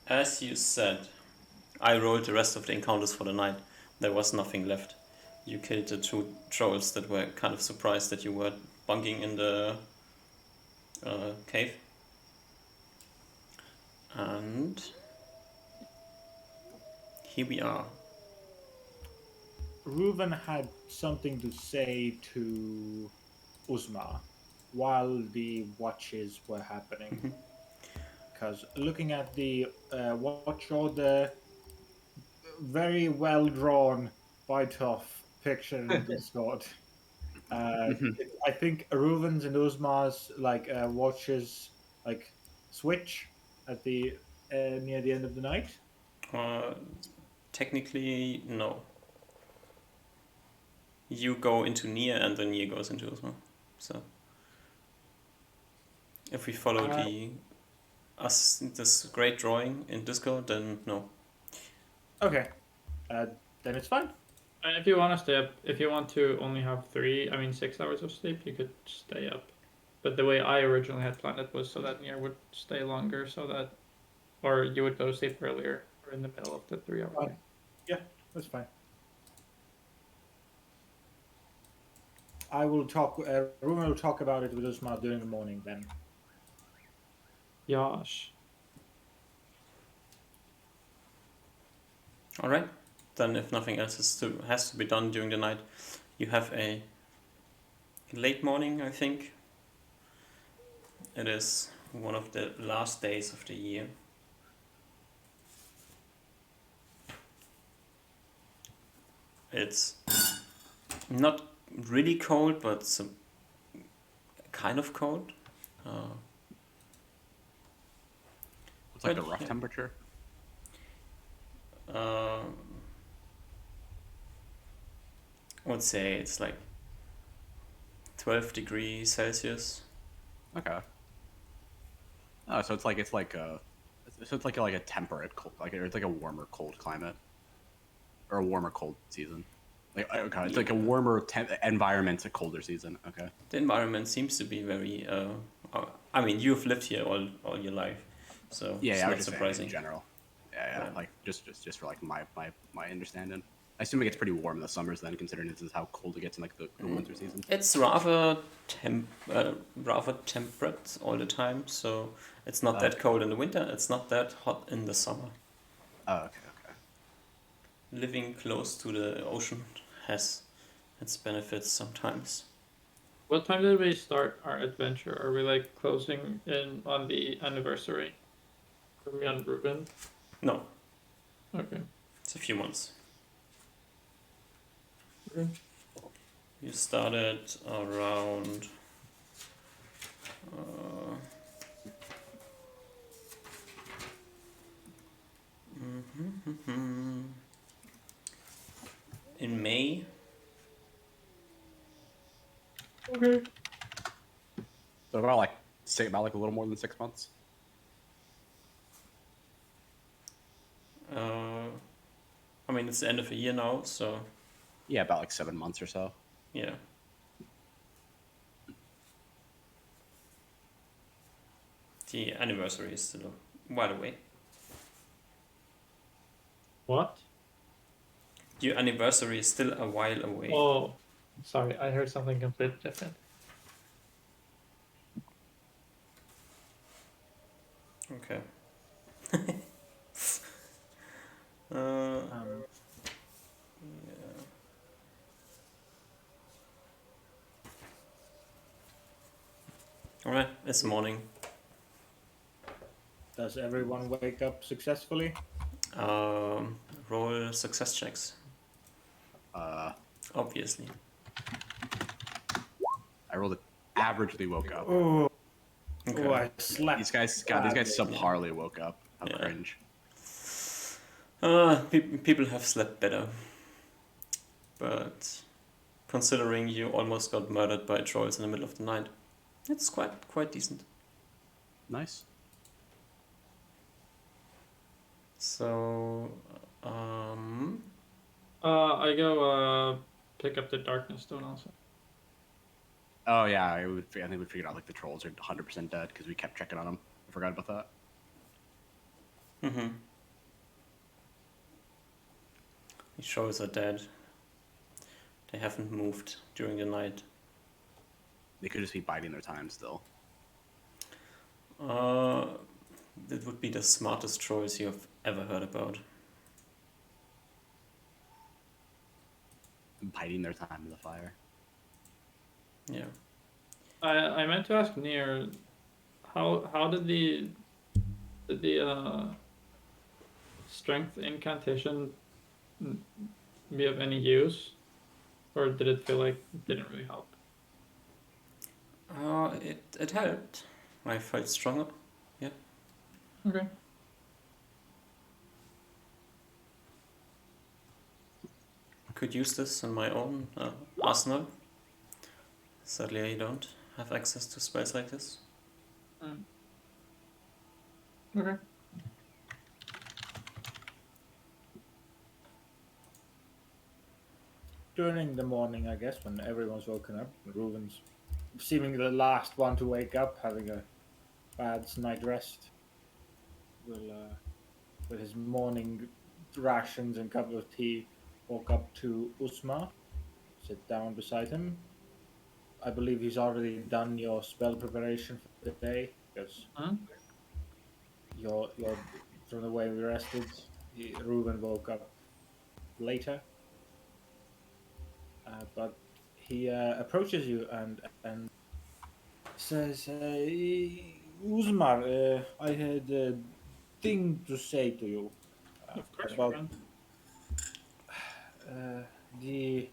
As you said, I rolled the rest of the encounters for the night. There was nothing left. You killed the two trolls that were kind of surprised that you were bunking in the cave. And here we are. Reuven had something to say to Uzma while the watches were happening. Because looking at the watch order, very well drawn bite off picture in Discord. I think Reuven's and Uzma's watches like switch at the near the end of the night. Uh, Technically, no. You go into Nier and then Nier goes into Uzma. So if we follow Uh, the us this great drawing in Discord, then no. okay, uh, then it's fine. And if you want to stay up, if you want to only have 6 hours of sleep, you could stay up. But the way I originally had planned it was so that Nier would stay longer, so that, or you would go to sleep earlier, or in the middle of the 3 hour Fine. thing. Yeah, that's fine. I will talk. Reuven will talk about it with Uzma during the morning. Then. Yash. All right. Then if nothing else has to be done during the night, you have a late morning, I think. It is one of the last days of the year. It's not really cold, but some kind of cold. It's like But, the rough yeah. temperature. I would say it's like 12 degrees Celsius. Okay. Oh, so it's like a temperate cold, it's like a warmer cold climate, or a warmer cold season. Like okay, it's like a warmer environment, a colder season. Okay. The environment seems to be very. I mean, you've lived here all your life, so Yeah, it's I was not just saying surprising. in general. Yeah, Yeah. like just for like my understanding. I assume it gets pretty warm in the summers then, considering this is how cold it gets in like the winter season. It's rather temperate all the time, so it's not that Okay. cold in the winter. It's not that hot in the summer. Oh, okay. Living close to the ocean has its benefits sometimes. What time did we start our adventure? Are we like closing in on the anniversary? Are we on Reuben? No, Okay. it's a few months. Okay. You started around. Uh, in May. Okay. So about a little more than 6 months. I mean, it's the end of the year now, so Yeah, about like 7 months or so. yeah. The anniversary is still a while away. What? Your anniversary is still a while away. Oh, sorry, I heard something completely different. Okay. Yeah. All right, it's morning. Does everyone wake up successfully? Roll success checks, Uh, obviously. I rolled it. Averagely woke up. Oh, Okay. I slept. These guys subparly woke up. How Yeah. cringe. People have slept better, but considering you almost got murdered by trolls in the middle of the night, it's quite decent. Nice. So, I go pick up the darkness stone also. Oh yeah, I think we figured out like the trolls are 100% dead because we kept checking on them. I forgot about that. Mm-hmm. The trolls are dead. They haven't moved during the night. They could just be biding their time still. That would be the smartest trolls you've ever heard about. Biding their time in the fire. Yeah. I meant to ask Nier, how did the strength incantation be of any use, or did it feel like it didn't really help? It helped. I felt stronger. Okay. Could use this in my own arsenal. Sadly, I don't have access to spells like this. Okay. During the morning, I guess, when everyone's woken up, Reuven's seeming the last one to wake up, having a bad night rest, will, with his morning rations and cup of tea, walk up to Usma, sit down beside him. I believe he's already done your spell preparation for the day, because your from the way we rested, Reuven woke up later. But he approaches you and says, Uzmar, I had a thing to say to you Of course, about Reuven. the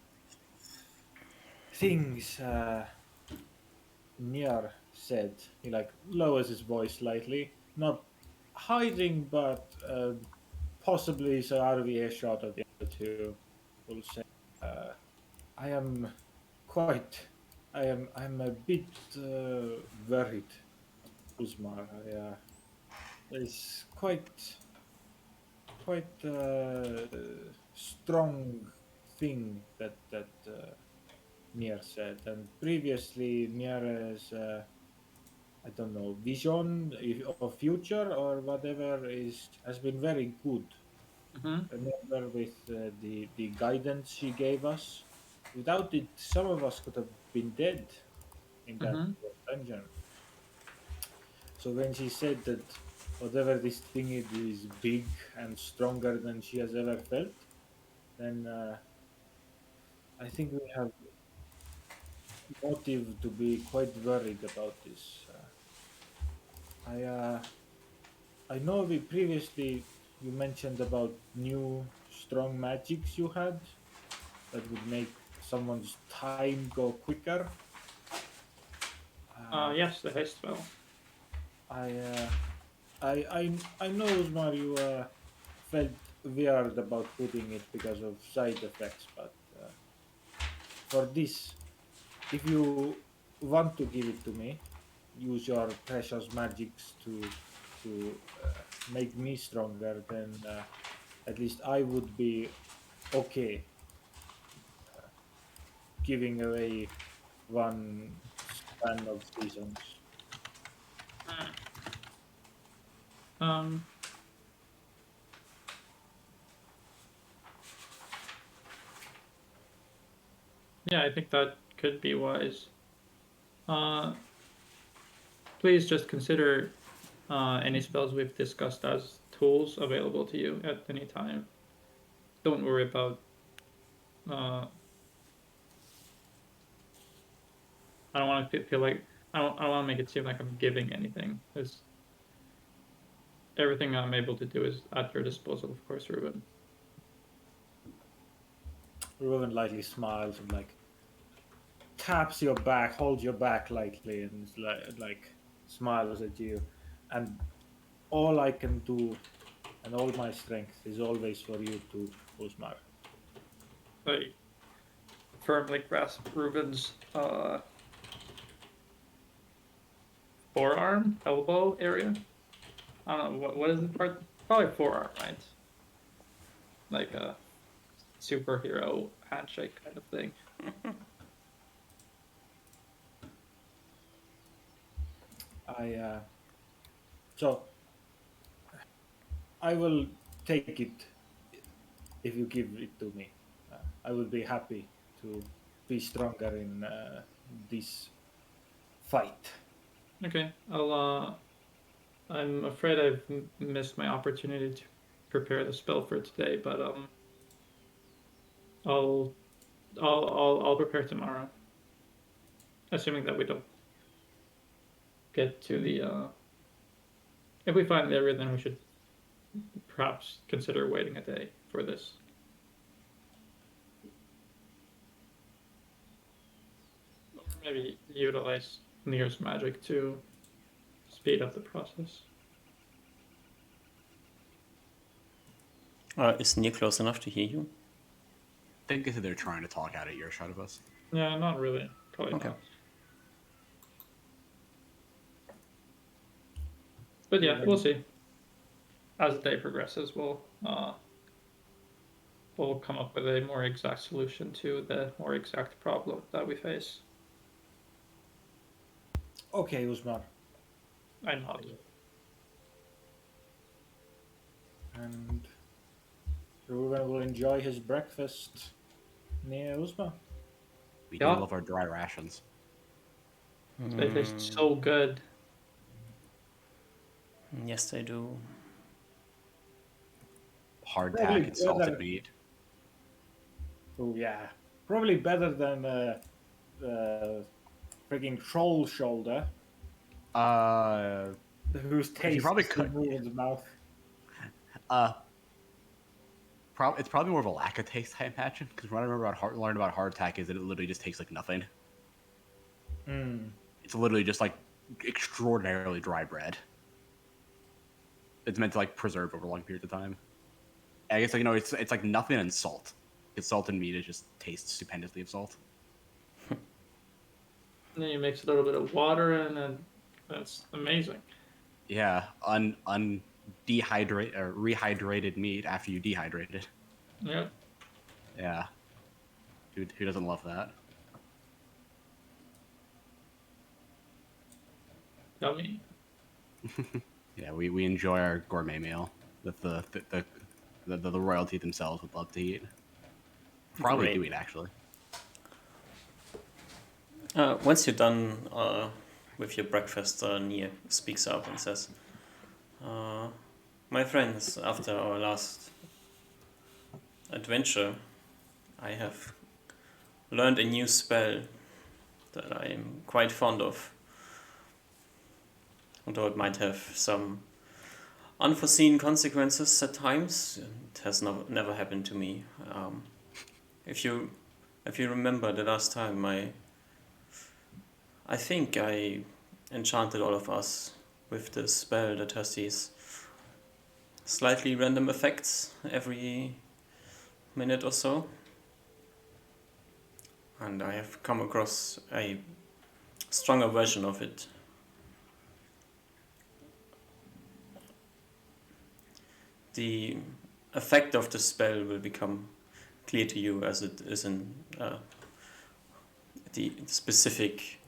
things Nier said. He like lowers his voice slightly, not hiding, but possibly so out of earshot of the other two. Will say, uh, I am quite. I'm a bit worried, Uzmar. There's quite strong thing that Nier said, and previously Nier has I don't know vision of future or whatever is has been very good. Remember with the guidance she gave us. Without it, some of us could have been dead in that dungeon. So when she said that whatever this thing is big and stronger than she has ever felt, then I think we have motive to be quite worried about this. I I know we previously you mentioned about new strong magics you had that would make someone's time go quicker. Yes, the haste spell. I uh, I know Usmar you felt weird about putting it because of side effects, but for this, if you want to give it to me, use your precious magics to make me stronger, then at least I would be okay giving away one span of seasons. Um, yeah, I think that could be wise. Please just consider any spells we've discussed as tools available to you at any time. Don't worry about. I don't want to feel like I don't want to make it seem like I'm giving anything. Because everything I'm able to do is at your disposal, of course, Ruben. Reuven lightly smiles and like taps your back, holds your back lightly, and is like smiles at you. And all I can do, and all my strength is always for you to Usmar. I firmly grasp Ruben's forearm, elbow area. I don't know what is the part. Probably forearm, right? Like a superhero handshake kind of thing. I so I will take it if you give it to me. I will be happy to be stronger in this fight. Okay, I'm afraid I've missed my opportunity to prepare the spell for today, but I'll I'll prepare tomorrow, assuming that we don't get to the. If we find the area, then we should perhaps consider waiting a day for this. Or maybe utilize Nier's magic to speed up the process. Is Nier close enough to hear you? I think they're trying to talk out of earshot of us. Yeah, not really. Probably Okay. not. But yeah, we'll see. As the day progresses, we'll come up with a more exact solution to the more exact problem that we face. Okay, Usman. I nod. And Ruben will enjoy his breakfast near Usman. We do Yeah. love our dry rations. They taste so good. Yes, they do. Hardtack Probably and salted better. meat. Oh yeah, probably better than freaking troll shoulder, whose taste probably is could- in Ruben's mouth. It's probably more of a lack of taste, I imagine. Because what I remember learned about hardtack is that it literally just tastes like nothing. Mm. It's literally just like extraordinarily dry bread. It's meant to like preserve over long periods of time. And I guess like it's like nothing and salt. Because salt and meat, it just tastes stupendously of salt. And then you mix a little bit of water in, and that's amazing. Yeah, dehydrate or rehydrated meat after you dehydrate it. Yeah. Yeah, who doesn't love that? Yummy. Yeah, we enjoy our gourmet meal that the royalty themselves would love to eat. Probably Great. do eat actually. Once you're done with your breakfast, Nier speaks up and says, "My friends, after our last adventure, I have learned a new spell that I am quite fond of. Although it might have some unforeseen consequences at times, it has never happened to me. If you remember the last time, I think I enchanted all of us with this spell that has these slightly random effects every minute or so. And I have come across a stronger version of it. The effect of the spell will become clear to you as it is in the specific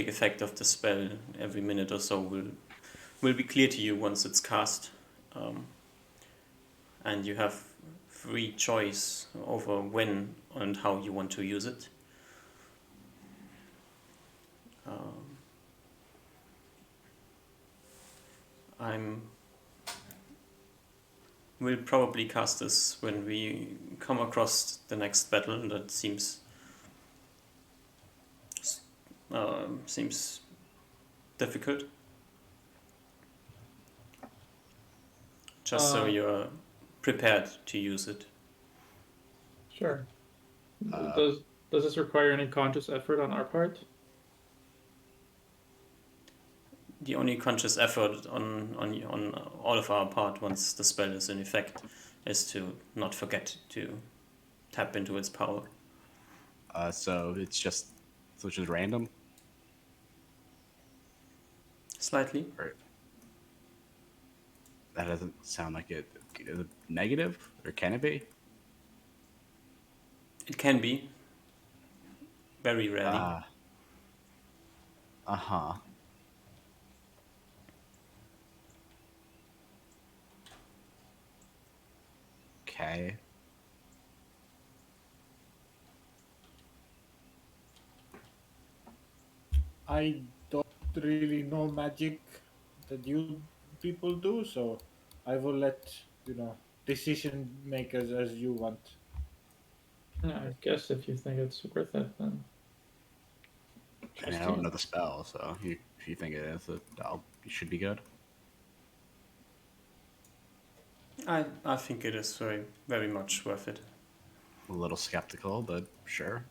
effect of the spell every minute or so will be clear to you once it's cast, and you have free choice over when and how you want to use it. We'll probably cast this when we come across the next battle that seems difficult. Just so you're prepared to use it. Sure. Does this require any conscious effort on our part? The only conscious effort on all of our part once the spell is in effect is to not forget to tap into its power. So it's just random. Slightly. Or that doesn't sound like it. Is it negative, or can it be? It can be. Very rarely. okay. I don't really know magic that you people do, so I will let decision makers as you want. Yeah, I guess if you think it's worth it, then I mean, trust I don't you. know the spell, so if you think it is, it should be good. I think it is very much worth it. A little skeptical, but sure.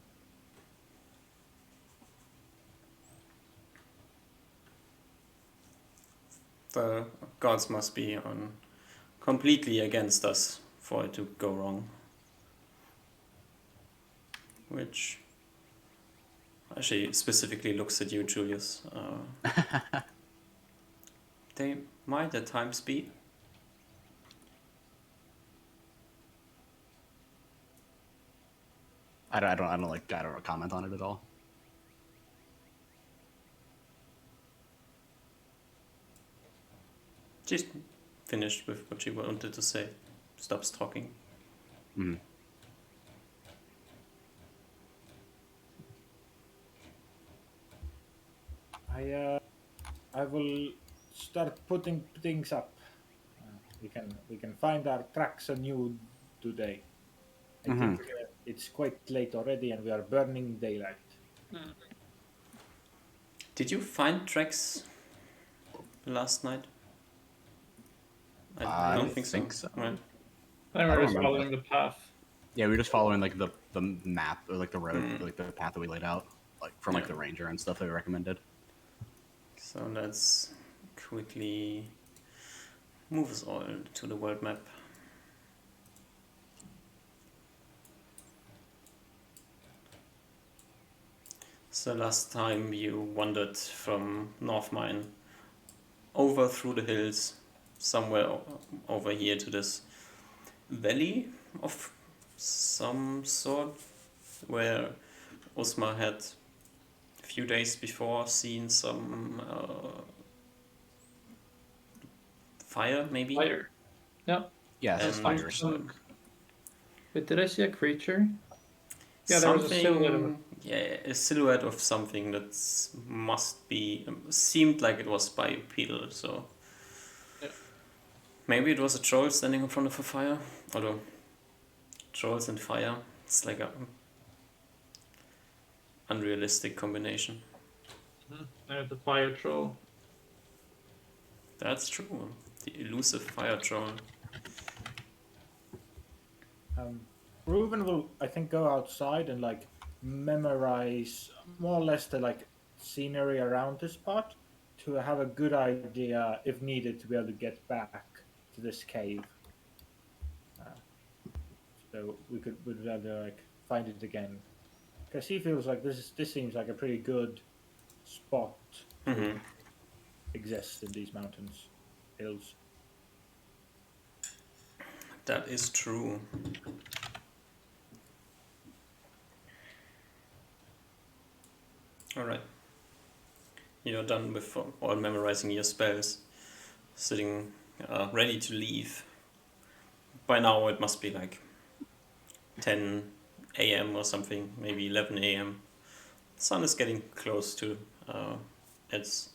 The gods must be on completely against us for it to go wrong. Which actually specifically looks at you, Julius. They might at times be. I don't comment on it at all. She's finished with what she wanted to say. Stops talking. Mm. I will start putting things up. We can find our tracks anew today. I think it's quite late already, and we are burning daylight. Did you find tracks last night? I don't think so. Right. Then I we're don't just remember. following the path. Yeah, we were just following like the map or like the road, like the path that we laid out, like from like Yeah. the ranger and stuff that we recommended. So let's quickly move us all to the world map. So last time you wandered from Northmine over through the hills, somewhere over here to this valley of some sort, where Osmar had a few days before seen some fire, maybe? Fire. Yeah. Yeah, it's And fire. some- Wait, did I see a creature? Yeah, there was a silhouette of it. Yeah, a silhouette of something that must be seemed like it was bipedal. So Yeah. maybe it was a troll standing in front of a fire. Although trolls and fire, it's like a unrealistic combination. There's the fire troll. That's true. The elusive fire troll. Reuben will, I think, go outside and like memorize more or less the like scenery around this spot to have a good idea, if needed, to be able to get back to this cave. So we'd rather like find it again, because he feels like this seems like a pretty good spot to exist in these mountains, hills. That is true. Alright. You're done with all memorizing your spells. Sitting ready to leave. By now it must be like 10 a.m. or something, maybe 11 a.m. The sun is getting close to its...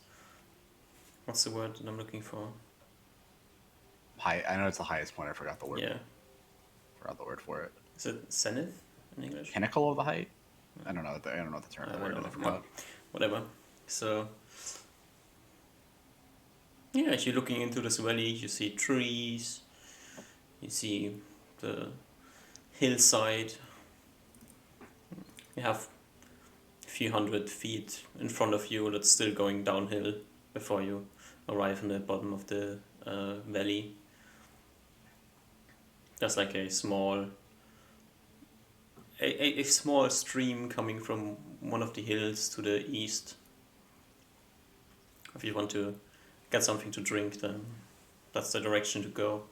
What's the word that I'm looking for? High. I know it's the highest point. I forgot the word. Yeah. Forgot the word for it. Is it zenith in English? Pinnacle of the height. I don't know. I don't know the term. The I word. don't I know. forgot. Whatever. So, yeah, if you're looking into this valley, you see trees, you see the hillside, you have a few hundred feet in front of you that's still going downhill before you arrive in the bottom of the valley. There's like a small a small stream coming from one of the hills to the east. If you want to get something to drink, then that's the direction to go.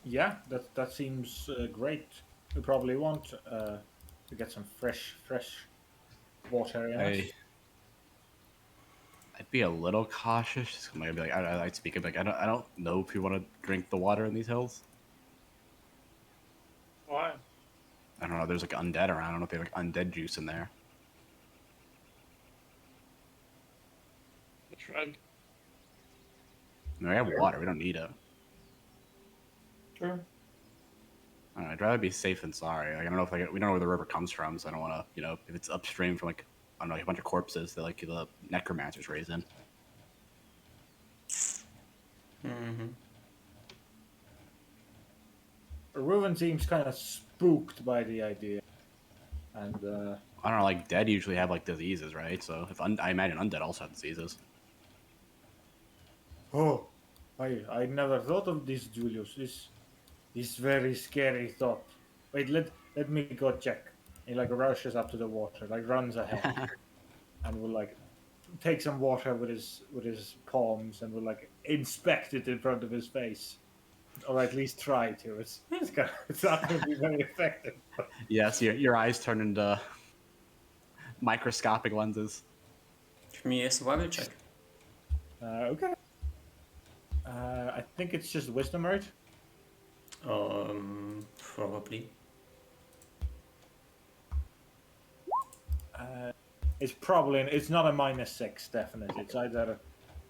Yeah, that seems great. We probably want to get some fresh water in us. I'd be a little cautious. Just maybe like I'd speak of like I don't know if you want to drink the water in these hills. Why? I don't know. There's like undead around. I don't know if they have like undead juice in there. Shrug. I mean, we have water. We don't need it. True. I don't know, I'd rather be safe than sorry. Like I don't know if like we don't know where the river comes from, so I don't want to. You know, if it's upstream from like I don't know, like a bunch of corpses that like the necromancers raise in. Mm-hmm. Reuven seems kind of spooked by the idea, and I don't know. Like dead usually have like diseases, right? So if I imagine undead also have diseases. oh, I never thought of this, Julius. This very scary thought. Wait, let me go check. He like rushes up to the water, like runs ahead, and will like take some water with his palms and will like inspect it in front of his face, or at least try to. It's not going to be very effective. But Yes, your eyes turn into microscopic lenses. Give me a survival check. okay. I think it's just wisdom, right? Probably. It's not a -6, definitely. It's either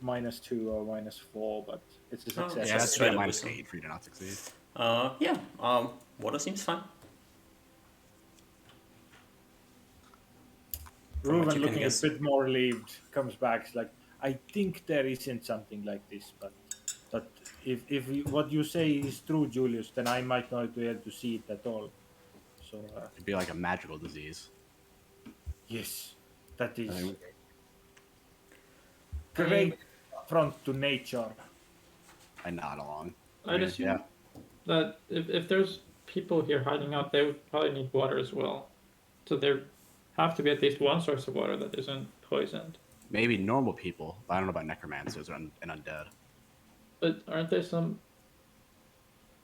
-2 or -4, but it's a Oh, success. Yeah, Just that's straight a up minus wisdom. 8 for you to not succeed. Yeah. Water seems fine. From what Reuven, you can looking a guess. bit more relieved, comes back. Like, I think there isn't something like this, but what you say is true, Julius, then I might not be able to see it at all. So It'd be like a magical disease. yes, that I is think- great affront to nature. I nod along. I'd assume that if there's people here hiding out, they would probably need water as well. So there have to be at least one source of water that isn't poisoned. Maybe normal people, but I don't know about necromancers and undead. But aren't there some?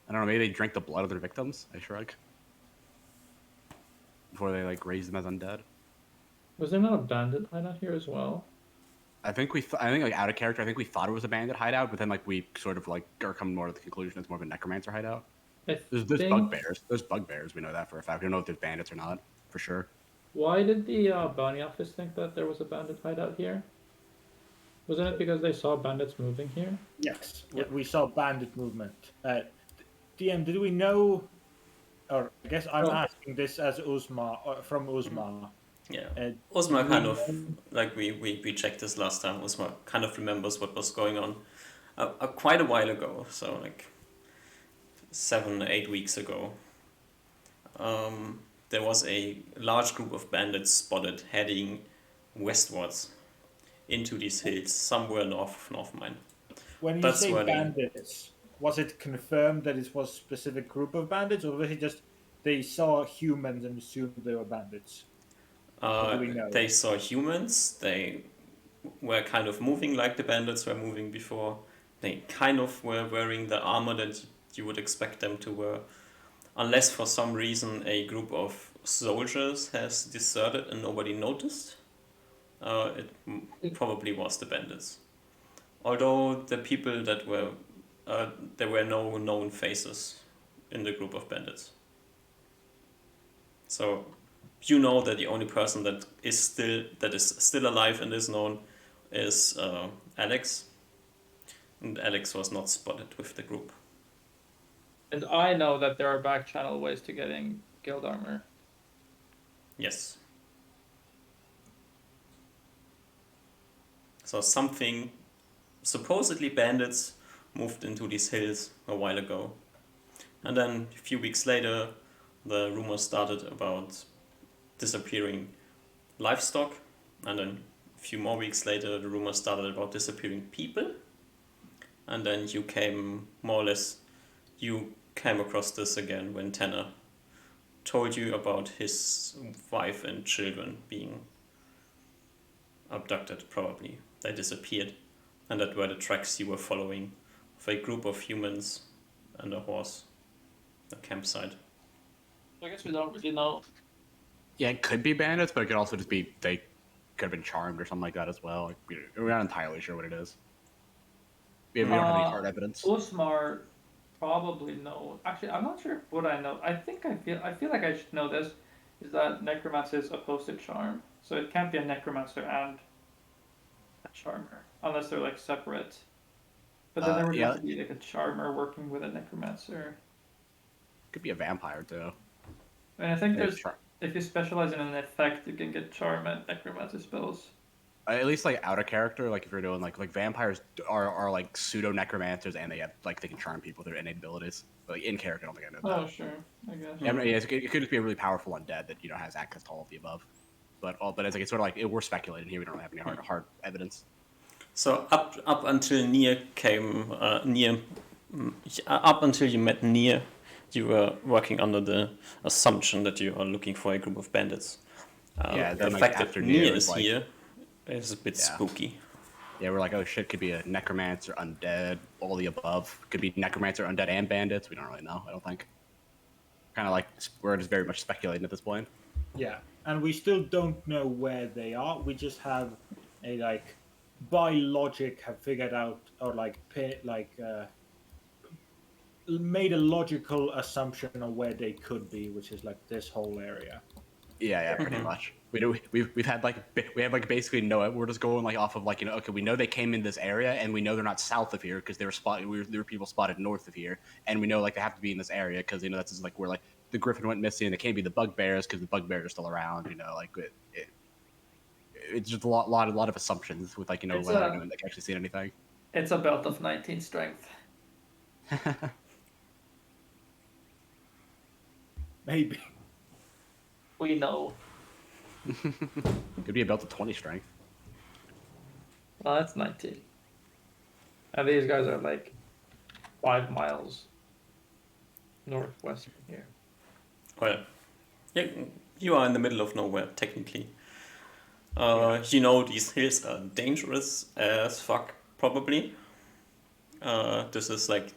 I don't know. Maybe they drink the blood of their victims. I shrug. Before they like raise them as undead. Was there not a bandit hideout here as well? I think I think like out of character. I think we thought it was a bandit hideout, but then like we sort of like are coming more to the conclusion it's more of a necromancer hideout. I There's think. bugbears. There's bugbears. We know that for a fact. We don't know if there's bandits or not for sure. Why did the bounty office think that there was a bandit hideout here? Wasn't it because they saw bandits moving here? Yes, Yeah. we saw bandit movement. DM, did we know? Or I guess I'm Well- asking this as Uzma from Uzma. Yeah. Uh, Osma we kind of, know- like we checked this last time, Osma kind of remembers what was going on quite a while ago, so like 7-8 weeks ago. There was a large group of bandits spotted heading westwards into these hills, somewhere north of North Mine. When you That's say where they- bandits, was it confirmed that it was a specific group of bandits, or was it just they saw humans and assumed they were bandits? do we know? They saw humans, they were kind of moving like the bandits were moving before. They kind of were wearing the armor that you would expect them to wear. Unless for some reason a group of soldiers has deserted and nobody noticed. It probably was the bandits. Although the people that were, there were no known faces in the group of bandits. So you know that the only person that is still alive and is known is Alex. And Alex was not spotted with the group. And I know that there are back channel ways to getting guild armor. Yes. So something, supposedly bandits, moved into these hills a while ago. And then a few weeks later, the rumors started about disappearing livestock. And then a few more weeks later, the rumors started about disappearing people. And then you came across this again when Tanner told you about his wife and children being abducted, probably. They disappeared. And that were the tracks you were following of a group of humans and a horse, a campsite. I guess we don't really know. Yeah, it could be bandits, but it could also just be they could have been charmed or something like that as well. Like, we're not entirely sure what it is. We don't have any hard evidence. Usmar probably know. Actually, I'm not sure what I know. I feel like I should know this. Is that necromancer is opposed to charm, so it can't be a necromancer and a charmer unless they're like separate. But then there would have to be like a charmer working with a necromancer. Could be a vampire too. And I think there's if you specialize in an effect, you can get charm and necromancer spells. At least like out of character, like if you're doing like vampires are like pseudo necromancers and they have like they can charm people with their innate abilities. But like in character, I don't think I know that. Oh sure, I guess. Yeah, I mean, it could just be a really powerful undead that has access to all of the above. But it's like it's sort of like we're speculating here. We don't really have any hard evidence. So up until Nier came up until you met Nier, you were working under the assumption that you are looking for a group of bandits. Yeah, the then, fact after that Nier Nier is is here is a bit spooky. Yeah, we're like, oh shit, could be a necromancer, undead, all the above. Could be necromancer, undead, and bandits. We don't really know. I don't think. Kind of like we're just very much speculating at this point. Yeah, and we still don't know where they are. We just have a like by logic have figured out or made a logical assumption on where they could be, which is like this whole area. Yeah, pretty much. We've had we have basically no. We're just going like off of like okay, we know they came in this area, and we know they're not south of here because they were spotted. There were people spotted north of here, and we know like they have to be in this area because that's just, like where like the griffin went missing. And they can't be the bugbears because the bugbears are still around. Like it's just a lot of assumptions with like whether anyone like actually seen anything. It's a belt of 19 strength. Maybe. We know. Could be a belt of 20 strength. Well, that's 19. And these guys are like 5 miles northwest from here. Well, yeah, you are in the middle of nowhere, technically. These hills are dangerous as fuck, probably. This is like,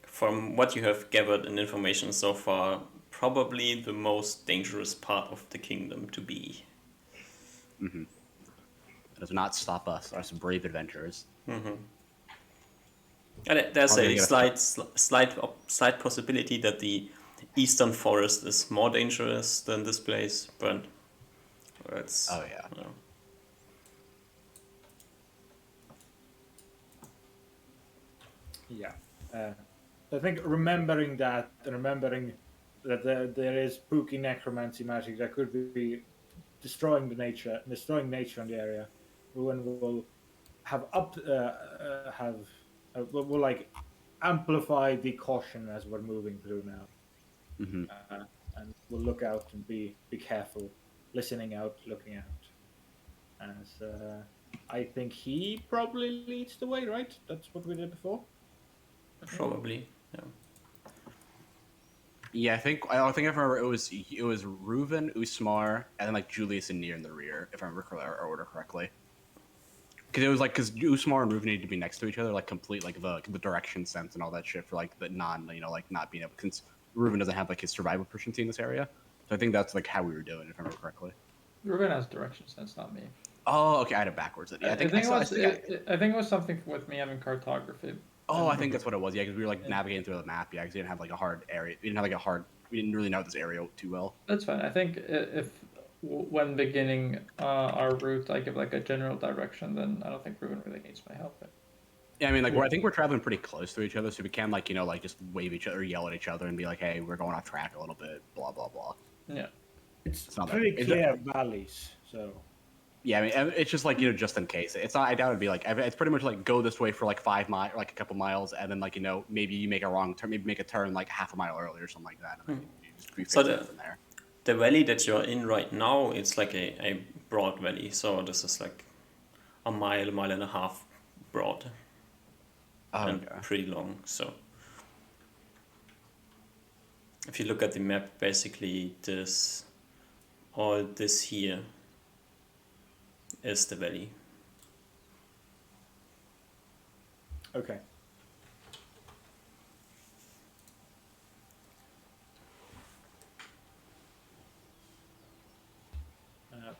from what you have gathered in information so far, probably the most dangerous part of the kingdom to be. Mm-hmm. That does not stop us, our brave adventurers. Mm-hmm. And there's a slight possibility that the eastern forest is more dangerous than this place, but it's... Oh, yeah. Yeah. I think remembering that there is spooky necromancy magic that could be destroying nature in the area, Ruin will have will like amplify the caution as we're moving through now, Mm-hmm. and we'll look out and be careful, listening out, looking out. As I think he probably leads the way, right? That's what we did before. Probably, yeah. Yeah, I think if I remember it was Reuven, Usmar, and then like Julius and Nier in the rear, if I remember our order correctly. Because it was like Usmar and Reuven needed to be next to each other, like complete like the direction sense and all that shit for like the not being able, since Reuven doesn't have like his survival proficiency in this area. So I think that's like how we were doing, if I remember correctly. Reuven has direction sense, not me. Oh, okay, I had it backwards. Yeah, I think it was something with me having cartography. Oh, I think that's what it was. Yeah, because we were like navigating through the map. Yeah, because we didn't have like a hard area. We didn't really know this area too well. That's fine. I think when beginning our route, I give like a general direction, then I don't think Reuven really needs my help. Yeah, I mean, like I think we're traveling pretty close to each other, so we can like just wave each other, yell at each other, and be like, "Hey, we're going off track a little bit." Blah blah blah. Yeah, it's not pretty clear valleys, so. Yeah, I mean, it's just like just in case. It's not. I doubt it'd be like. It's pretty much like go this way for like 5 miles, like a couple miles, and then like maybe you make a wrong turn, maybe make a turn like half a mile earlier or something like that. And then you just So from there. The valley that you're in right now, it's like a broad valley. So this is like a mile and a half broad, and pretty long. So if you look at the map, basically all this here is the valley. Okay.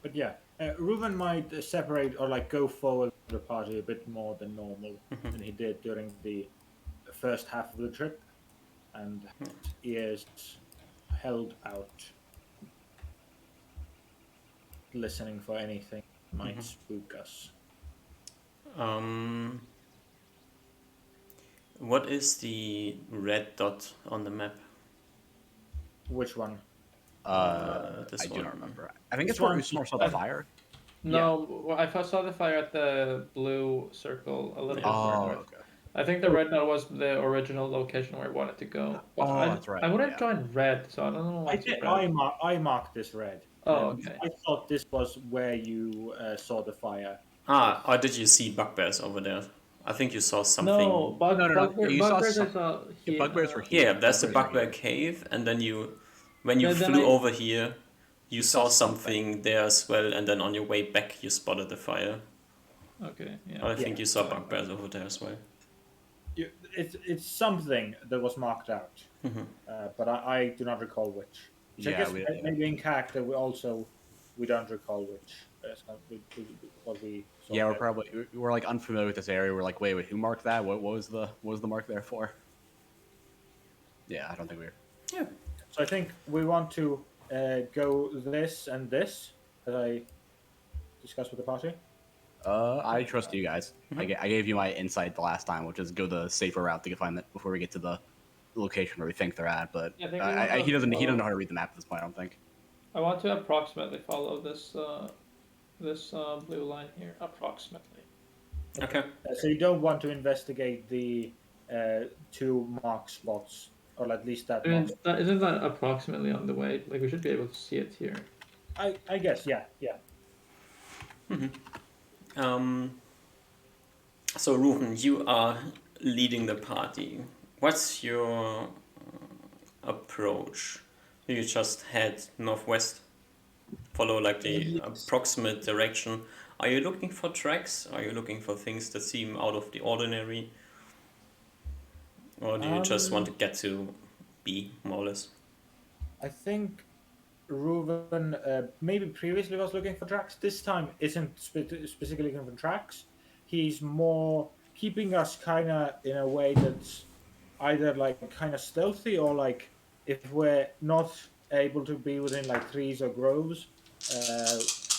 But yeah, Reuven might separate or like go forward with the party a bit more than normal than he did during the first half of the trip, and his ears held out, listening for anything that might spook us. Um, what is the red dot on the map? Which one? This I do one. not remember. I think This it's where one- Usmar saw the fire. No, well, I first saw the fire at the blue circle a little bit Oh, further. okay. I think the red dot was the original location where I wanted to go. But Oh, I, that's right, I would have yeah. joined red, so I don't know why it's red. I marked this red. Oh, okay. I thought this was where you saw the fire. Or did you see bugbears over there? I think you saw something. No, No. You saw bugbears I some- saw Yeah, here. bugbears were here. Yeah, there's the Bugbears were bugbear here. cave, and then when you Then flew I- over here, you saw saw something there as well, and then on your way back, you spotted the fire. Okay, yeah. I think you saw bugbears over there as well. It's something that was marked out, but I do not recall which. So I Yeah, guess maybe in character we don't recall which. What we saw Yeah, there. we're like unfamiliar with this area. We're like, wait, who marked that? What was the mark there for? Yeah, I don't think we're. Yeah. So I think we want to go this and this, as I discussed with the party. I trust you guys. I gave you my insight the last time, which is go the safer route to find that before we get to the location where we think they're at. But Yeah, I think we want to he doesn't follow- know how to read the map at this point. I don't think. I want to approximately follow this blue line here. Approximately. Okay. So you don't want to investigate the two mark spots, or at least that I mean, one. isn't that approximately on the way? Like we should be able to see it here. I guess, yeah. So Ruben, you are leading the party. What's your approach? Do you just head northwest, follow like the approximate direction? Are you looking for tracks? Are you looking for things that seem out of the ordinary? Or do you just want to get to B, more or less? I think Reuven maybe previously was looking for tracks. This time isn't specifically looking for tracks. He's more keeping us kind of in a way that's either like kind of stealthy, or like if we're not able to be within like trees or groves,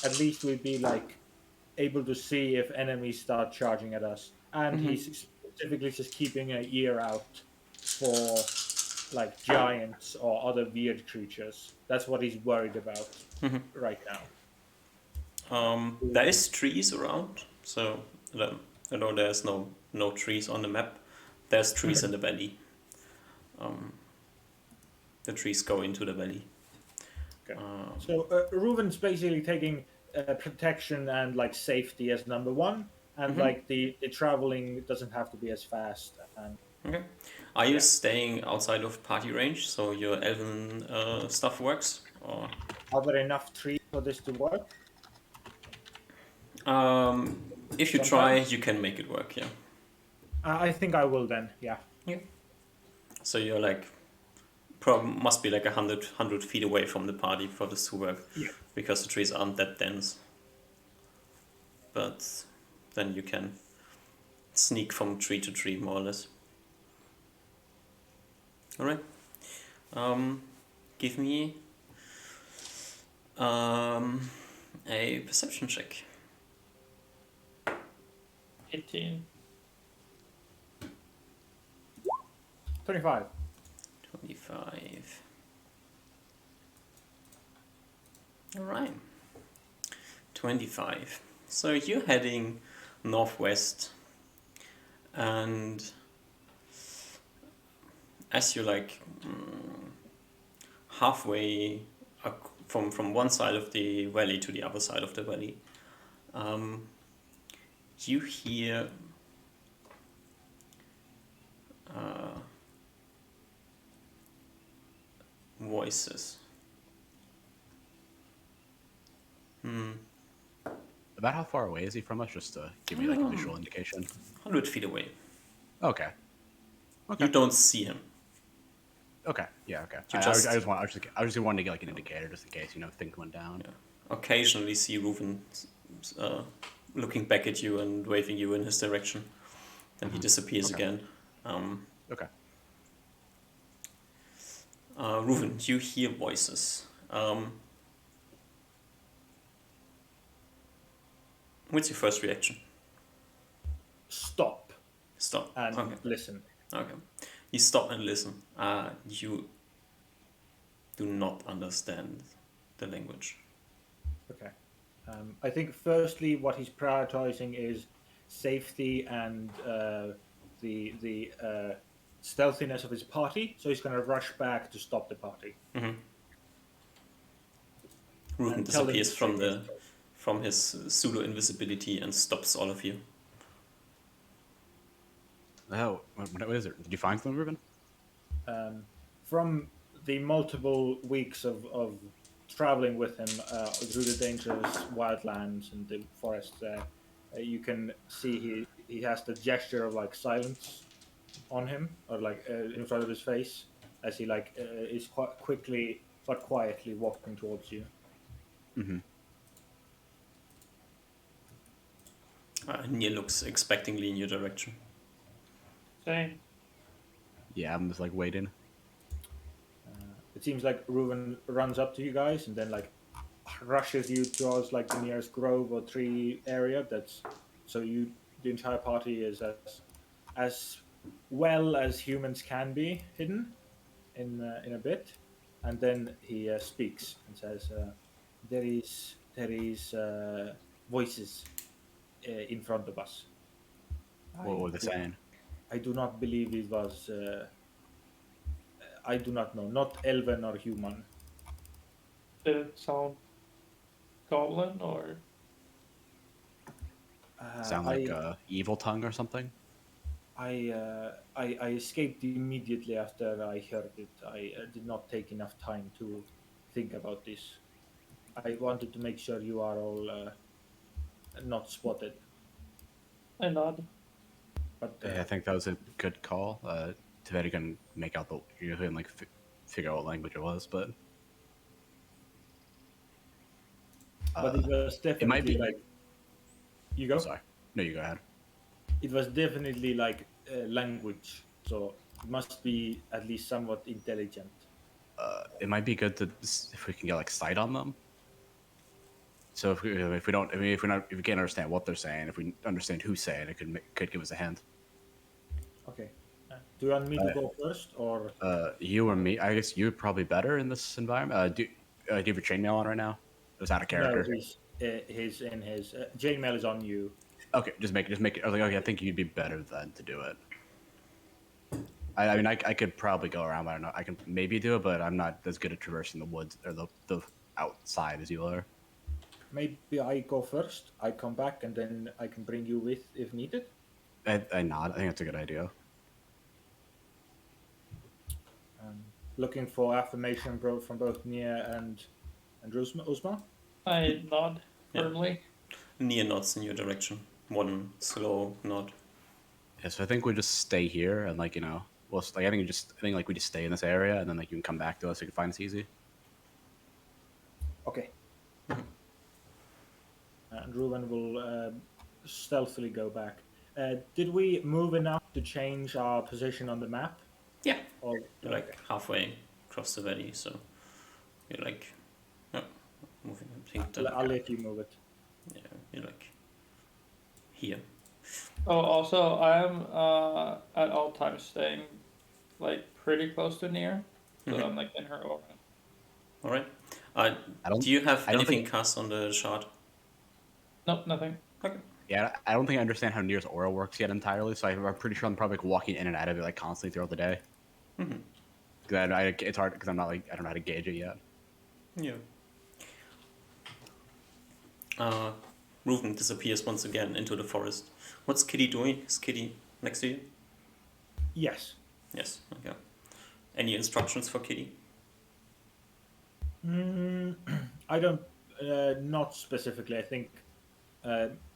at least we'd be like able to see if enemies start charging at us. And he's specifically just keeping an ear out for like giants or other weird creatures. That's what he's worried about right now. There is trees around, so although there's no trees on the map, there's trees in the valley. The trees go into the valley. Okay. So Reuven's basically taking protection and like safety as number one, and like the traveling doesn't have to be as fast. And Okay. Are you staying outside of party range, so your elven stuff works? Or are there enough trees for this to work? if you try, you can make it work. Yeah. I think I will then. Yeah. So you're like, must be like 100 feet away from the party for this to work, because the trees aren't that dense. But then you can sneak from tree to tree, more or less. All right. Give me a perception check. 18. 25. 25. All right. 25. So you're heading northwest, and as you're like halfway from one side of the valley to the other side of the valley, you hear voices. About how far away is he from us? Just to give me like a visual indication. 100 feet away. Okay. You don't see him. Okay. Yeah. Okay. You I just- just wanted to get like an indicator just in case things went down. Yeah. occasionally see Reuven looking back at you and waving you in his direction. Then he disappears Okay. again. Okay. Reuven, you hear voices. What's your first reaction? Stop Stop. and Okay. listen. Okay. You stop and listen. You do not understand the language. Okay. I think firstly, what he's prioritizing is safety and the stealthiness of his party. So he's going to rush back to stop the party. Reuven And tell them disappears to from stay the from his pseudo invisibility and stops all of you. Oh, what is it? Did you find something, Ruben? From the multiple weeks of traveling with him through the dangerous wildlands and the forests there, you can see he has the gesture of like silence on him, or like in front of his face, as he like is quite quickly but quietly walking towards you. Mm-hmm. Nier looks expectingly in your direction. Same. Yeah, I'm just like waiting. It seems like Reuven runs up to you guys and then like rushes you towards like the nearest grove or tree area. That's so you the entire party is as well as humans can be hidden in a bit, and then he speaks and says, "There is voices in front of us. What were they saying? I do not believe it was. I do not know. Not elven or human. Did it sound goblin or? Sound like evil tongue or something? I escaped immediately after I heard it. I did not take enough time to think about this. I wanted to make sure you are all not spotted. I nod. But Yeah, I think that was a good call. Too bad you couldn't make out you couldn't like figure out what language it was, but it was definitely might be- like you go. sorry. No, you go ahead. It was definitely like language, so it must be at least somewhat intelligent. It might be good to if we can get like sight on them. So if we don't, I mean, if we can't understand what they're saying, if we understand who's saying it, could give us a hint. Okay. Do you want me to go first, or You or me? I guess you're probably better in this environment. Do you have your chainmail on right now? It's out of character. no? He's in his chainmail is on you. Okay, just make it. I was like, okay, I think you'd be better then to do it. I mean, I could probably go around. But I don't know. I can maybe do it, but I'm not as good at traversing the woods or the outside as you are. Maybe I go first. I come back, and then I can bring you with if needed. I nod. I think that's a good idea. Looking for affirmation from both Nia and Uzma. I nod Yeah. firmly. Nier nods in your direction. One slow nod. Yeah, so I think we just stay here and like well, like I think like we just stay in this area and then like you can come back to us. You can find us easy. Okay. And Ruben will stealthily go back. Did we move enough to change our position on the map? Yeah. Or You're like halfway across the valley, so you're like, yeah, moving. I think that, I'll let you move it. yeah, you're like here. Oh, also, I am at all times staying like pretty close to near, so I'm like in her aura. All right. I don't- Do you have I don't anything think- cast on the shard? Nope, nothing. Okay. Yeah, I don't think I understand how Nier's aura works yet entirely. So I'm pretty sure I'm probably like walking in and out of it like constantly throughout the day. It's hard because I'm not like I don't know how to gauge it yet. Yeah. Reuven disappears once again into the forest. What's Kitty doing? Is Kitty next to you? Yes. Yes. Okay. Any instructions for Kitty? I don't. Not specifically. I think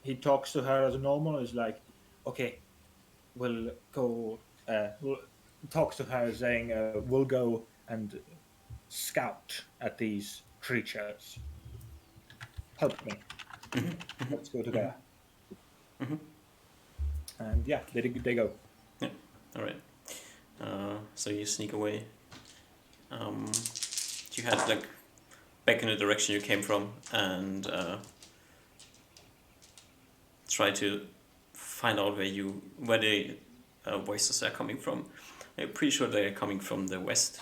he talks to her as normal. Is like, okay, we'll go. We'll talks to her saying, "We'll go and scout at these creatures." help me. Let's go together. Mhm. And yeah, they go. All right. So you sneak away. You head like back in the direction you came from and try to find out where the voices are coming from. I'm pretty sure they are coming from the west.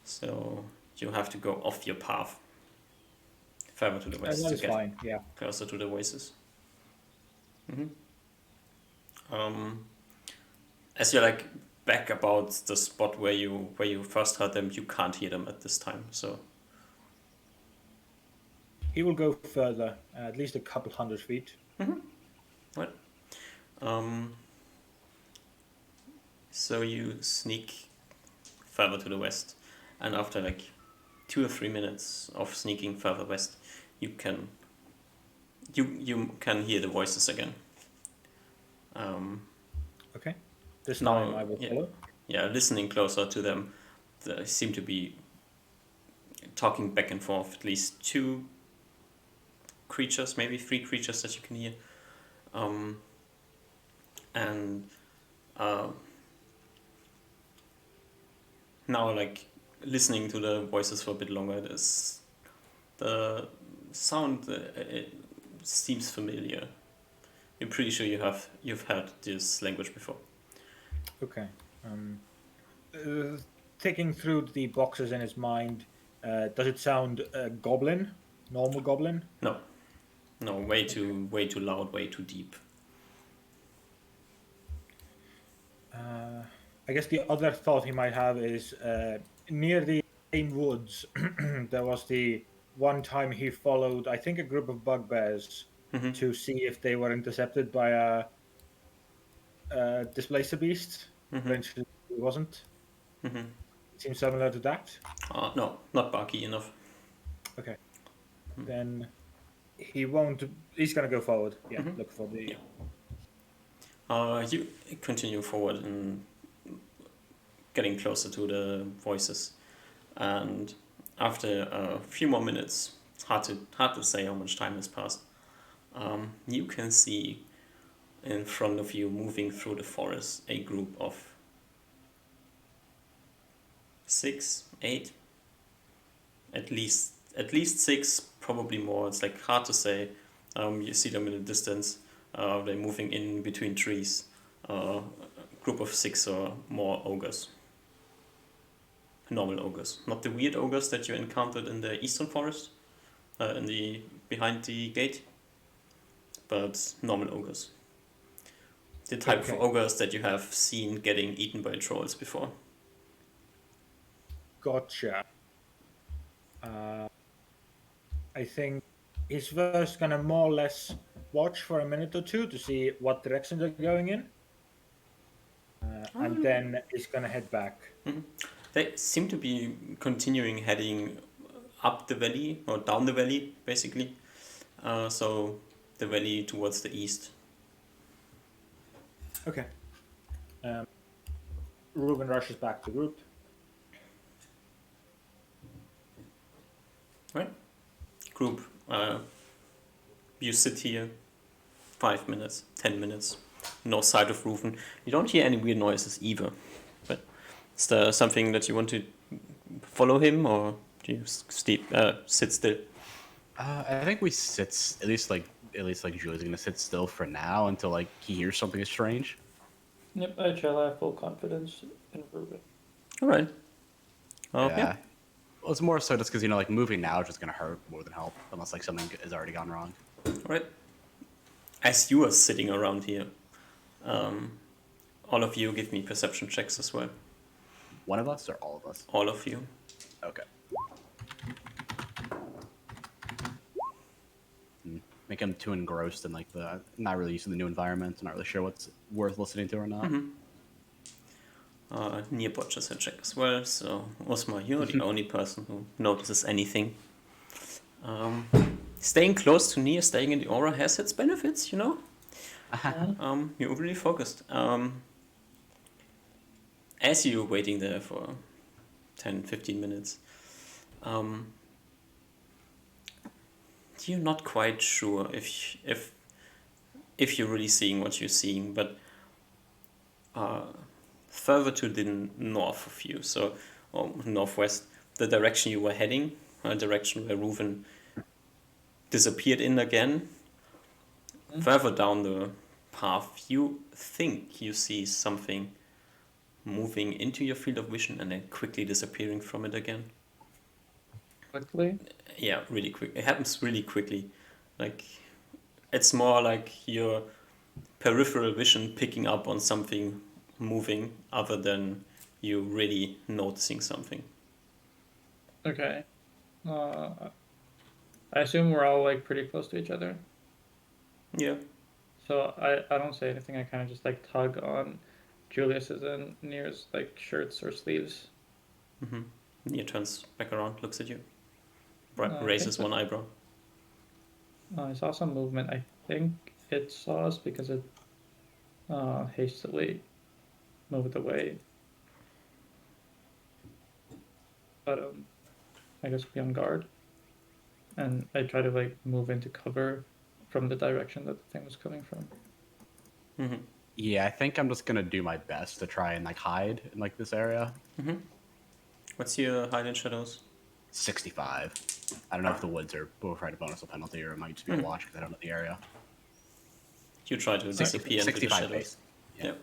So you have to go off your path further to the west That to is get fine. Yeah. closer to the voices. Um, as you're like back about the spot where you first heard them, you can't hear them at this time. So He will go further, at least a couple 100 feet. what? Um, so you sneak further to the west, and after like 2 or 3 minutes of sneaking further west, you can hear the voices again. Okay. This Now, time I will follow. yeah, listening closer to them, they seem to be talking back and forth. At least two creatures, maybe three creatures that you can hear, and now like listening to the voices for a bit longer, the sound it seems familiar. You're pretty sure you've heard this language before. Okay. Taking through the boxes in his mind, does it sound goblin? Normal goblin? No, way too loud, way too deep. I guess the other thought he might have is near the same woods. There was the one time he followed, I think, a group of bugbears to see if they were intercepted by a displacer beast. Eventually, it wasn't. It seems similar to that. No, not bulky enough. Okay. Then he won't. He's gonna go forward. Yeah. Look for the. Yeah. You continue forward and getting closer to the voices, and after a few more minutes, it's hard to say how much time has passed. You can see in front of you, moving through the forest, a group of 6, 8, at least 6, probably more. It's like hard to say. You see them in the distance. They're moving in between trees. A group of 6 or more ogres. Normal ogres, not the weird ogres that you encountered in the eastern forest, behind the gate, but normal ogres. The type of Okay. ogres that you have seen getting eaten by trolls before. Gotcha. I think he's first gonna more or less watch for a minute or two to see what direction they're going in, and then he's gonna head back. They seem to be continuing heading up the valley or down the valley, basically. So the valley towards the east. Okay. Ruben rushes back to the group. Right? Group, you sit here 5 minutes, 10 minutes, no sight of Ruben. You don't hear any weird noises either. But is there something that you want to follow him, or do you sit still? I think we sit at least like Julie's gonna sit still for now until like he hears something strange. Yep, I shall have full confidence in Ruben. All right. Yeah. Well, it's more so just because like moving now is just gonna hurt more than help, unless like something has already gone wrong. All right. As you are sitting around here, all of you give me perception checks as well. One of us or all of us? All of you. Okay. Make him too engrossed in like not really used to the new environment, not really sure what's worth listening to or not. Nearbot just a check as well, so Osmar, you're the only person who notices anything. Staying close to Nier, staying in the aura has its benefits, you know? You're overly focused. As you're waiting there for 10-15 minutes, you're not quite sure if you're really seeing what you're seeing, but further to the north of you, so northwest, the direction you were heading, a direction where Reuven disappeared in again. Further down the path, you think you see something moving into your field of vision and then quickly disappearing from it again. Quickly. Yeah, really quick. It happens really quickly. Like, it's more like your peripheral vision picking up on something moving other than you really noticing something. Okay. I assume we're all like pretty close to each other. Yeah. So I don't say anything. I kind of just like tug on Julius's and Nier's like shirts or sleeves. Mm-hmm. Nia turns back around, looks at you, I raises think one eyebrow. I saw some movement. I think it saw us because it hastily moved away. But I guess be on guard. And I try to like move into cover from the direction that the thing was coming from. Mm-hmm. Yeah, I think I'm just gonna do my best to try and like hide in like this area. Mm-hmm. What's your hide in shadows? 65. I don't know if the woods are both right a bonus or penalty, or it might just be a watch because I don't know the area. You try to disappear into the 65 shadows. base. Yeah. Yep.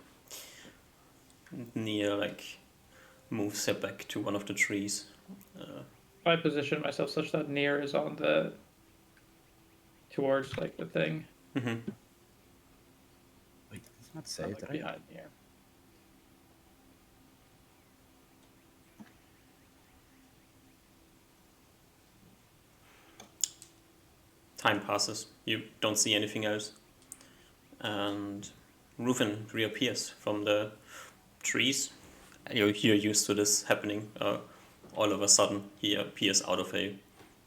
Nia like moves her back to one of the trees. I position myself such that Nier is on the towards like the thing. Mm-hmm. Wait, it's not Not, saved. like, Did I? behind Nier. Time passes. You don't see anything else. And Reuven reappears from the trees. You're used to this happening. All of a sudden, he appears out of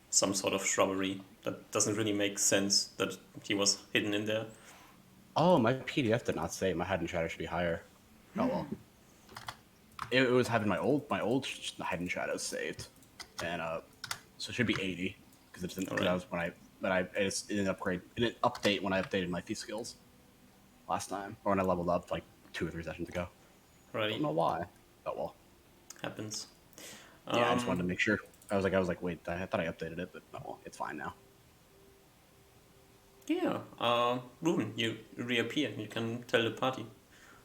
some sort of shrubbery. That doesn't really make sense that he was hidden in there. Oh, my PDF did not save. My hidden shadow should be higher. Oh well. It was having my old hidden shadows saved, and so it should be 80 because it didn't. Alright. That was when I it didn't update when I updated my feat skills last time, or when I leveled up like 2 or 3 sessions ago. I Right? don't know why. Oh well. Happens. Yeah, I just wanted to make sure. I was like, wait, I thought I updated it, but oh well, it's fine now. Yeah, Reuven, you reappear. You can tell the party.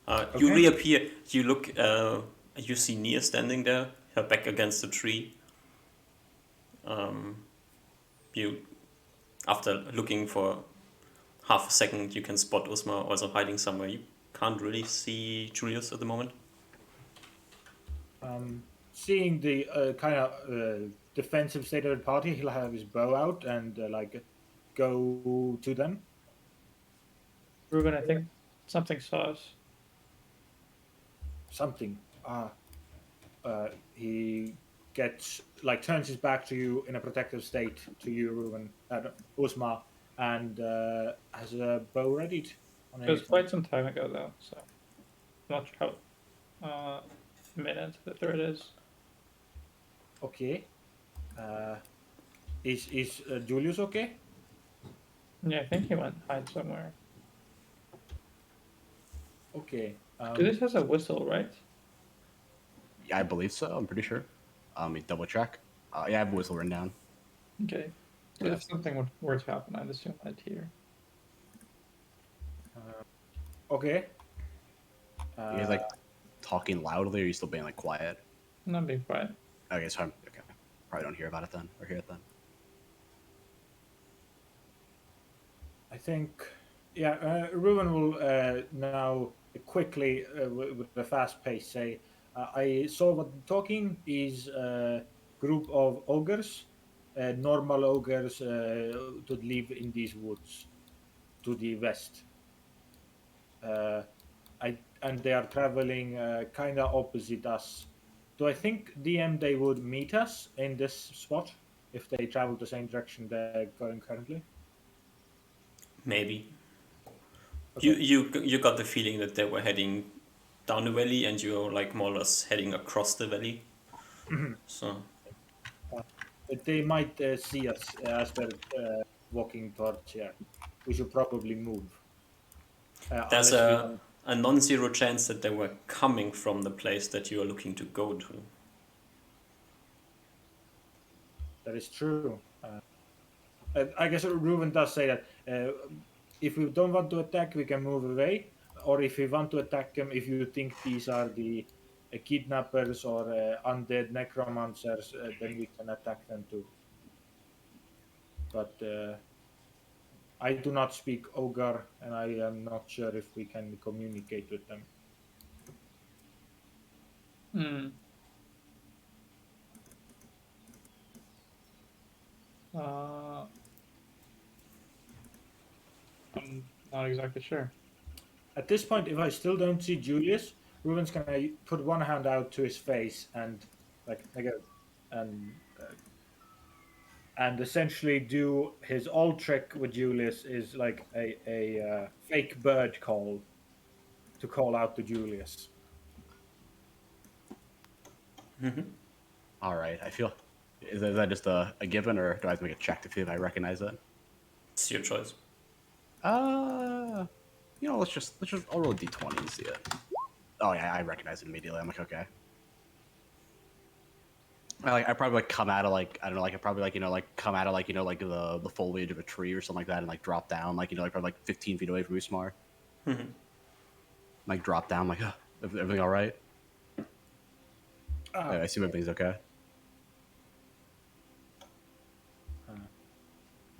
You Okay. reappear. You look. You see Nia standing there, her back against the tree. You, after looking for half a second, you can spot Usma also hiding somewhere. You can't really see Julius at the moment. Seeing the kind of defensive state of the party, he'll have his bow out and like go to them. Ruben, I think something saw us. Something. He gets like turns his back to you in a protective state to you, Reuven, Usma, and has a bow readied. On It was anything. quite some time ago though, so I'm not sure how minute that there it is. Okay. Is Julius okay? Yeah, I think he went hide somewhere. Okay. Julius has a whistle, right? Yeah, I believe so. I'm pretty sure. Let me double check. Yeah, I have a whistle written down. Okay. So Yeah. if something were to happen, I'd assume I'd hear. Okay. You guys like talking loudly, or are you still being like quiet? I'm not being quiet. Okay, so I'm okay. Probably don't hear about it then, or hear it then. I think, yeah, Reuven will now quickly, with a fast pace, say, I saw what talking is a group of ogres, normal ogres to live in these woods to the west. And they are traveling kind of opposite us. Do I think DM they would meet us in this spot if they travel the same direction they're going currently? Maybe. Okay. You got the feeling that they were heading down the valley, and you're like more or less heading across the valley. So But they might see us as they're walking towards here. We should probably move. There's Unless we want. a non-zero chance that they were coming from the place that you are looking to go to. That is true. I guess Reuven does say that if we don't want to attack, we can move away. Or if we want to attack them, if you think these are the kidnappers or undead necromancers, then we can attack them too. But I do not speak Ogre, and I am not sure if we can communicate with them. Hmm. I'm not exactly sure. At this point, if I still don't see Julius, Reuven's gonna put one hand out to his face and like a and and essentially do his old trick with Julius is like a fake bird call to call out to Julius. All right. I feel. Is that just a given, or do I have to make a check to see if I recognize it? It's your choice. Let's just I'll roll a d20 and see it. Oh yeah, I recognize it immediately. I'm like, okay. I probably like come out of like I don't know, like I probably like like come out of like like the foliage of a tree or something like that and like drop down like like probably like 15 feet away from Usmar. Like drop down like everything all right? Ah, I assume everything's okay.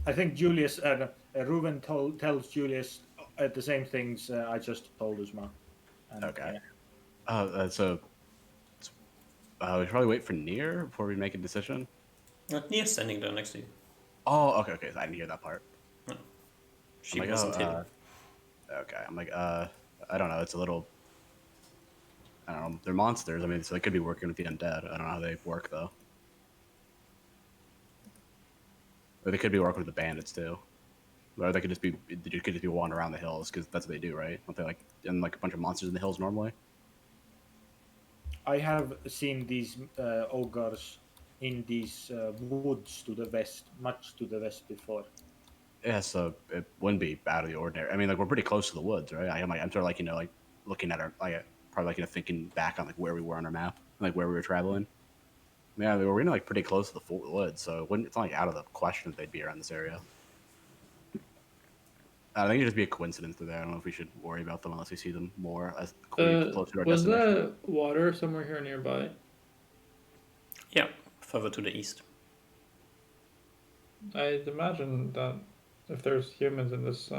I think Julius Reuven tells Julius the same things I just told Usma. And, Okay. So we should probably wait for Nier before we make a decision. Nia standing there next to you. Oh, okay. I didn't hear that part. She I'm like, wasn't hidden. Okay. I'm like, I don't know. It's a little. I don't know. They're monsters. I mean, so they could be working with the undead. I don't know how they work though. Or they could be working with the bandits too. Or they could just be wandering around the hills because that's what they do, right? Don't they like and like a bunch of monsters in the hills normally? I have seen these ogres in these woods to the west, much to the west before. Yeah, so it wouldn't be out of the ordinary. I mean, like we're pretty close to the woods, right? I'm sort of like like looking at our probably like thinking back on like where we were on our map, like where we were traveling. Yeah, we were like pretty close to the woods, so it's not like out of the question that they'd be around this area. I think it'd just be a coincidence that I don't know if we should worry about them unless we see them more as closer to our Was destination. the water somewhere here nearby? Yeah, further to the east. I'd imagine that if there's humans in this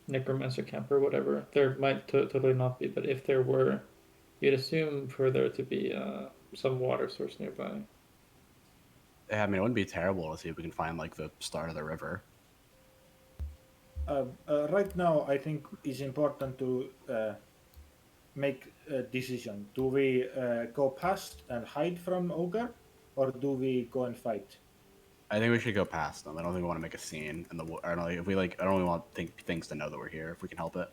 necromancer camp or whatever, there might totally not be, but if there were, you'd assume for there to be some water source nearby. Yeah, I mean, it wouldn't be terrible to see if we can find like the start of the river. Right now, I think it's important to make a decision. Do we go past and hide from Ogre, or do we go and fight? I think we should go past them. I don't think we want to make a scene in the. I don't know if we like. I don't really want things to know that we're here if we can help it.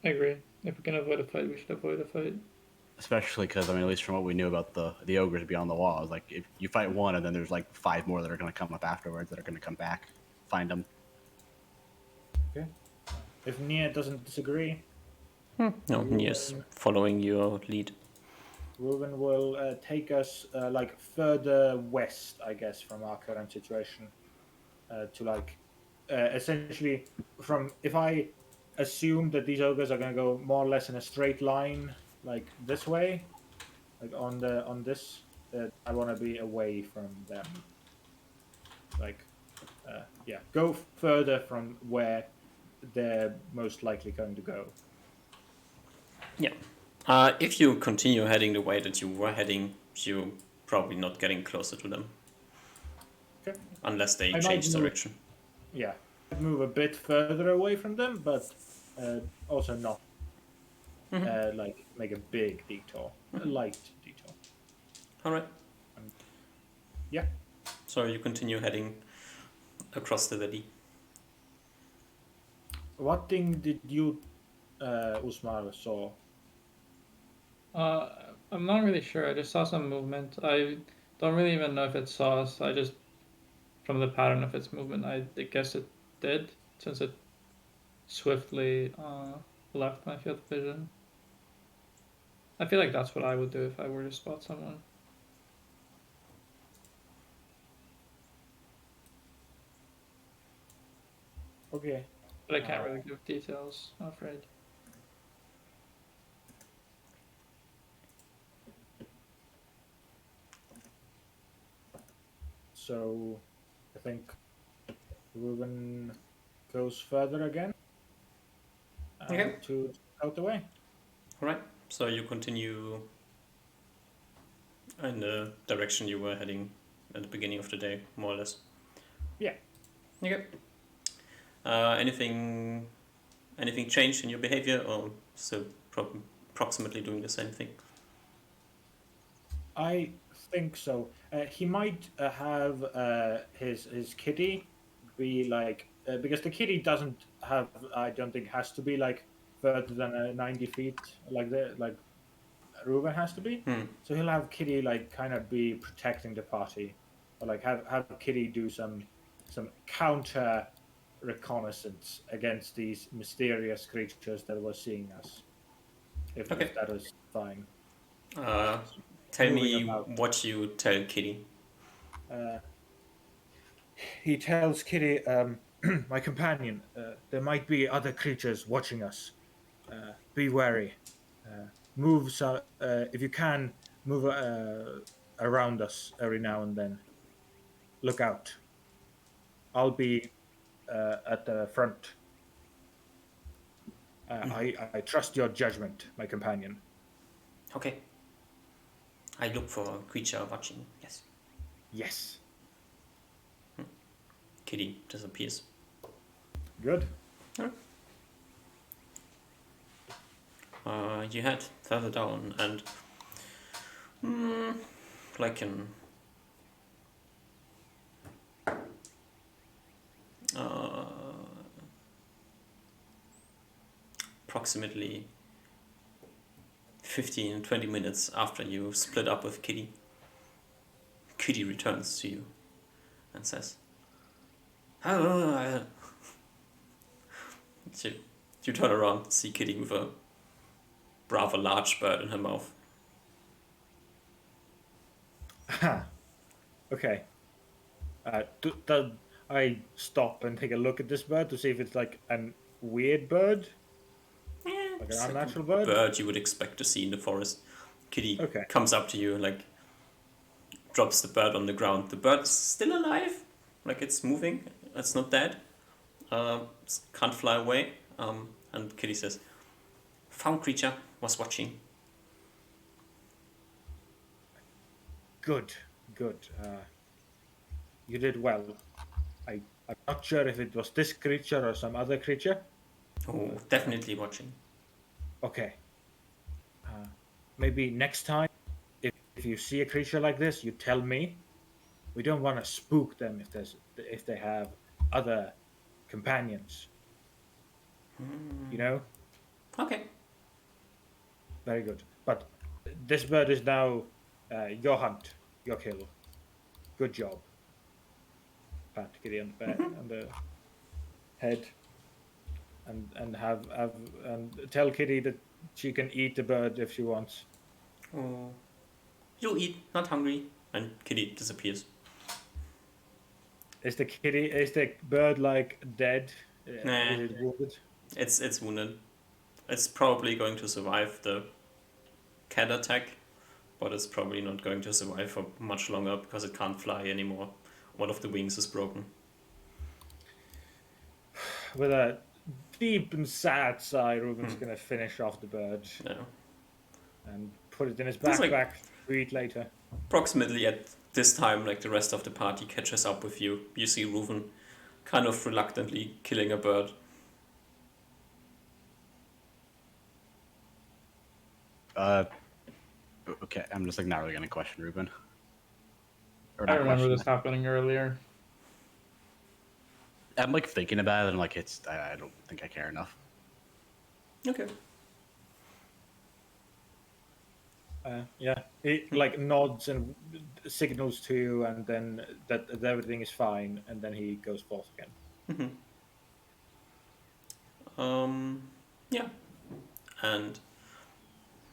I agree. If we can avoid a fight, we should avoid a fight. Especially because I mean, at least from what we knew about the ogres beyond the walls, like if you fight one and then there's like 5 more that are going to come up afterwards that are going to come back, find them. Okay. If Nia doesn't disagree, No, Nia's following your lead. Reuven will take us like further west, I guess, from our current situation. To like essentially from if I assume that these ogres are going to go more or less in a straight line, like this way, like on this, I want to be away from them. Like, yeah, go further from where they're most likely going to go. Yeah. If you continue heading the way that you were heading, you're probably not getting closer to them. Okay. Unless they I might change move- direction. Yeah, move a bit further away from them, but also not like make a big detour, a light detour. Alright. Yeah. So you continue heading across the valley. What thing did you, Usmar, saw? I'm not really sure. I just saw some movement. I don't really even know if it saw us. I just from the pattern of its movement, I guess it did, since it swiftly left my field of vision. I feel like that's what I would do if I were to spot someone. Okay. But I can't really give details, I'm afraid. So I think Ruben goes further again. Okay. To out the way. All right. So you continue in the direction you were heading at the beginning of the day, more or less. Yeah. Okay. Anything changed in your behavior, or still approximately doing the same thing? I think so. He might have his kitty be like because the kitty doesn't have. I don't think has to be like further than 90 feet like Ruben has to be. So he'll have Kitty like kind of be protecting the party, or like have Kitty do some counter reconnaissance against these mysterious creatures that were seeing us. If that was fine. Tell Moving me about. what you tell Kitty. He tells Kitty, my companion, there might be other creatures watching us. Be wary. Move if you can, move around us every now and then. Look out. I'll be at the front. I trust your judgment, my companion. Okay. I look for a creature watching. Yes. Yes. Kitty disappears. Good. You head further down and like in approximately 15-20 minutes after you split up with Kitty, Kitty returns to you and says, "Hello." You turn around, see Kitty with a rather large bird in her mouth. Okay. I stop and take a look at this bird to see if it's like a weird bird, like It's an like unnatural a bird. bird you would expect to see in the forest. Kitty comes up to you, like drops the bird on the ground. The bird's still alive, like it's moving. It's not dead. Can't fly away. And Kitty says, "Found creature was watching." Good. You did well. I'm not sure if it was this creature or some other creature. Oh, definitely watching. Okay. Maybe next time, if you see a creature like this, you tell me. We don't want to spook them if they have other companions. You know? Okay. Very good. But this bird is now your hunt, your kill. Good job. Pat Kitty on the head, and tell Kitty that she can eat the bird if she wants. Oh, you eat, not hungry. And Kitty disappears. Is the bird like dead? Nah. Is it wounded? It's wounded. It's probably going to survive the cat attack, but it's probably not going to survive for much longer because it can't fly anymore. One of the wings is broken. With a deep and sad sigh, Ruben's gonna finish off the bird Yeah. and put it in his That's like- backpack to eat later. Approximately at this time, like the rest of the party catches up with you. You see Reuven kind of reluctantly killing a bird. Okay, I'm just like not really gonna question Ruben. Or I not remember question this happening earlier. I'm like thinking about it and like I don't think I care enough. Okay. Yeah, he like nods and signals to you, and then that everything is fine, and then he goes forth again. Yeah, and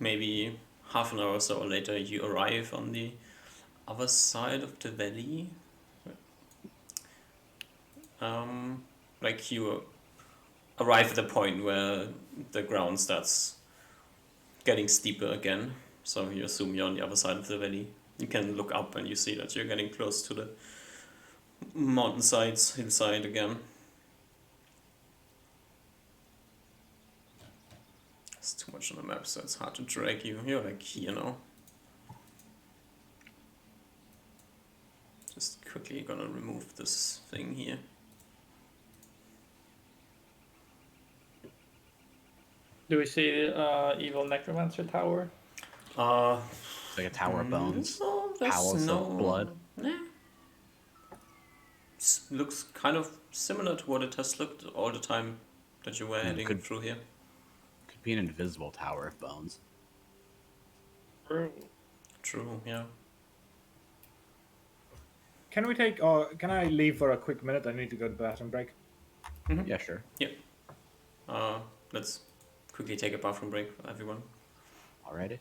maybe half an hour or so later, you arrive on the other side of the valley. Um, like you arrive at the point where the ground starts getting steeper again. So you assume you're on the other side of the valley. You can look up and you see that you're getting close to the mountainsides, hillside again. It's too much on the map, so it's hard to drag you. You're like here now. Just quickly gonna remove this thing here. Do we see evil necromancer tower? It's like a tower of bones. No, there's Palace no of blood. Nah. Looks kind of similar to what it has looked all the time that you were heading could- through here. Could be an invisible tower of bones. True, yeah. Can we take, or can I leave for a quick minute? I need to go to the bathroom break. Yeah, sure. Let's quickly take a bathroom break for everyone. Alrighty.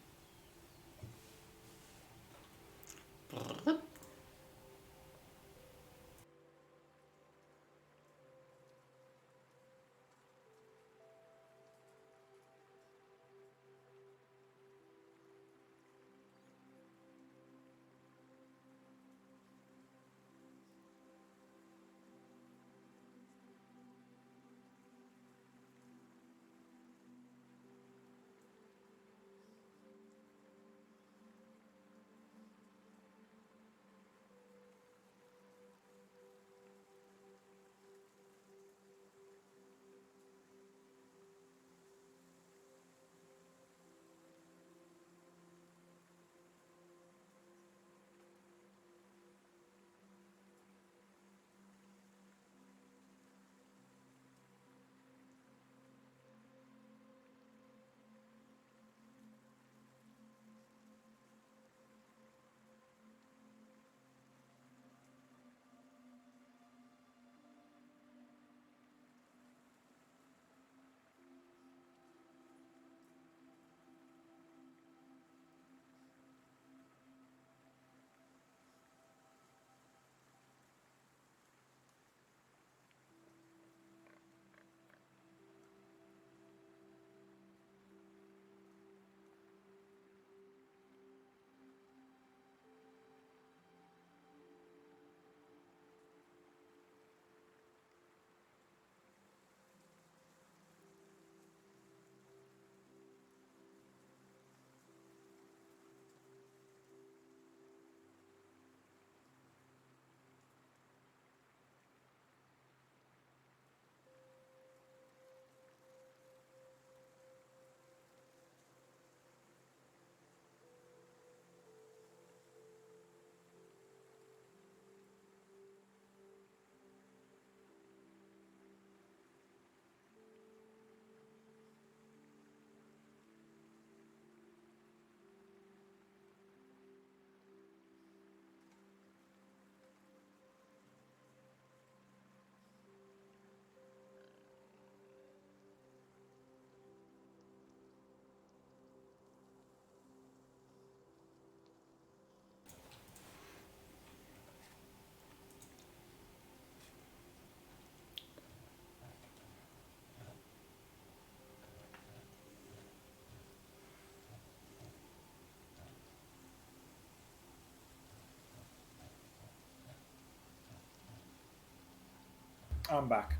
I'm back.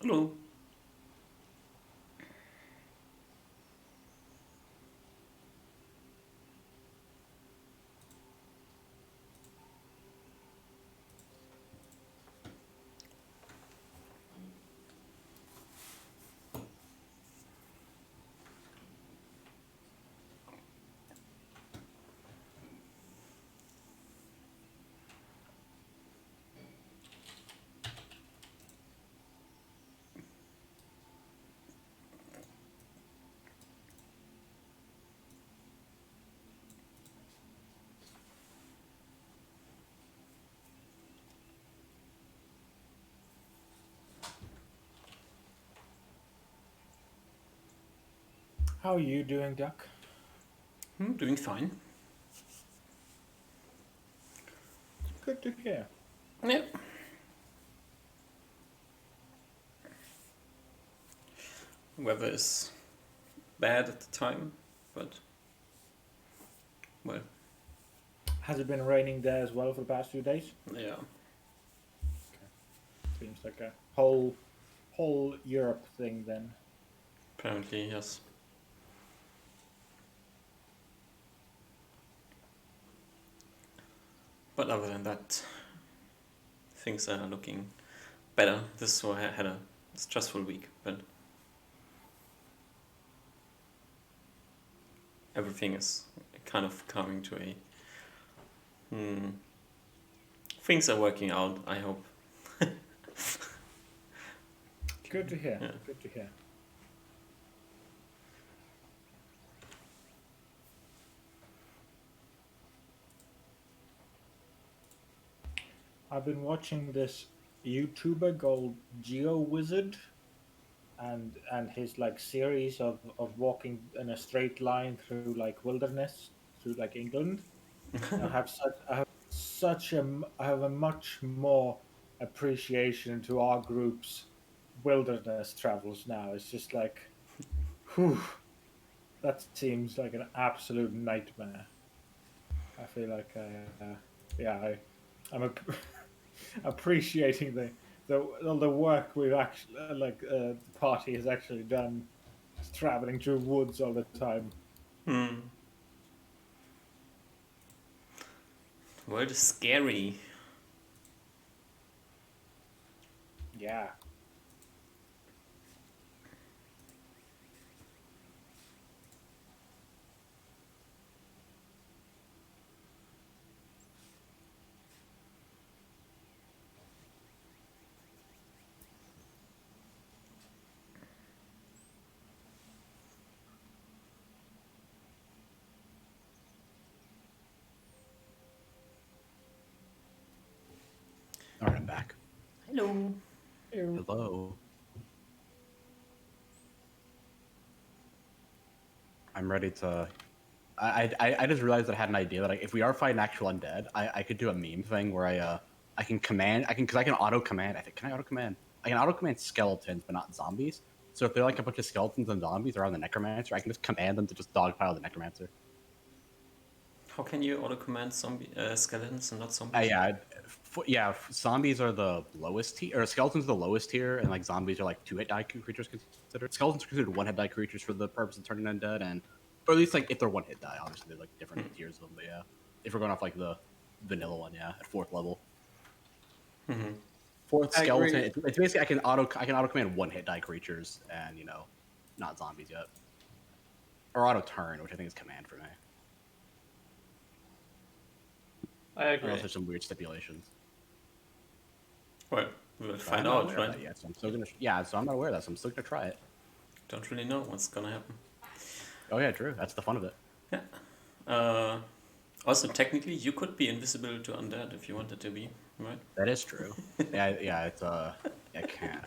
Hello. How are you doing, Duck? Doing fine. Good to hear. Yeah. Weather is bad at the time, but well, Has it been raining there as well for the past few days? yeah. Seems like a whole Europe thing then. Apparently, yes. But other than that, things are looking better. This so I had a stressful week, but everything is kind of coming to a. Things are working out, I hope. Good to hear. Yeah. Good to hear. I've been watching this YouTuber called GeoWizard, and his like series of walking in a straight line through like wilderness through like England. I have a much more appreciation to our group's wilderness travels now. It's just like, whew, that seems like an absolute nightmare. I feel like I'm appreciating the work we've actually the party has actually done, traveling through woods all the time. World is scary. Yeah. All right, I'm back. Hello. Hello. I'm ready to. I just realized that I had an idea that if we are fighting actual undead, I could do a meme thing where I can command because I can auto command. I think can I auto command? I can auto command skeletons, but not zombies. So if they're like a bunch of skeletons and zombies around the necromancer, I can just command them to just dogpile the necromancer. How can you auto command zombie skeletons and not zombies? Zombies are the lowest tier, or skeletons are the lowest tier, and like zombies are like 2-hit die creatures considered. Skeletons are considered 1-hit die creatures for the purpose of turning undead, and or at least like if they're 1-hit die, obviously they're like different tiers of them. But yeah, if we're going off like the vanilla one, yeah, at 4th level. Fourth I agree. skeleton. It's basically I can auto command 1-hit die creatures, and not zombies yet, or auto turn, which I think is command for me. I agree. Unless there's some weird stipulations. Well, we'll But find I'm not out, aware of right? that yet, so I'm still gonna. So I'm not aware of that. So I'm still gonna try it. Don't really know what's gonna happen. Oh yeah, true. That's the fun of it. Yeah. Also, technically, you could be invisible to undead if you wanted to be, right? That is true. yeah. It's I can't.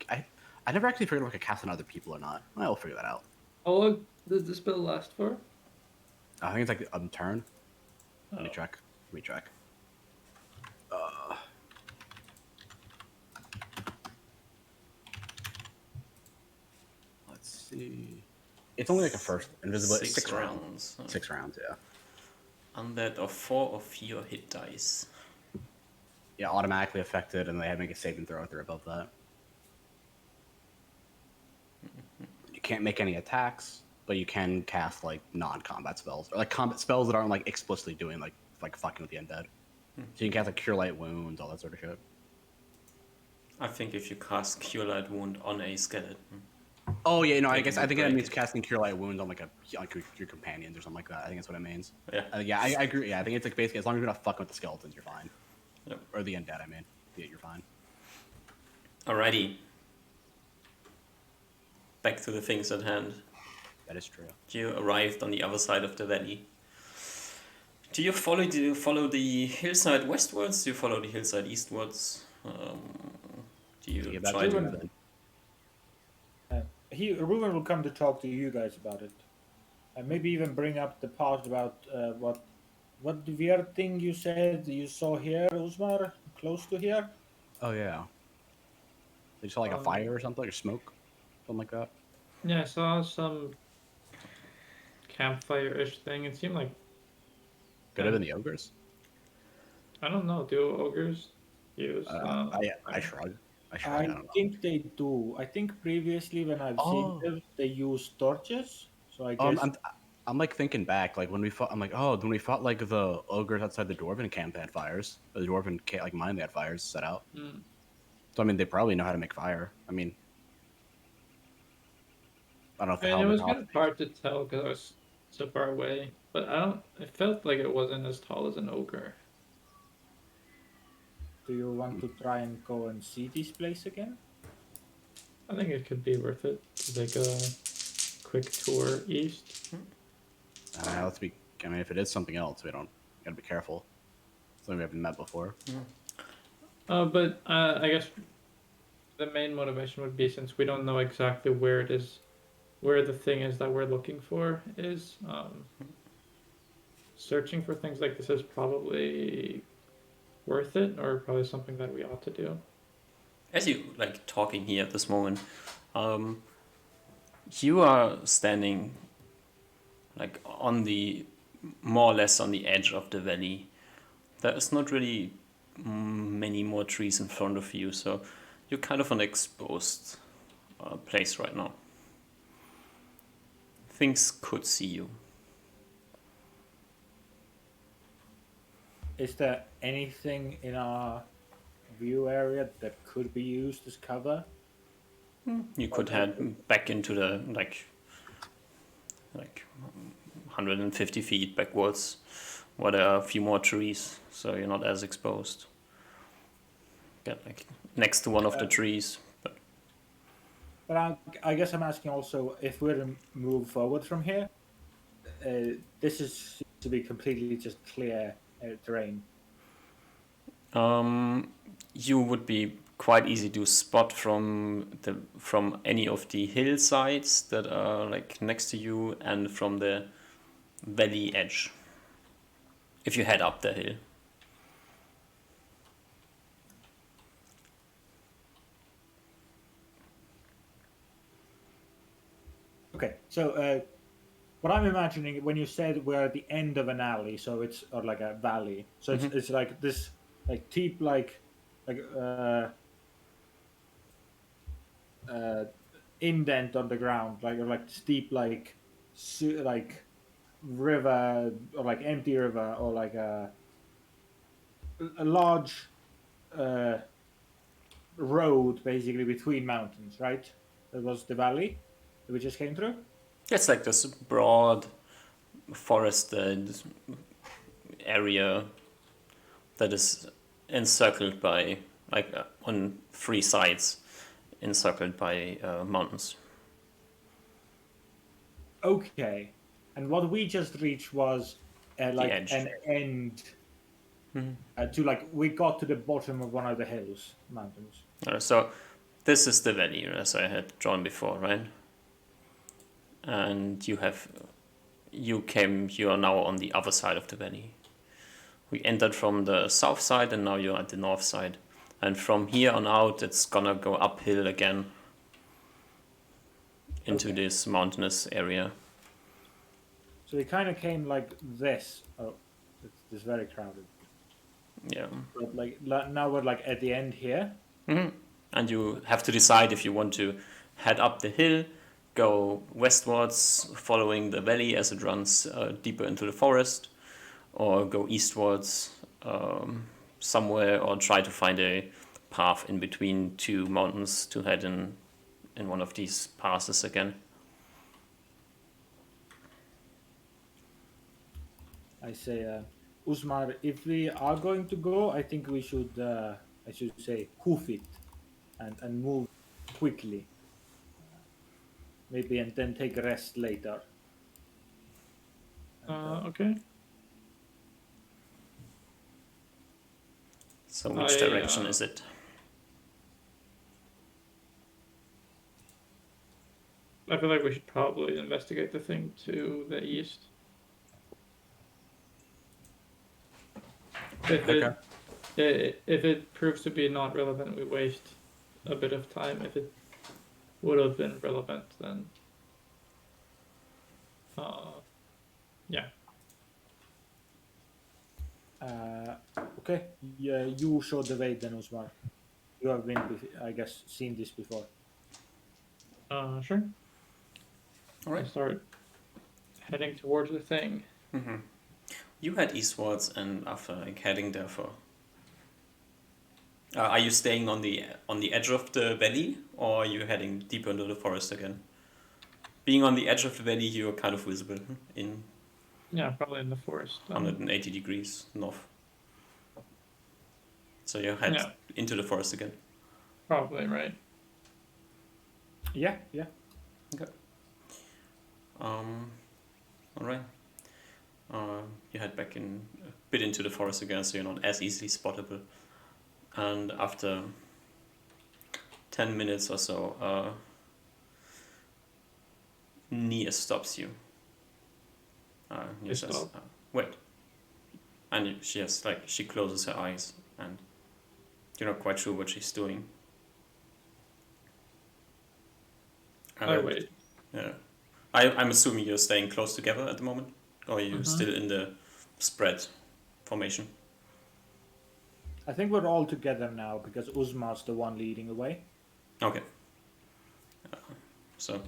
I never actually figured out if I could cast on other people or not. I'll figure that out. How long does this spell last for? I think it's like turn. Let me Oh. check. Let's see. It's only like a first invisible. 6 rounds. rounds. 6 rounds, yeah. Undead of 4 or fewer hit dice. Yeah, automatically affected, and they have to make a saving throw if they're above that. You can't make any attacks, but you can cast like non-combat spells or like combat spells that aren't like explicitly doing like fucking with the undead. So you can cast like Cure Light Wounds, all that sort of shit. I think if you cast Cure Light Wound on a skeleton. Oh yeah, no, They I guess can I think it break means it. casting Cure Light Wounds on like your companions or something like that. I think that's what it means. Yeah. I agree. Yeah, I think it's like basically as long as you're not fucking with the skeletons, you're fine. Yep. Or the undead, I mean. Yeah, you're fine. Alrighty. Back to the things at hand. That is true. You arrived on the other side of the valley. Do you follow the hillside westwards? Do you follow the hillside eastwards? Do you Give that try to to? me then. Ruben will come to talk to you guys about it, and maybe even bring up the part about what weird thing you said you saw here, Usmar, close to here. Oh yeah. They saw like a fire or something, or smoke, something like that. Yeah, I saw some campfire-ish thing. It seemed like Could have been the ogres. I don't know. Do ogres use I fire? shrug. I shrug. I I don't know. think they do. I think previously when I've seen Oh. them, they use torches. So I Um, guess I'm I'm like thinking back, like when we fought. I'm like, oh, when we fought like the ogres outside the dwarven camp, they had fires. The dwarven like mine, they had fires set out. Mm. So I mean, they probably know how to make fire. I mean, I don't know And how it much was kind often. of hard to tell because I was so far away. But I don't. It felt like it wasn't as tall as an ogre. do you want to try and go and see this place again? I think it could be worth it to take a quick tour east. Let's be. I mean, if it is something else, we don't. Gotta be careful. Something we haven't met before. But I guess the main motivation would be since we don't know exactly where it is, where the thing is that we're looking for is. Searching for things like this is probably worth it, or probably something that we ought to do. As you like talking here at this moment, um, you are standing like on the more or less on the edge of the valley. There is not really many more trees in front of you, so you're kind of an exposed place right now. Things could see you. Is there anything in our view area that could be used as cover? You could head back into the like 150 feet backwards, where there are a few more trees, so you're not as exposed. Get like next to one of the trees. But I guess I'm asking also if we're to move forward from here. This is to be completely just clear terrain. You would be quite easy to spot from any of the hillsides that are like next to you and from the valley edge. If you head up the hill. Okay, so what I'm imagining when you said we're at the end of an alley, so it's or like a valley, so it's like this like deep like indent on the ground, like or like steep like river or like empty river or like a large uh, road basically between mountains, right? That was the valley that we just came through. It's like this broad forested area that is encircled by like on three sides encircled by mountains. Okay, and what we just reached was like edge. an end to like we got to the bottom of one of the hills mountains. So this is the valley as I had drawn before, right? And you are now on the other side of the valley. We entered from the south side and now you're at the north side. And from here on out, it's gonna go uphill again into this mountainous area. So we kind of came like this. Oh, it's very crowded. Yeah. But like now we're like at the end here. And you have to decide if you want to head up the hill, go westwards, following the valley as it runs deeper into the forest, or go eastwards somewhere, or try to find a path in between two mountains to head in one of these passes again. I say, Usmar, if we are going to go, I think we should, I should say, hoof it and move quickly. Maybe and then take a rest later. Okay. So which direction is it? I feel like we should probably investigate the thing to the east. If Okay. if it proves to be not relevant, we waste a bit of time. If it would have been relevant, then yeah. Okay, yeah, you show the way then, Usmar. You have been, I guess, seen this before. Sure. All right. I start heading towards the thing. You head eastwards, and after like heading there for, are you staying on the edge of the valley, or are you heading deeper into the forest again? Being on the edge of the valley, you're kind of visible in Yeah, probably in the forest. 180 degrees north. So you head Yeah. into the forest again. Probably right. Yeah, yeah. Okay. All right. You head back in a bit into the forest again, so you're not as easily spottable. And after 10 minutes or so, Nia stops you. Nia says, Stop. "Wait." And she closes her eyes, and you're not quite sure what she's doing. I wait. Yeah. I'm assuming you're staying close together at the moment, or are you Mhm. still in the spread formation? I think we're all together now because Uzmar's the one leading the way. Okay. So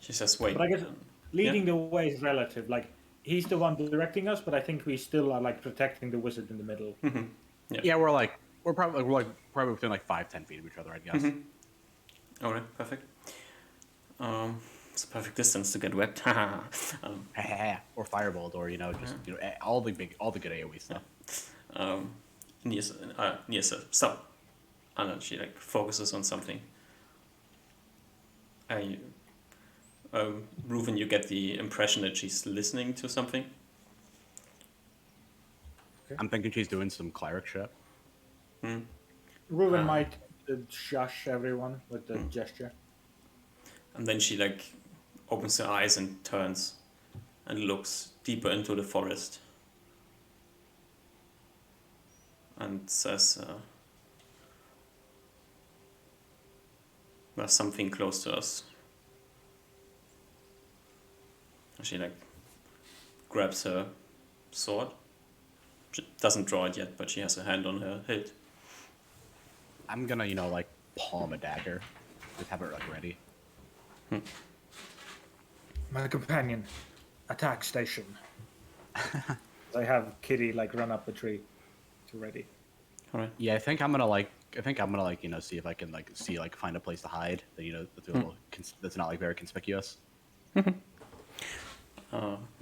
she says, "Wait." But I guess leading the way is relative. Like he's the one directing us, but I think we still are like protecting the wizard in the middle. Yeah, we're probably within like 5-10 feet of each other, I guess. All right, perfect. It's a perfect distance to get webbed. Or firebolt, or just all the good AOE stuff. Nia says, "Stop," and then she like focuses on something. Reuven, you get the impression that she's listening to something. I'm thinking she's doing some cleric shit. Ruben might shush everyone with the gesture. And then she like opens her eyes and turns and looks deeper into the forest and says, "There's something close to us." And she like grabs her sword. She doesn't draw it yet, but she has a hand on her hilt. I'm gonna, like palm a dagger. Just have it like ready. My companion, attack station. I have Kitty like run up the tree to ready. All right. Yeah, I think I'm gonna see if I can find a place to hide that that's a little that's not like very conspicuous. And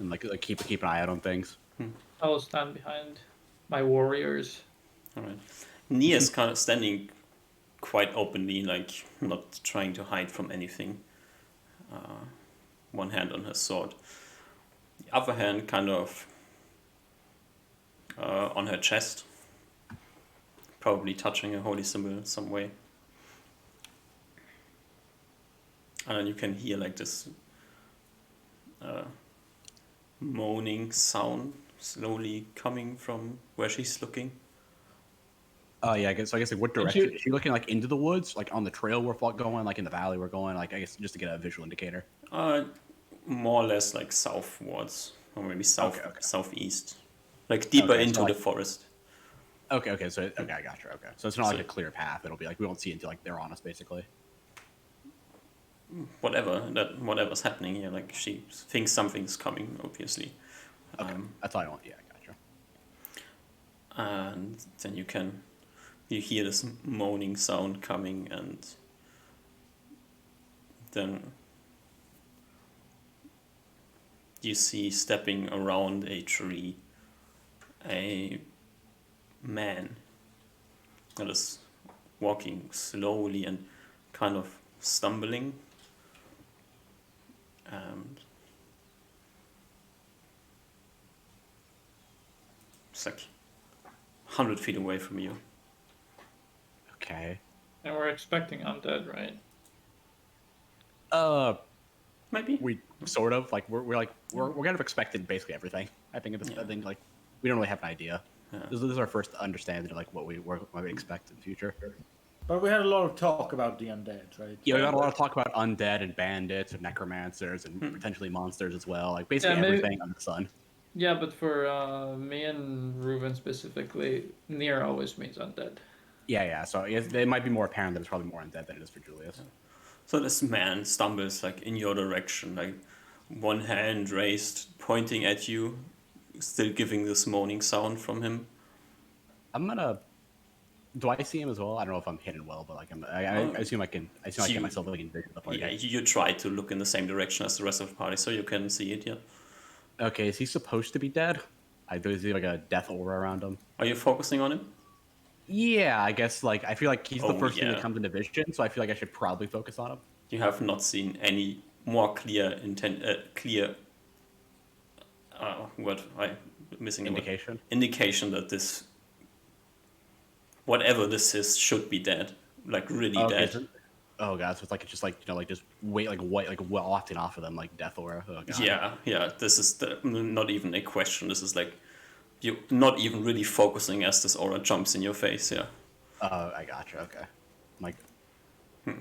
like keep an eye out on things. I will stand behind my warriors. All right. Nia's kind of standing quite openly, like not trying to hide from anything. One hand on her sword, the other hand kind of on her chest, probably touching a holy symbol in some way. And then you can hear like this moaning sound slowly coming from where she's looking. Oh yeah, I guess like what direction is she looking? Like into the woods, like on the trail we're going, like in the valley we're going, like I guess just to get a visual indicator. More or less like southwards, or maybe southeast, like deeper Okay, so into like- the forest. Okay, so I gotcha. Okay, so it's not like a clear path. It'll be like we won't see until like they're on us, basically. Whatever's happening here, like she thinks something's coming, obviously. Okay, that's all I want. Yeah, gotcha. And then you hear this moaning sound coming, and then you see stepping around a tree a man that is walking slowly and kind of stumbling, and it's like 100 feet away from you. Okay. And we're expecting undead, right? Maybe. we sort of like we're kind of expected basically everything. I think Yeah. I think like we don't really have an idea. Yeah. This is our first understanding of like what we expect in the future. But we had a lot of talk about the undead, right? Yeah, we got a lot of talk about undead and bandits and necromancers and potentially monsters as well. Like basically Yeah, maybe- everything under the sun. Yeah, but for me and Ruben specifically, near always means undead. Yeah. So it might be more apparent that it's probably more undead than it is for Julius. So this man stumbles like in your direction, like one hand raised, pointing at you, still giving this moaning sound from him. I'm gonna. Do I see him as well? I don't know if I'm hidden well, but like I assume I can. I assume I You- get myself like invisible. The party. Yeah, you try to look in the same direction as the rest of the party, so you can see it. Yeah. Okay, is he supposed to be dead? Is he like a death aura around him? Are you focusing on him? Yeah, I guess like I feel like he's the Oh, first thing yeah. that comes into vision, so I feel like I should probably focus on him. You have not seen any more clear word I missing a word. Indication that this whatever this is should be dead, like really Okay, dead. oh god, so it's like just like like just wait like white like wafting off of them like death aura. Oh god. Yeah. This is not even a question. This is like you not even really focusing as this aura jumps in your face. Yeah. I gotcha. Okay. I'm like,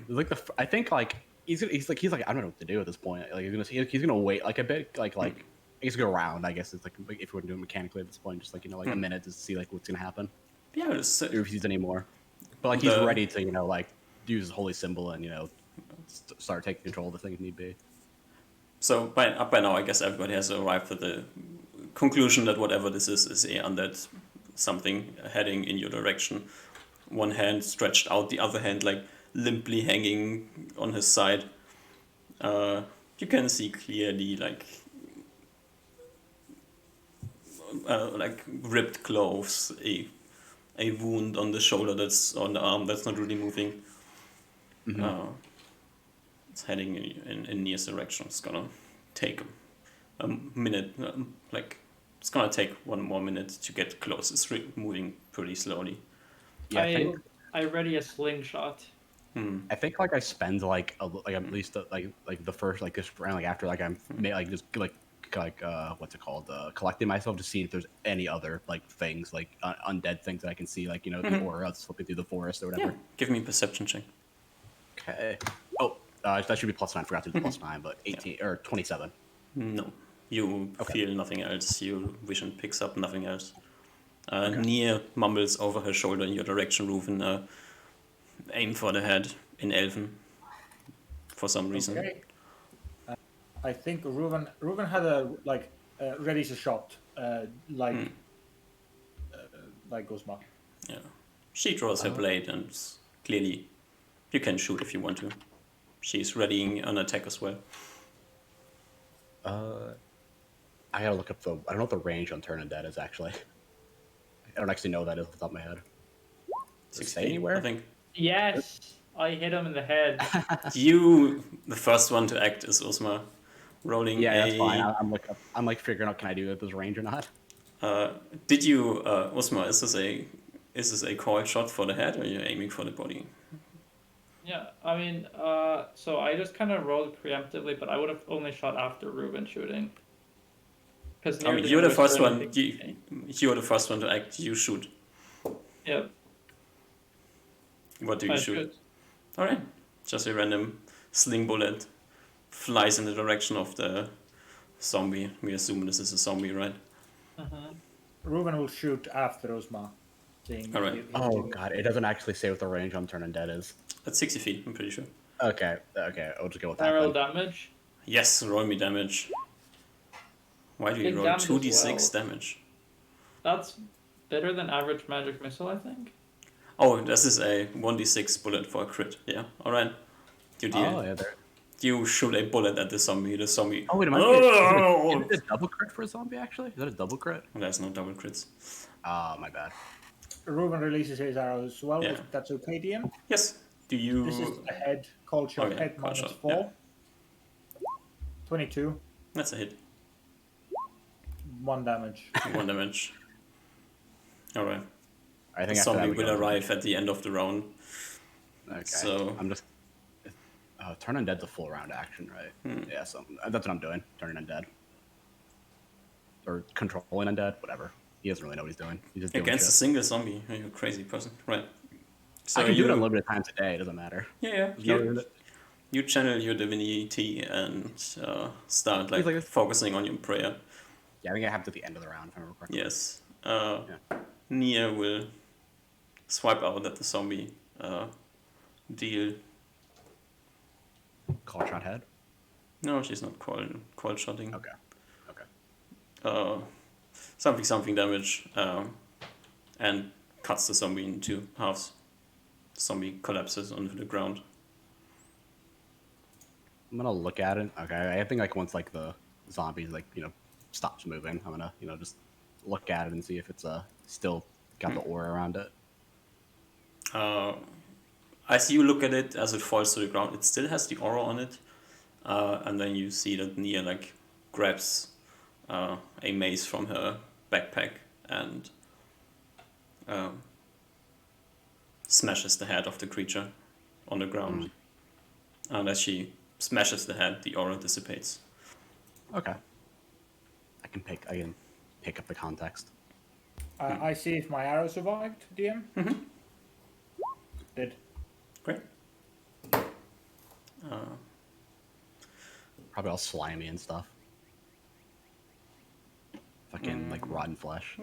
like I think like he's like I don't know what to do at this point. Like he's gonna wait like a bit like he's gonna go around. I guess it's like if we're doing mechanically at this point, just like like a minute to see like what's gonna happen. Yeah. It's, Or if he's anymore. But like he's The- ready to like use his holy symbol and start taking control of the thing if need be. So by now, I guess everybody has arrived at the conclusion that whatever this is a undead something heading in your direction. One hand stretched out, the other hand like limply hanging on his side. You can see clearly like ripped clothes, a wound on the shoulder that's on the arm that's not really moving. It's heading in Nia's direction. It's gonna take a minute, it's gonna take one more minute to get close. It's moving pretty slowly. Yeah, I ready a slingshot. I think like I spend like at least like the first like this round like after like I'm just like what's it called collecting myself to see if there's any other like things like undead things that I can see like the aura slipping through the forest or whatever. Yeah, give me a perception check. Okay. Oh, that should be +9. Forgot to do +9, but 18 or 27. No, you Okay. feel nothing else. Your vision picks up nothing else. Nia mumbles over her shoulder in your direction, Ruven. Aim for the head in Elven. For some reason. Okay. I think Ruben had a ready a shot like Guzma. Yeah. She draws her blade and clearly you can shoot if you want to. She's readying an attack as well. I gotta look up I don't know what the range on Turn Undead is actually. I don't actually know what that is off the top of my head. Does it say 16, anywhere? I think. Yes, I hit him in the head. The first one to act is Usma. Rolling Yeah, a... that's fine. I'm like figuring out can I do it with this range or not. Did you, Usma, is this a called shot for the head or are you aiming for the body? Yeah, I mean, so I just kind of rolled preemptively, but I would have only shot after Ruben shooting. Because I mean, you're the first one. You're the first one to act. You shoot. Yep. What do you I shoot? should. All right, just a random sling bullet flies in the direction of the zombie. We assume this is a zombie, right? Ruben will shoot after Uzma. All right. Oh god, it doesn't actually say what the range on Turn Undead is. At 60 feet, I'm pretty sure. Okay, I'll just go with that. Barrel then. damage. Yes, roll me damage. Why do you Big roll damage as 2d6 well. damage? That's better than average magic missile, I think. Oh, this is a 1d6 bullet for a crit. Yeah, alright. You deal. Oh yeah, there. You shoot a bullet at the zombie. The zombie. Oh wait, am I? Oh! Is it a double crit for a zombie actually? Is that a double crit? There's no double crits. Ah, my bad. Ruben releases his arrow as well. Yeah. If that's okay, DM. Yes. Do you? This is the head. Cold shot. Okay, Head cold minus shot, 4. yeah. 22. That's a hit. 1 damage. 1 damage. Alright. I The think after that zombie we will go- arrive at the end of the round. Okay. So- I'm just. Oh Turn undead's a full round action, right? Yeah, so that's what I'm doing. Turning undead. Or controlling undead, whatever. He doesn't really know what he's doing. He's just doing Against a shit. single zombie. Are you a crazy person? Right. So I can do it you, unlimited times a day. It doesn't matter. yeah, There's no, you channel your divinity and start like, like this. focusing on your prayer. Yeah, I think it happens at the end of the round, if I remember correctly. Yes. Yeah. Nia will swipe out at the zombie. Deal. Call shot head. No, she's not cold shotting. Okay. Okay. Something damage, and cuts the zombie in two halves. The zombie collapses onto the ground. I'm gonna look at it. Okay, I think like once like the zombies like stops moving, I'm gonna just look at it and see if it's still got the aura around it. As you look at it as it falls to the ground, it still has the aura on it, and then you see that Nia like grabs a mace from her backpack and smashes the head of the creature on the ground. And as she smashes the head, the aura dissipates. Okay. I can pick up the context. I see if my arrow survived, DM. Did. Great. Probably all slimy and stuff. Fucking like rotten flesh.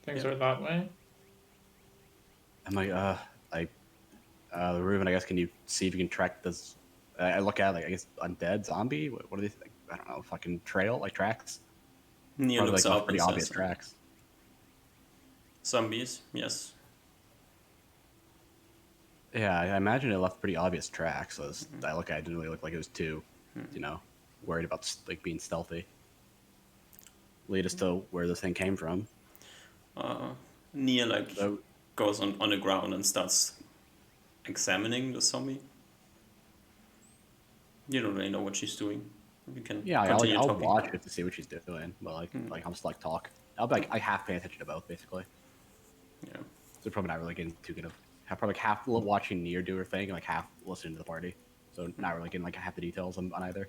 Things are that way. I'm like, Reuben, I guess, can you see if you can track this? I look at like, I guess, undead zombie. What do they think? I don't know. Fucking trail, like tracks. Nia Probably looks like up pretty and obvious says, tracks. "Zombies, yes." Yeah, I imagine it left pretty obvious tracks. So I look at it, it didn't really look like it was too, worried about like being stealthy. Lead us to where this thing came from. Nia like So, goes on the ground and starts examining the zombie. You don't really know what she's doing. You can yeah, continue I'll talking. watch it to see what she's doing, but like I'll just like talk. I'll be like I half pay attention to both basically. Yeah. So probably not really getting too good of. Probably like half watching Nier do her thing and like half listening to the party. So not really getting like half the details on either.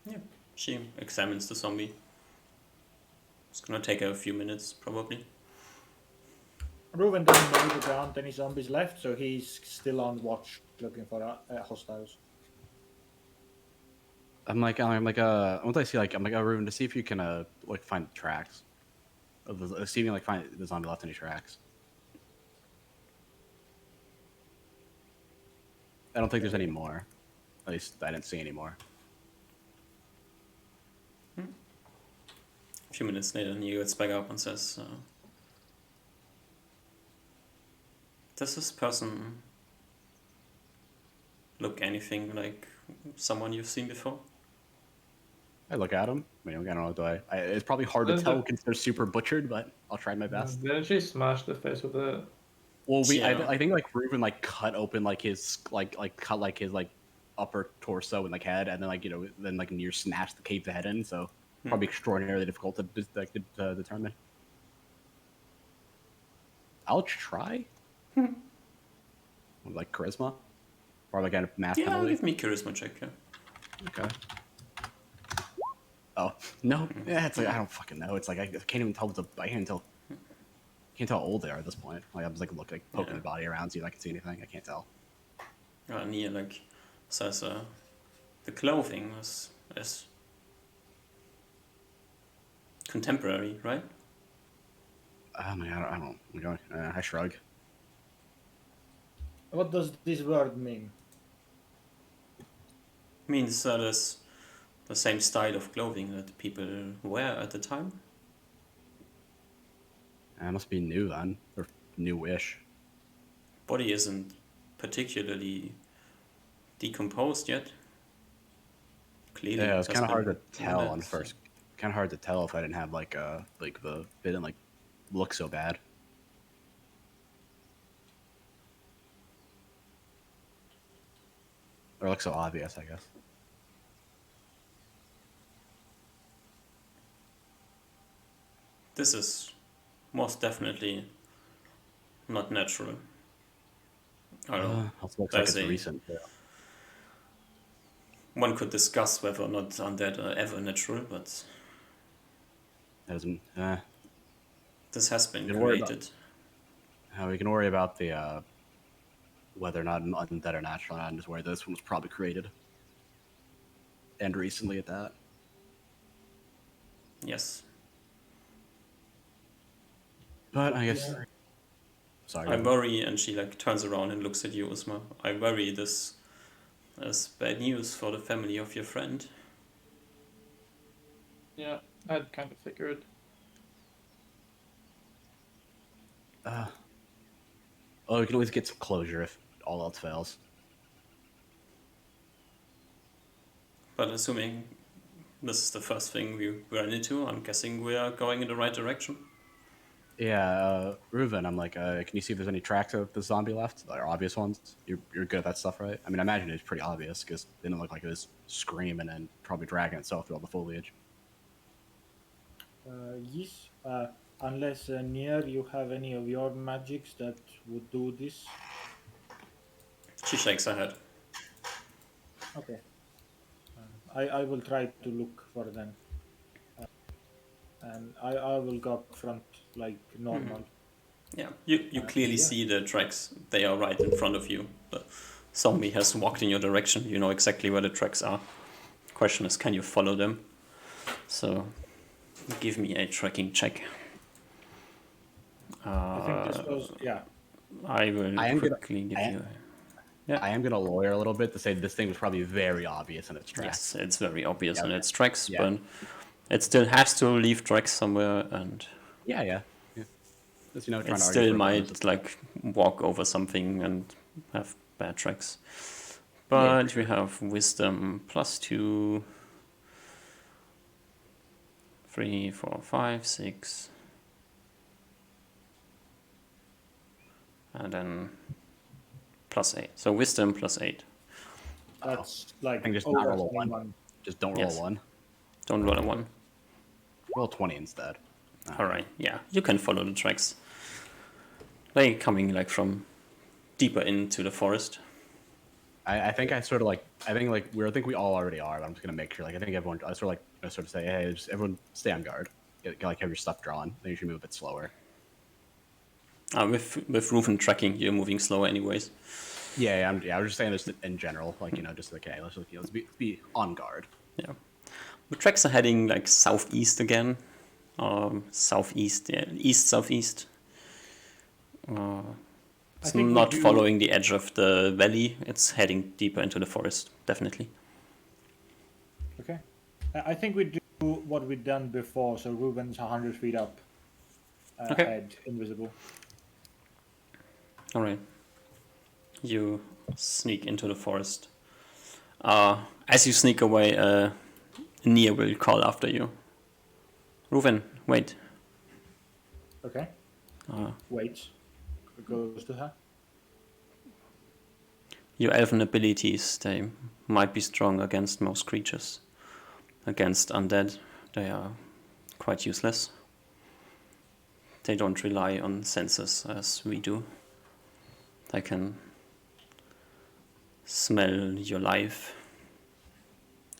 Yeah. She examines the zombie. It's gonna take her a few minutes, probably. Reuven doesn't know that there aren't any zombies left, so he's still on watch looking for hostiles. Once I see I'm like, Ruben, to see if you can like find the tracks. See if you can like find the zombie left any tracks. I don't think there's any more. At least I didn't see any more. A few minutes later, Nia gets back up and says, "Does this person look anything like someone you've seen before?" I look at him. I don't know. It's probably hard to tell because they're super butchered, but I'll try my best. Didn't she smash the face with the? Well, Yeah. I think like Reuben like cut open like his cut like his like upper torso and like head, and then then Nier snatched the cave the head in. So probably extraordinarily difficult to determine. I'll try. Like charisma, or like a math Yeah, penalty. give me charisma check. Yeah. Okay. Oh no! Yeah, it's like I don't fucking know. It's like I can't even tell. I can't tell how old they are at this point. Like I'm just like looking, poking the body around, see if I can see anything. I can't tell. Nia like says, the clothing is contemporary, right? I mean, I don't. I shrug. What does this word mean? Means that it's the same style of clothing that people wear at the time. It must be new then, or newish. Body isn't particularly decomposed yet. Clearly, Yeah, it's has kind of hard been to tell minutes. on first. Kind of hard to tell if I didn't have like the it didn't like look so bad. Or look so obvious, I guess. This is most definitely not natural. I don't know. Also looks like There's it's a- recent. Yeah. One could discuss whether or not undead are ever natural, but It doesn't. this has been Don't worry about- created. We can worry about the whether or not undead are natural, and just worry this one was probably created, and recently at that. Yes. But I guess. Yeah. Sorry. I worry, and she like turns around and looks at you, Usma. I worry this is bad news for the family of your friend. Yeah, I'd kind of figured. Well, we can always get some closure if all else fails. But assuming this is the first thing we ran into, I'm guessing we are going in the right direction. Yeah, Reuven, I'm like, can you see if there's any tracks of the zombie left? Or obvious ones? You're good at that stuff, right? I mean, I imagine it's pretty obvious because it didn't look like it was screaming and probably dragging itself through all the foliage. Yes. Unless near you have any of your magics that would do this. She shakes her head. Okay. I will try to look for them. And I will go up front like normal. Yeah, you clearly yeah. see the tracks. They are right in front of you. The zombie has walked in your direction. You know exactly where the tracks are. Question is, can you follow them? So, give me a tracking check. I think this was I will I am gonna- quickly give I am- you. I am going to lawyer a little bit to say this thing was probably very obvious in its tracks. Yes, it's very obvious Yeah, in okay. its tracks, Yeah. but it still has to leave tracks somewhere, and Yeah. Just, trying it to argue still for might like walk over something and have bad tracks. But we have wisdom +2, 3, 4, 5, 6, and then +8. So wisdom +8. that's like think just over not roll a 21. Just don't roll Yes. a 1. Don't roll a 1. Roll 20 instead. Alright, yeah, you can follow the tracks. They coming like from deeper into the forest. I think I sort of like I think we all already are. But I'm just gonna make sure. Like I think everyone. I sort of say, hey, just everyone stay on guard. Like have your stuff drawn. Then you should move a bit slower. With Reuven tracking, you're moving slower anyways. Yeah. I was just saying this in general. Like just like hey, let's be on guard. Yeah. The tracks are heading like southeast again. Southeast, yeah, east southeast. It's think we not do- following the edge of the valley. It's heading deeper into the forest, definitely. Okay. I think we do what we've done before, so Reuben's 100 feet up. Okay. Head invisible. All right. You sneak into the forest. As you sneak away, Nia will call after you. Reuven, wait. Okay. Wait. It goes to her. Your elven abilities, they might be strong against most creatures. Against undead, they are quite useless. They don't rely on senses as we do. They can smell your life.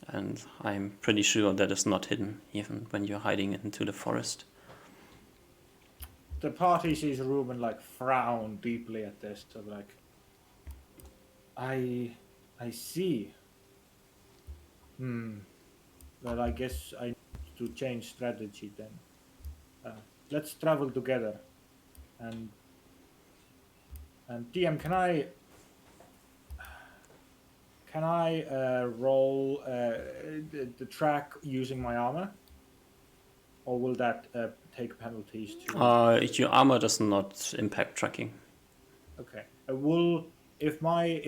And I'm pretty sure that is not hidden, even when you're hiding into the forest. The party sees Reuben like frown deeply at this. So like, I see. Well, I guess I need to change strategy then. Let's travel together. And DM, can I roll the track using my armor, or will that take penalties too? Your armor does not impact tracking. Okay. If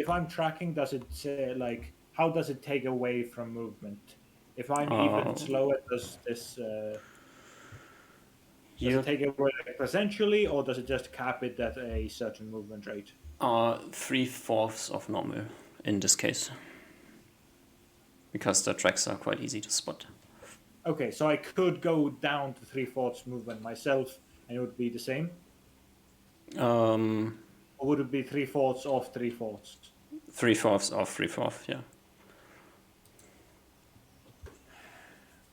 I'm tracking, does it say like how does it take away from movement? If I'm even slower, does this does You it take away like, percentually, or does it just cap it at a certain movement rate? are 3/4 of normal in this case, because the tracks are quite easy to spot. Okay, so I could go down to 3/4 movement myself, and it would be the same. Or would it be 3/4 of 3/4? 3/4 of 3/4. Yeah.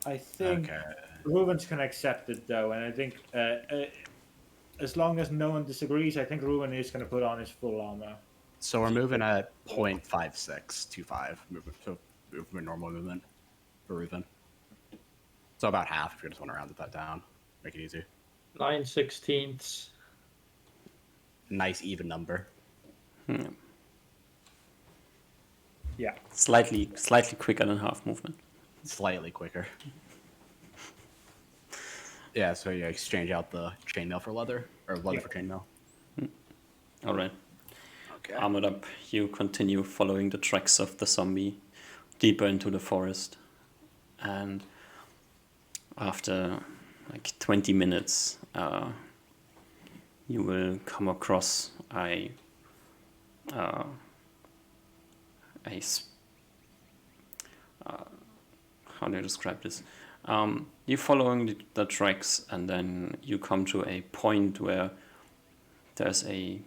I think Okay. Rubens can accept it though, and I think as long as no one disagrees, I think Ruben is going to put on his full armor. So we're moving at 0.5625 movement, so movement normal movement for Reuven. So about half if you just want to round that down, make it easy. 9/16. Nice even number. Yeah. Slightly quicker than half movement. Slightly quicker. Yeah, so you exchange out the chainmail for leather, or leather Yeah. for chainmail. All right. Okay. Armored up, you continue following the tracks of the zombie deeper into the forest. And after like 20 minutes, you will come across how do you describe this? You're following the tracks, and then you come to a point where there's a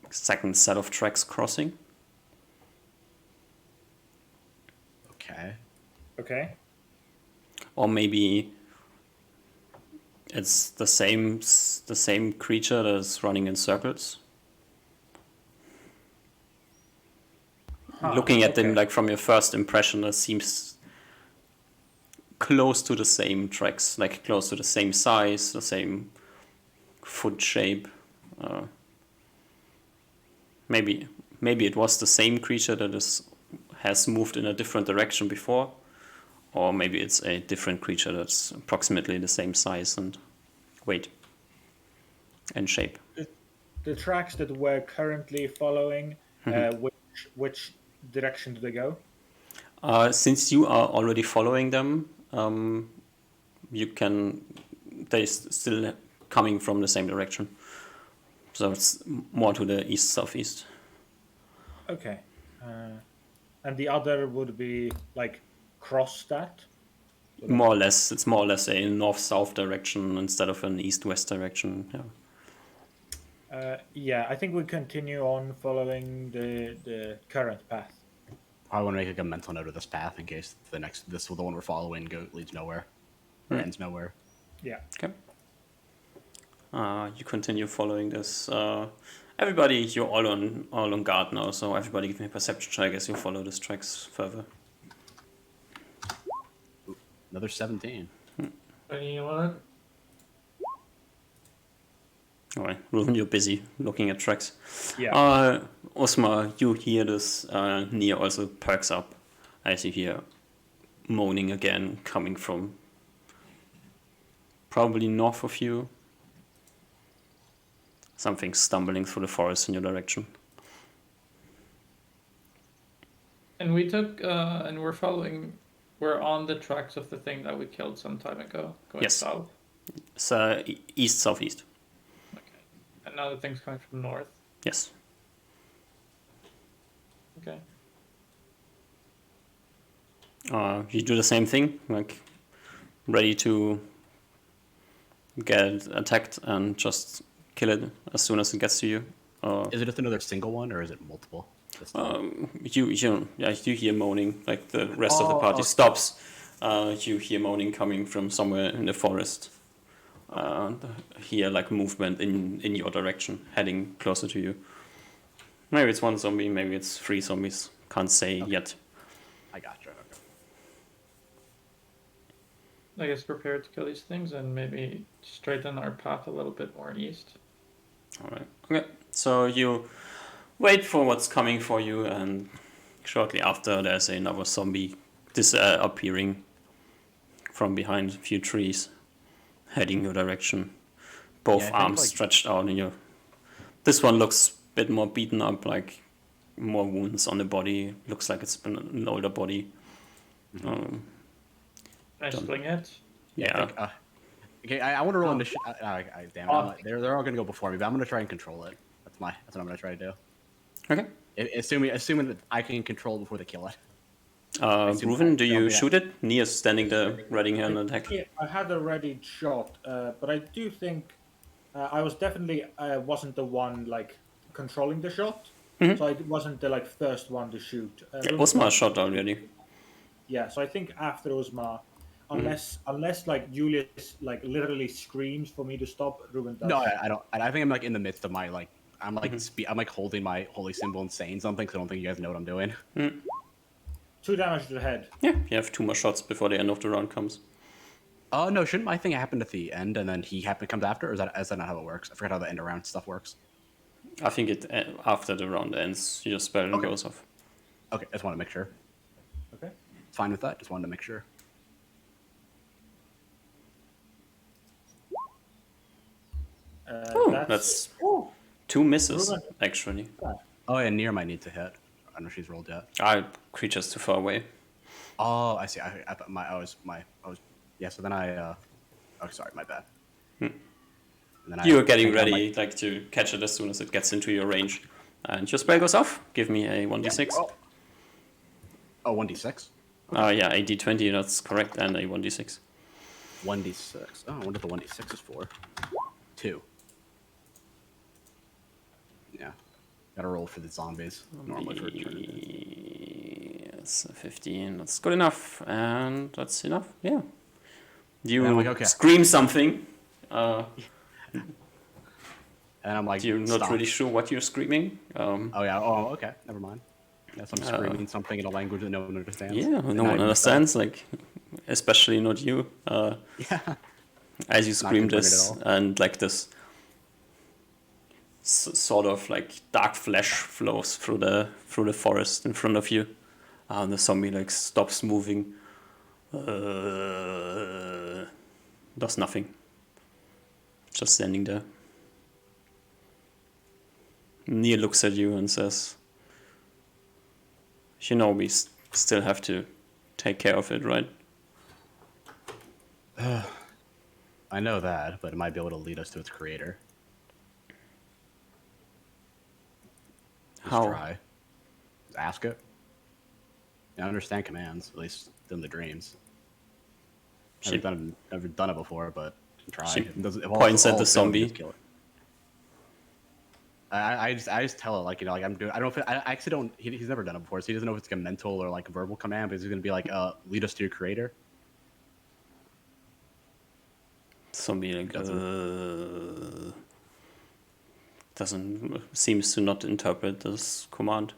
second set of tracks crossing. Okay. Okay. Or maybe it's the same creature that is running in circles. Looking at them okay. like from your first impression, it seems close to the same tracks, like close to the same size, the same foot shape. Maybe it was the same creature that has moved in a different direction before, or maybe it's a different creature that's approximately the same size and weight and shape. The tracks that we're currently following, which direction do they go? Since you are already following them, they're still coming from the same direction. So it's more to the east-southeast. Okay. And the other would be like cross that? More or less, it's more or less a north-south direction instead of an east-west direction. Yeah. Yeah, I think we continue on following the current path. I want to make like a mental note of this path in case the one we're following leads nowhere or ends nowhere. Yeah. Okay. You continue following this. Everybody, you're all on guard now, so everybody give me a perception check as you follow these tracks further. Another 17. 21. All right, Ruben, you're busy looking at tracks. Yeah. Osmar, you hear this. Nia also perks up as you hear moaning again coming from probably north of you. Something stumbling through the forest in your direction. And we took, and we're on the tracks of the thing that we killed some time ago, going Yes. south. It's east-southeast. Okay. And now the thing's coming from north. Yes. Okay. You do the same thing, like ready to get attacked and just kill it as soon as it gets to you. Is it just another single one or is it multiple? You hear moaning, like the rest of the party okay. stops. You hear moaning coming from somewhere in the forest. Hear like movement in your direction, heading closer to you. Maybe it's one zombie, maybe it's 3 zombies. Can't say yet. I gotcha. Okay. I guess prepare to kill these things and maybe straighten our path a little bit more east. All right. Okay. So you wait for what's coming for you, and shortly after, there's another zombie appearing from behind a few trees, heading your direction. Both Yeah, I think, arms like- stretched out in your. This one looks a bit more beaten up, like more wounds on the body. Looks like it's been an older body. I sling it. Yeah. Okay, I want to roll initiative. Damn it, they're all gonna go before me, but I'm gonna try and control it. That's what I'm gonna try to do. Okay. Assuming that I can control it before they kill it. Ruven, do you yeah. shoot it? Nia's standing there, readying an attack. Yeah, I had a ready shot, but I do think I was definitely wasn't the one like controlling the shot, Mhm. so I wasn't the like first one to shoot. Osmar shot already. Yeah, so I think after Uzma, Mhm. unless like Julius like literally screams for me to stop, Ruben No, does. I don't. I think I'm like in the midst of my like. I'm like Mhm. I'm like holding my holy symbol and saying something, so I don't think you guys know what I'm doing. 2 damage to the head. Yeah, you have 2 more shots before the end of the round comes. Oh no, shouldn't my thing happen at the end and then he comes after? Or is that not how it works? I forgot how the end around stuff works. I think after the round ends, your spell Okay. goes off. Okay, I just want to make sure. Okay. Fine with that. Just wanted to make sure. That's oh, 2 misses, Ruben. actually. Oh, yeah, Near might need to hit. I don't know if she's rolled yet. Creature's too far away. Oh, I see. I thought yeah. So then oh, sorry, my bad. And then You are getting think I ready like to catch it as soon as it gets into your range. And your spell goes off. Give me a 1d6. Oh, 1d6. Yeah, a d20, that's correct, and a 1d6. 1d6. Oh, I wonder what the 1d6 is for. 2. Yeah. Gotta roll for the zombies. Normally for a turn. Yes, 15, that's good enough. And that's enough, yeah. You I'm like, okay. scream something. And I'm like, You're not stop. really sure what you're screaming. Oh, yeah. Oh, okay. Never mind. Yes, I'm screaming something in a language that no one understands. Yeah, And no I one messed understands, like, especially not you. up. Yeah. As you scream converted this, at all. and like this sort of like dark flash flows through the forest in front of you, and the zombie like stops moving, does nothing, just standing there. Near looks at you and says, "You know we still have to take care of it, right?" I know that, but it might be able to lead us to its creator. Just How? try. Just ask it. I understand commands, at least in the dreams. She Never done it before, but try. She If points at all the it's doing is zombie. kill it. I just tell it like like I'm doing. I don't know if I actually don't. He's never done it before, so he doesn't know if it's like a mental or like a verbal command. But he's gonna be like, lead us to your creator. Zombie like doesn't seems to not interpret this command.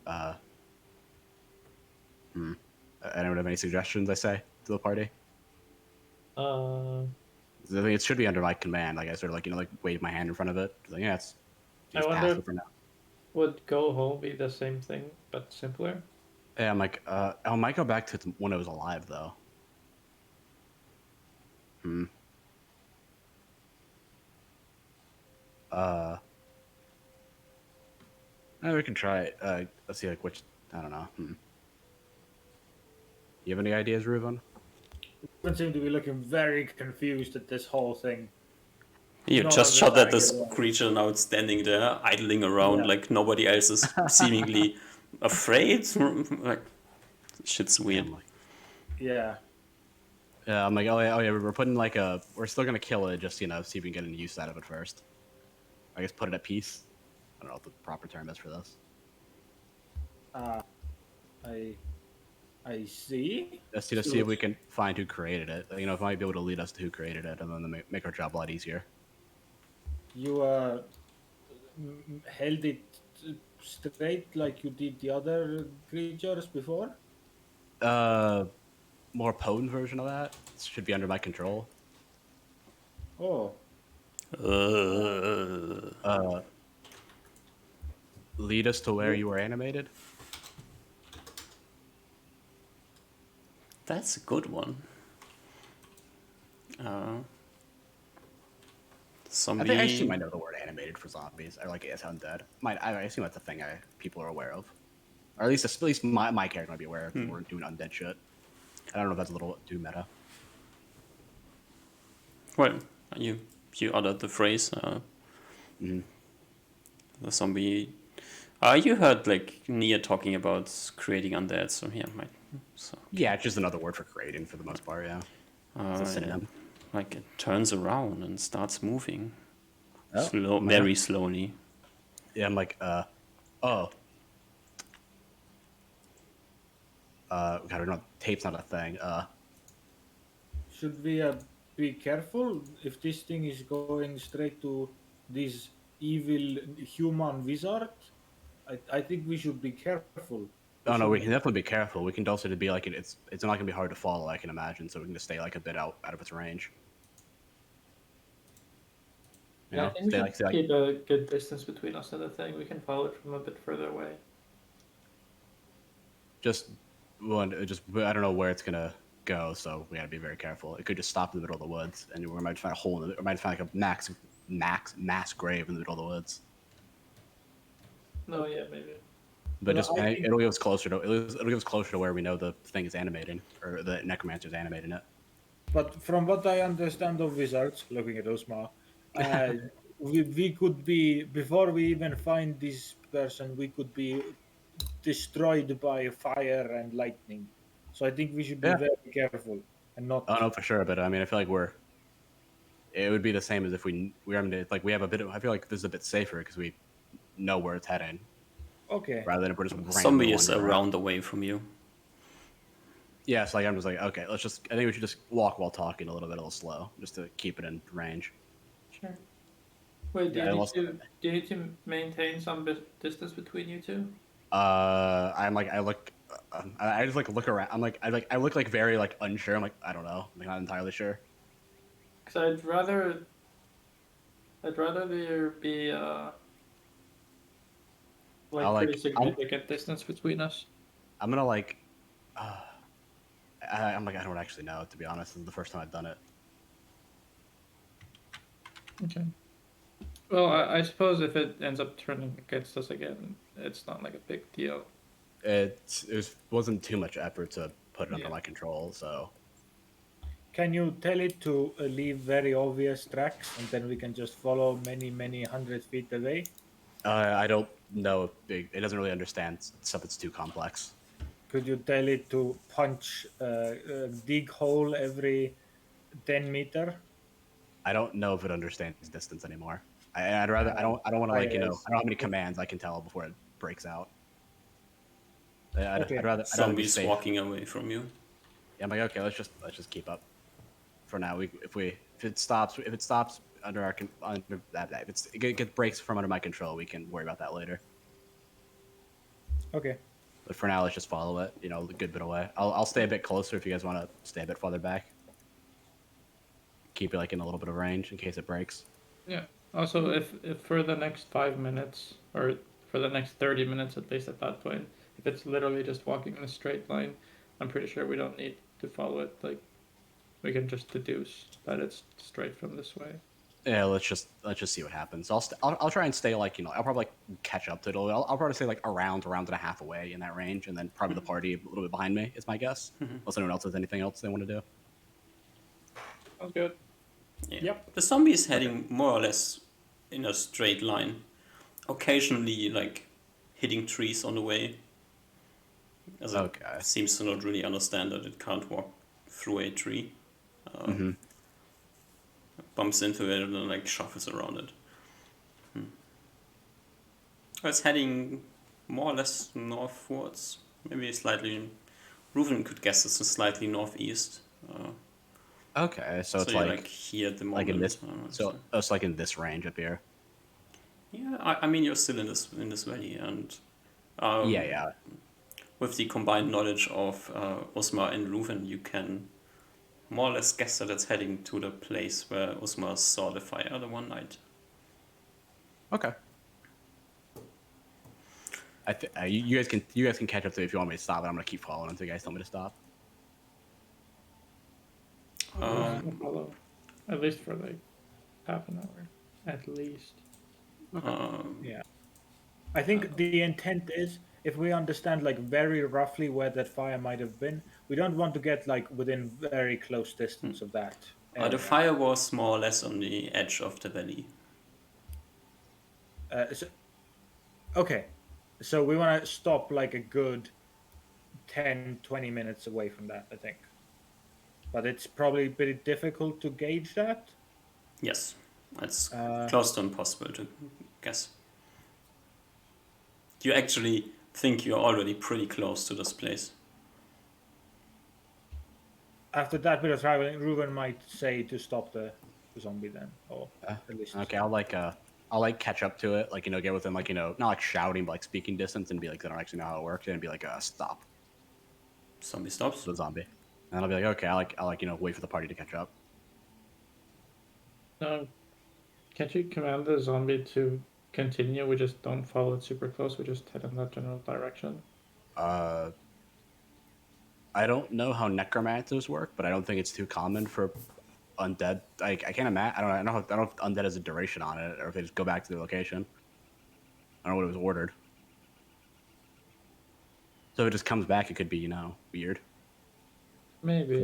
I don't have any suggestions. I say to the party. Uh, I think it should be under my command. Like I sort of like like wave my hand in front of it. Like, yeah, it's I just wonder- passive for now. would go home be the same thing but simpler? Yeah, I'm like, I might go back to when it was alive though. We can try it. Let's see, like which. I don't know. You have any ideas, Reuven? Ruben seemed to be looking very confused at this whole thing. You Not just shot at this understanding it. creature, now it's standing there, idling around Yeah. like nobody else is seemingly afraid. Like, shit's weird. I'm like, Yeah. yeah, I'm like, oh yeah, we're putting like we're still gonna kill it, just see if we can get any use out of it first. I guess put it at peace. I don't know what the proper term is for this. I see. Just to see if we can find who created it. If it might be able to lead us to who created it, and then make our job a lot easier. You held it straight like you did the other creatures before. More potent version of that should be under my control. Oh, Lead us to where you were animated. That's a good one. Zombie. I think I assume I know the word animated for zombies, or like as undead. I assume that's a thing people are aware of, or at least my character might be aware of. We're doing undead shit. I don't know if that's a little too meta. Well, you uttered the phrase. The zombie. You heard like Nia talking about creating undead, so yeah, might. So Yeah, it's just another word for creating for the most part. Yeah, it's a synonym. like it turns around and starts moving, Oh, man. very slowly. Yeah, I'm like, oh. God, no, tape's not a thing. Should we be careful if this thing is going straight to this evil human wizard? I think we should be careful. Oh no, we shouldn't- can definitely be careful. We can also be like it's not gonna be hard to follow, I can imagine. So we can just stay like a bit out of its range. You Yeah, I know, think we should stay like keep a good distance between us and the thing. We can follow it from a bit further away. just one. Just I don't know where it's gonna go, so we gotta be very careful. It could just stop in the middle of the woods, and we might find a hole in it. We might find like a mass grave in the middle of the woods. No, yeah, maybe. But Well, just I think- it'll give us closer to it'll give us closer to where we know the thing is animating or the necromancer's animating it. But from what I understand of wizards, looking at Osma, we could be before we even find this person, we could be destroyed by fire and lightning. So I think we should be Yeah. very careful and not. I don't know for sure, but I mean, I feel like it would be the same as if we I mean, like we have a bit of. I feel like this is a bit safer because we know where it's heading Okay. rather than if we're just randomly Zombie is wandering around away from you. Yeah, so like I'm just like, okay, I think we should just walk while talking a little slow, just to keep it in range. Sure. Wait, Yeah, do you need to maintain some distance between you two? I'm like, I just like look around. I look like very like unsure. I'm like, I don't know. I'm like, not entirely sure. Because I'd rather there be like I'll, like, pretty significant distance between us. I'm gonna like, I'm like, I don't actually know. To be honest, this is the first time I've done it. Okay. Well, I suppose if it ends up turning against us again, it's not like a big deal. Wasn't too much effort to put it under Yeah. my control, so Can you tell it to leave very obvious tracks and then we can just follow many 100 feet away? I don't know. If it doesn't really understand stuff that's too complex. Could you tell it to punch, dig hole every 10 meter? I don't know if it understands distance anymore. I'd rather I don't want to like I don't know how many commands I can tell before it breaks out. Okay. I'd rather be Zombies safe. walking away from you. Yeah, I'm like, okay, let's just keep up for now. If it stops under our under that if it gets breaks from under my control, we can worry about that later. Okay. But for now, let's just follow it. You know, a good bit away. I'll stay a bit closer if you guys want to stay a bit farther back. Keep it like in a little bit of range in case it breaks. Yeah. Also, if for the next 5 minutes or for the next 30 minutes at least at that point, if it's literally just walking in a straight line, I'm pretty sure we don't need to follow it. Like, we can just deduce that it's straight from this way. Yeah, let's just see what happens. I'll try and stay like I'll probably like catch up to it. I'll probably stay like around and a half away in that range, and then probably the party a little bit behind me is my guess. Unless anyone else has anything else they want to do. Sounds good. Yeah. Yep. The zombie is heading more or less in a straight line, occasionally like hitting trees on the way. As Okay. it seems to not really understand that it can't walk through a tree. Bumps into it and then like shuffles around it. It's heading more or less northwards. Maybe slightly. Reuven could guess it's slightly northeast. Okay, so it's you're like here at the moment. like in this. I don't know, So it's like in this range up here. yeah, I mean you're still in this valley, and Yeah. with the combined knowledge of Osmar and Reuven, you can more or less guess that it's heading to the place where Osmar saw the fire the one night. Okay. You guys can catch up to it if you want me to stop, and I'm gonna keep following until you guys tell me to stop. We'll follow, at least for like half an hour, at least. Yeah. I think the intent is if we understand like very roughly where that fire might have been, we don't want to get like within very close distance of that. The area. fire was more or less on the edge of the valley. Okay. So we want to stop like a good 10-20 minutes away from that, I think. but it's probably pretty difficult to gauge that. Yes, it's Uh, close to impossible to guess. You actually think you're already pretty close to this place. After that bit of traveling, Ruben might say to stop the zombie then, or at least. Okay, I'll like catch up to it, like get within like not like shouting, but like speaking distance, and be like, I don't actually know how it works, and be like, stop Zombie stops. the zombie, and I'll be like, okay, I like wait for the party to catch up. No, can't you command the zombie to continue? We just don't follow it super close. We just head in that general direction. I don't know how necromancers work, but I don't think it's too common for undead. I can't imagine. I don't know if undead has a duration on it, or if they just go back to their location. I don't know what it was ordered. So if it just comes back, it could be weird. Maybe.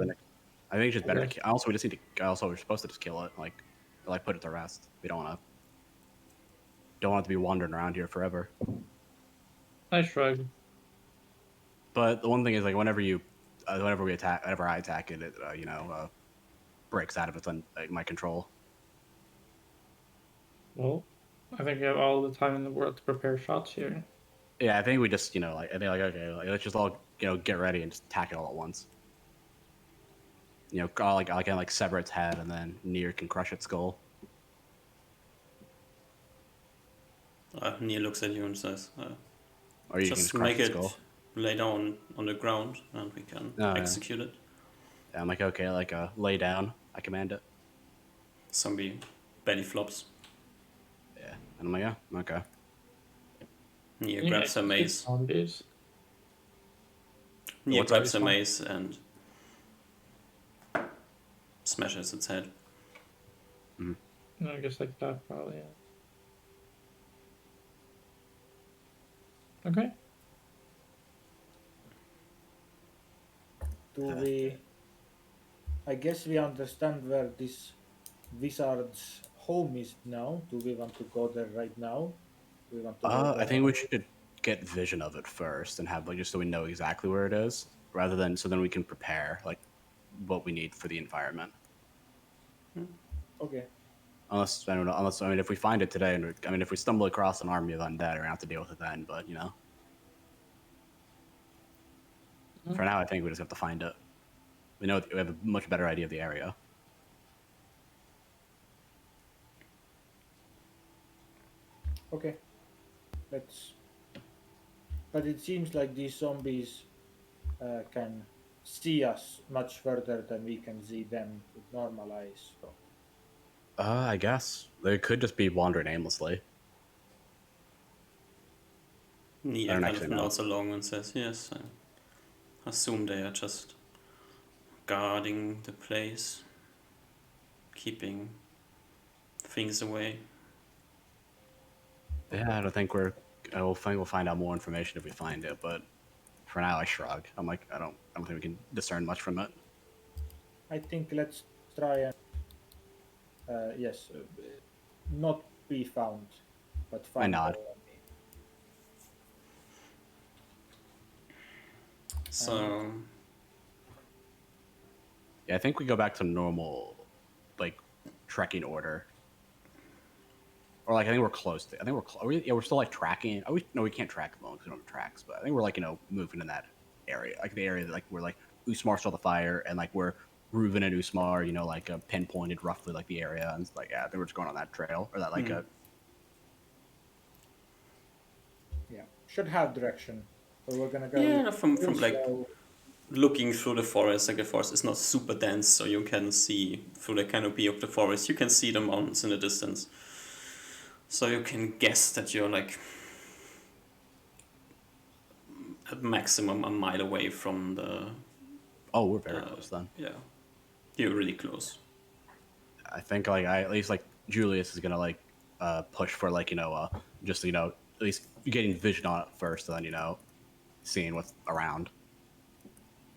I think it's just better. Okay. Also, we just need to. Also, we're supposed to just kill it, like put it to rest. We don't want it to be wandering around here forever. I shrug. But the one thing is, like, whenever I attack it, it breaks out of its my control. Well, I think you have all the time in the world to prepare shots here. Yeah, I think we just I think okay, let's just all get ready and just attack it all at once. I can like sever its head, and then Nier can crush its skull. Neil looks at you and says, Or you just can crush make its it skull. lay down on the ground and we can Oh, yeah. execute it. Yeah, I'm like, okay, like lay down. I command it. Zombie belly flops. Yeah, and I'm like, yeah, okay. Neil You grabs her execute mace. Zombies. Neil What's grabs her respawn? mace and smashes its head. No, I guess like that probably. Yeah. Okay. Do we? I guess we understand where this wizard's home is now. Do we want to go there right now? Do we want to go I there? think we should get vision of it first and have like just so we know exactly where it is, rather than so then we can prepare like what we need for the environment. Okay. Unless I don't know. Unless I mean, if we find it today, and if we stumble across an army of undead, we're gonna have to deal with it then. But for now, I think we just have to find it. We have a much better idea of the area. Okay. Let's. But it seems like these zombies can see us much further than we can see them with normal eyes. So. I guess they could just be wandering aimlessly. I Neil don't kind of actually know. nods along and says, yes, I assume they are just guarding the place, keeping things away. Yeah, I don't think we're. We'll find out more information if we find it, but for now, I shrug. I'm like, I don't think we can discern much from it. I think let's try and not be found, but find. nod. the enemy. So, Yeah, I think we go back to normal, like trekking order. Or like I think we're close to. I think we're still like tracking. No, we can't track alone because we don't have tracks. But I think we're like moving in that area, like the area that like where like Usmar saw the fire, and like where Reuven and Usmar, like pinpointed roughly like the area, and it's like yeah, I think we're just going on that trail or that like Yeah, should have direction. So we're gonna go. yeah, from real like slow. looking through the forest, like the forest is not super dense, so you can see through the canopy of the forest, you can see the mountains in the distance. So you can guess that you're like at maximum a mile away from the. Oh, we're very close then. Yeah, you're really close. I think like at least like Julius is gonna like push for like just at least getting vision on it first, and then seeing what's around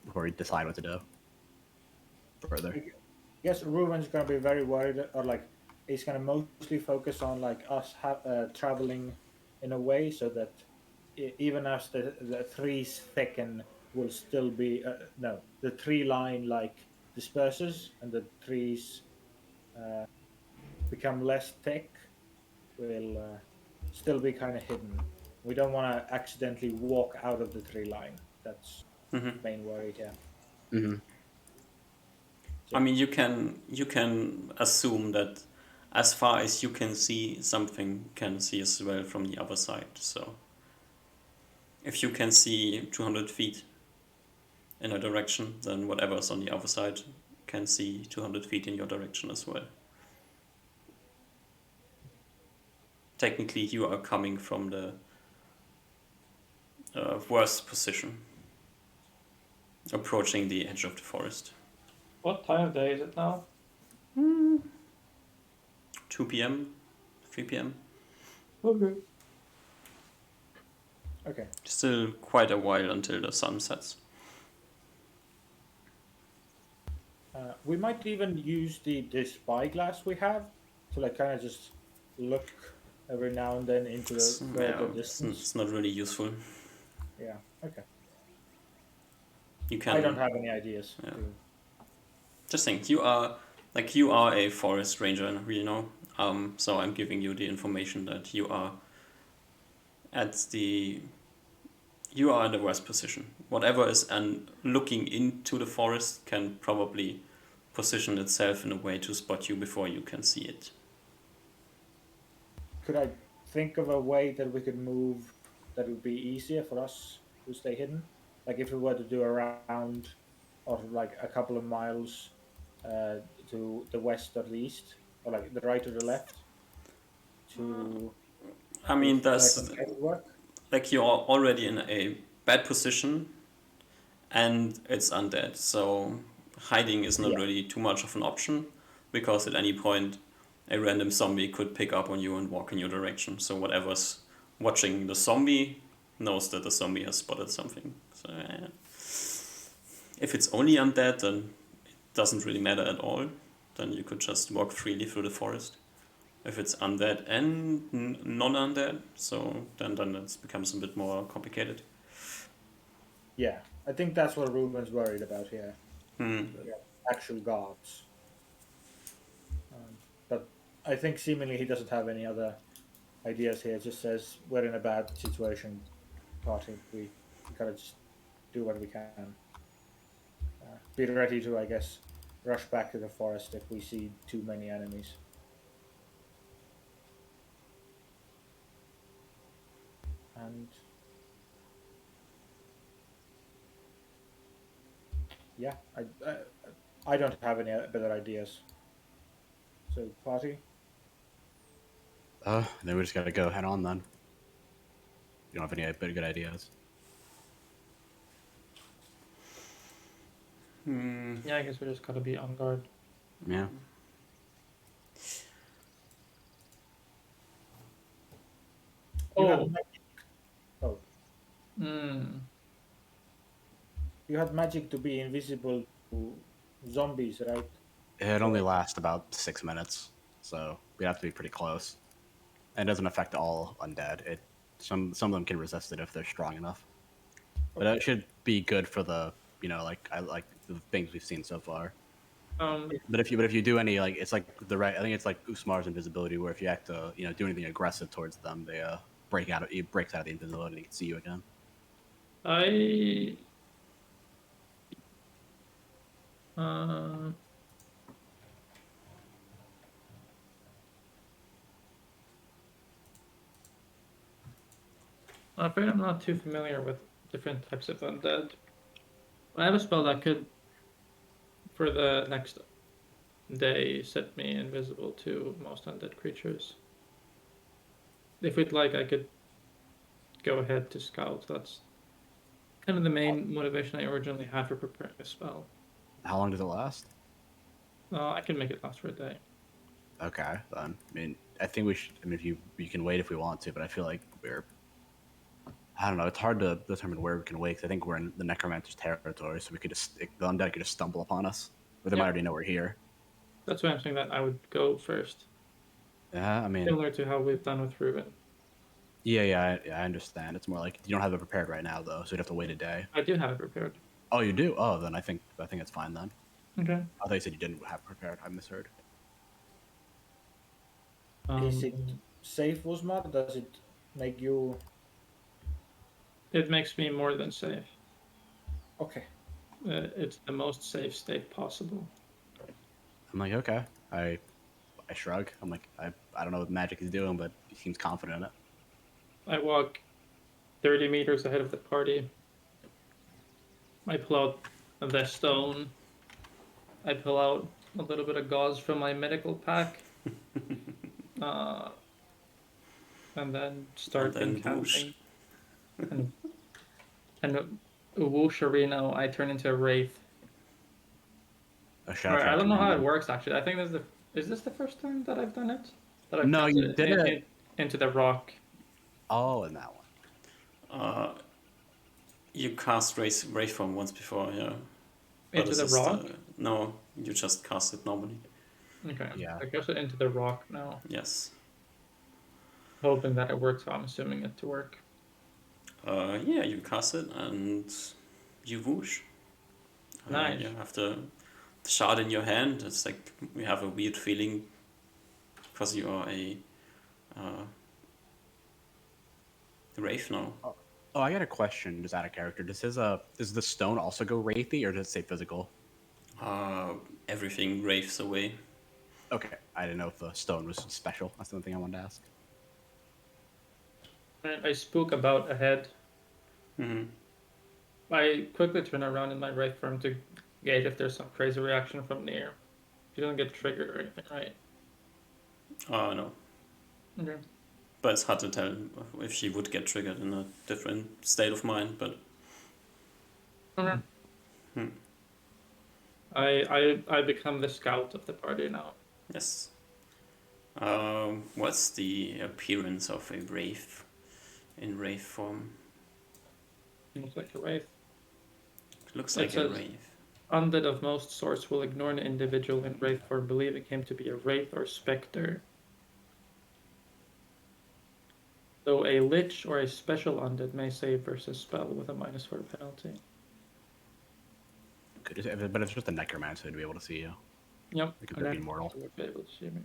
before we decide what to do further. Yes, Ruben's gonna be very worried, or like he's gonna mostly focus on like us traveling in a way so that even as the trees thicken, will still be the tree line like disperses and the trees become less thick, we'll still be kind of hidden. We don't want to accidentally walk out of the tree line. That's Hmm. main worry here. Mm-hmm. I mean, you can assume that as far as you can see, something can see as well from the other side. So if you can see 200 feet in a direction, then whatever's on the other side can see 200 feet in your direction as well. Technically, you are coming from the worst position, approaching the edge of the forest. What time of day is it now? 2 p.m., 3 p.m. Okay. Okay. Still quite a while until the sun sets. We might even use this spyglass we have to like kind of just look every now and then into the further distance. It's not really useful. Yeah. Okay. You can. I don't have any ideas. Yeah. to- Just think, you are a forest ranger, you know. So I'm giving you the information that you are in the worst position. Whatever is looking into the forest can probably position itself in a way to spot you before you can see it. Could I think of a way that we could move that would be easier for us to stay hidden? Like if we were to do a round or like a couple of miles to the west or the east, or like the right or the left, to I mean, like there's that would work. like you're already in a bad position, and it's undead. So hiding is not Yeah. really too much of an option, because at any point a random zombie could pick up on you and walk in your direction. So whatever's watching the zombie knows that the zombie has spotted something. So if it's only undead, then it doesn't really matter at all. Then you could just walk freely through the forest. If it's undead and non-undead, so then it becomes a bit more complicated. Yeah, I think that's what Ruben's worried about here. Hmm. Yeah, actual guards. But I think seemingly he doesn't have any other ideas here. It just says we're in a bad situation, party. We gotta just do what we can. Be ready to, I guess, rush back to the forest if we see too many enemies. And yeah, I don't have any better ideas. So party. Then we just gotta go head on then. You don't have any good ideas. Yeah, I guess we just gotta be on guard. Yeah. You Oh. had magic. Oh, you had magic to be invisible to zombies, right? It only lasts about 6 minutes, so we'd have to be pretty close. And it doesn't affect all undead. Some of them can resist it if they're strong enough. But it should be good for the I like the things we've seen so far. But if you do any it's like I think it's like Usmar's invisibility, where if you act to do anything aggressive towards them, they it breaks out of the invisibility and they can see you again. I'm afraid I'm not too familiar with different types of undead. I have a spell that could, for the next day, set me invisible to most undead creatures. If we'd like, I could go ahead to scout. That's kind of the main motivation I originally had for preparing this spell. How long does it last? I can make it last for a day. Okay, then. I mean, I think we should. I mean, if you can wait if we want to, but I feel like I don't know. It's hard to determine where we can wait. 'Cause I think we're in the necromancer's territory, so we could the undead could just stumble upon us, or they might already know we're here. That's why I'm saying that I would go first, Yeah, I mean, similar to how we've done with Ruben. yeah, I understand. It's more like you don't have it prepared right now, though, so you'd have to wait a day. I do have it prepared. Oh, you do? Oh, then I think it's fine then. Okay. I thought you said you didn't have prepared. I misheard. Is it Um, safe, Usmar? Does it make you it makes me more than safe. okay? It's the most safe state possible. I'm like, okay. I shrug. I'm like, I don't know what magic he's doing, but he seems confident in it. I walk 30 meters ahead of the party. I pull out the stone. I pull out a little bit of gauze from my medical pack. Uh, and then start And then whoosh. incanting. And whoosh arena, I turn into a wraith. A shout Or, out I don't to know how it Random. works actually. I think is this the first time that I've done it? That I've No, cast you did it. into the rock. Oh, in that one. You cast Wraith Form once before, yeah. But Into it's the just, rock? no, you just cast it normally. Okay. Yeah. I guess into the rock now. Yes. Hoping that it works, so I'm assuming it to work. Yeah, you cast it and you whoosh. Nice. You have the shard in your hand. It's like you have a weird feeling because you are a Wraith now. Oh, I got a question. Just out of character. Does the stone also go wraithy, or does it say physical? Everything wraiths away. Okay, I didn't know if the stone was special. That's the only thing I wanted to ask. I spook about ahead. Mm-hmm. I quickly turn around in my wraith form to gauge if there's some crazy reaction from near. You don't get triggered or anything, right? No. Okay. But it's hard to tell if she would get triggered in a different state of mind, but Okay. Hmm. I become the scout of the party now. yes. What's the appearance of a wraith in wraith form? Looks like a wraith. Looks It like a says- wraith. Undead of most sorts will ignore an individual in wraith form believing him to be a wraith or specter. Though a lich or a special undead may save versus spell with a -4 penalty. But if it's just a necromancer, to be able to see you. Yep. They could and be then immortal. would be able to see me.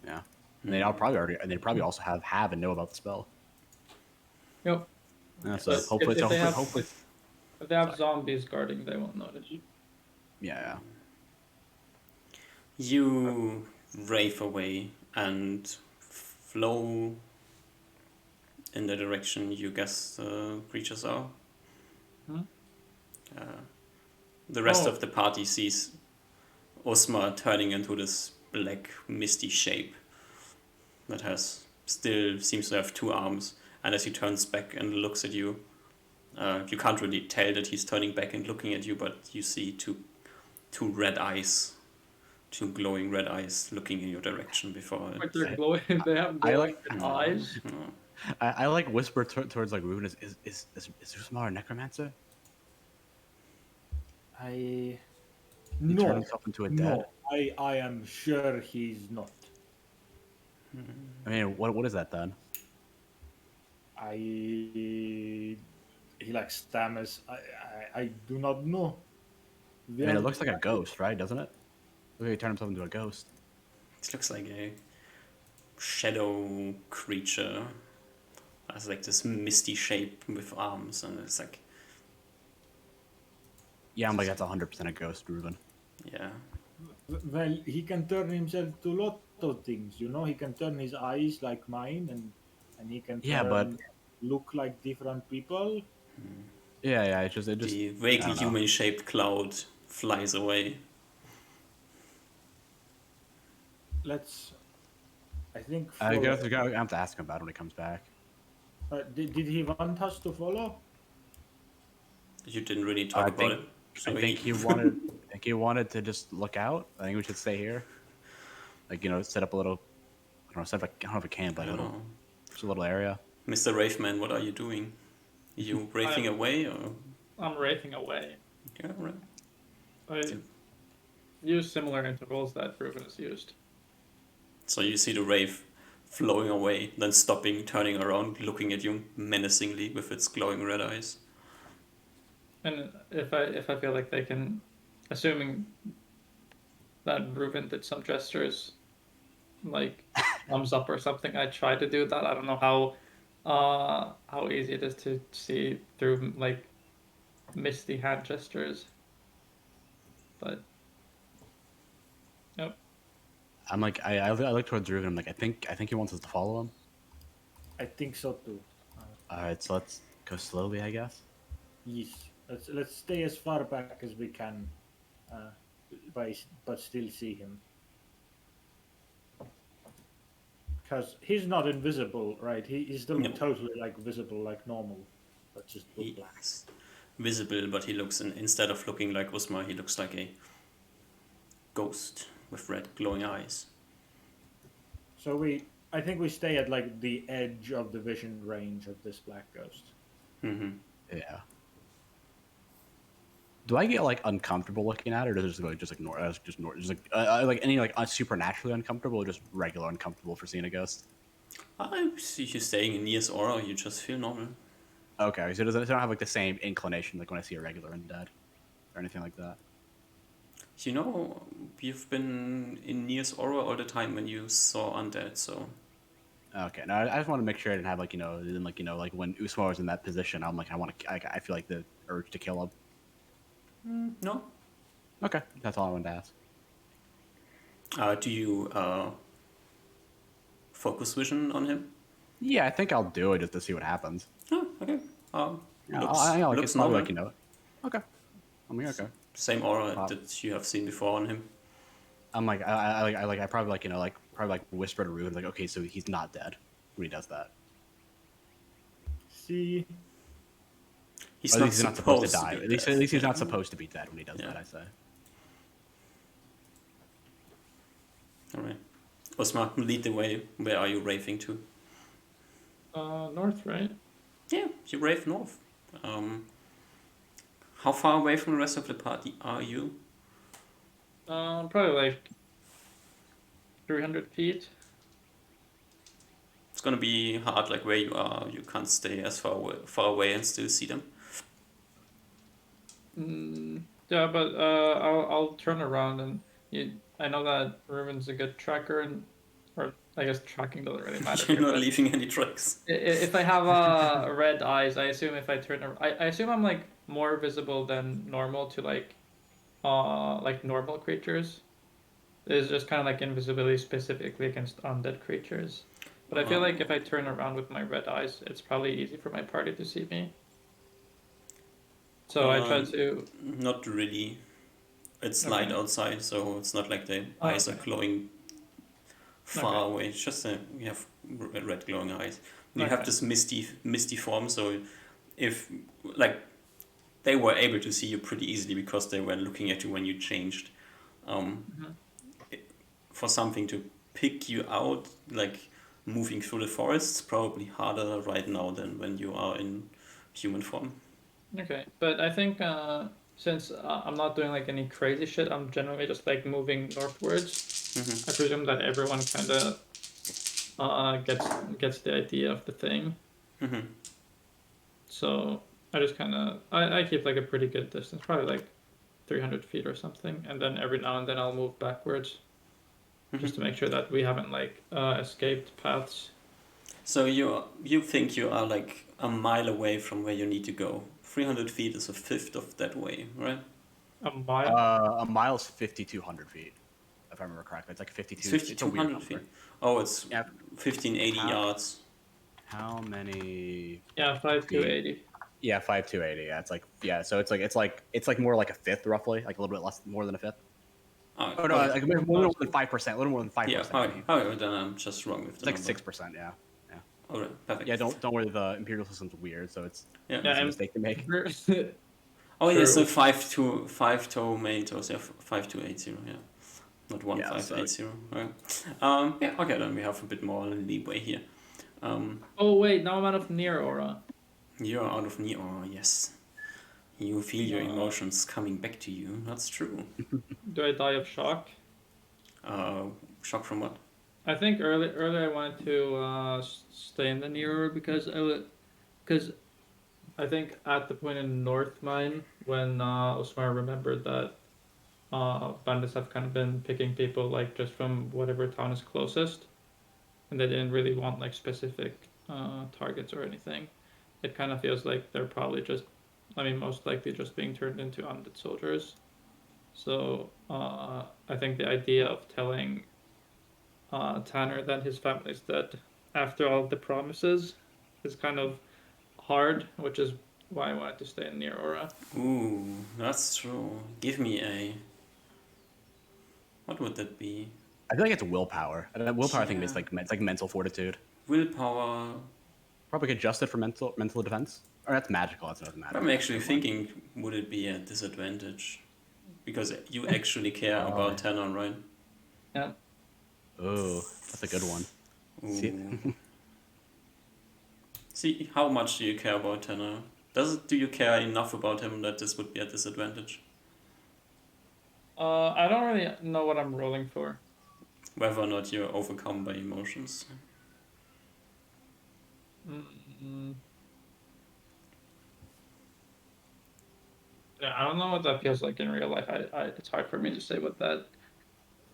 Yeah. And they probably also have and know about the spell. Yep. Yeah, so But hopefully, if they have- hopefully, If they have Sorry. zombies guarding, they won't notice you. yeah. You wraith away and flow in the direction you guess the creatures are. Hmm? The rest Oh. of the party sees Osma turning into this black misty shape that has still seems to have two arms, and as he turns back and looks at you, you can't really tell that he's turning back and looking at you, but you see two red eyes, two glowing red eyes looking in your direction before Like it. they're glowing. They have I glowing like- eyes. I like whisper towards like Ruben. Is Usmar a necromancer? I He turned no, himself into a dead. no. I am sure he's not. I mean, what is that then? He like stammers. I do not know. I mean, it looks like a ghost, right? Doesn't it? Look, he turned himself into a ghost. It looks like a shadow creature. Has like this misty shape with arms, and it's like, Yeah, I'm like that's 100% a ghost, Ruben. yeah. Well, he can turn himself to a lot of things. You know, he can turn his eyes like mine, and he can Yeah, but- look like different people. Yeah. It just The I vaguely don't know. human-shaped cloud flies away. Let's. I think. I follow- have to ask him about it when he comes back. Did he want us to follow? You didn't really talk I about think- it. So I think he wanted to just look out. I think we should stay here. Like, set up a little. I don't know. Set up. I don't know if it can, I but a don't little, know. just a little area. Mr. Wraithman, what are you doing? Are you wraithing away or? I'm wraithing away. Yeah, right. I use similar intervals that Ruben has used. So you see the wraith flowing away, then stopping, turning around, looking at you menacingly with its glowing red eyes. And if I feel like they can, assuming that Ruben did some gestures, like thumbs up or something. I tried to do that. I don't know how easy it is to see through like misty hand gestures, but yep. I'm like I look towards Ruben. I'm like I think he wants us to follow him. I think so too. All right, so let's go slowly, I guess. Yes. Let's stay as far back as we can, uh, but still see him. Because he's not invisible, right? He's still No. totally like visible, like normal, but just with black. He's visible, but he looks, instead of looking like Usma, he looks like a ghost with red glowing eyes. So I think we stay at like the edge of the vision range of this black ghost. Mm-hmm. Yeah. Do I get like uncomfortable looking at it, or does it just go just like like any like supernaturally uncomfortable, or just regular uncomfortable for seeing a ghost? I see you staying in Nia's aura, you just feel normal. Okay, so it doesn't have like the same inclination like when I see a regular undead, or anything like that. You know, you've been in Nia's aura all the time when you saw undead, so Okay, no, I just want to make sure I didn't have like like when Usma was in that position, I'm like I feel like the urge to kill him. no. Okay, that's all I wanted to ask. Do you focus vision on him? Yeah, I think I'll do it just to see what happens. Oh, okay. Yeah, Looks, I like looks it's probably normal. like Okay, I mean okay. Same aura Wow. that you have seen before on him. I'm like I probably like whisper to Ruben like okay, so he's not dead when he does that. See, He's Or at not least he's not supposed to to die. be At least dead. he's Yeah. not supposed to be dead when he does Yeah. that. I say. All right. Osmar, lead the way. Where are you raving to? North, right? Yeah, you rave north. How far away from the rest of the party are you? Probably like 300 feet. It's gonna be hard, like where you are. You can't stay as far away and still see them. Yeah, but I'll turn around and I know that Ruben's a good tracker, or I guess tracking doesn't really matter. You're here, not but leaving any tracks. if I have red eyes, I assume if I turn, I assume I'm like more visible than normal to like normal creatures. There's just kind of like invisibility specifically against undead creatures. But I feel like if I turn around with my red eyes, it's probably easy for my party to see me. So I try to. Not really. It's Okay. light outside, so it's not like the Oh, eyes are okay. glowing far Okay. away. It's just you have red glowing eyes. You Okay. have this misty form, so if like they were able to see you pretty easily because they were looking at you when you changed. For something to pick you out, like moving through the forests, probably harder right now than when you are in human form. Okay, but I think since I'm not doing like any crazy shit, I'm generally just like moving northwards. I presume that everyone kind of gets the idea of the thing. So I just kind of I keep like a pretty good distance, probably like 300 feet or something, and then every now and then I'll move backwards, just to make sure that we haven't like escaped paths. So you think you are like a mile away from where you need to go. 300 feet is a fifth of that way, right? A mile. A mile's 5,200 feet, if I remember correctly. It's like 52. It's It's a weird 5,200 feet. number. Oh, it's Yeah. 1580 How- yards. How many? Yeah, 5280. Yeah, 5,280. Yeah, so it's like more like a fifth roughly, like a little bit less, more than a fifth. Oh no, okay. like a little than 5%, a little more than 5%. Yeah, okay, then I'm just wrong with It's the like number. 6%. Yeah. Alright, perfect. Yeah, don't worry. The imperial system's weird, so it's Yeah. it's a and- mistake to make. Oh, yeah, so True. 5 tomatoes, yeah, 5280, yeah. Not 1580. Yeah, okay, then we have a bit more leeway here. Oh wait, now I'm out of near aura. You're out of knee, oh yes. You feel your emotions coming back to you, that's true. Do I die of shock? Shock from what? I think earlier I wanted to stay in the near aura because I think at the point in North Mine when Osmar remembered that bandits have kind of been picking people like just from whatever town is closest, and they didn't really want like specific targets or anything. It kind of feels like they're probably just, I mean, most likely just being turned into undead soldiers. So I think the idea of telling Tanner that his family's dead after all of the promises is kind of hard, which is why I wanted to stay near Aura. Ooh, that's true. Give me a. What would that be? I feel like it's willpower. And willpower, I think, is Yeah. like mental fortitude. Willpower. Probably like adjusted for mental defense. Or that's magical. That's not magical. I'm actually thinking, would it be a disadvantage? Because you actually care about Tanner, right? Yeah. Oh, that's a good one. See- Ooh. See, how much do you care about Tanner? Do you care enough about him that this would be a disadvantage? I don't really know what I'm rolling for. Whether or not you're overcome by emotions. Mm. Yeah, I don't know what that feels like in real life. It's hard for me to say what that.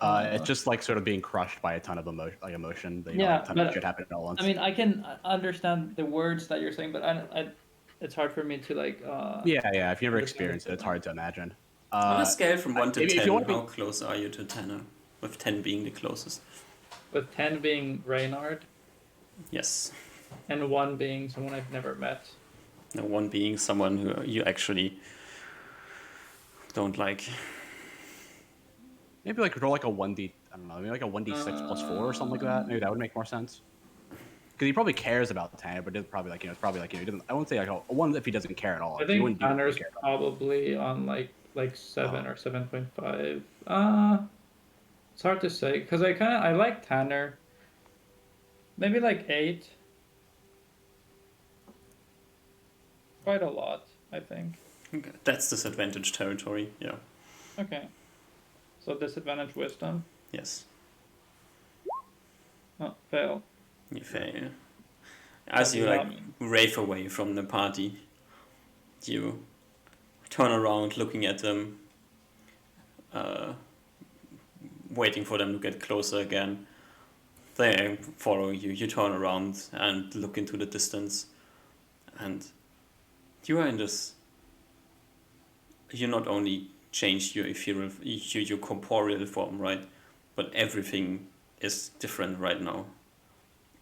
It's just like sort of being crushed by a ton of emotion. That, Yeah, a ton but- of shit happening all at once. I mean, I can understand the words that you're saying, but it's hard for me to like. Yeah. If you never understand experience it, it's hard to imagine. On a scale from 1 to if you 10, wanna be- how close are you to Tanner? With 10 being the closest. With 10 being Reynard Yes. and 1 being someone I've never met. No, 1 being someone who you actually don't like. Maybe like roll like a 1d. I don't know. Maybe like a 1d6 plus 4 or something like that. Maybe that would make more sense. Because he probably cares about Tanner, but it's probably like it's probably like he doesn't. I won't say like a 1 if he doesn't care at all. I If he think wouldn't Tanner's care about probably on like 7 Oh. or 7.5. It's hard to say because I like Tanner. Maybe like 8. Quite a lot, I think. Okay. That's disadvantage territory, yeah. Okay. So disadvantage wisdom. Yes. Oh, fail. You fail. As you What like does that rave away from the party, you turn around looking at them, waiting for them to get closer again. They follow you. You turn around and look into the distance, and you are in this. You not only change your ethereal, your corporeal form, right? But everything is different right now,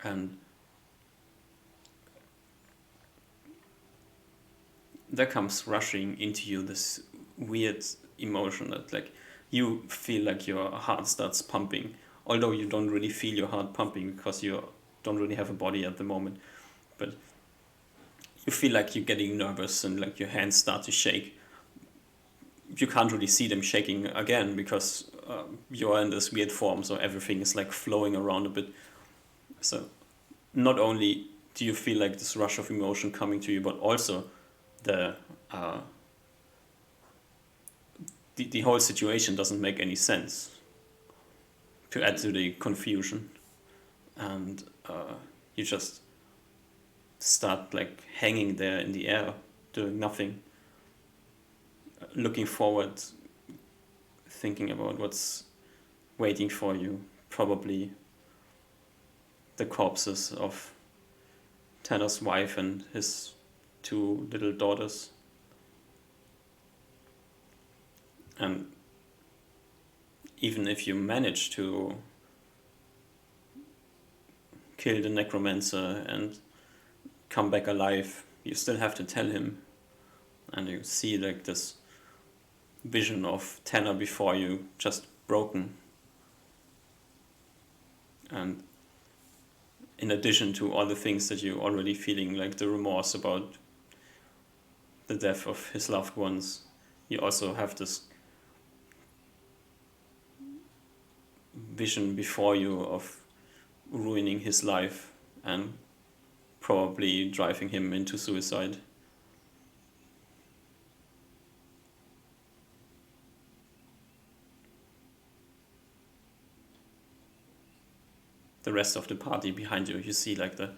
and there comes rushing into you this weird emotion that like you feel like your heart starts pumping, although you don't really feel your heart pumping because you don't really have a body at the moment, but you feel like you're getting nervous and like your hands start to shake. You can't really see them shaking again because you're in this weird form, so everything is like flowing around a bit. So not only do you feel like this rush of emotion coming to you, but also the whole situation doesn't make any sense, to add to the confusion, and you just start like hanging there in the air doing nothing, looking forward, thinking about what's waiting for you, probably the corpses of Tanner's wife and his 2 little daughters. And even if you manage to kill the necromancer and come back alive, you still have to tell him. And you see like this vision of Tanner before you, just broken. And in addition to all the things that you're already feeling, like the remorse about the death of his loved ones, you also have this vision before you of ruining his life and probably driving him into suicide. The rest of the party behind you, you see like the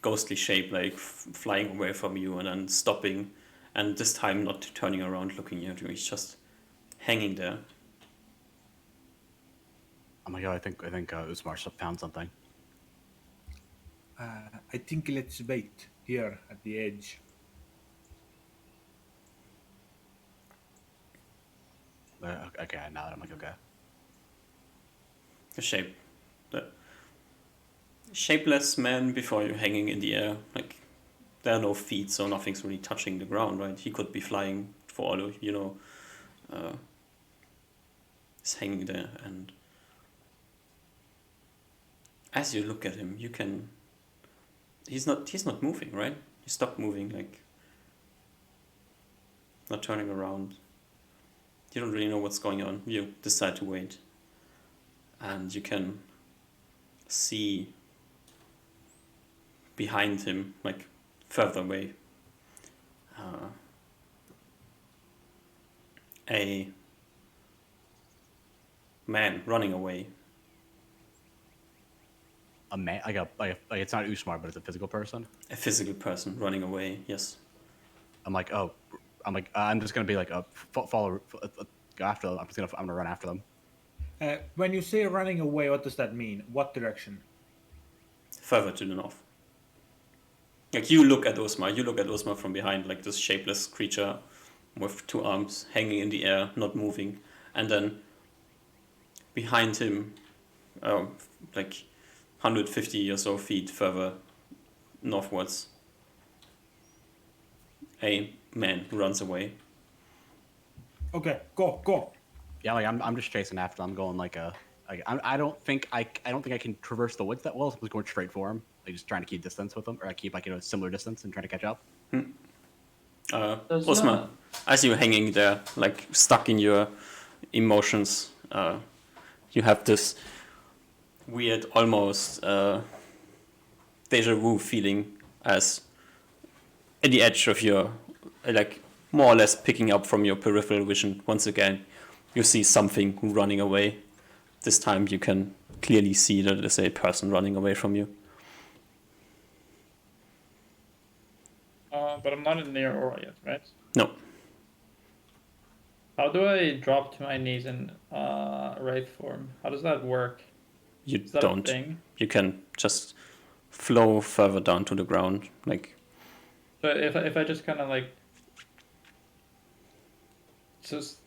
ghostly shape like flying away from you and then stopping, and this time not turning around looking at you, he's just hanging there. Oh my god, I think Usmar found something. I think let's wait here at the edge. Okay, now that I'm like, okay. The shape. The shapeless man before you hanging in the air. Like, there are no feet, so nothing's really touching the ground, right? He could be flying for all of you know. He's hanging there, and as you look at him, you can. He's not moving, right? He stopped moving, like not turning around. You don't really know what's going on. You decide to wait, and you can see behind him, like further away, a man running away. A man, like it's not Usmar, but it's a physical person. A physical person running away. Yes. I'm like, oh, I'm just gonna be like, follow, go after them. I'm gonna run after them. When you say running away, what does that mean? What direction? Further to the north. Like you look at Osmar from behind, like this shapeless creature with two arms hanging in the air, not moving, and then behind him, like 150 or so feet further northwards, a man runs away. Okay, go. Yeah, like I'm just chasing after them. I'm going like I don't think I can traverse the woods that well. So I'm just going straight for him. Like just trying to keep distance with them, or I keep like a similar distance and trying to catch up. Osman, as you're hanging there, like stuck in your emotions, you have this weird, almost deja vu feeling as at the edge of your, like more or less picking up from your peripheral vision. Once again, you see something running away. This time you can clearly see that there's a person running away from you. But I'm not in near Aura yet, right? No, How do I drop to my knees in Wraith form? How does that work? you Is that don't. a thing? You can just flow further down to the ground, like So if I just kind of like,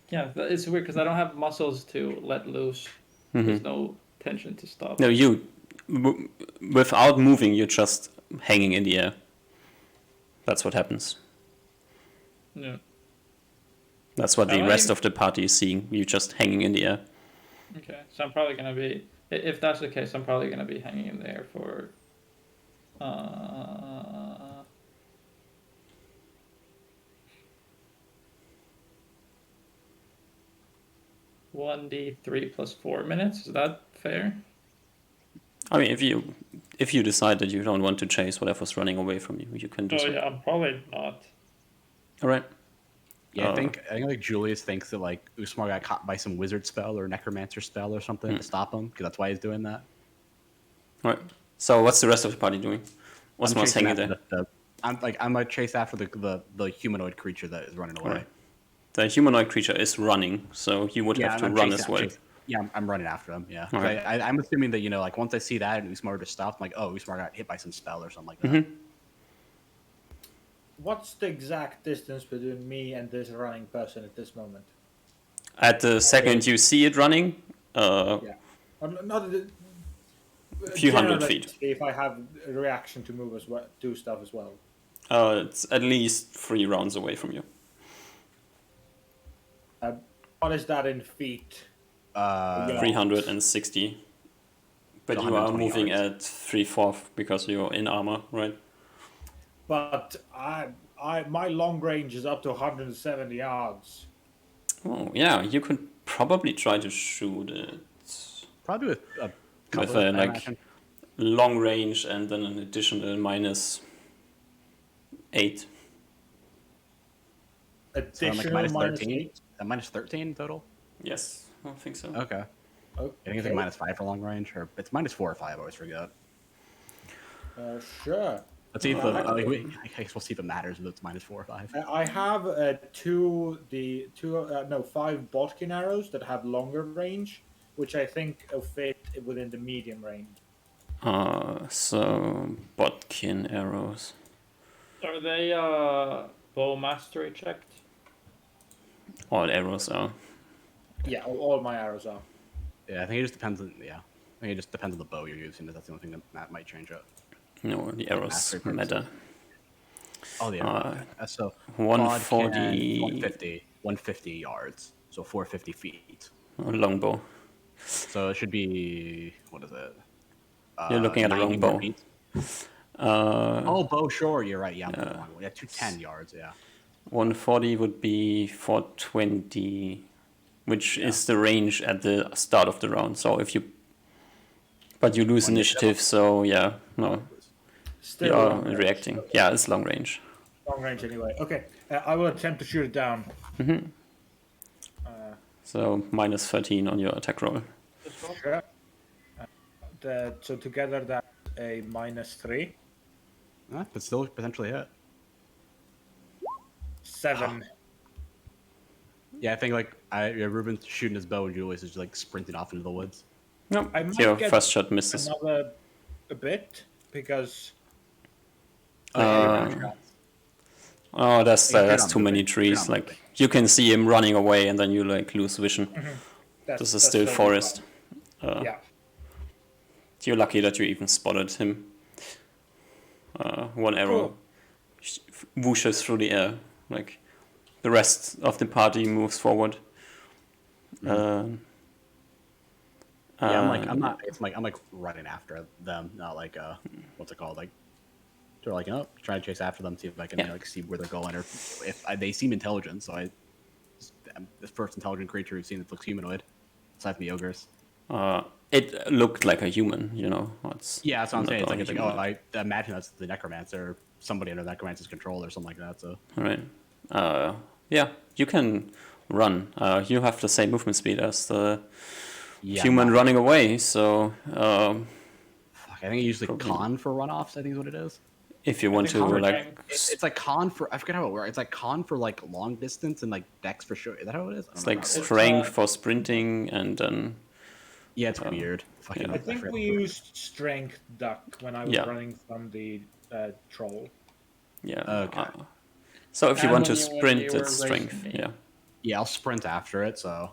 yeah, it's weird because I don't have muscles to let loose. There's no tension to stop. no, without moving, you're just hanging in the air. That's what happens. Yeah. That's what the Am I- rest of the party is seeing. You just hanging in the air. Okay, so I'm probably gonna be. If that's the case, I'm probably gonna be hanging in there for. 1d3 plus 4 minutes. Is that fair? I mean, if you decide that you don't want to chase whatever's running away from you, you can do Oh so. yeah, I'm probably not. All right. Yeah, I think like Julius thinks that like Usmar got caught by some wizard spell or necromancer spell or something to stop him because that's why he's doing that. All right. So what's the rest of the party doing? Osmar's chasing hanging after there. I'm gonna chase after the humanoid creature that is running away. Alright. The humanoid creature is running, so you would have to I'm run chasing- as well. I'm running after him. Yeah, 'Cause Alright. I'm assuming that like once I see that and Usmar just stopped, I'm like, oh, Usmar got hit by some spell or something like that. What's the exact distance between me and this running person at this moment? At the second you see it running, Yeah. Not a few hundred generally, feet. If I have a reaction to move as well, do stuff as well. It's at least 3 rounds away from you. What is that in feet? Yeah. 360. But So you are 120 moving yards. at 3/4 because you're in armor, right? But my long range is up to 170 yards. Oh, yeah, you could probably try to shoot it Probably with a with cover, a I like imagine. long range and then an additional -8. So I'm like Additional minus minus 13. 8. Minus 13 total. Yes, I think so. Okay. I think it's like -5 for long range, or it's -4 or -5. I always forget. Sure. Let's see if I guess we'll see if it matters if it's -4 or 5. I have 5 Botkin arrows that have longer range, which I think fit within the medium range. So Botkin arrows. Are they bow mastery checked? All arrows are. Yeah, all my arrows are. Yeah, I think it just depends on I think it just depends on the bow you're using. That's the only thing that might change it. No, the arrows mastery purposes. matter. Oh, the arrow. So 140 150 yards, so 450 feet. longbow. So it should be what is it? You're looking at a 90 longbow. feet. Uh, Bow, sure, you're right. Yeah, I'm the wrong one. Yeah, 210 yards. Yeah. 140 would be 420, which is the range at the start of the round. So if you, but you lose initiative, so yeah, no, Still you're long range. reacting. Yeah, it's long range. Long range anyway. Okay, I will attempt to shoot it down. So minus 13 on your attack roll. Sure. So together that's a -3. But still potentially hit. 7. Yeah, I think Ruben's shooting his bow and Julius is just like sprinting off into the woods. No, I might your get first shot misses. Another a bit because Oh, that's You're that's not too many moving. trees. You're not Like you can see him running away, and then you like lose vision. that's, This is that's still totally forest. fine. Yeah. You're lucky that you even spotted him. One arrow whooshes through the air. Like the rest of the party moves forward. I'm not. I'm like running after them, not like what's it called? Like, they're like, trying to chase after them, see if I can like see where they're going, or if they seem intelligent. So I'm the first intelligent creature we've seen that looks humanoid, aside from the ogres. It looked like a human, It's Yeah, that's what I'm not saying. It's a like human. I imagine that's the necromancer, or somebody under necromancer's control, or something like that. So All right. Yeah, you can run. You have the same movement speed as the human running away. So I think I usually con for runoffs. I think is what it is. if you want to Cover like, tank. It's like con for I forget how it works. It's like con for like long distance and like dex for sure. Is that how it is? I don't it's know like how it works. strength for sprinting, and then Yeah, it's weird. Fucking, yeah. I think forget we the word. used strength duck when I was Yeah. running from the troll. yeah. Okay. So if you And want to when you sprint, were it's strength. racing. Yeah. Yeah, I'll sprint after it. So,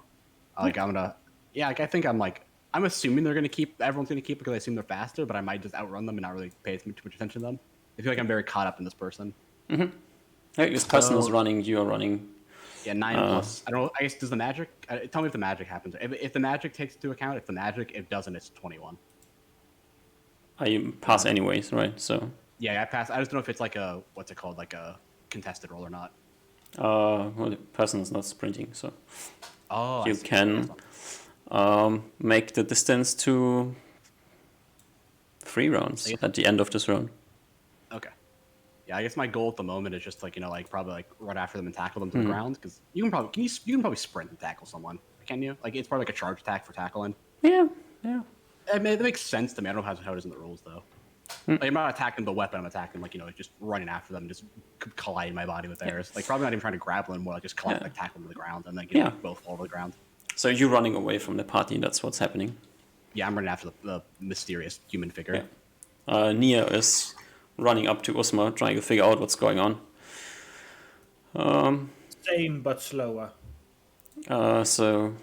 like, I'm gonna. Yeah, like I think I'm assuming they're gonna keep. Everyone's gonna keep because I assume they're faster, but I might just outrun them and not really pay too much attention to them. I feel like I'm very caught up in this person. Hey, this person is So- running. You are running. Yeah, 9 plus. I don't know. I guess does the magic? Tell me if the magic happens. If the magic takes into account, if it doesn't, it's 21. I pass anyways, right? So, Yeah, I pass. I just don't know if it's like a what's it called, like a contested roll or not. well, the person is not sprinting, so Oh, you can make the distance to 3 rounds at the end of this round. Okay. Yeah, I guess my goal at the moment is just like like probably like run after them and tackle them to Mm-hmm. the ground because you can probably sprint and tackle someone, can you? Like it's probably like a charge attack for tackling. Yeah, yeah. I mean, that makes sense to me. I don't know how it is in the rules though. Like, I'm not attacking the weapon. I'm attacking like just running after them, and just colliding my body with theirs. Like probably not even trying to grapple them, more like just Yeah. like tackle them to the ground and then Yeah. both fall to the ground. So you're running away from the party. That's what's happening. Yeah, I'm running after the mysterious human figure. Yeah. Nia is running up to Usma, trying to figure out what's going on. Same but slower. So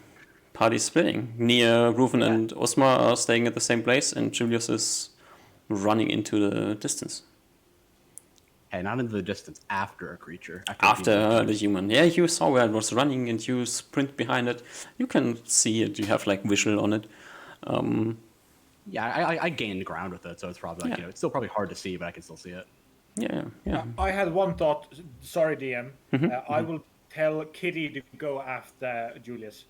party splitting. Nia, Ruven, and Usma are staying at the same place, and Julius is running into the distance. Hey, not into the distance. After a creature. After the human. Yeah, you saw where it was running, and you sprint behind it. You can see it. You have like visual on it. Yeah, I gained ground with it, so it's probably like Yeah. it's still probably hard to see, but I can still see it. Yeah. I had one thought. Sorry, DM. Mm-hmm. I will tell Kitty to go after Julius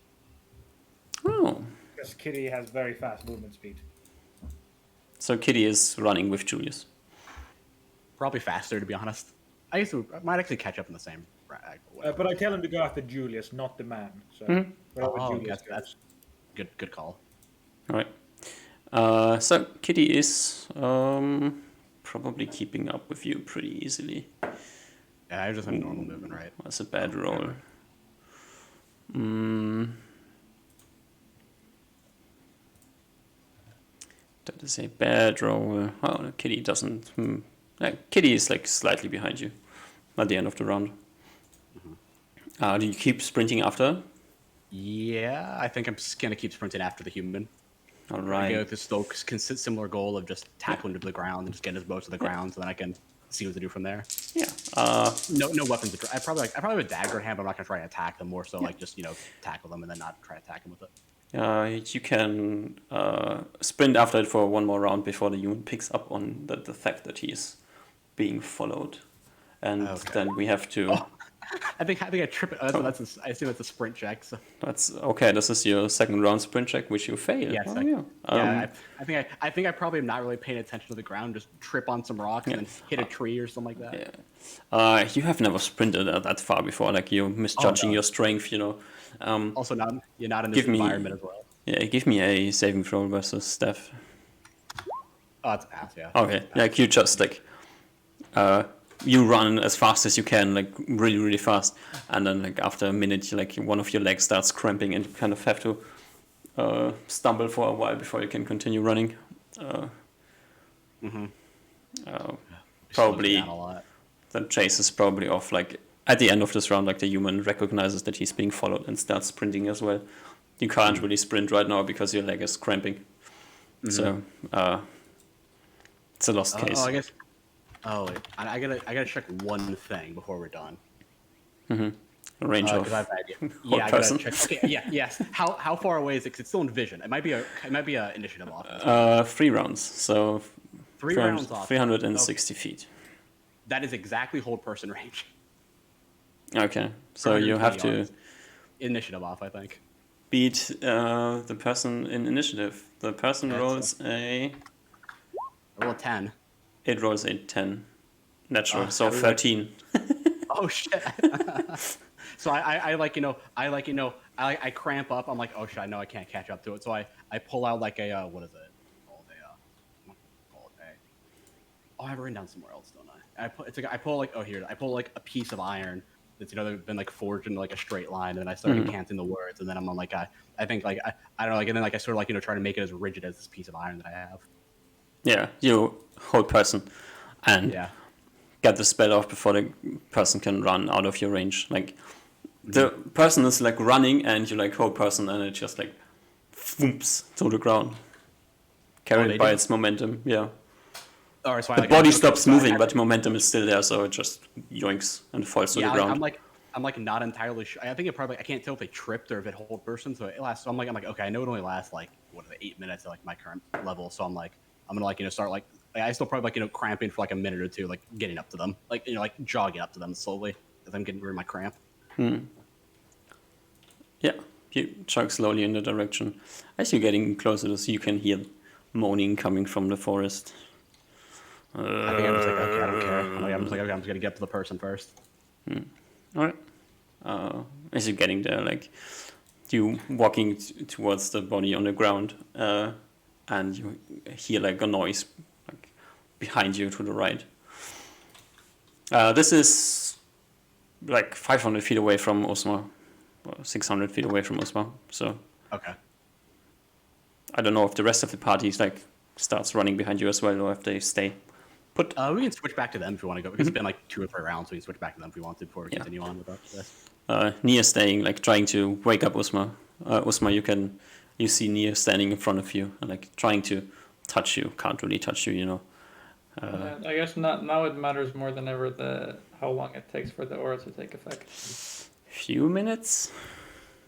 Oh. because Kitty has very fast movement speed. So Kitty is running with Julius. Probably faster, to be honest. I might actually catch up in the same. But I tell him to go after Julius, not the man. So Mm-hmm. wherever Oh, Julius that's goes. good call. All right. So Kitty is probably keeping up with you pretty easily. Yeah, I just have normal movement, right? That's a bad roll. That is a bad roll. Oh, the kitty doesn't. Kitty is like slightly behind you at the end of the round. Do you keep sprinting after? Yeah, I think I'm just gonna keep sprinting after the human. All I go right. with this still similar goal of just tackling to the ground and just getting his bow to the ground, so then I can see what to do from there. Yeah. No weapons. I probably have a dagger in hand, but I'm not gonna try and attack them. More so like just tackle them and then not try to attack them with it. You can sprint after it for one more round before the human picks up on the fact that he's being followed, and Okay. then we have to. I think I trip it. I assume that's a sprint check. So. That's okay. This is your second round sprint check, which you fail. Yes, Oh, yeah. I think I probably am not really paying attention to the ground. Just trip on some rocks and then hit a tree or something like that. Yeah. You have never sprinted that far before. Like you're misjudging no. your strength. Also, you're not in this Give me- environment as well. Yeah. Give me a saving throw versus Steph. Oh, it's a pass. Yeah. Okay. Like you just like. You run as fast as you can, like really, really fast, and then like after a minute, like one of your legs starts cramping, and you kind of have to stumble for a while before you can continue running. Probably Down a lot. the chase is probably off. Like at the end of this round, like the human recognizes that he's being followed and starts sprinting as well. You can't really sprint right now because your leg is cramping. So it's a lost case. Oh, I guess. Oh, wait. I gotta check one thing before we're done. Range of 'cause I've had, whole yeah, I person. gotta check. Okay, yes. How far away is it? 'Cause it's still in vision. It might be a initiative off. 3 rounds, so 3 rounds off. 360 feet. That is exactly hold person range. Okay, so you have 120 to yards. Initiative off, I think. beat the person in initiative. The person That's rolls a. I roll a 10. It rolls a 10. Natural, so how do we like- 13. Oh shit. So I cramp up. I'm like, oh shit, I know I can't catch up to it. So I pull out like a what is it? Oh, I have it written down somewhere else, don't I? I pull like a piece of iron that's been like forged into like a straight line, and then I started canting the words, and then I'm on like I think like I don't know, like, and then like I sort of like try to make it as rigid as this piece of iron that I have. Yeah, you hold person and Yeah. get the spell off before the person can run out of your range. Like the person is like running and you like hold person and it just like thumps to the ground. Carried they by do? its momentum, yeah. All right, so The body stops moving, but the momentum is still there, so it just yoinks and falls to the ground. I'm like not entirely sure. I think I can't tell if they tripped or if it hold person. So it lasts. So I'm like, okay, I know it only lasts like 8 minutes at like my current level. So I'm gonna like start like I still probably like cramping for like a minute or two, like getting up to them, like like jogging up to them slowly as I'm getting rid of my cramp. Yeah, you jog slowly in the direction. As you're getting closer to this, you can hear moaning coming from the forest. I think I'm just like, okay, I don't care. I'm just like, okay, I'm just gonna get up to the person first. Alright. As you're getting there, like you walking towards the body on the ground, and you hear like a noise like behind you to the right. This is like 500 feet away from Osma, or 600 feet away from Osma. So Okay. I don't know if the rest of the party like starts running behind you as well, or if they stay put. We can switch back to them if you want to go because it's been like 2 or 3 rounds, so we can switch back to them if we want to before we continue on with this. Nia staying, like trying to wake up Usma. Usma, you see Nia standing in front of you and like trying to touch you. Can't really touch you, you know. I guess now it matters more than ever how long it takes for the aura to take effect. Few minutes.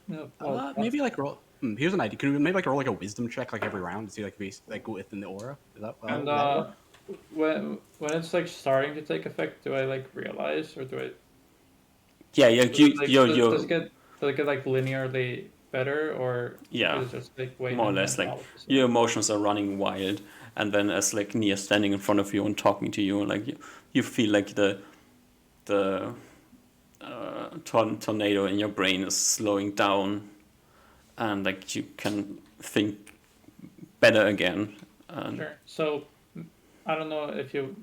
No, Maybe like roll. Here's an idea. Can we maybe like roll like a wisdom check like every round to see like if we like go within the aura? Is that? And when it's like starting to take effect, do I like realize or do I? Yeah, Does it get like linearly better or Yeah, is it just like waiting more or less and like all of a your emotions are running wild, and then as like Nia standing in front of you and talking to you, like you feel like the tornado in your brain is slowing down, and like you can think better again. And Sure. So I don't know if you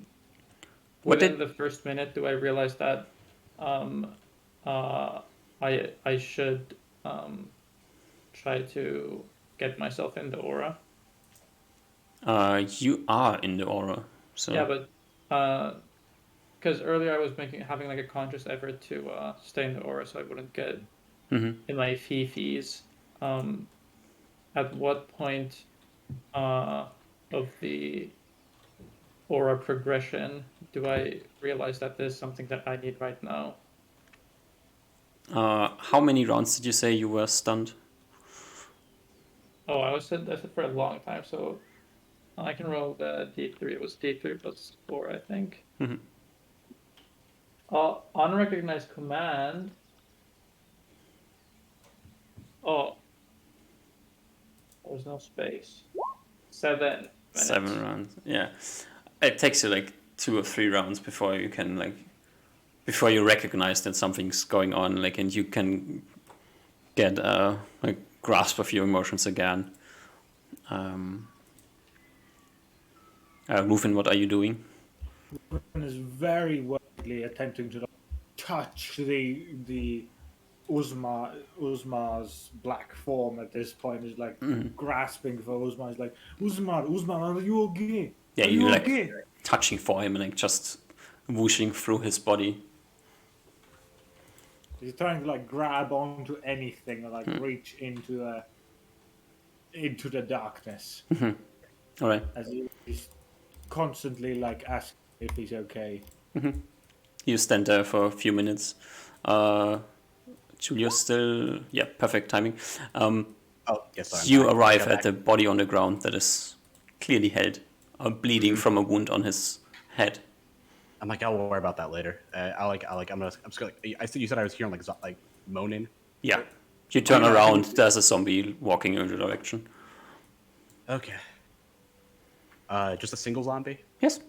What within did- the first minute do I realize that um, I should try to get myself in the aura? You are in the aura, so Yeah, but because earlier I was having like a conscious effort to stay in the aura so I wouldn't get Mhm. in my fifis. At what point of the aura progression do I realize that there's something that I need right now? how many rounds did you say you were stunned? Oh, I said for a long time, so I can roll the d3. It was d3 plus 4, I think. Mhm. Unrecognized command. Oh, there's no space. 7 minutes. 7 rounds. Yeah, it takes you like 2 or 3 rounds before you can before you recognize that something's going on, and you can get a grasp of your emotions again. Rufin, what are you doing? Ruben is very wildly attempting to touch the Uzma's black form at this point. Is like grasping for Uzma. He's like, Uzma, are you okay? Yeah, Are you you okay? touching for him and just whooshing through his body. He's trying to grab onto anything or reach into the darkness. All right. As he's constantly asking if he's okay. You stand there for a few minutes. Julius still, yeah, perfect timing. Oh, yes, sorry. You arrive at the body on the ground that is clearly held, bleeding from a wound on his head. I'm like, I'll worry about that later. I'm just gonna. I see you said I was hearing like moaning. Yeah. You turn around, there's a zombie walking in your direction. Okay. Just a single zombie. Yes.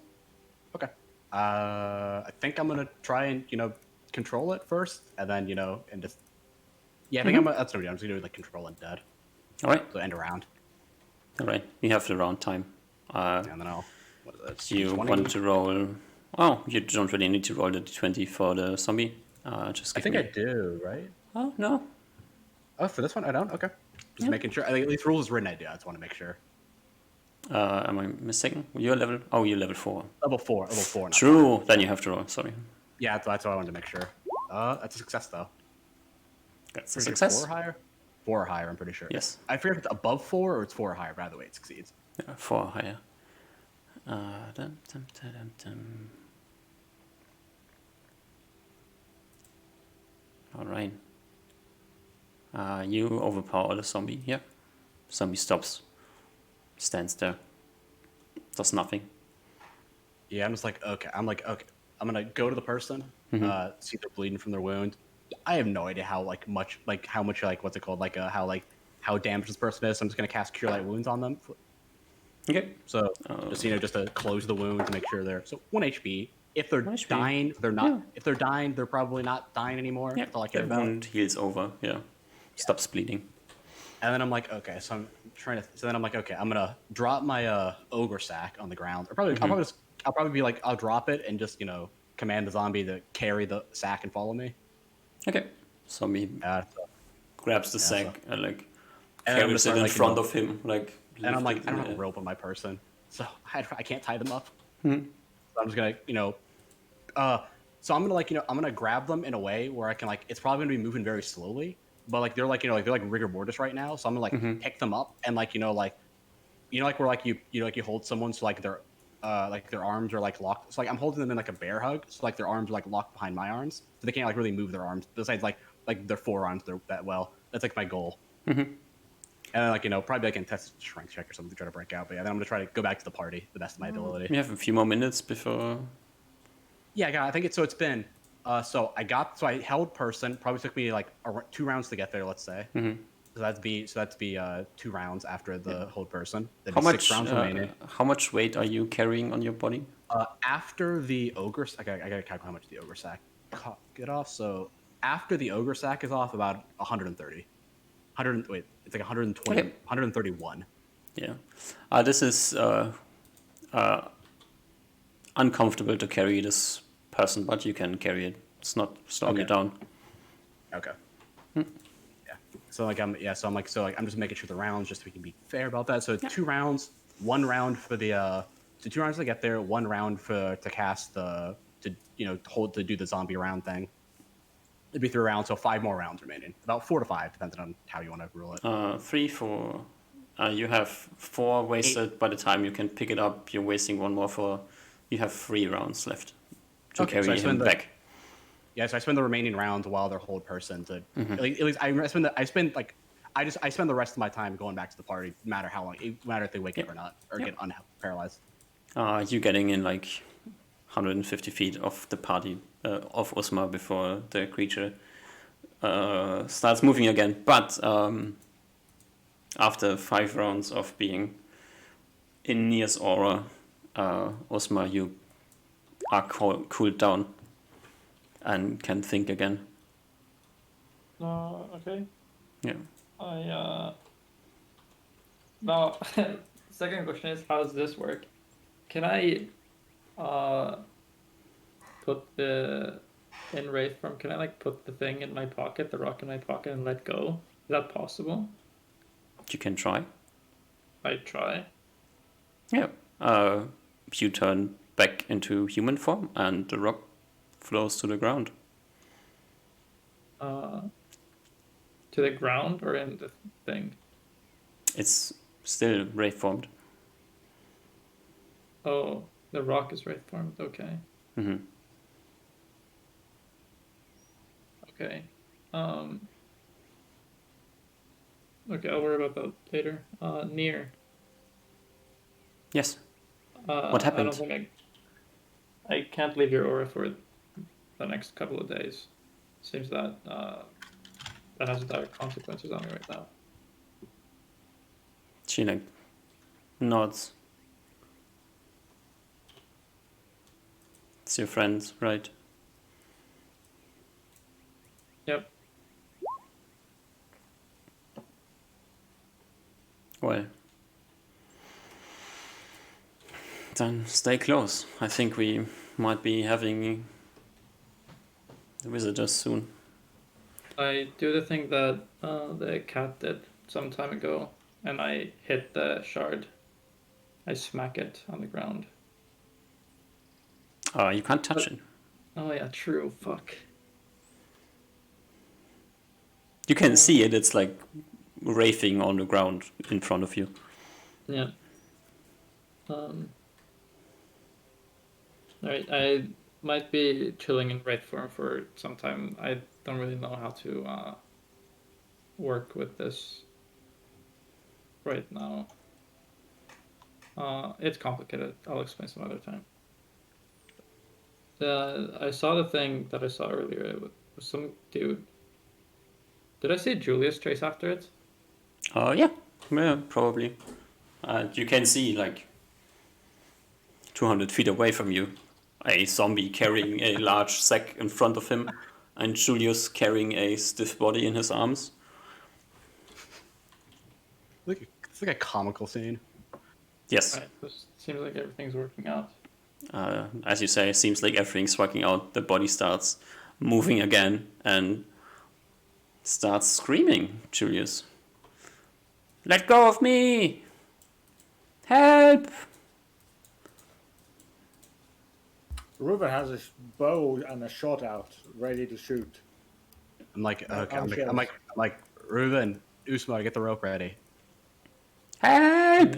Okay. I think I'm gonna try and control it first, and then and just yeah, I think that's what I'm just gonna do control and dead. All right. So end a round, All right. You have the round time. and then I'll. What is that? Do you 20? want to roll? Oh, you don't really need to roll the d20 for the zombie. Just I give think me. I do, right? Oh no. Oh, for this one I don't. Okay. Just Yeah. making sure. I think at least rules is written. I do. I just want to make sure. Am I mistaken? You're level. Oh, you're level 4. Level four. Level 4. Not True. Then you have to roll. Sorry. Yeah, that's what I wanted to make sure. That's a success though. That's a Is it success. 4 or higher? 4 or higher. I'm pretty sure. Yes. I forget if it's above 4 or it's 4 or higher. But either way, it succeeds. Yeah, 4 higher. Dum, dum, dum, dum, dum. All right. You overpower the zombie. Yeah. Zombie stops. Stands there. Does nothing. Yeah, I'm just like, okay. I'm like, okay. I'm gonna go to the person, see if they're bleeding from their wound. I have no idea how much what's it called, how damaged this person is. So I'm just gonna cast Cure Light Wounds on them. Okay. So just just to close the wounds and make sure they're 1 HP. If they're 1 HP. dying, they're not. Yeah. If they're dying, they're probably not dying anymore. Yeah. That's all I care The about. wound heals over. Yeah. Stops bleeding. And then I'm like, okay, so I'm trying to. So then I'm like, okay, I'm gonna drop my ogre sack on the ground, or I'll probably be like, I'll drop it and just command the zombie to carry the sack and follow me. Okay. Zombie So- grabs the Yeah, sack and and I'm carries gonna it start, in like, front of him, and I'm like, lifted I don't in have a the- rope on my person, so I can't tie them up. Hmm. So I'm just gonna, so I'm gonna I'm gonna grab them in a way where I can it's probably gonna be moving very slowly, but they're they're rigor mortis right now, so I'm gonna pick them up and where you hold someone so their arms are locked. So I'm holding them in a bear hug, so their arms are locked behind my arms, so they can't really move their arms. Besides their forearms, they're that well. That's my goal. And then probably I can test a strength check or something to try to break out. But yeah, then I'm gonna try to go back to the party the best of my ability. We have a few more minutes before. Yeah, I think it's been. So I held person. Probably took me 2 rounds to get there. Let's say. So that'd be 2 rounds after the hold person. That'd How be 6 much? rounds remaining. How much weight are you carrying on your body? After the ogre, I gotta calculate how much the ogre sack get off. So after the ogre sack is off, about 130. It's 120, Okay. 131. Yeah. This is uncomfortable to carry this person, but you can carry it. It's not slowing you Okay. down. Okay. Yeah. So I'm just making sure the rounds, just so we can be fair about that. So 2 rounds, 1 round for the so 2 rounds to get there, 1 round to cast to do the zombie round thing. It'd be 3 rounds, so 5 more rounds remaining. About 4 to 5, depending on how you want to rule it. 3, 4. You have 4 wasted. By the time you can pick it up, you're wasting 1 more for. You have 3 rounds left to Okay, so I carry him spend the- back. Yeah, so I spend the remaining rounds while they're hold person to Mm-hmm. at least I spend the rest of my time going back to the party, no matter how long, no matter if they wake up or not, or get paralyzed. You getting in like 150 feet of the party of Osma before the creature starts moving again. But after 5 rounds of being in Nia's aura, Osma, you are cooled down and can think again. Okay. Yeah. Now, second question is, how does this work? Can I put in Wraith form, can I like put the thing in my pocket, the rock in my pocket, and let go? Is that possible? You can try. I try. Yeah. You turn back into human form and the rock flows to the ground. To the ground or in the thing? It's still ray formed. Oh, the rock is Wraith formed. Okay. Mm-hmm. Okay. Okay, I'll worry about that later. Near. Yes. I What happened? don't think I can't leave your aura for the next couple of days. Seems that that has direct consequences on me right now. She like nods. It's your friend, right? Yep. Well, then stay close. I think we might be having visitors soon. I do the thing that the cat did some time ago, and I hit the shard. I smack it on the ground. You can't touch it. Oh yeah, true. Fuck. You can see it. It's like wraithing on the ground in front of you. Yeah. Alright, I might be chilling in Wraith form for some time. I don't really know how to work with this right now. It's complicated. I'll explain some other time. I saw the thing that I saw earlier. It was some dude. Did I see Julius chase after it? Yeah, probably. You can see like 200 feet away from you, a zombie carrying a large sack in front of him, and Julius carrying a stiff body in his arms. It's like a comical scene. Yes. Right. This seems like everything's working out. As you say, it seems like everything's working out. The body starts moving again and starts screaming, Julius. Let go of me! Help! Ruben has a bow and a shot out, ready to shoot. I'm like, okay, I'm I'm like, Ruben, Usma, get the rope ready. Help!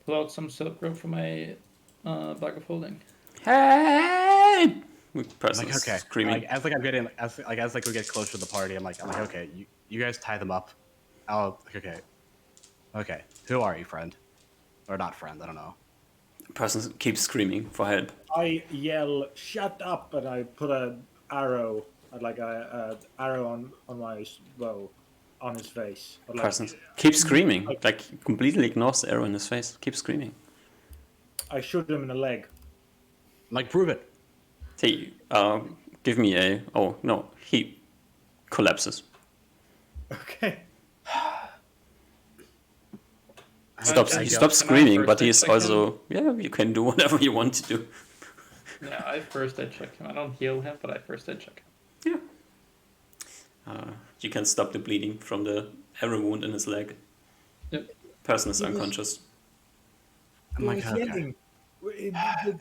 Pull out some silk rope from my bag of holding. Help! Person's Like, okay, screaming. like, as we get closer to the party, I'm like, okay, you guys tie them up. Okay, who are you, friend? Or not friend, I don't know. Person keeps screaming for help. I yell, "Shut up!" and I put an arrow, like a arrow on my bow, on his face. But like, Person keeps screaming, like completely ignores the arrow in his face. Keeps screaming. I shoot him in the leg. I'm like, prove it. Hey, give me a. Oh no, he collapses. Okay. He stops Can I screaming, first but he's aid second? also. Yeah, you can do whatever you want to do. Yeah, I first aid check him. I don't heal him, but I first aid check him. You can stop the bleeding from the arrow wound in his leg. Yep. Person is He was- unconscious. He I'm like, was okay. yelling.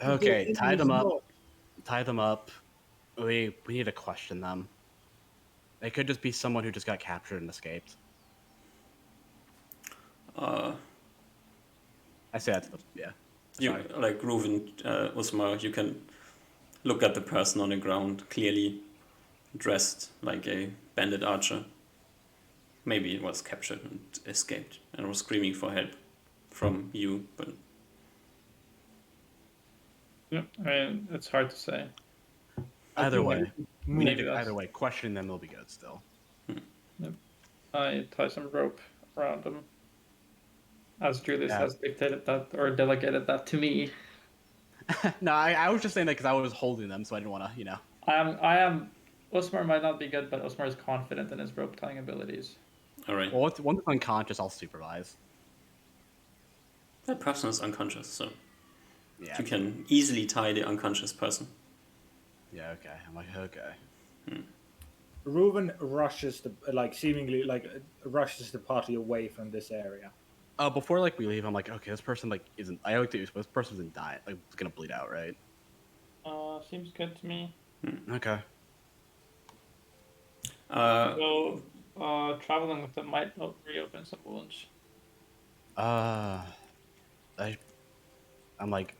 Okay, tie them up. not- Tie them up. We need to question them. They could just be someone who just got captured and escaped. Uh, I say that's yeah. you Sorry. like Reuven, Usmar, you can look at the person on the ground, clearly dressed like a bandit archer. Maybe it was captured and escaped and was screaming for help from you, but Yep. I mean, it's hard to say. I Either think way, we Maybe that's- either way, questioning them will be good still. I tie some rope around him, as Julius Yeah. has dictated that or delegated that to me. No, I was just saying that because I was holding them, so I didn't want to, you know. I am. Osmar might not be good, but Osmar is confident in his rope tying abilities. alright. Well, once it's unconscious, I'll supervise. That person is unconscious, so Yeah. you can easily tie the unconscious person. Yeah. Okay. I'm like, okay. Reuven rushes seemingly rushes the party away from this area. Before like we leave, I'm like, okay, this person like isn't. I like to use, but this person isn't dying. Like, it's gonna bleed out, right? Seems good to me. Okay. So, traveling with them might help reopen some wounds. I'm like,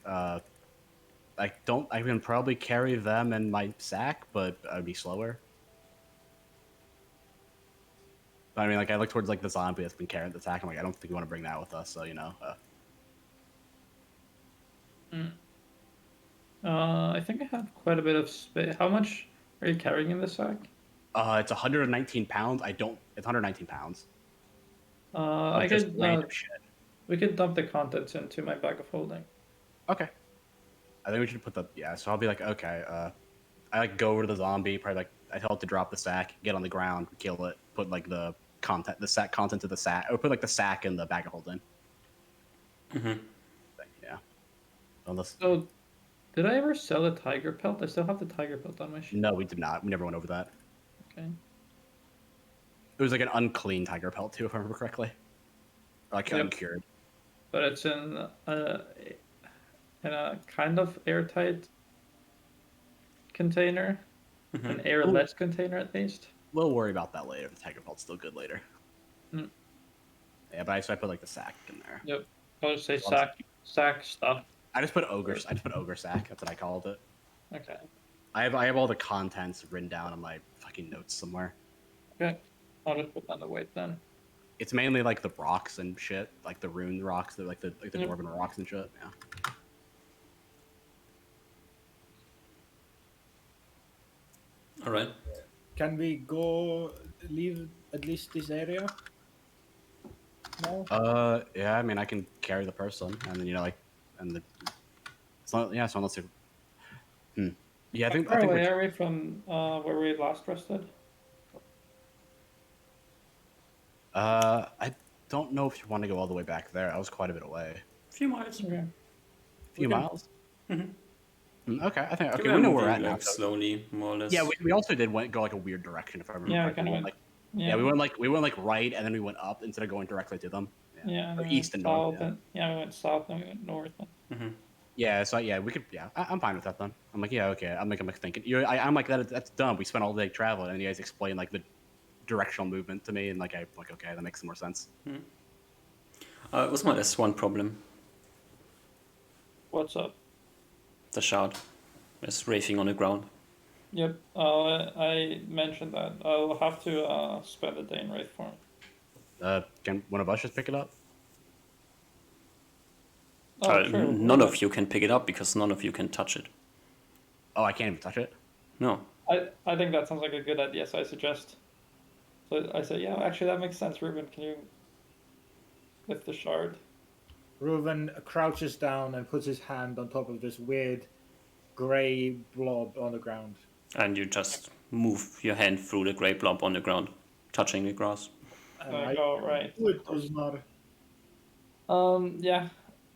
I can probably carry them in my sack, but I'd be slower. But I mean, like, I look towards like the zombie that's been carrying the sack. I'm like, I don't think we want to bring that with us. So you know. I think I have quite a bit of space. How much are you carrying in the sack? It's 119 pounds. It's 119 pounds. I Just could. random shit. We could dump the contents into my bag of holding. Okay. I think we should put the So I'll be like, okay. I like go over to the zombie. Probably like I tell it to drop the sack, get on the ground, kill it, put like the sack content to the sack, or put like the sack in the bag of holding. Mhm. Yeah. Unless So, did I ever sell a tiger pelt? I still have the tiger pelt on my sheet. no, we did not. We never went over that. Okay. It was like an unclean tiger pelt too, if I remember correctly. Or like Yep. uncured. But it's in a kind of airtight container, an airless container at least. We'll worry about that later. The tiger pelt's still good later. Mm. Yeah, but I put like the sack in there. Yep. I'll just say Well, sack stuff. I just put ogre sack. That's what I called it. Okay. I have all the contents written down on my fucking notes somewhere. Okay. I'll just put down the weight then. It's mainly like the rocks and shit, like the rune rocks, the Yep. dwarven rocks and shit. Yeah. Alright. Can we go leave at least this area? No. Yeah. I mean, I can carry the person, and then it's not. Yeah. So unless you. Yeah, I think. How far away are we from where we last rested? I don't know if you want to go all the way back there. I was quite a bit away. A few miles. Okay. A few Okay. miles. Okay, I think You okay. were We know where we're moving, at now. like, so- slowly, more or less. Yeah, we also did go like a weird direction if I remember. Yeah, we correctly. kinda went, went- like Yeah. we went like right and then we went up instead of going directly to them. Yeah. and Or then we east and went north. south, Yeah. and we went south and we went north. Yeah, so yeah, we could. Yeah, I'm fine with that then. I'm like, yeah, okay. I'm like thinking. I'm like that's dumb. We spent all day traveling, and you guys explain like the directional movement to me, and like I'm like, okay, that makes some more sense. Usman, there's one problem. What's up? The shard is rafing on the ground. Yep. I mentioned that. I'll have to spend a day in Wraith form. Can one of us just pick it up? Oh, sure. None of you can pick it up because none of you can touch it. Oh, I can't even touch it. No. I think that sounds like a good idea, so I suggest. So I say, yeah, actually that makes sense. Ruben, can you lift the shard? Reuven crouches down and puts his hand on top of this weird gray blob on the ground. And you just move your hand through the grey blob on the ground, touching the grass. I go, right. It does not. Yeah.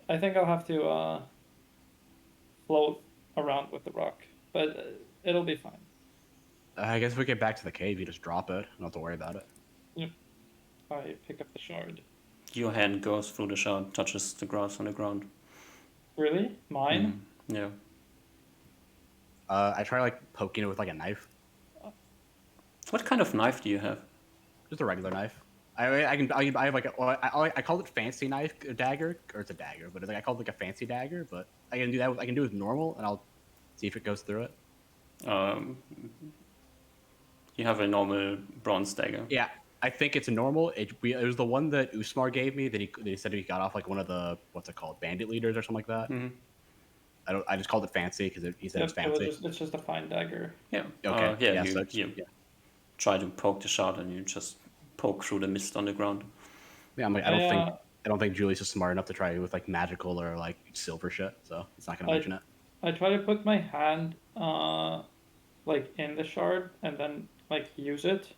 I think I'll have to float around with the rock, but it'll be fine. I guess if we get back to the cave, you just drop it. Don't have to worry about it. Yep. I pick up the shard. Your hand goes through the shard, touches the grass on the ground. Really? Mine? Yeah. I try like poking it with like a knife, What kind of knife do you have? just a regular knife. I have like I call it fancy knife dagger, or it's a dagger, but it's like I call it like a fancy dagger. But I can do that. I can do it with normal, and I'll see if it goes through it. You have a normal bronze dagger. Yeah, I think it's normal. It was the one that Usmar gave me that he said he got off like one of the what's it called, bandit leaders or something like that. Mhm. I just called it fancy because he said it was fancy. It's just a fine dagger. Yeah. Okay. Yeah. yeah, You, so you yeah. try to poke the shard and you just poke through the mist on the ground. Yeah, I'm like I don't think Julius is smart enough to try with like magical or like silver shit, so it's not gonna mention it. I try to put my hand like in the shard and then like use it.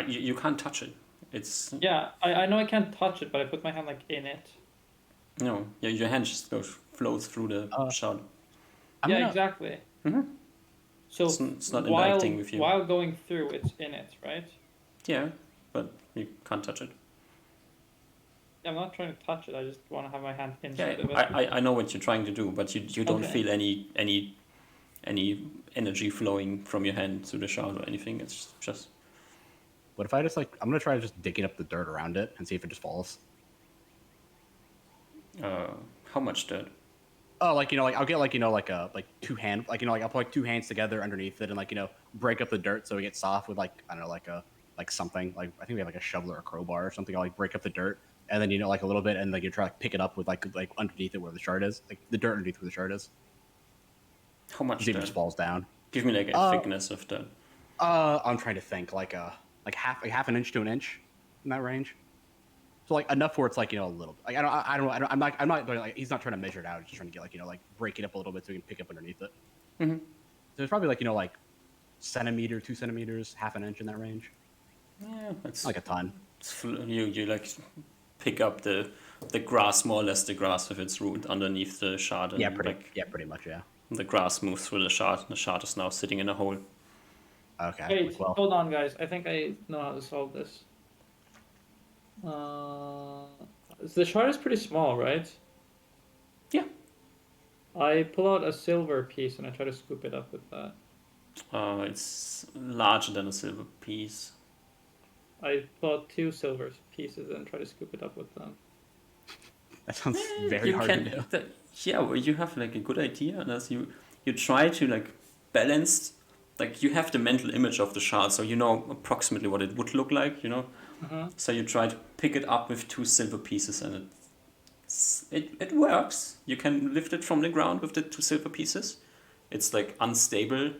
You can't touch it. It's Yeah, I know I can't touch it, but I put my hand like in it. no. Your hand just flows through the shard. I'm yeah, gonna- exactly. Mhm. So It's not while interacting with you. while going through, it's in it, right? Yeah, but you can't touch it. I'm not trying to touch it. I just want to have my hand Yeah, inside of it. I know what you're trying to do, but you don't Okay. feel any energy flowing from your hand to the shard or anything. It's just What if I just like I'm gonna try just digging up the dirt around it and see if it just falls. how much dirt? Oh, like like I'll get like like two hand like like I'll put like two hands together underneath it and like break up the dirt so it gets soft with like I don't know like something like I think we have like a shovel or a crowbar or something. I'll like break up the dirt and then like a little bit and like you try to pick it up with like underneath it where the shard is, like the dirt underneath where the shard is. How much See if it dirt? just falls down. Give me like a thickness of dirt. I'm trying to think like half an inch to an inch in that range. So like enough where it's like a little like I'm not going like he's not trying to measure it out. He's just trying to get like like break it up a little bit so we can pick up underneath it. Mhm. So it's probably like like centimeter, 2 centimeters, half an inch in that range. Yeah, that's Like a ton. you like pick up the grass, more or less the grass with its root underneath the shard, and Pretty much, yeah. the grass moves through the shard. The shard is now sitting in a hole. Okay. Wait, well, hold on, guys. I think I know how to solve this. The shard is pretty small, right? Yeah. I pull out a silver piece and I try to scoop it up with that. It's larger than a silver piece. I pull out 2 silver pieces and try to scoop it up with them. that sounds very You hard can- to do. Yeah, well, you have like a good idea, and as you try to like balance, like you have the mental image of the shard, so you know approximately what it would look like, So you try to pick it up with 2 silver pieces, and it works. You can lift it from the ground with the 2 silver pieces. It's like unstable,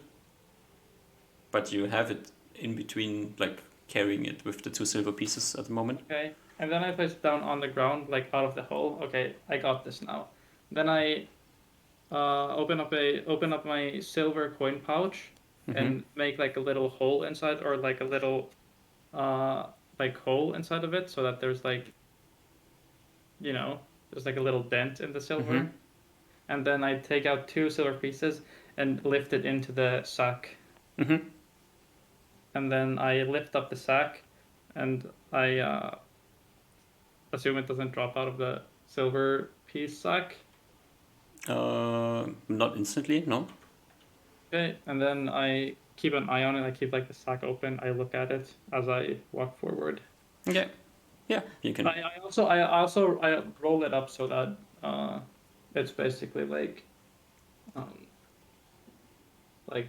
but you have it in between, like carrying it with the 2 silver pieces at the moment. Okay, and then I place it down on the ground, like out of the hole. Okay, I got this now. Then I open up my silver coin pouch and make like a little hole inside, or like a little like hole inside of it, so that there's like there's like a little dent in the silver. And then I take out 2 silver pieces and lift it into the sack. And then I lift up the sack, and I assume it doesn't drop out of the silver piece sack. Not instantly, no. Okay, and then I keep an eye on it. I keep like the sack open. I look at it as I walk forward. Okay. Yeah, you can. I also roll it up so that it's basically like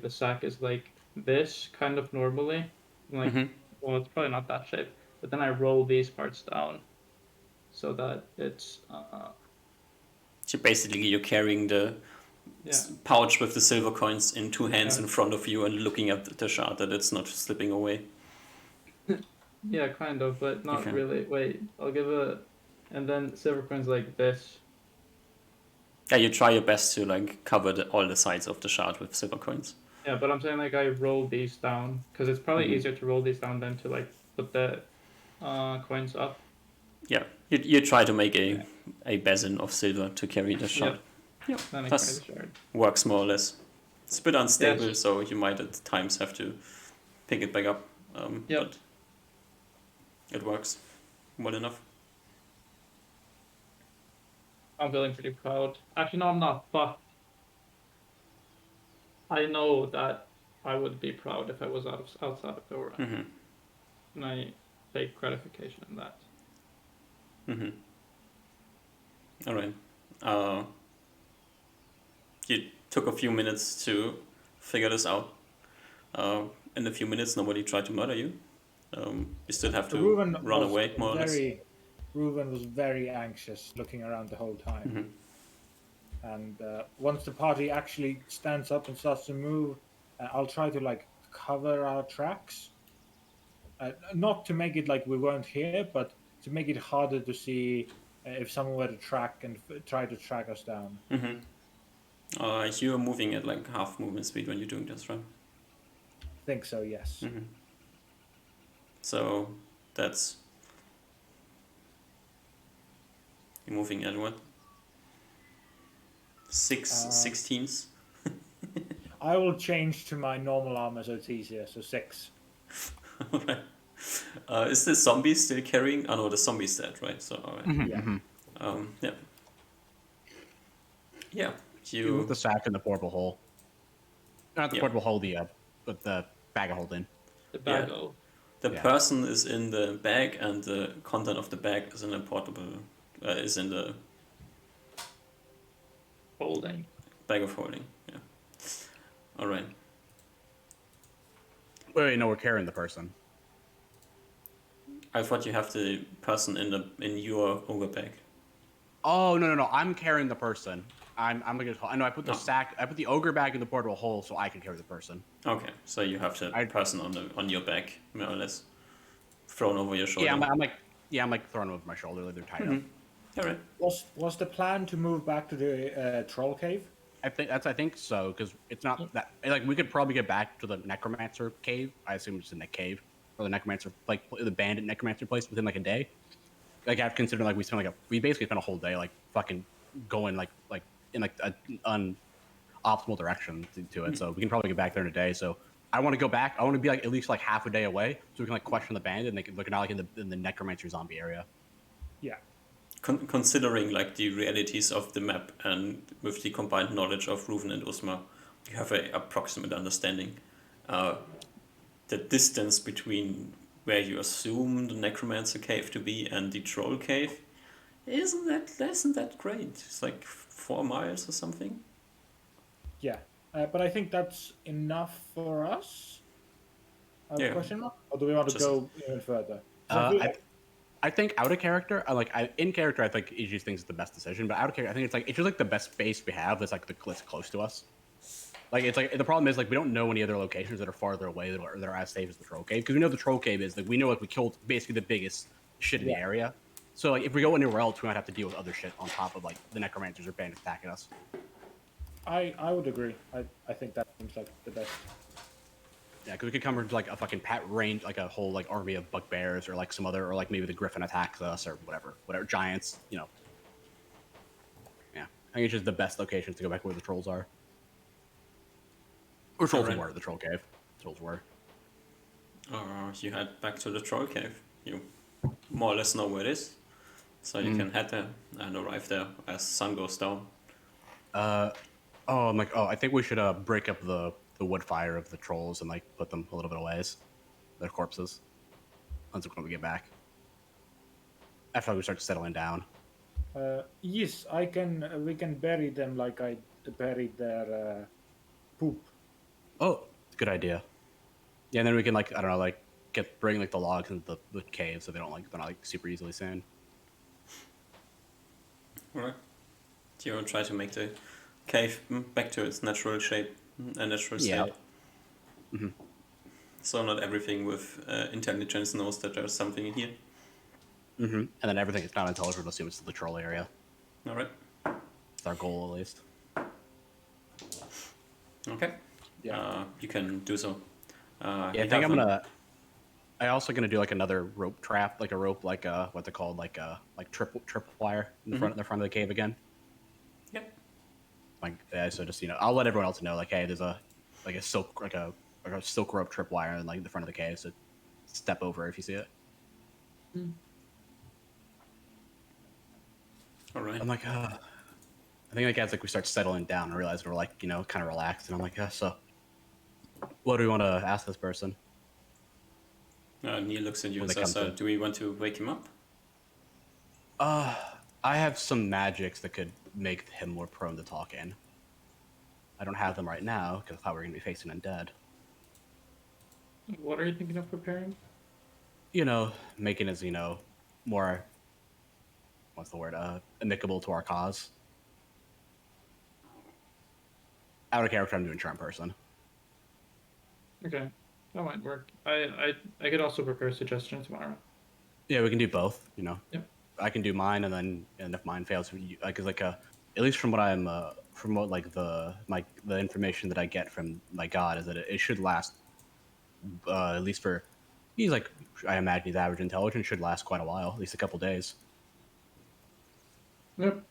the sack is like this kind of normally. Like well, it's probably not that shape, but then I roll these parts down so that it's So basically, you're carrying the pouch with the silver coins in 2 hands in front of you and looking at the shard that it's not slipping away. Yeah, kind of, but not Okay. really. Wait, I'll give and then silver coins like this. Yeah, you try your best to like cover all the sides of the shard with silver coins. Yeah, but I'm saying like I roll these down because it's probably easier to roll these down than to like put the coins up. Yeah, you try to make a basin of silver to carry the shard. Yeah, Then it that's creates a shard. works more or less. It's a bit unstable, Yes. so you might at times have to pick it back up. Yep. But it works well enough. I'm feeling pretty proud. Actually, no, I'm not. But I know that I would be proud if I was outside of the rank, Mm-hmm. and I take gratification in that. Mm-hmm. All right. You took a few minutes to figure this out. In a few minutes, nobody tried to murder you. You still have to Reuven run was away, more or less. Reuven was very anxious, looking around the whole time. Mhm. And once the party actually stands up and starts to move, I'll try to like cover our tracks. Not to make it like we weren't here, but to make it harder to see if someone were to track and try to track us down. Mm-hmm. You're moving at like half movement speed when you're doing this, right? Think so, yes. Mm-hmm. So that's you're moving at what? 6/16ths? I will change to my normal armor so it's easier. So 6. Alright. Is the zombie still carrying? Oh no, the zombie's dead, right? So alright. Yeah. Yeah. Yeah. You move the sack in the portable hole. Not the Yeah. portable hole, but the bag of holding. The bago. The Yeah. person is in the bag, and the content of the bag is in a portable. Is in the Holding. bag of holding. Yeah. All right. Wait, no, we're carrying the person. I thought you have the person in your ogre bag. Oh no! I'm carrying the person. I'm gonna. I know. I put the Oh. sack. I put the ogre bag in the portable hole so I can carry the person. Okay, so you have the I- person on your back, more or less, thrown over your shoulder. Yeah, I'm like throwing them over my shoulder, like they're tied up. All right. Was the plan to move back to the troll cave? I think so because it's not that like we could probably get back to the necromancer cave. I assume it's in the cave or the necromancer like the bandit necromancer place within like a day. Like I've considered like we basically spent a whole day like fucking going like in like an optimal direction to it. So we can probably get back there in a day. So I want to go back. I want to be like at least like half a day away so we can like question the bandit and they can look at like in the necromancer zombie area. Yeah. Considering like the realities of the map and with the combined knowledge of Reuven and Usma, you have a approximate understanding. The distance between where you assume the necromancer cave to be and the troll cave isn't that great. It's like 4 miles or something. Yeah. But I think that's enough for us. Yeah. Question mark? Or do we want to Just- go even further? 'Cause I feel like- I think out of character, in character, I think Aegis thinks it's the best decision. But out of character, I think it's just like the best space we have that's like that's close to us. Like it's like the problem is like we don't know any other locations that are farther away that are as safe as the troll cave because we know the troll cave is like we know like we killed basically the biggest shit in the Yeah. area. So like if we go anywhere else, we might have to deal with other shit on top of like the necromancers or bandits attacking us. I would agree. I think that seems like the best. Yeah, because we could come into like a fucking pat range, like a whole like army of bugbears or like some other, or like maybe the griffin attacks us or whatever giants, you know. Yeah, I think it's just the best locations to go back where the trolls are. Or trolls Alright. were, the troll cave. Trolls were. You head back to the troll cave. You more or less know where it is, so you can head there and arrive there as sun goes down. I think we should break up the wood fire of the trolls and like put them a little bit away, their corpses, once when we get back. After we start settling down. Yes, I can. We can bury them like I buried their poop. Oh, good idea. Yeah, and then we can like I don't know like bring like the logs into the cave so they're not like super easily seen. Alright. Do you try to make the cave back to its natural shape and natural state? Yeah. So not everything with intelligence knows that there's something in here. And then everything that's not intelligible assume it's the troll area. Alright. It's our goal at least. Okay. Yeah. You can do so. Yeah, you I think have I'm also gonna do like another rope trap, like a rope, like what's it called, like triple wire in the front of the cave again. Yep. like so just I'll let everyone else know like, hey, there's a silk like a silk rope tripwire in like the front of the cave, so step over if you see it. All right. I'm like, I think like as like we start settling down, I realize we're like kind of relaxed, and I'm like, so what do we want to ask this person Neil looks at you when and they come says, to? "Do we want to wake him up?" I have some magics that could make him more prone to talking. I don't have them right now because I thought we were gonna be facing undead. What are you thinking of preparing? Making us more, what's the word, amicable to our cause. Out of character, I'm doing charm person. Okay, that might work. I could also prepare a suggestion tomorrow. Yeah, we can do both. Yep. I can do mine, and if mine fails, because at least from what I'm from what like the information that I get from my god is that it should last at least for he's like I imagine his average intelligence should last quite a while, at least a couple days. Yep.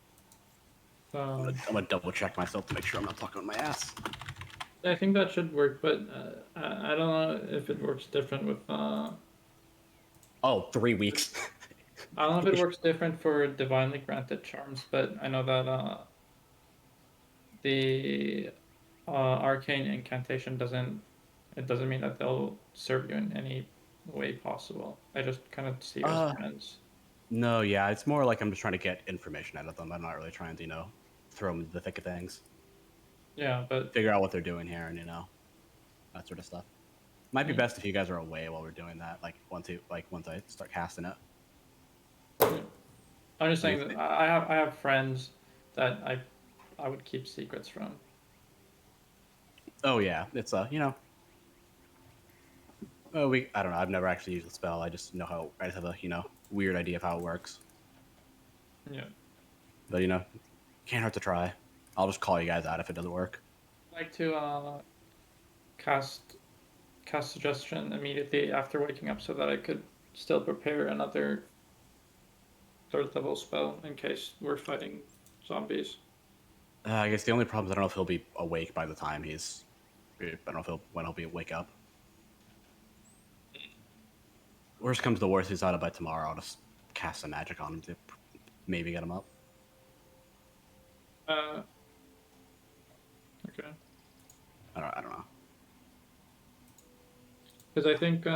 I'm gonna double check myself to make sure I'm not talking with my ass. I think that should work, but I don't know if it works different with. Oh, 3 weeks. I don't know if it works different for divinely granted charms, but I know that the arcane incantation doesn't mean that they'll serve you in any way possible. I just kind of see you as friends. No, yeah, it's more like I'm just trying to get information out of them. I'm not really trying to throw them into the thick of things. Yeah, but Figure out what they're doing here and that sort of stuff. Might be best if you guys are away while we're doing that. Like once I start casting it. I'm just saying that I have friends that I would keep secrets from. Oh yeah, it's I don't know. I've never actually used the spell. I just have a weird idea of how it works. Yeah. But can't hurt to try. I'll just call you guys out if it doesn't work. I'd like to cast suggestion immediately after waking up so that I could still prepare another third level spell in case we're fighting zombies. I guess the only problem is I don't know if he'll be awake by the time I don't know when he'll wake up. Worst comes to worst, he's out by tomorrow. I'll just cast some magic on him to maybe get him up. Okay. I don't know. Because I think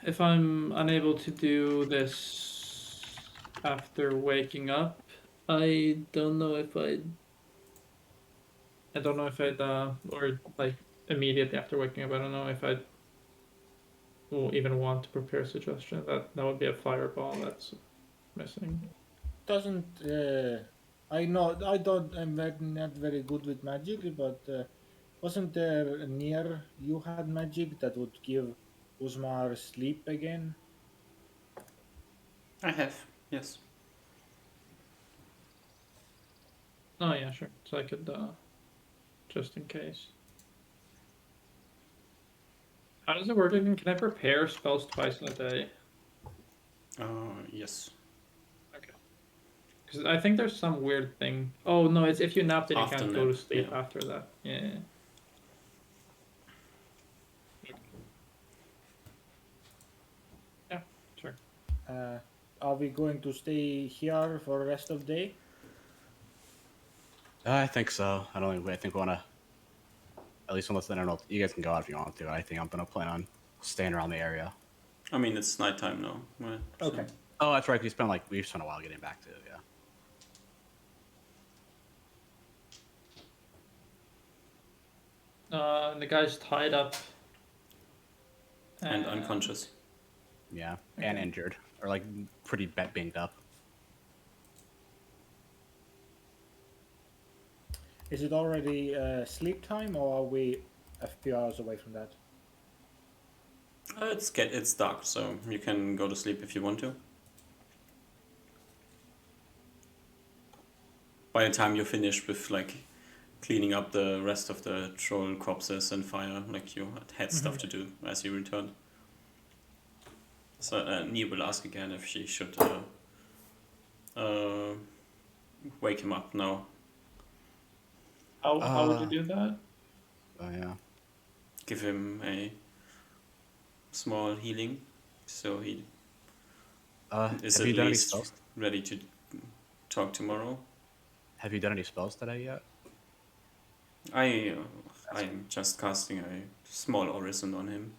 if I'm unable to do this after waking up, I don't know if I'd or like immediately after waking up, I don't know if I'd even want to prepare a suggestion. That would be a fireball that's missing. Doesn't I'm not very good with magic, but wasn't there near you had magic that would give Usmar sleep again? I have, yes. Oh yeah, sure. So I could just in case. How does it work again? Can I prepare spells twice in a day? Yes. Okay. Because I think there's some weird thing. Oh no, it's if you nap then you After can't go to nap, sleep yeah. after that. Yeah. Yeah, sure. Are we going to stay here for the rest of the day? I think so. I think we want to. At least unless I don't know. You guys can go out if you want to. I think I'm gonna plan on staying around the area. I mean, it's nighttime now, right? So- Okay. Oh, that's right. We've spent a while getting back to it. Yeah. And the guy's tied up. And unconscious. Yeah, and Okay. injured or like pretty banged up. Is it already sleep time, or are we a few hours away from that? It's dark, so you can go to sleep if you want to. By the time you're finished with like cleaning up the rest of the troll corpses and fire, like you had stuff to do as you returned. So Nia will ask again if she should Uh, wake him up now. How would you do that? Oh yeah. Give him a small healing, so he is Have at you done any least spells? ready to talk tomorrow. Have you done any spells today yet? I That's I'm just casting a small orison on him.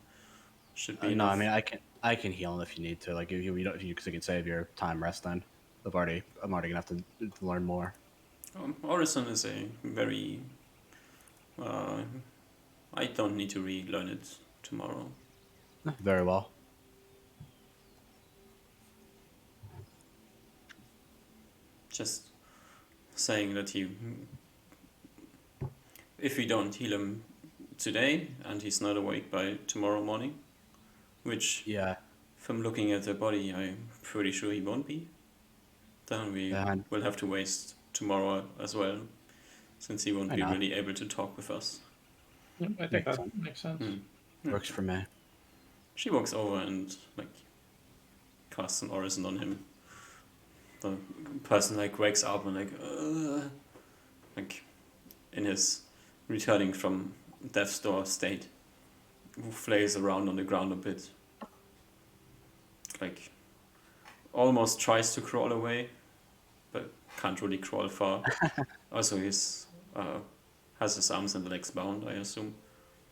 Should be no, I enough. mean I can heal him if you need to. Like if you don't, if you, cause you can save your time resting. I'm already gonna have to learn more. Orison is a very. Uh, I don't need to relearn it tomorrow. Very well. Just saying that if we don't heal him today and he's not awake by tomorrow morning, which Yeah. from looking at the body, I'm pretty sure he won't be, then we Yeah, will have to waste tomorrow as well, since he won't I be know. really able to talk with us. Yeah, I think Makes that sense. makes sense. Works for me. She walks over and like casts an orison on him. The person like wakes up and like in his returning from death's door state, flails around on the ground a bit, like almost tries to crawl away, but can't really crawl far. Also, he's has his arms and legs bound, I assume.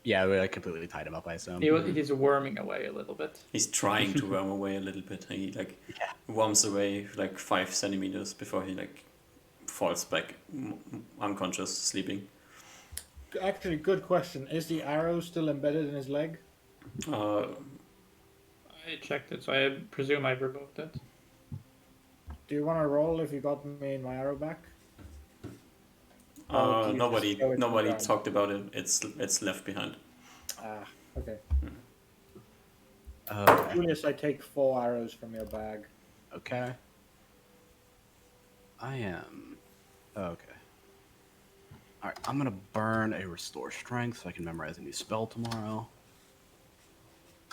Yeah, we like completely tied him up. I assume. He's worming away a little bit. He's trying to worm away a little bit. He like Yeah. worms away like 5 centimeters before he like falls back unconscious, sleeping. Actually, good question. Is the arrow still embedded in his leg? Uh, I checked it, so I presume I removed it. Do you want to roll if you got me my arrow back? Or do you just nobody throw it on the nobody ground? talked about it. It's left behind. Ah, okay. Okay. Julius, I take 4 arrows from your bag. Okay. I am. Okay. All right. I'm gonna burn a restore strength so I can memorize a new spell tomorrow.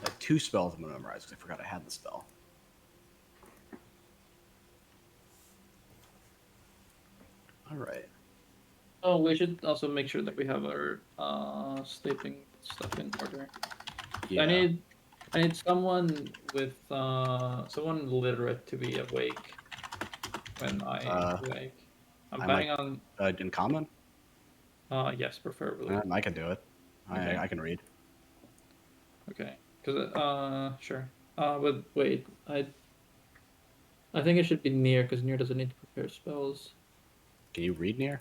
I have 2 spells I'm gonna memorize because I forgot I had the spell. All right. Oh, we should also make sure that we have our sleeping stuff in order. Yeah. I need someone with someone literate to be awake when I wake. I'm I planning on In common. yes, preferably. I can do it. Okay. I can read. Okay. Cause sure. But wait, I think it should be near because near doesn't need to prepare spells. Can you read near?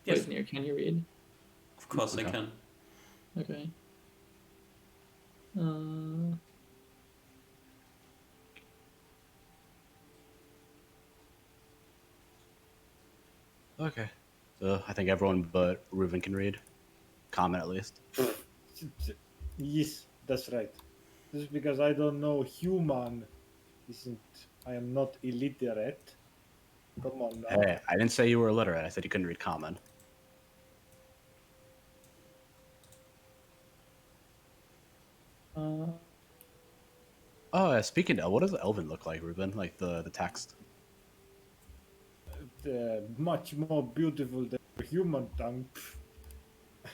Yes, Wait, near, can you read? of course I Okay. can. Okay. Okay. So I think everyone but Reuven can read. Common at least. Yes, that's right. This is because I don't know human. I am not illiterate. Come on now. Hey, I didn't say you were illiterate. I said you couldn't read common. Speaking of, what does Elven look like, Reuben? Like the text. Much more beautiful than the human tongue.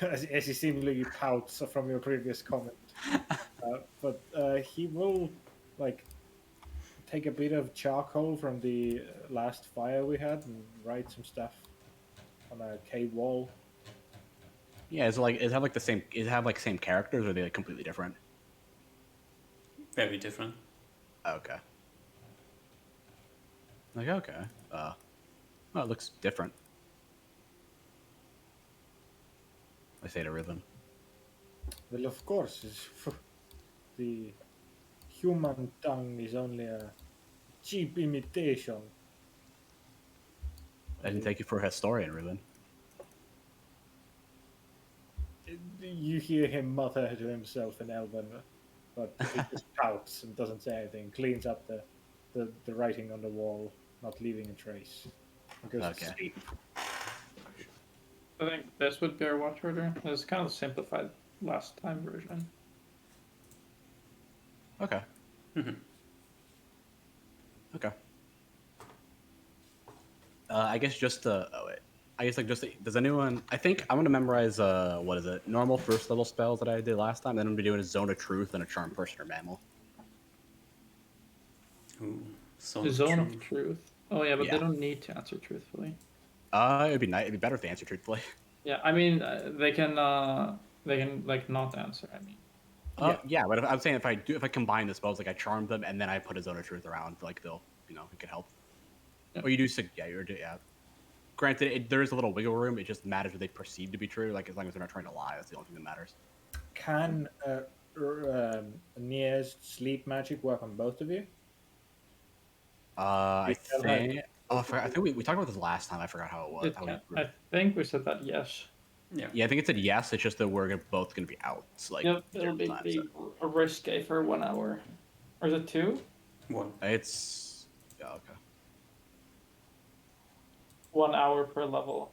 As he seemingly pouts from your previous comment. But he will like take a bit of charcoal from the last fire we had and write some stuff on a cave wall. Yeah, is it have like the same? Is it have like same characters, or are they like completely different? Very different. Okay. Like okay. Well, it looks different. I say to Reuben. Well, of course, the human tongue is only a cheap imitation. I didn't take you for a historian, Reuben. You hear him mutter to himself in Elven, but he just pouts and doesn't say anything. Cleans up the writing on the wall, not leaving a trace. Goes to Okay. sleep. I think this would be our watch order. It's kind of simplified last time version. Okay. Mhm. Okay. I guess just the. Oh wait. I guess like just does anyone? I think I'm gonna memorize what is it? Normal first level spells that I did last time. Then I'm gonna be doing a Zone of Truth and a Charm Person or Mammal. Ooh, The Zone of Truth. Truth. Oh yeah, but they Yeah. don't need to answer truthfully. It'd be nice. It'd be better if they answer truthfully. Yeah, I mean they can like not answer. I mean, Yeah, but I'm saying if I combine the spells, like I charm them and then I put a Zone of Truth around, like they'll it could help. Yeah. Or you do yeah. Granted, there is a little wiggle room. It just matters what they perceive to be true. Like as long as they're not trying to lie, that's the only thing that matters. Can Nia's sleep magic work on both of you? I You tell her- think. Oh, I think we talked about this last time. I forgot how it was. it can. I think we said that yes. Yeah. Yeah, I think it said yes. It's just that we're both going to be out. Like Yep, it'll be different times, a risque for 1 hour. Or is it 2? One. so. It's okay. 1 hour per level.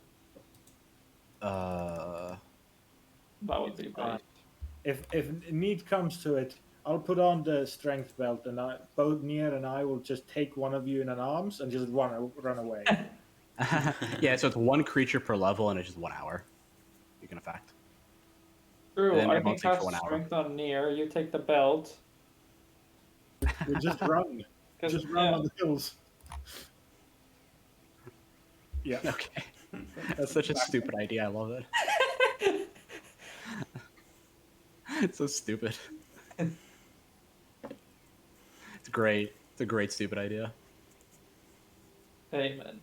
Uh, That would be great. If need comes to it, I'll put on the strength belt, and both Nia and I will just take one of you in an arms and just run away. yeah, so it's one creature per level, and it's just 1 hour. You can affect. True, then I everyone can takes cast 1 hour. strength on Nier. You take the belt. We just run, 'Cause, just run yeah, on the hills. Yeah, Okay, that's that's such a exactly- stupid idea. I love it. It's so stupid. It's great. It's a great stupid idea. Amen.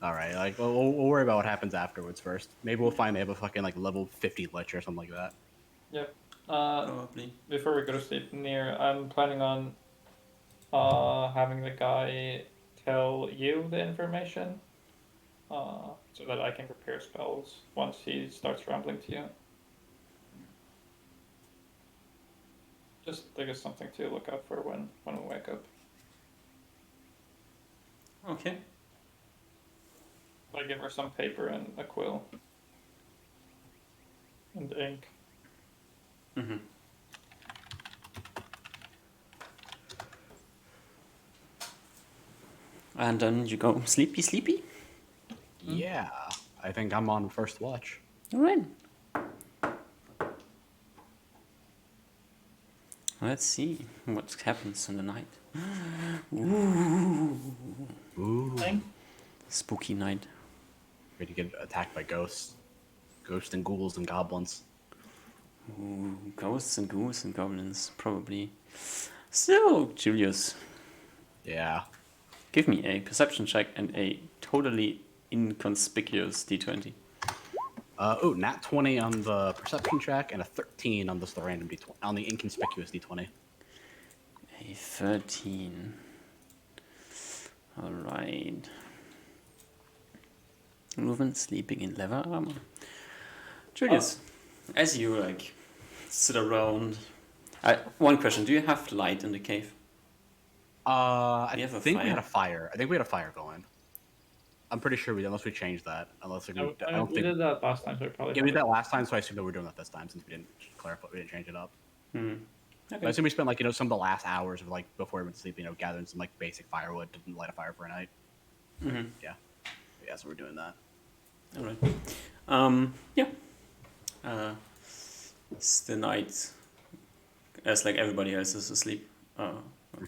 All right, like we'll worry about what happens afterwards first. Maybe we'll finally have a fucking like level 50 lich or something like that. Yep. Probably. Before we go to sleep, Nier, I'm planning on having the guy tell you the information so that I can prepare spells once he starts rambling to you. Just think of something to look out for when we wake up. Okay. I give her some paper and a quill. And ink. Mm-hmm. And then you go sleepy, sleepy. Yeah, I think I'm on first watch. All right. Let's see what happens in the night. Ooh, Ooh, Thing? spooky night. ready to get attacked by ghosts, ghosts and ghouls and goblins. Ooh, ghosts and ghouls and goblins, probably. So, Julius, Yeah. give me a perception check and a totally inconspicuous d20. Nat 20 on the perception check and a 13 on the random d20 on the inconspicuous d20. A 13. Alright. Reuven sleeping in leather armor. Julius, as you like sit around. One question: do you have light in the cave? I You have a think we fire? had a fire. I think we had a fire going. I'm pretty sure unless we changed that. Unless like, I don't we think. did that last time, so we probably Yeah, we have did it. that last time, so I assume that we're doing that this time since we didn't clarify, we didn't change it up. Hmm. I Okay. assume we spent like some of the last hours of like before we went to sleep, gathering some like basic firewood to light a fire for a night. Mm-hmm. Yeah, so we're doing that. All right. Yeah. It's the night. As like everybody else is asleep. Or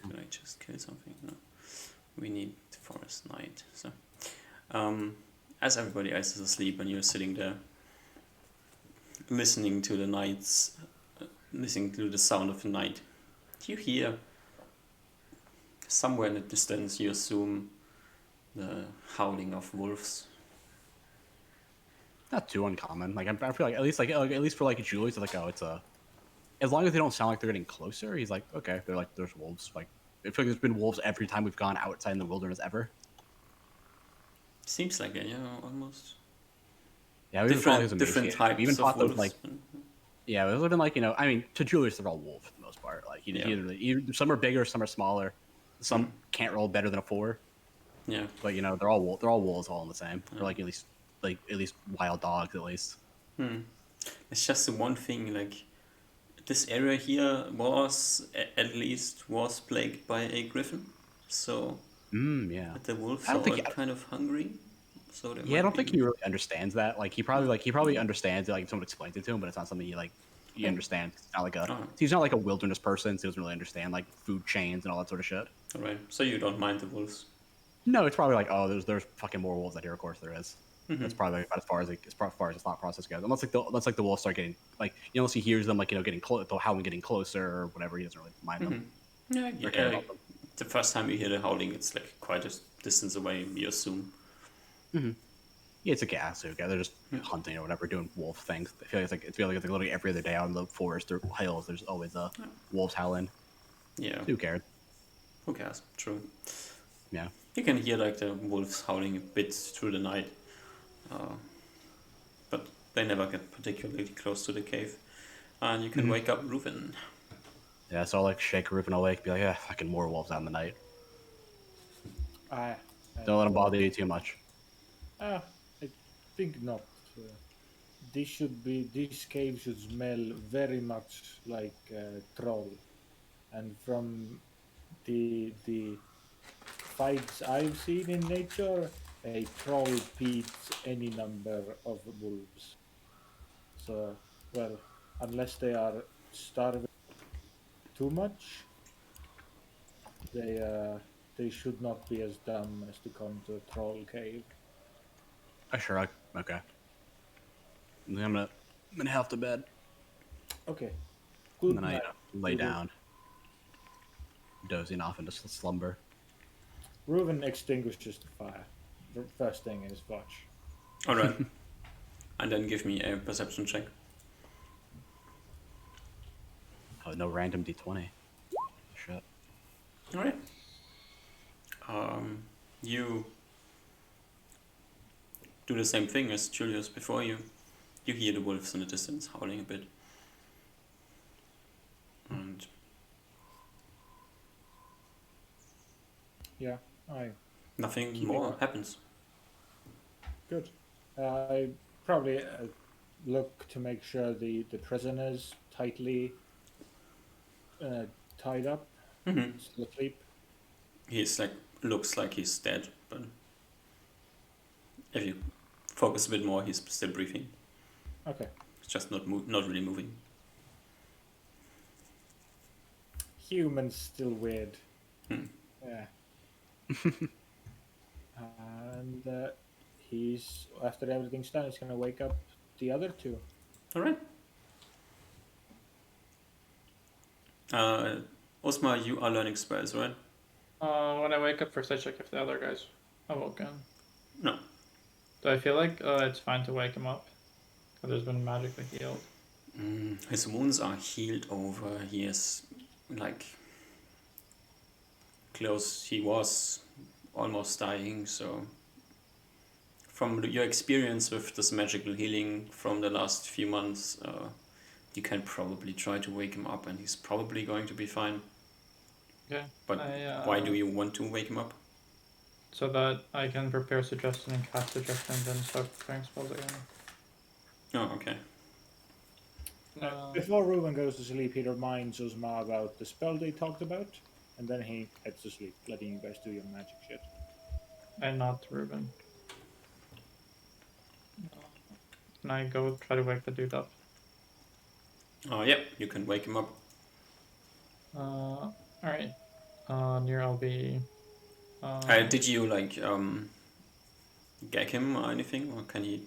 did I just kill something? No. We need forest night. So, as everybody else is asleep and you're sitting there, listening to the nights, listening to the sound of the night, you hear somewhere in the distance. You assume the howling of wolves. Not too uncommon. Like I feel like at least for like Julius, it's like it's a. As long as they don't sound like they're getting closer, he's like okay. They're like there's wolves. Like I feel like there's been wolves every time we've gone outside in the wilderness ever. Seems like it, yeah, almost. Yeah, we even thought it was Different emaciated. types We even of thought those wolves. like yeah, it would have been like I mean to Julius they're all wolves for the most part. Like Yeah. either some are bigger, some are smaller, some can't roll better than a 4. Yeah. But they're all wolves all in the same. They're like at least wild dogs at least. It's just the one thing, like, this area here was, at least, was plagued by a griffin. So, Yeah. But the wolves I don't are think- kind of hungry, so they Yeah, I don't might think be... he really understands that. Like he probably understands it. Like if someone explains it to him, but it's not something he understands. It's not like a Oh. he's not like a wilderness person, so he doesn't really understand like food chains and all that sort of shit. Alright, so you don't mind the wolves. No, it's probably like, oh, there's fucking more wolves out here. Of course there is. Mhm. That's probably about as far as his thought process goes. Unless the wolves start getting like, unless he hears them like getting close, the howling getting closer or whatever, he doesn't really mind them. Yeah, Or care yeah. about them. The first time you hear the howling, it's like quite a distance away, you assume. Yeah, it's a gas. So they're just hunting or whatever, doing wolf things. I feel like it's like literally every other day out in the forest or hills. There's always wolves howling. Yeah, Who cares? who cares? True. Yeah. You can hear like the wolves howling a bit through the night, but they never get particularly close to the cave. And you can wake up Reuven. Yeah, so I'll like shake Reuben awake, be like, yeah, fucking more wolves out in the night. I Don't let them bother you too much. I think not. This cave should smell very much like troll, and from the fights I've seen in nature, a troll beats any number of wolves. So, well, unless they are starving too much, they should not be as dumb as to come to a troll cave. Sure, okay. I'm gonna head to bed. Okay. Good And then I night. lay Reuven. down, dozing off into slumber. Reuven extinguishes the fire. The first thing in his watch. Alright. And then give me a perception check. Oh, no random d20. Shit. Alright. You do the same thing as Julius before you. You hear the wolves in the distance howling a bit. And Yeah, I nothing Keeping more up. happens. good. I probably look to make sure the prisoners tightly tied up, Mm-hmm. still asleep. He's like, looks like he's dead, but if you focus a bit more, he's still breathing. Okay. It's just not really moving. Humans still weird. Hmm. Yeah. And he's after everything's done, he's gonna wake up the other two. Alright. Osmar, you are learning spells, right? When I wake up first, I check if the other guy's awoken. No. Do I feel like it's fine to wake him up? Because there's been magically healed. His wounds are healed over. He is like close. He was almost dying. So, from your experience with this magical healing from the last few months, you can probably try to wake him up, and he's probably going to be fine. Okay. But why do you want to wake him up? So that I can prepare suggestion and cast suggestion and then start preparing spells again. Oh, okay. Before Reuben goes to sleep, he reminds Uzma about the spell they talked about, and then he heads to sleep, letting you guys do your magic shit. And not Ruben. Can I go try to wake the dude up? Oh, yeah, you can wake him up. Alright. Near I'll be. Did you like gag him or anything, or can he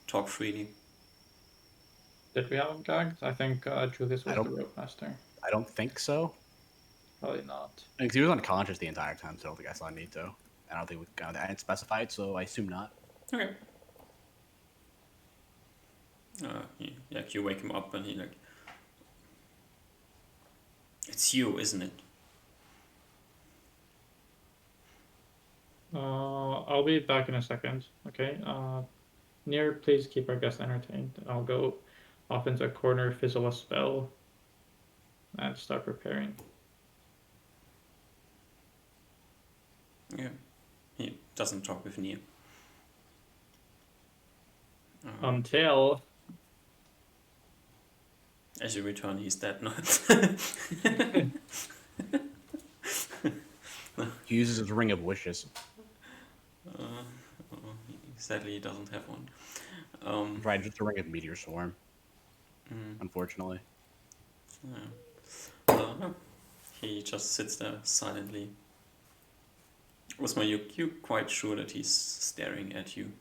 talk freely? Did we have him gagged? I think Julius was the rope master. I don't think so. Probably not. Because he was unconscious the entire time, so I don't think I saw a need to. I don't think I didn't specify it, so I assume not. Okay. Like you wake him up and he like, it's you, isn't it? I'll be back in a second. Okay. Near, please keep our guests entertained. I'll go off into a corner, fizzle a spell, and start preparing. Yeah. He doesn't talk with Nia. Until As you return, he's dead. No. He uses his Ring of Wishes. Uh, oh, sadly, he doesn't have one. Right, just a Ring of Meteor Swarm. Mm, Unfortunately. yeah. No. He just sits there silently. Osma, you quite sure that he's staring at you?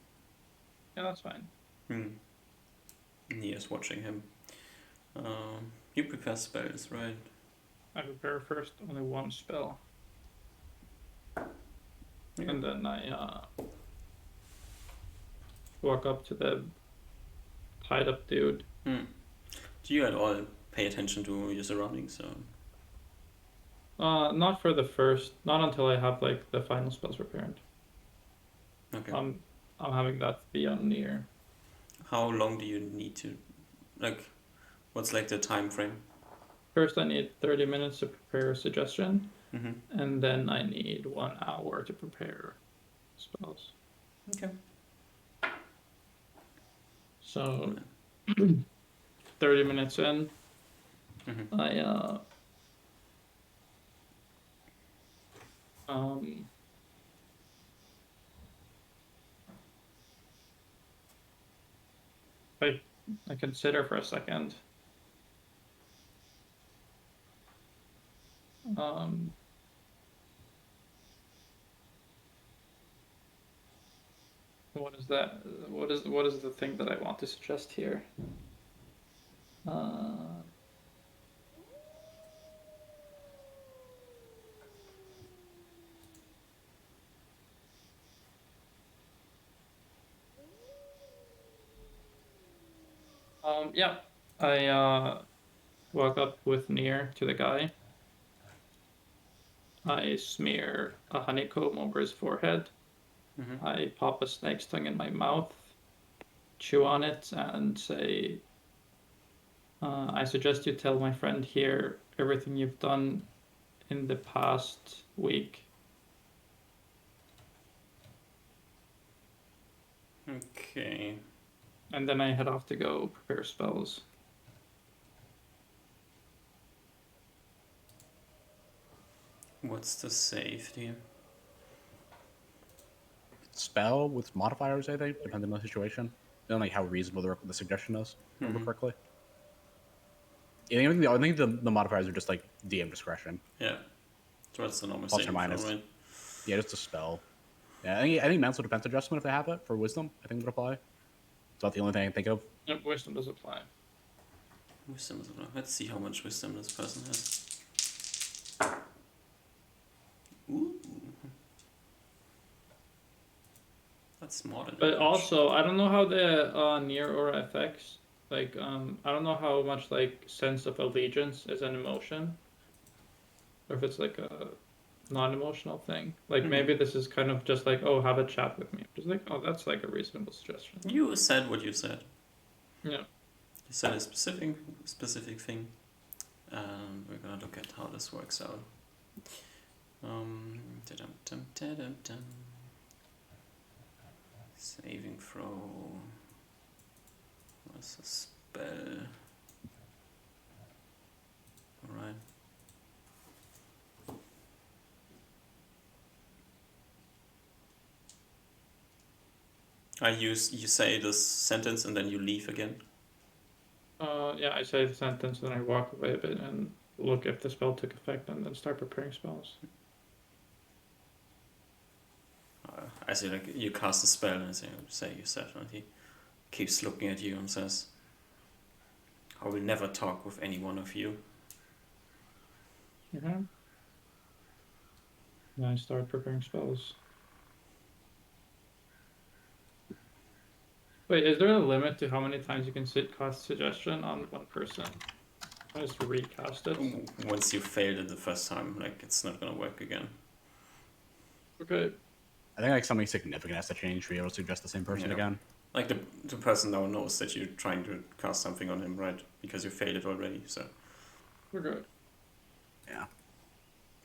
Yeah, that's fine. Nia's watching him. You prepare spells, right? I prepare first only one spell, Yeah. and then I walk up to the tied up dude. Do you at all pay attention to your surroundings? Not for the first, not until I have like the final spells prepared. Okay. I'm having that be on near. How long do you need to, like, what's like the time frame? First, I need 30 minutes to prepare a suggestion, Mm-hmm. and then I need 1 hour to prepare spells. Okay. So, 30 minutes in, Mm-hmm. I consider for a second. What is that? What is the thing that I want to suggest here? Yeah, I walk up with Nier to the guy. I smear a honeycomb over his forehead. Mm-hmm. I pop a snake's tongue in my mouth, chew on it, and say, I suggest you tell my friend here everything you've done in the past week. Okay. And then I head off to go prepare spells. What's the save here? Spell with modifiers, I think, depending on the situation. And like how reasonable the suggestion is, if I remember correctly. Yeah, I think the modifiers are just like DM discretion. Yeah. So that's the normal Plus or saving minus. throw, right? Yeah, just a spell. Yeah, I think mental defense adjustment, if they have it for wisdom, I think would apply. It's about the only thing I can think of. Yep, wisdom does apply. Wisdom is enough. Let's see how much wisdom this person has. Ooh. That's more than But average. also, I don't know how the near aura affects. Like, I don't know how much like sense of allegiance is an emotion, or if it's like a non-emotional thing. Like maybe this is kind of just like, oh, have a chat with me. Just like, oh, that's like a reasonable suggestion. You said what you said. Yeah. You said a specific thing. We're gonna look at how this works out. Ta-dum. Saving throw. What's a spell? Alright. You say this sentence and then you leave again. Yeah, I say the sentence, then I walk away a bit and look if the spell took effect, and then start preparing spells. I say like you cast a spell and say you said, and he keeps looking at you and says, "I will never talk with any one of you." Okay. Then I start preparing spells. Wait, is there a limit to how many times you can cast suggestion on one person? I just recast it. Once you failed it the first time, like it's not gonna work again. Okay. I think like something significant has to change for you to suggest the same person again. Like the person now knows that you're trying to cast something on him, right? Because you failed it already, so. We're good. Yeah.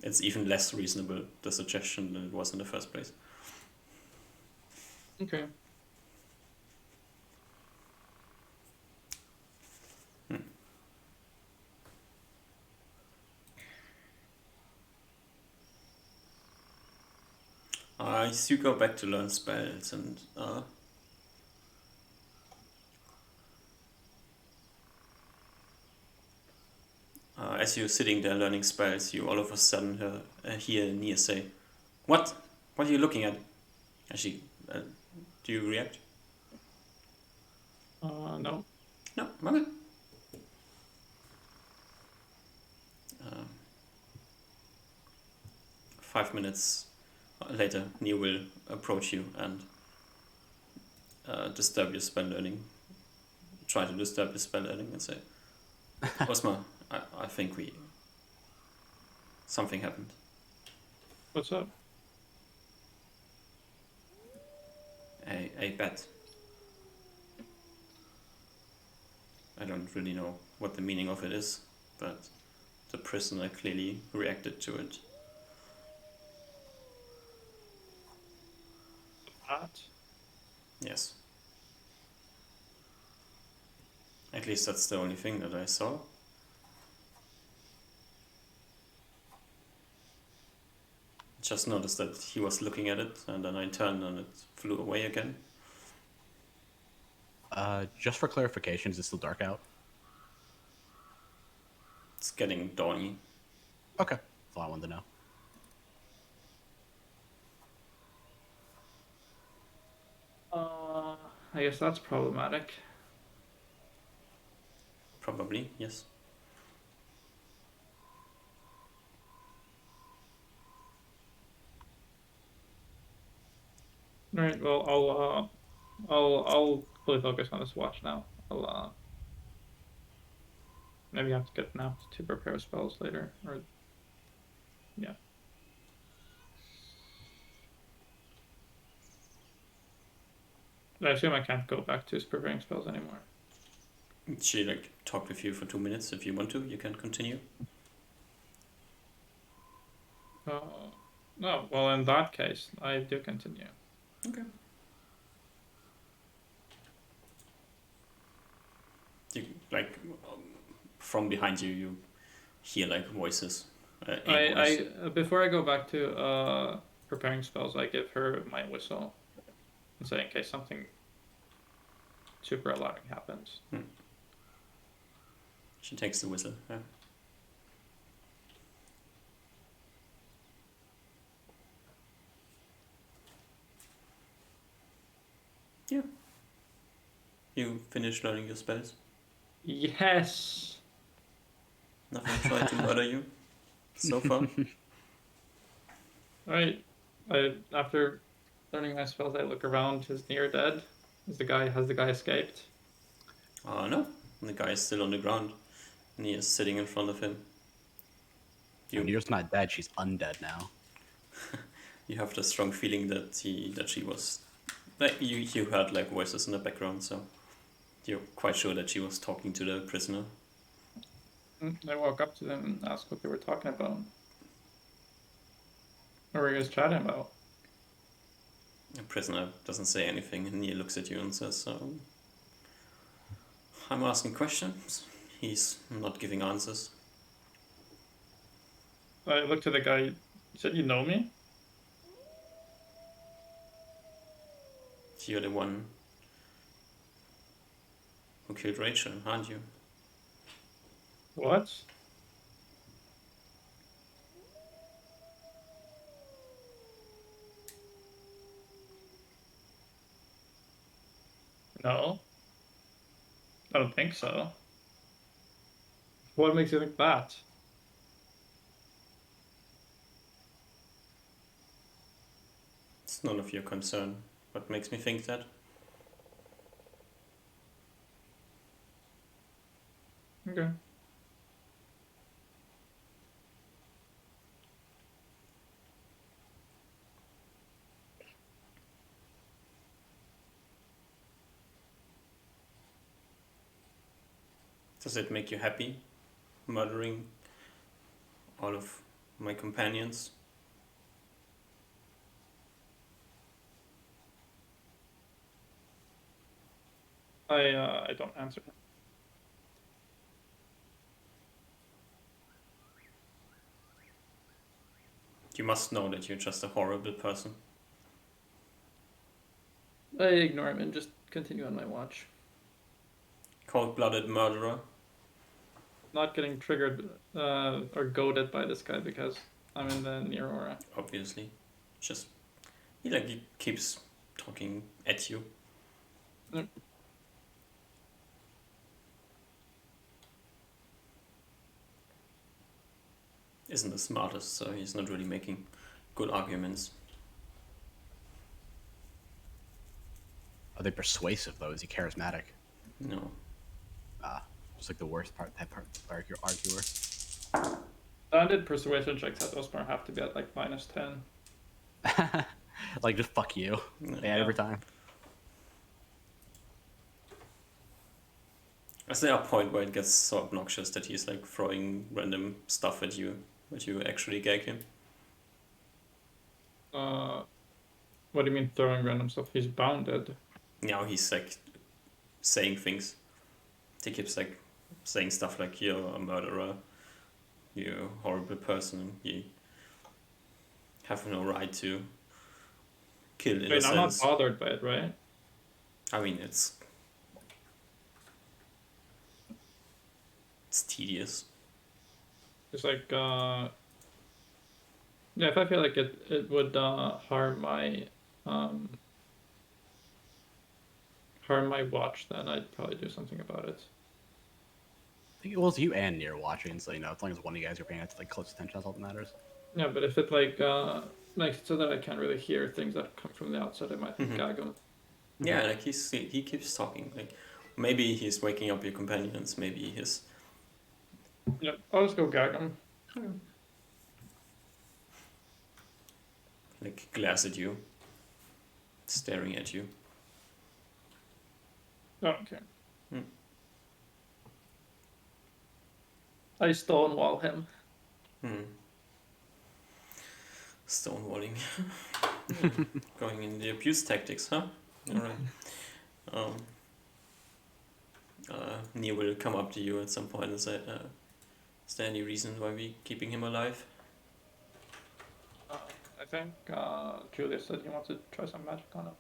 It's even less reasonable, the suggestion, than it was in the first place. Okay. So you go back to learn spells, and as you're sitting there learning spells, you all of a sudden hear Nia say, "What? What are you looking at?" And she, do you react? No. No, okay. 5 minutes later, Nia will approach you and disturb your spell learning. Try to disturb your spell learning and say, "Osmar, I think something happened." What's up? A bet. I don't really know what the meaning of it is, but the prisoner clearly reacted to it. What? Yes. At least that's the only thing that I saw. Just noticed that he was looking at it, and then I turned and it flew away again. Just for clarification, is it still dark out? It's getting dawny. Okay, that's all I wanted to know. I guess that's problematic. Probably, yes. All right. Well, I'll fully focus on this watch now. I'll maybe have to get napped to prepare spells later, or yeah. I assume I can't go back to preparing spells anymore. She talked with you for 2 minutes. If you want to, you can continue. No. Well, in that case, I do continue. Okay. You from behind you, you hear voices. I before I go back to preparing spells, I give her my whistle, and say in case something super alarming happens. She takes the whistle. Yeah. Yeah. You finished learning your spells? Yes. Nothing tried to murder you so far? Right. After learning my spells, I look around. Is near dead? Has the guy escaped? No. The guy is still on the ground. And he is sitting in front of him. Nier's not dead, she's undead now. You have the strong feeling that she was... you heard voices in the background, so you're quite sure that she was talking to the prisoner. I walk up to them and ask what they were talking about. What were you guys chatting about? The prisoner doesn't say anything, and he looks at you and says, "I'm asking questions." He's not giving answers. I looked to the guy. You said you know me? You're the one who killed Rachel, aren't you? What? No. I don't think so. What makes you think that? It's none of your concern. What makes me think that? Okay. Does it make you happy, murdering all of my companions? I don't answer. You must know that you're just a horrible person. I ignore him and just continue on my watch. Cold-blooded murderer. Not getting triggered or goaded by this guy because I'm in the near aura. Obviously. Just he keeps talking at you. Yep. Isn't the smartest, so he's not really making good arguments. Are they persuasive though? Is he charismatic? No. Just like the worst part. That part, your arguer. Standard persuasion checks at Osmar have to be at like -10. Like just fuck you. Yeah, every time. Is there a point where it gets so obnoxious that he's like throwing random stuff at you, but you actually gag him? What do you mean throwing random stuff? He's bounded. Now he's like saying things. He keeps like saying stuff like you're a murderer, you're a horrible person, you have no right to kill I mean, innocents. I'm not bothered by it, right? I mean, it's tedious. It's like, yeah, if I feel like it would harm my watch, then I'd probably do something about it. I think it was you and Nier watching, so as long as one of you guys are paying like close attention, that's all that matters. Yeah, but if it like makes it so that I can't really hear things that come from the outside, I might gag him. Yeah, like he keeps talking. Like maybe he's waking up your companions. Maybe he's Yeah, I'll just go gag him. like glares at you, staring at you. I don't care. Hmm. I stonewall him. Stonewalling. Going in the abuse tactics, huh? Alright. Nia will come up to you at some point and say, is there any reason why we keeping him alive? I think Julius said he wants to try some magic on him.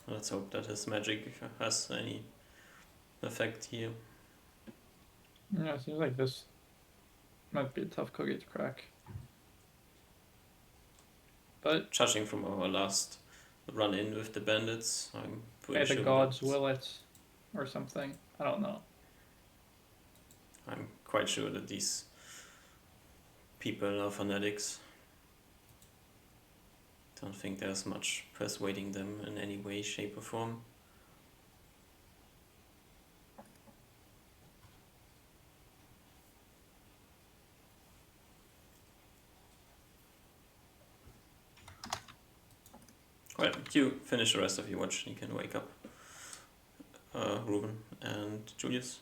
Let's hope that his magic has any effect here. Yeah, it seems like this might be a tough cookie to crack. But Judging from our last run-in with the bandits, I'm pretty may sure the gods that- will it, or something. I don't know. I'm quite sure that these people are fanatics. Don't think there's much persuading them in any way, shape, or form. Well, you finish the rest of your watch. You can wake up Ruben and Julius.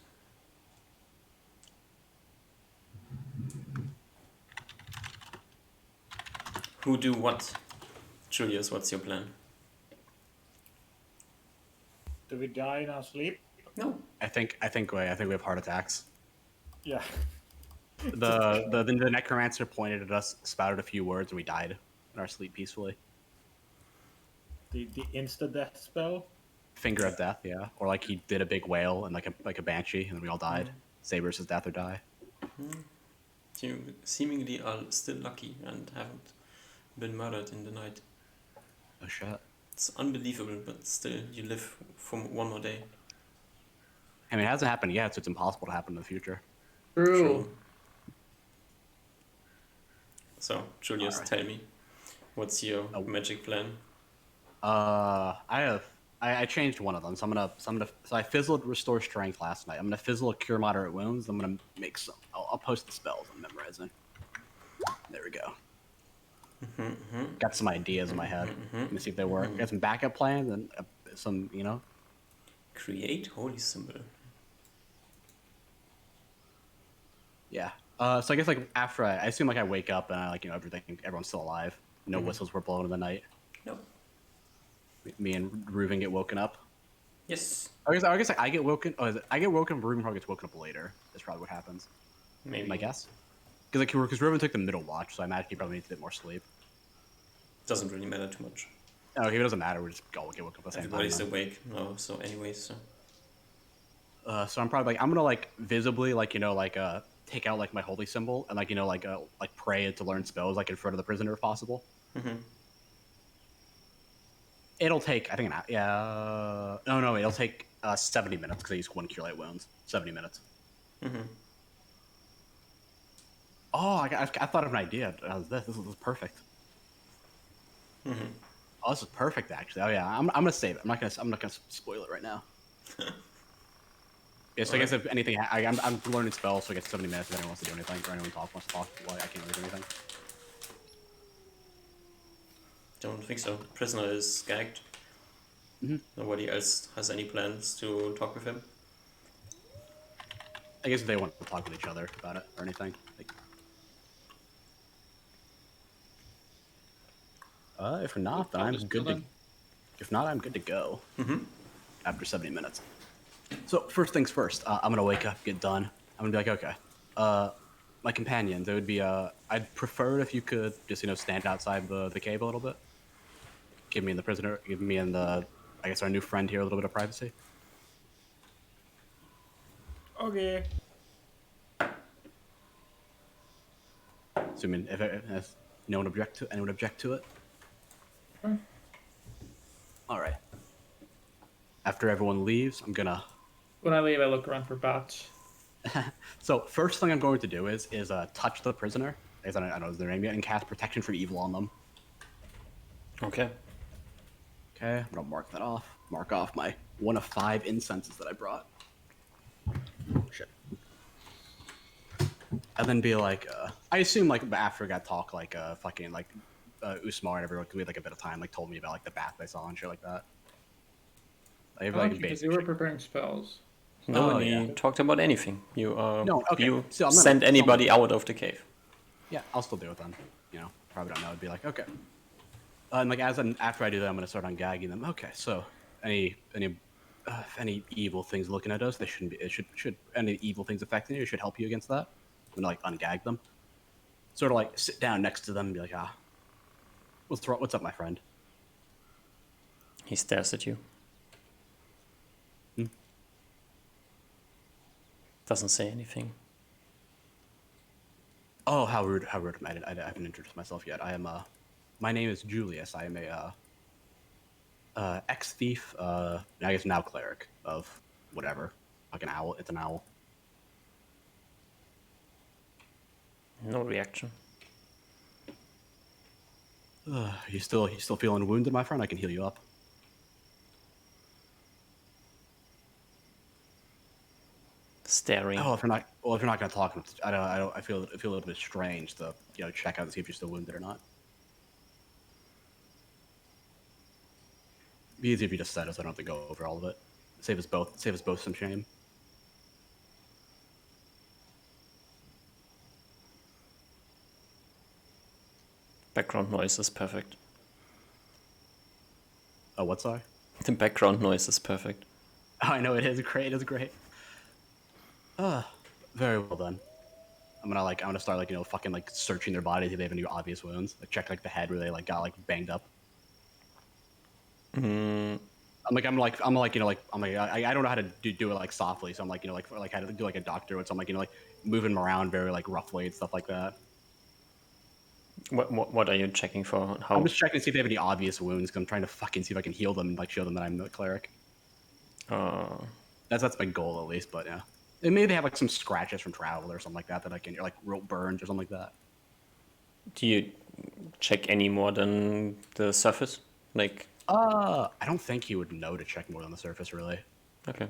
Who do what? Julius, what's your plan? Do we die in our sleep? No. I think we have heart attacks. Yeah. The necromancer pointed at us, spouted a few words, and we died in our sleep peacefully. The insta death spell. Finger of death, yeah. Or like he did a big whale and like a banshee, and then we all died. Say versus death or die. You seemingly are still lucky and haven't been murdered in the night. Oh shit. It's unbelievable, but still, you live for one more day. I mean, it hasn't happened yet, so it's impossible to happen in the future. True. So, Julius, Alright. tell me, what's your magic plan? I changed one of them, so I fizzled restore strength last night. I'm gonna fizzle cure moderate wounds. I'm gonna make some. I'll post the spells I'm memorizing. There we go. Got some ideas in my head. Let me see if they work. Got some backup plans and some, Create holy symbol. Yeah. So I guess like after I assume like I wake up and I everyone's still alive. No whistles were blown in the night. No. Me and Reuven get woken up. Yes. I guess I get woken. I get woken. Reuven probably gets woken up later. That's probably what happens. Maybe. My guess. because Riven took the middle watch, so I imagine he probably needs a bit more sleep. Doesn't really matter too much. Okay, it doesn't matter. We just all get woke up at the same time. Everybody's then. awake now, so anyways, so. So I'm probably like I'm gonna like visibly like take out like my holy symbol and like pray to learn spells like in front of the prisoner if possible. Mm-hmm. It'll take I think no it'll take 70 minutes because I use 1 cure light wounds. 70 minutes. Mm-hmm. Oh, I thought of an idea. This is perfect. Mm-hmm. Oh, this is perfect actually. Oh yeah, I'm gonna save it. I'm not gonna spoil it right now. Yeah, so I guess if anything, I'm learning spells, so I get 70 minutes if anyone wants to do anything, or anyone wants to talk, well, I can't really do anything. Don't think so. Prisoner is gagged. Mhm. Nobody else has any plans to talk with him. I guess if they want to talk with each other about it or anything. Like, if not, then I'm Just good to. then. If not, I'm good to go. Mm-hmm. After 70 minutes. So first things first, I'm gonna wake up, get done. I'm gonna be like, okay. My companions, it would be I'd prefer if you could just stand outside the cave a little bit. Give me and the I guess our new friend here a little bit of privacy. Okay. Assuming if no one object to it. Sure. All right. After everyone leaves, I'm gonna. When I leave, I look around for bats. So first thing I'm going to do is touch the prisoner. I don't know their name yet, and cast protection from evil on them. Okay. Okay, I'm gonna mark that off. Mark off my 1 of 5 incenses that I brought. Shit. And then be like, I assume like after I got talk like fucking like Usmar and everyone, because we had like a bit of time, like told me about like the bath they saw and shit like that. Like, Oh, because you were preparing spells. Nobody yeah. talked about anything. You No, okay. you So I'm not- sent anybody out of the cave. Yeah, I'll still do it then. Probably don't know. It'd be like, okay. And like after I do that, I'm gonna start ungagging them. Okay, so any if any evil things looking at us, they shouldn't be. It should any evil things affecting you should help you against that. I'm gonna like ungag them. Sort of like sit down next to them and be like, what's up, my friend? He stares at you. Hmm? Doesn't say anything. Oh, how rude! How rude! I haven't introduced myself yet. I am my name is Julius. I am a ex-thief. I guess now cleric of whatever. Like an owl. It's an owl. No reaction. You still feeling wounded, my friend? I can heal you up. Staring. Oh, if you're not going to talk, I feel a little bit strange to check out to see if you're still wounded or not. Be easy if you just said it, so I don't have to go over all of it. Save us both some shame. Background noise is perfect. Oh, what, sorry? The background noise is perfect. Oh, I know it is great. It's great. Very well done. I'm gonna start fucking searching their bodies if they have any obvious wounds. Like check the head where they got banged up. Mm, I don't know how to do it softly, so I'm how to do a doctor. So I'm moving them around very roughly and stuff like that. what are you checking for? How? I'm just checking to see if they have any obvious wounds. Cause I'm trying to fucking see if I can heal them and show them that I'm the cleric. That's my goal at least. But yeah, and maybe they have some scratches from travel or something like that I can real burns or something like that. Do you check any more than the surface? I don't think he would know to check more than the surface really. Okay.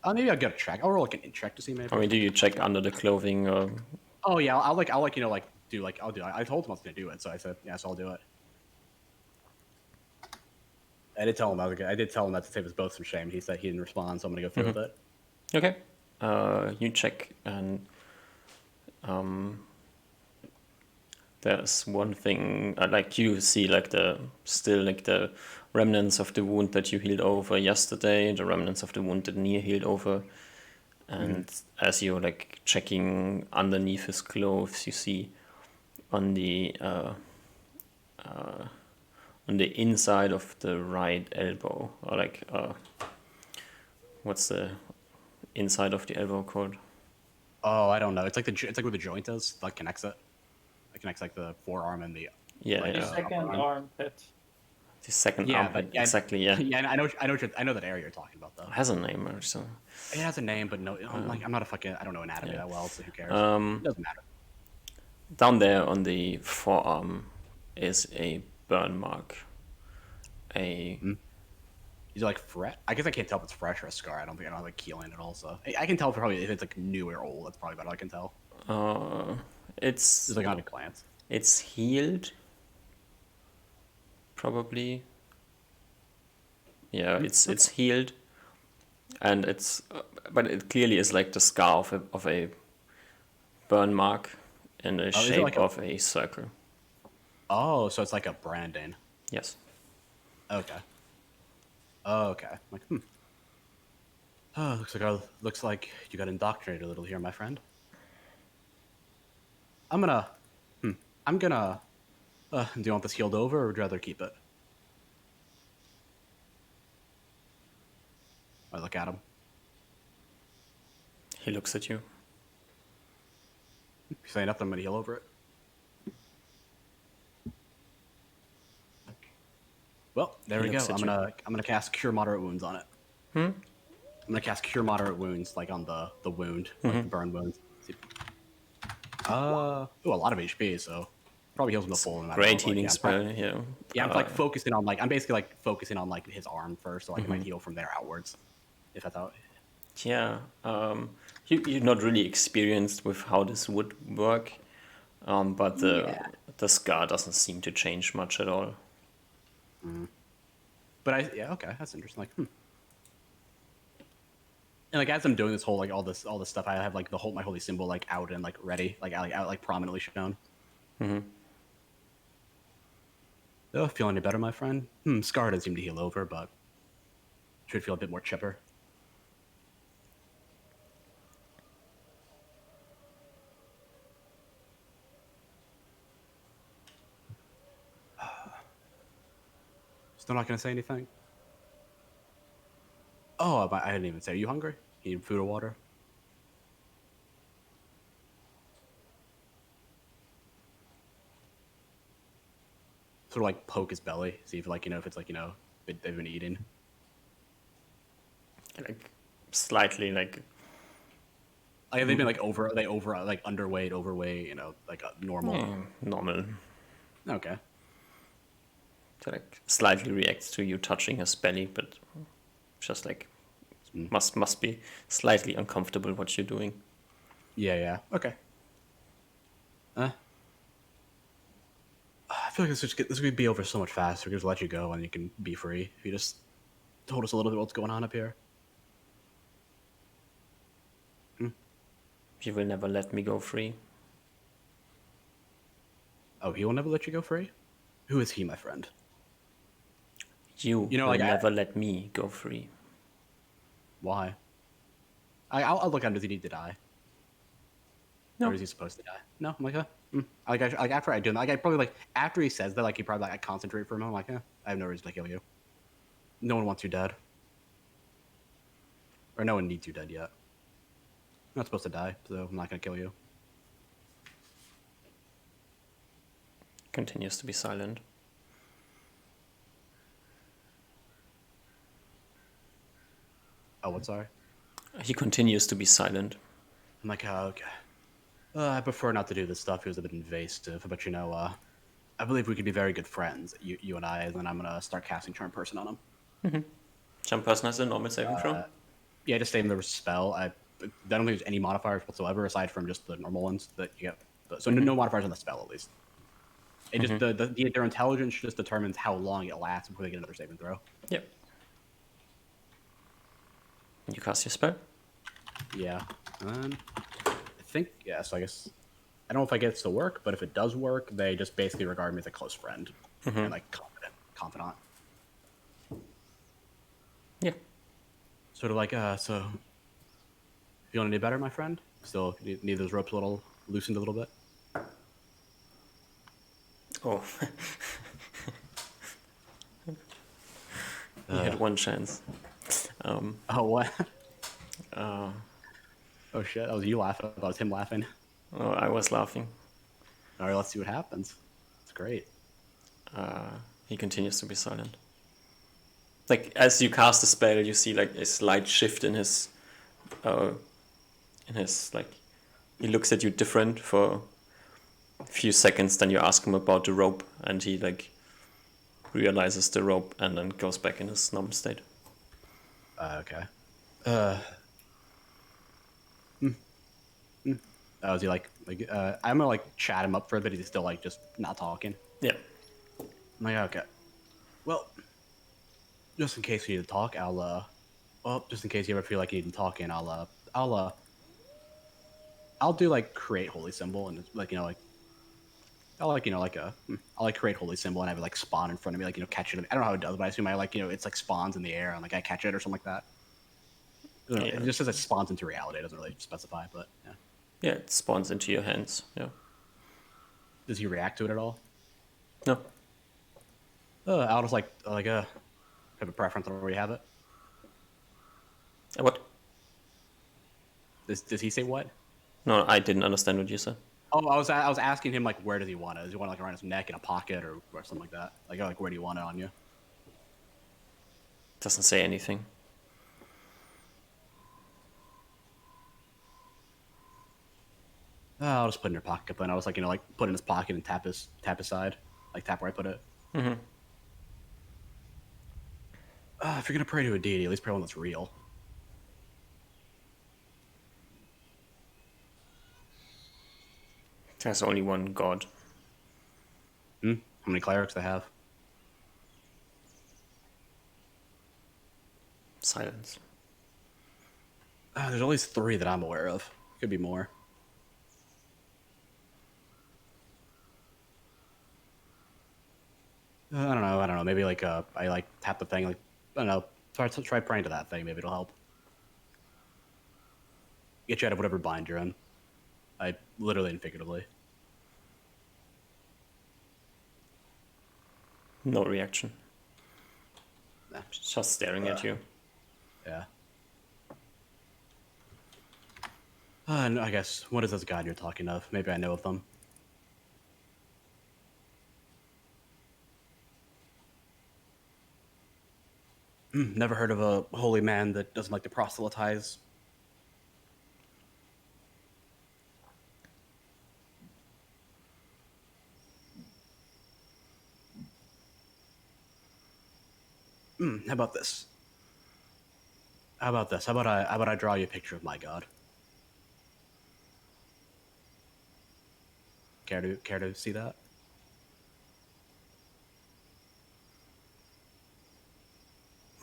Maybe I'll get a check. I'll roll an in check to see maybe. I mean, do you check under the clothing or? Oh yeah, I'll do I'll do it. I told him I was gonna do it, so I said yes, I'll do it. I did tell him that to save us both some shame. He said he didn't respond, so I'm gonna go through with it. Okay. You check and there's one thing you see the remnants of the wound that you healed over yesterday, the remnants of the wound that Nia healed over, And as you're like checking underneath his clothes, you see on the inside of the right elbow, or like what's the inside of the elbow called? Oh, I don't know. It's like it's like where the joint is. Like connects it. It connects like the forearm and the Yeah, like, The yeah. second armpit. The second yeah, armpit. but yeah, Exactly, yeah. yeah. I know that area you're talking about though. It has a name or so. It has a name, but no, I'm not a fucking. I don't know anatomy yeah. that well, so who cares? Um, It doesn't matter. Down there on the forearm is a burn mark. A Is it like fresh? I guess I can't tell if it's fresh or a scar. I don't have like keeling at all. So I can tell probably if it's like new or old. That's probably about all I can tell. it's Just like on a glance. it's healed. Probably. Yeah, it's healed, and it's but it clearly is like the scar of a burn mark in the is it shape like a- of a circle. Oh, so it's like a branding. Yes. Okay. Oh, okay. I'm like, Oh, looks like you got indoctrinated a little here, my friend. I'm gonna. I'm gonna. Do you want this healed over, or would you rather keep it? I look at him. He looks at you. If you say nothing, I'm gonna heal over it. Well, there He we go. looks at I'm gonna cast Cure Moderate Wounds on it. I'm gonna cast Cure Moderate Wounds like on the wound, like the burn wounds. Ooh, a lot of HP, so probably heals him the full. No matter Great what, healing yeah, spell. Yeah. Yeah, I'm like focusing on like I'm basically like focusing on like his arm first, so I can like heal from there outwards. If that's how. Yeah. You're not really experienced with how this would work, but the scar doesn't seem to change much at all. But okay, that's interesting. Like, And like as I'm doing this whole like all this stuff, I have like my holy symbol like out and like ready, like out like prominently shown. Oh, feel any better, my friend? Scar doesn't seem to heal over, but should feel a bit more chipper. Still not gonna say anything. Oh, I didn't even say. Are you hungry? You need food or water? Sort of like poke his belly, see if like if it's like they've been eating. Like slightly like Like they've been like like underweight, overweight, like normal. normal. Okay. So like slightly reacts to you touching his belly, but just like must be slightly uncomfortable what you're doing. Yeah. Okay. I feel like this would be over so much faster. We could just let you go and you can be free. If you just told us a little bit what's going on up here. You will never let me go free. Oh, he will never let you go free? Who is he, my friend? You will like, never let me go free. Why? I'll look at him. Does he need to die? No. Or is he supposed to die? No. I'm like, like after I do that, like I probably like after he says that, like he probably like I concentrate for a moment. I'm like, I have no reason to kill you. No one wants you dead, or no one needs you dead yet. I'm not supposed to die, so I'm not gonna kill you. Continues to be silent. Oh, what? Sorry. He continues to be silent. I'm like, oh, okay. I prefer not to do this stuff. It was a bit invasive, but I believe we could be very good friends, you and I. And then I'm gonna start casting Charm Person on him. Some person has a normal saving throw. Yeah, just save the spell. I don't think there's any modifiers whatsoever aside from just the normal ones that you get. So no modifiers on the spell at least. It just their intelligence just determines how long it lasts before they get another saving throw. Yep. You cast your spell. Yeah. I think so I guess I don't know if I get it to work, but if it does work, they just basically regard me as a close friend and like confidant. Yeah. Sort of like so. feeling any better, my friend? Still need those ropes a little loosened a little bit? Oh, he had one chance. Oh, what? Uh, Oh, shit. That was you laughing. That was him laughing. oh, I was laughing. All right, let's see what happens. It's great. He continues to be silent. Like as you cast the spell, you see like a slight shift in his like. He looks at you different for a few seconds. Then you ask him about the rope, and he like realizes the rope, and then goes back in his numb state. Okay. Was he like I'm gonna like chat him up for a bit. He's still like just not talking. Yeah. I'm like, okay. Well, just in case you need to talk, just in case you ever feel like you need to talk in, I'll do like create holy symbol and like I'll like I'll like create holy symbol and have it like spawn in front of me, like catch it. I don't know how it does, but I assume I like it's like spawns in the air and like I catch it or something like that. I don't know, Yeah. It just says it spawns into reality. It doesn't really specify, but yeah. Yeah, it spawns into your hands. Yeah. Does he react to it at all? No. I'll just have a preference on where you have it. What? Does he say what? No, I didn't understand what you said. Oh, I was asking him like where does he want it? Does he want it like around his neck in a pocket or something like that? Like where do you want it on you? Doesn't say anything. I'll just put it in your pocket. Then I was like put it in his pocket and tap his side, like tap where I put it. Mm-hmm. If you're gonna pray to a deity, at least pray one that's real. There's only one god. How many clerics they have? Silence. There's at least 3 that I'm aware of. Could be more. I don't know. Maybe like I like tap the thing. Like I don't know. Try praying to that thing. Maybe it'll help. Get you out of whatever bind you're in. I literally and figuratively. No reaction. Nah. Just staring at you. Yeah. No, I guess. What is this god you're talking of? Maybe I know of them. Never heard of a holy man that doesn't like to proselytize. How about this? How about I draw you a picture of my god? Care to see that?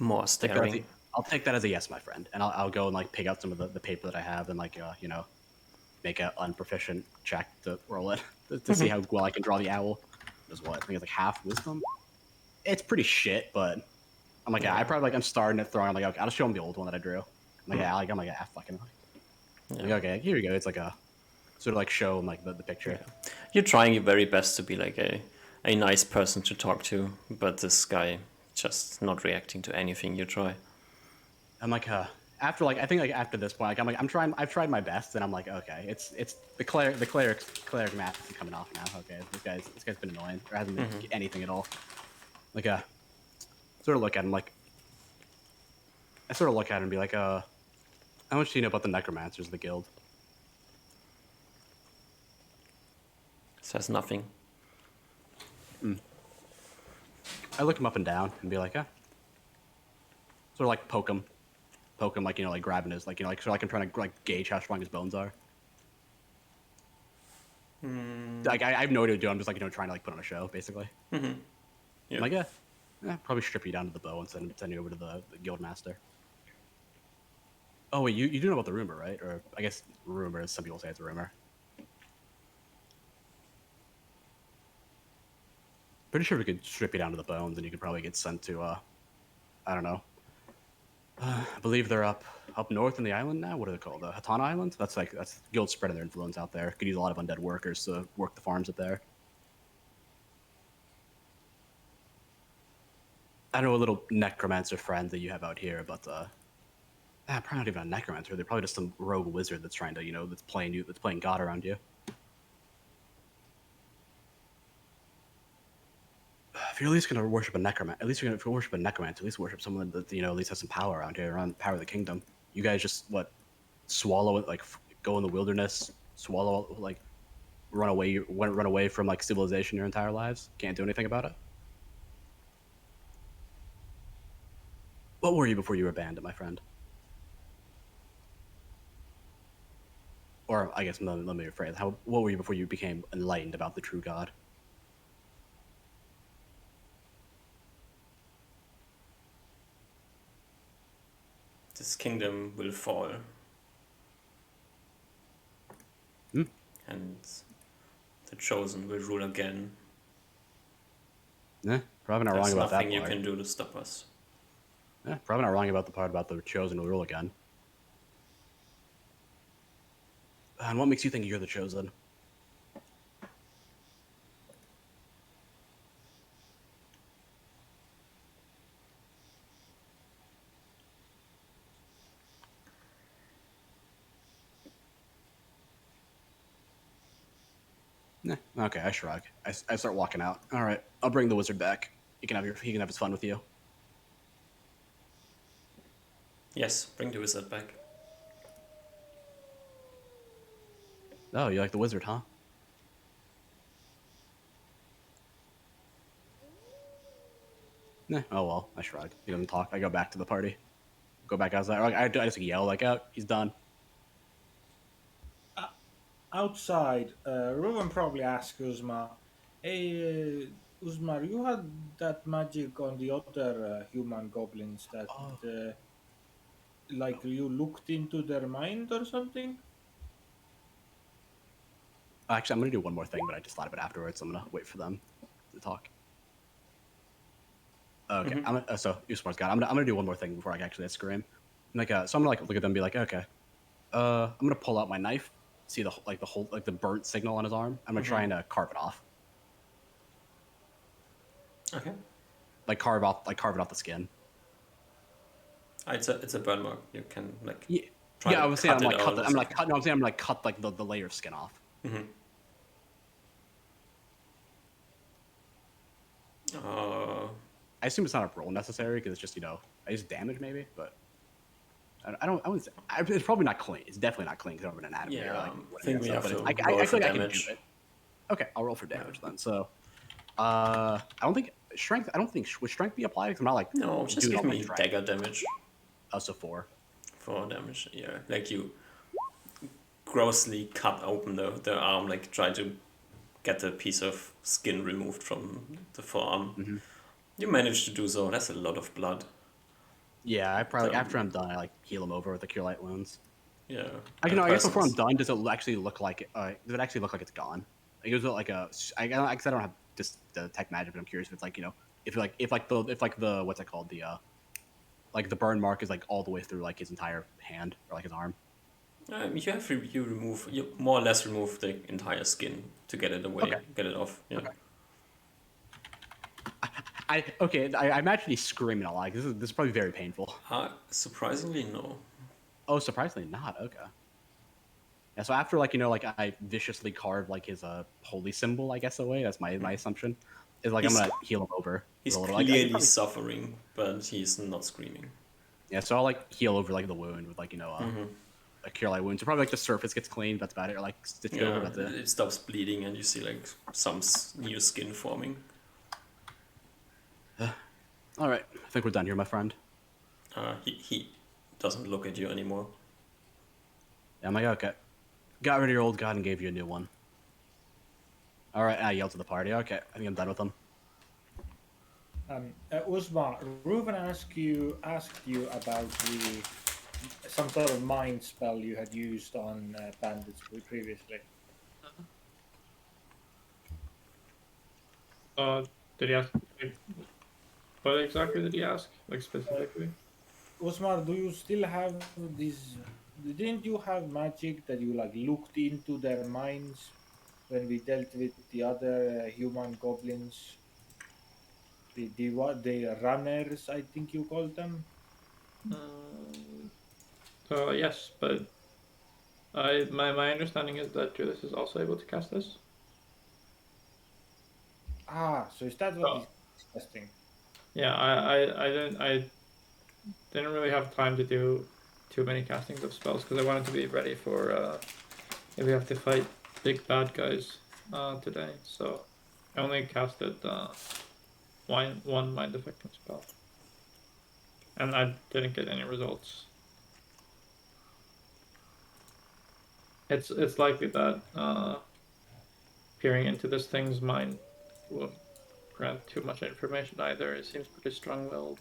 More staring. I'll take that as a yes, my friend, and I'll go and like pick out some of the paper that I have and like make an unproficient check to roll it to see how well I can draw the owl. Is what I think it's like half wisdom. It's pretty shit, but I'm like I'm starting to throw. I'm like okay, I'll show him the old one that I drew. I'm like fucking. Yeah. Like, okay, here we go. It's like a sort of like show him like the picture. Yeah. You're trying your very best to be like a nice person to talk to, but this guy just not reacting to anything you try. I'm like after like I think like after this point like I've tried my best and I'm like okay it's the cleric mask is coming off now. Okay, this guy's been annoying or hasn't been anything at all. Like sort of look at him like I sort of look at him and be like how much do you know about the necromancers of the guild? Says nothing. I look him up and down and be like sort of like poke him like like grabbing his like like so like I'm trying to like gauge how strong his bones are. Like I have no idea what to do. I'm just like trying to like put on a show basically. Yeah. I'm like probably strip you down to the bow and send you over to the guild master. Oh wait, you do know about the rumor, right? Or I guess rumor, as some people say it's a rumor. Pretty sure we could strip you down to the bones and you could probably get sent to I don't know. I believe they're up north in the island now. What are they called? The Hatana Island. That's guild spreading their influence out there. Could use a lot of undead workers to work the farms up there. I know a little necromancer friend that you have out here, but probably not even a necromancer. They're probably just some rogue wizard that's trying to, that's playing God around you. If you're at least gonna worship a necromancer, if you worship a necromancer, at least worship someone that at least has some power around here, around the power of the kingdom. You guys just swallow it, go in the wilderness, swallow run away from civilization your entire lives. Can't do anything about it. What were you before you were abandoned, my friend? Or I guess let me rephrase. What were you before you became enlightened about the true God? This kingdom will fall. And the chosen will rule again. Probably not There's wrong about that nothing you part. can do to stop us. Probably not wrong about the part about the chosen will rule again. And what makes you think you're the chosen? Okay, I shrug. I start walking out. All right, I'll bring the wizard back. He can have his fun with you. Yes, bring the wizard back. Oh, you like the wizard, huh? Oh well, I shrug. He doesn't talk. I go back to the party. Go back outside. I just yell out, he's done. Outside, Ruben probably asked Uzma, "Hey, Uzma, you had that magic on the other human goblins that, you looked into their mind or something?" Actually, I'm gonna do one more thing, but I just thought of it afterwards. So I'm gonna wait for them to talk. Okay, so Usmar's got it. I'm gonna do one more thing before I actually scream. So I'm gonna look at them and be like, okay, I'm gonna pull out my knife, see the burnt signal on his arm. I'm gonna try and carve it off. Okay. Carve it off the skin. It's a burn mark. You can Yeah, I was saying I'm cut. out I'm like cut. No, I'm saying I'm cut the layer of skin off. I assume it's not a roll necessary because it's just I use damage maybe, but I wouldn't say, it's probably not clean. It's definitely not clean because I don't have an anatomy. Yeah, or, I think we have to I roll feel for like I can do damage. it. Okay, I'll roll for damage then. So, I don't think strength. I don't think would strength be applied because I'm not No, just doing give all my me strength. dagger damage. Oh, so 4. 4 damage. Yeah, you grossly cut open the arm, try to get a piece of skin removed from the forearm. You managed to do so. That's a lot of blood. Yeah, I probably after I'm done, I heal him over with the cure light wounds. Yeah. Actually, no. I guess before I'm done, does it actually look like does it actually look like it's gone? Is it like a? I don't have just the tech magic, but I'm curious if it's if the what's it called the burn mark is all the way through his entire hand or his arm. You more or less remove the entire skin to get it away, get it off. Yeah. Okay. I'm actually screaming a lot. This is probably very painful. Surprisingly, no. Oh, surprisingly not. Okay. Yeah. So after I viciously carve his holy symbol, I guess away. That's my assumption. Is I'm gonna heal him over. He's a little. clearly suffering, but he's not screaming. Yeah. So I'll heal over the wound with a cure light wound. So probably the surface gets clean. That's about it. Or stitch it over. That's it. It stops bleeding, and you see some new skin forming. All right, I think we're done here, my friend. He doesn't look at you anymore. Yeah, I'm okay. Got rid of your old god and gave you a new one. All right, I yelled to the party. Okay, I think I'm done with them. Uzma, Reuven asked you about some sort of mind spell you had used on bandits previously. Did he ask? What exactly did he ask? Specifically? Osmar, do you still have this? Didn't you have magic that you like looked into their minds when we dealt with the other human goblins? The what? The runners, I think you called them. Mm, so yes, but my understanding is that Julius is also able to cast this. Ah, so is that what So he's testing? yeah, I didn't really have time to do too many castings of spells because I wanted to be ready for if we have to fight big bad guys today. So I only casted one mind affecting spell, and I didn't get any results. It's likely that peering into this thing's mind won't grant too much information either. It seems pretty strong-willed.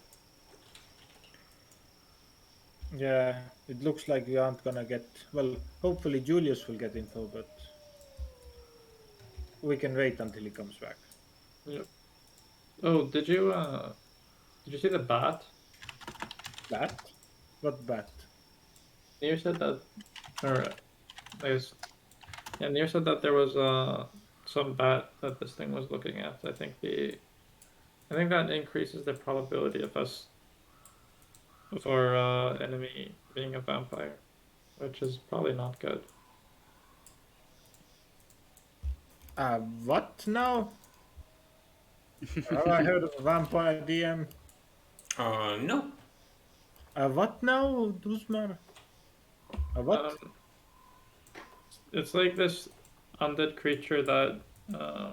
Yeah, it looks like we aren't gonna get. Well, hopefully Julius will get info, but we can wait until he comes back. Yep. Oh, did you see the bat? Bat? What bat? Near said that, or there's yeah, Near said that there was some bat that this thing was looking at. I think that increases the probability of our enemy being a vampire, which is probably not good. What now? Have I heard of a vampire DM? No. What now, Dusmar? What? Um, it's like this undead creature uh,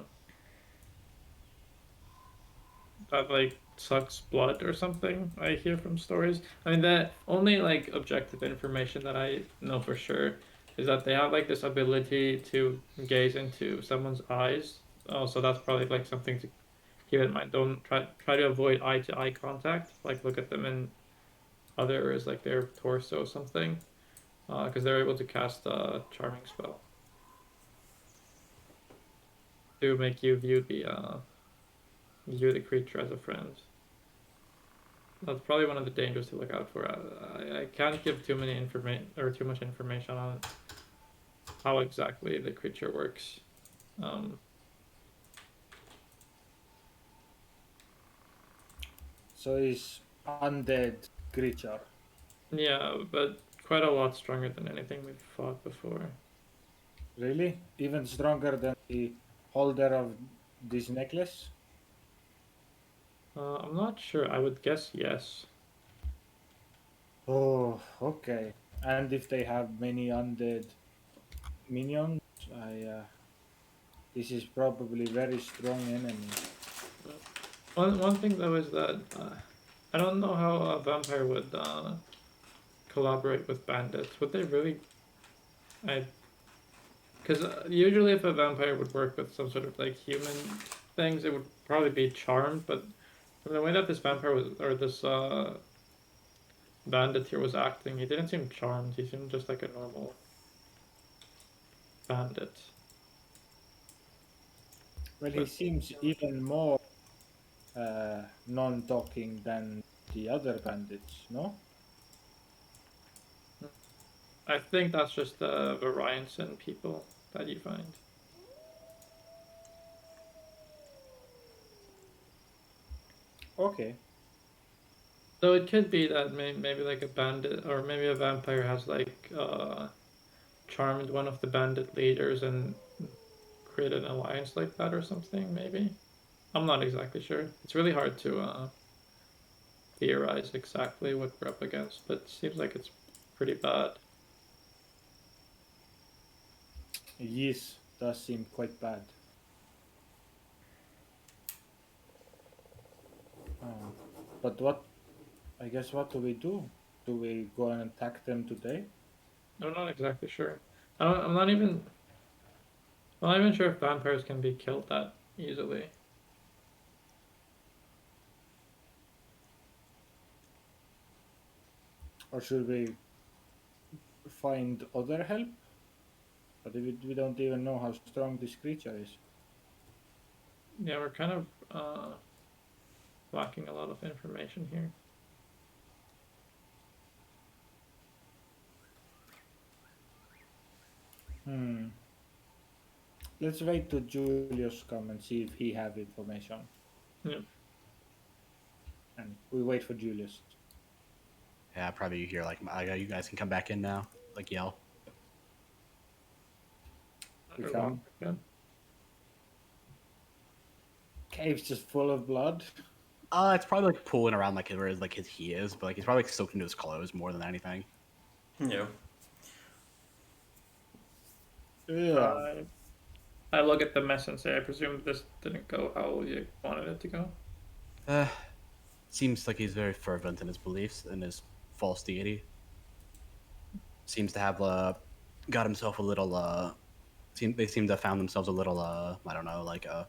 that like sucks blood or something. I hear from stories. I mean, the only like objective information that I know for sure is that they have like this ability to gaze into someone's eyes. Oh, so that's probably like something to keep in mind. Don't try to avoid eye to eye contact. Like look at them in other areas like their torso or something, because they're able to cast a charming spell to make you view the creature as a friend. That's probably one of the dangers to look out for. I can't give too many information or too much information on how exactly the creature works. Um, So he's undead creature. yeah, but quite a lot stronger than anything we've fought before. Really? Even stronger than the holder of this necklace? I'm not sure. I would guess yes. Oh, okay. And if they have many undead minions, this is probably very strong enemy. One thing though is that I don't know how a vampire would collaborate with bandits. Would they really? I Because usually, if a vampire would work with some sort of like human things, it would probably be charmed. But from the way that this vampire was, or this bandit here was acting, he didn't seem charmed. He seemed just like a normal bandit. Well, he But seems even more non-talking than the other bandits, no? I think that's just the variance in people that you find. Okay. So it could be that maybe like a bandit or maybe a vampire has like charmed one of the bandit leaders and created an alliance like that or something. Maybe I'm not exactly sure. It's really hard to theorize exactly what we're up against, but it seems like it's pretty bad. Yes, does seem quite bad. Uh, but what? I guess what do we do? Do we go and attack them today? I'm not exactly sure. I'm not even. I'm not even sure if vampires can be killed that easily. Or should we find other help? But we don't even know how strong this creature is. Yeah, we're kind of lacking a lot of information here. Hmm. Let's wait till Julius come and see if he have information. Yeah. And we wait for Julius. Yeah, probably you hear like, you guys can come back in now. Like yell. We Or come. walk, Cave's just full of blood. It's probably like pulling around like where like his he is, but like he's probably like soaked into his clothes more than anything. Yeah. Yeah. I look at the mess and say, I presume this didn't go how you wanted it to go. Seems like he's very fervent in his beliefs in his false deity. Seems to have got himself a little they seem to have found themselves a little I don't know, like a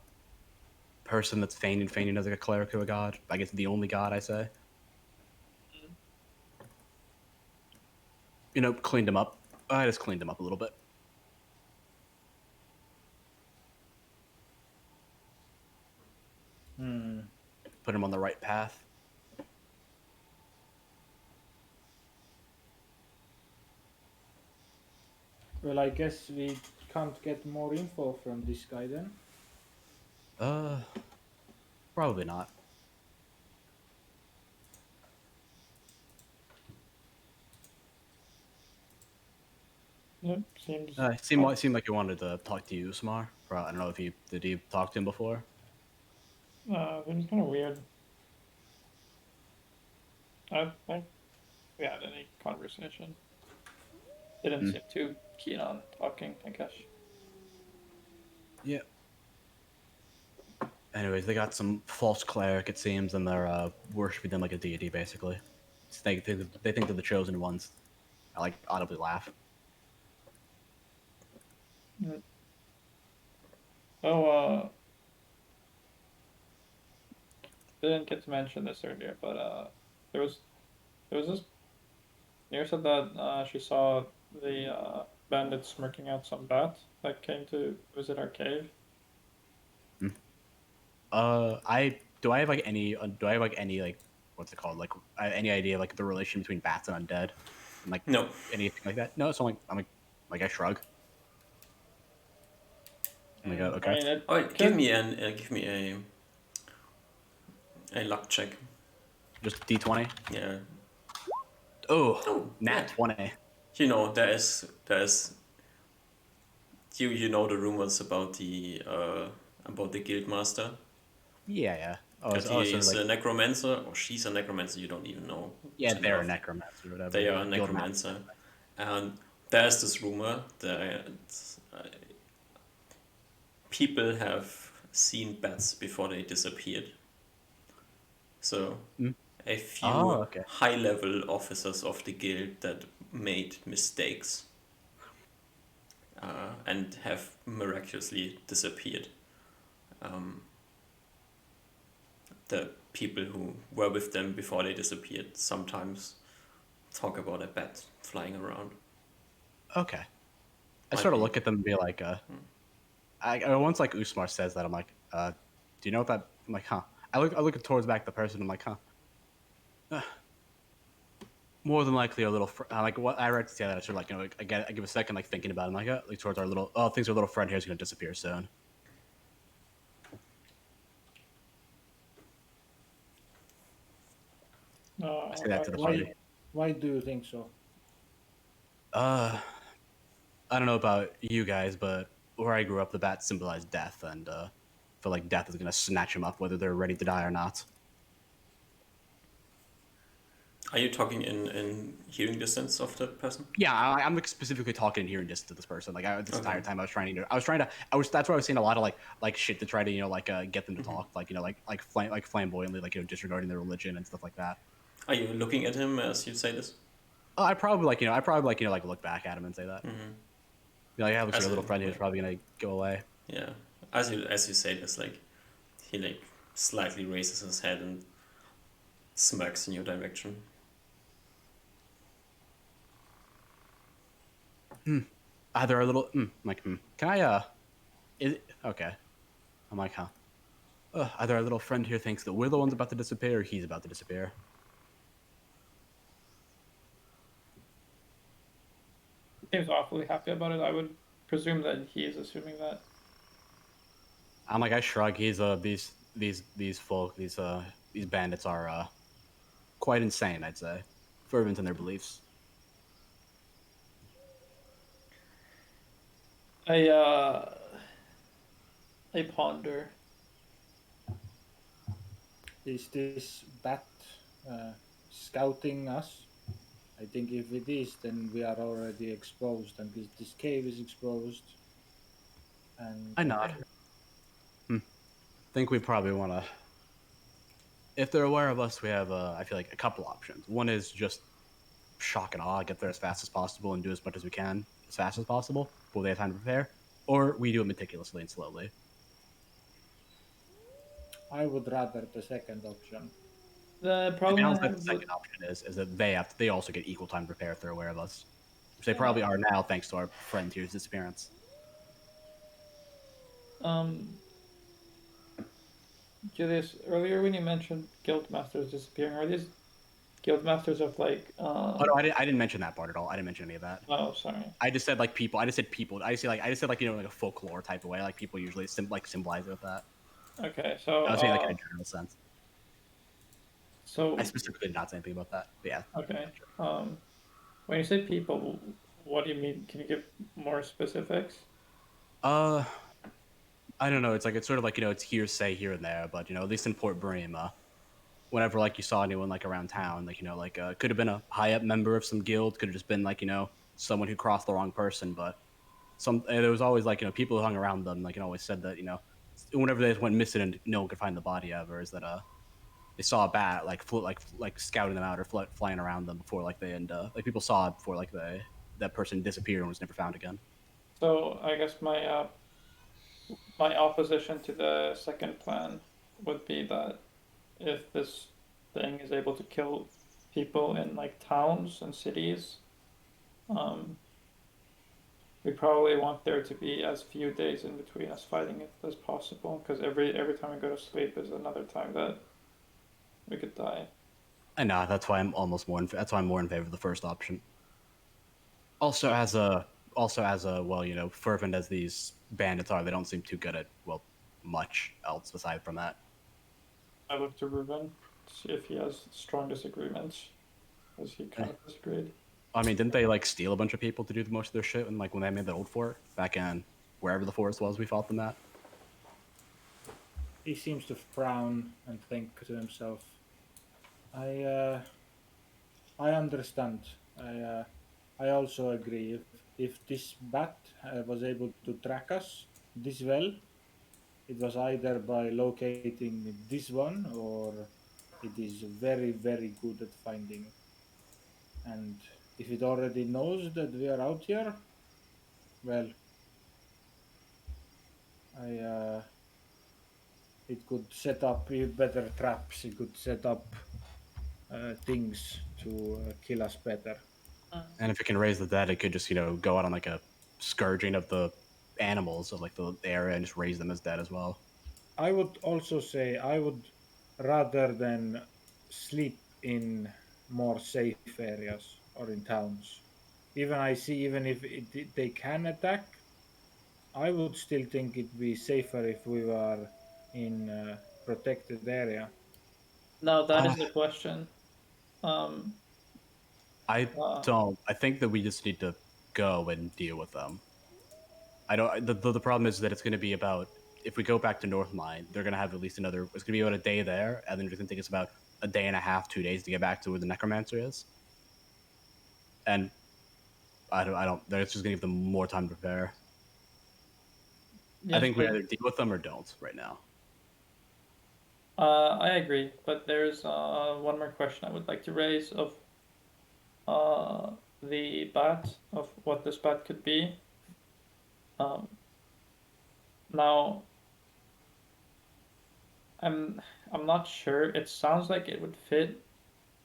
person that's feigning as like a cleric to a god. I guess the only god, I say. You know, cleaned him up. I just cleaned him up a little bit. Put him on the right path. Well, I guess we can't get more info from this guy then. Probably not. Yeah, seems. Seemed like you wanted to talk to you, Usmar. I don't know if did you talk to him before? It was kind of weird. I think we had any conversation. Didn't seem too keen on talking, I guess. Yeah. Anyways, they got some false cleric, it seems, and they're worshiping them like a deity, basically. They think they're the chosen ones. I like audibly laugh. Oh, didn't get to mention this earlier, but there was this. Near said that she saw the bandits smirking out some bat that came to visit our cave. Do I have like any like what's it called, like any idea like the relation between bats and undead, and, like No. anything like that? No, so I'm like I shrug. Oh my god, I okay. mean, it Oh, could- give me a luck check. Just D20. Yeah. Oh, nat yeah. 20. You know, there's you know the rumors about the guild master. Yeah. Oh, That so he is like, a necromancer, or she's a necromancer. You don't even know. yeah, they're a enough. necromancer or whatever. They are a Guild necromancer, and there's this rumor that people have seen bats before they disappeared. So a few okay. high-level officers of the guild that made mistakes and have miraculously disappeared. The people who were with them before they disappeared sometimes talk about a bat flying around. Okay. I Might sort of be. look at them and be like, I once like Usmar says that, I'm like, do you know what that? I'm like, huh. I look towards back the person. I'm like, huh. More than likely a little. Like what I read to say that I sort of like, you know, like, I give a second like thinking about it. I'm like, like towards our little. Oh, thinks our little friend here is gonna disappear soon. I say that to the party. Why do you think so? I don't know about you guys, but where I grew up, the bats symbolize death, and feel like death is gonna snatch them up, whether they're ready to die or not. Are you talking in hearing distance of the person? Yeah, I'm like specifically talking here and just to this person. Like this entire time, that's what I was saying a lot of like shit to try to, you know, like get them to talk, like, you know, like flamboyantly, like, you know, disregarding their religion and stuff like that. Are you looking at him as you say this? I probably like, you know, like look back at him and say that. You know, like, I have a little friend who's probably gonna go away. Yeah, as you say this, like he like slightly raises his head and smirks in your direction. Either a little. I'm like, can I? Is it, okay. I'm like, huh. Either our little friend here thinks that we're the ones about to disappear, or he's about to disappear. Seems awfully happy about it. I would presume that he is assuming that. I'm like, I shrug. These bandits are quite insane. I'd say, fervent in their beliefs. I ponder. Is this bat scouting us? I think if it is, then we are already exposed, and this cave is exposed. And I nod. Think we probably want to. If they're aware of us, we have, I feel like, a couple options. One is just shock and awe, get there as fast as possible, and do as much as we can as fast as possible before they have time to prepare. Or we do it meticulously and slowly. I would rather the second option. The To be problem I honest, have the second with, option is that they also get equal time to prepare if they're aware of us, which they probably are now, thanks to our friend here's disappearance. Julius, earlier when you mentioned guild masters disappearing, are these guild masters of like? Oh no, I didn't mention that part at all. I didn't mention any of that. Oh, sorry. I just said like people. I just said people. I just said like like a folklore type of way. Like people usually symbolize it with that. Okay, so I was saying like in a general sense. so I specifically did not say anything about that. But yeah. okay. When you say people, what do you mean? Can you give more specifics? Uh, I don't know. It's sort of like it's hearsay here and there, but at least in Port Bream, whenever like you saw anyone like around town, like could have been a high up member of some guild, could have just been like someone who crossed the wrong person, but there was always like people who hung around them, like always said that whenever they went missing and no one could find the body ever, is that they saw a bat like like scouting them out or flying around them before like they like people saw it before like that person disappeared and was never found again. So I guess my opposition to the second plan would be that if this thing is able to kill people in like towns and cities, we probably want there to be as few days in between us fighting it as possible, because every time we go to sleep is another time that we could die. I know that's why that's why I'm more in favor of the first option. Also as a well, fervent as these bandits are, they don't seem too good at much else aside from that. I look to Ruben, see if he has strong disagreements, as he kind of disagreed. I mean, didn't they like steal a bunch of people to do most of their shit and like when they made the old fort back in wherever the forest was we fought them at? He seems to frown and think to himself, I understand. I also agree. If this bat was able to track us this well, it was either by locating this one or it is very, very good at finding. And if it already knows that we are out here, well, it could set up better traps. It could set up things to kill us better. And if it can raise the dead, it could just go out on like a scourging of the animals of like the area and just raise them as dead as well. I would also say I would rather than sleep in more safe areas or in towns. Even if they can attack, I would still think it'd be safer if we were in a protected area. Now that is the question. I don't. I think that we just need to go and deal with them. I don't. The problem is that it's going to be about if we go back to Northmine, they're going to have at least another. It's going to be about a day there, and then it's going to take us about a day and a half, 2 days to get back to where the Necromancer is. And I don't. It's just going to give them more time to prepare. Yes, I think we but- either deal with them or don't right now. I agree, but there's one more question I would like to raise of the bat, of what this bat could be. Now, I'm not sure. It sounds like it would fit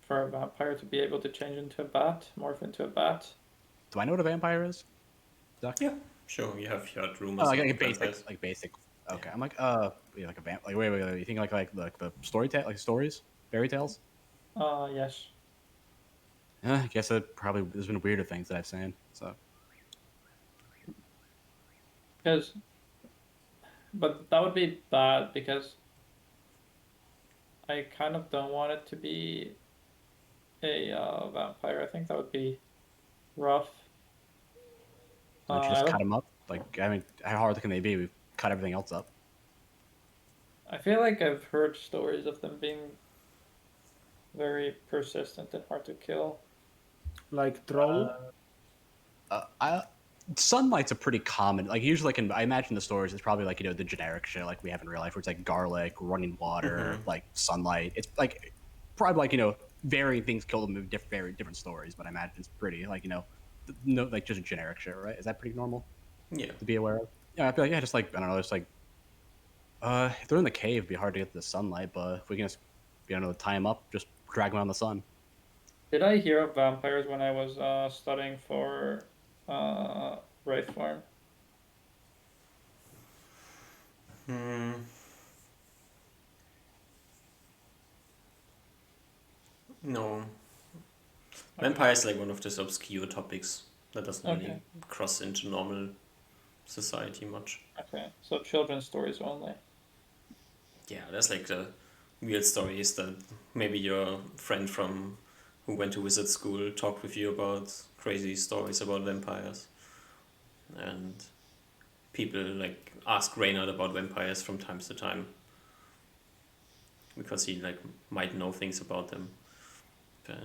for a vampire to be able to change into a bat, morph into a bat. Do I know what a vampire is? Duck? Yeah, sure. You have heard rumors. Oh, like, about like basic, vampires. like basic. Okay, I'm like, yeah, like a vamp. Like, wait. You think like the story like stories, fairy tales? Yes. Yeah, I guess that probably there's been weirder things that I've seen. So because, but that would be bad because I kind of don't want it to be a vampire. I think that would be rough. Don't you I just cut don't- them up? Like, I mean, how hard can they be? We've cut everything else up. I feel like I've heard stories of them being very persistent and hard to kill. Like troll. Sunlight's a pretty common. Like usually, I imagine the stories it's probably like the generic shit like we have in real life, where it's like garlic, running water, like sunlight. It's like probably like varying things kill them in very different stories, but I imagine it's pretty like no like just generic shit, right? Is that pretty normal Yeah. to be aware of? Yeah, I feel like just like I don't know, it's like if they're in the cave, it'd be hard to get the sunlight, but if we can just tie them up, just drag them out in the sun. Did I hear of vampires when I was studying for Wraith Farm? No. Vampire is like one of those obscure topics that doesn't really Okay. cross into normal society much. Okay, so children's stories only. Yeah, there's like the weird stories that maybe your friend from who went to wizard school talked with you about crazy stories about vampires. And people like ask Reynard about vampires from time to time. Because he like might know things about them. But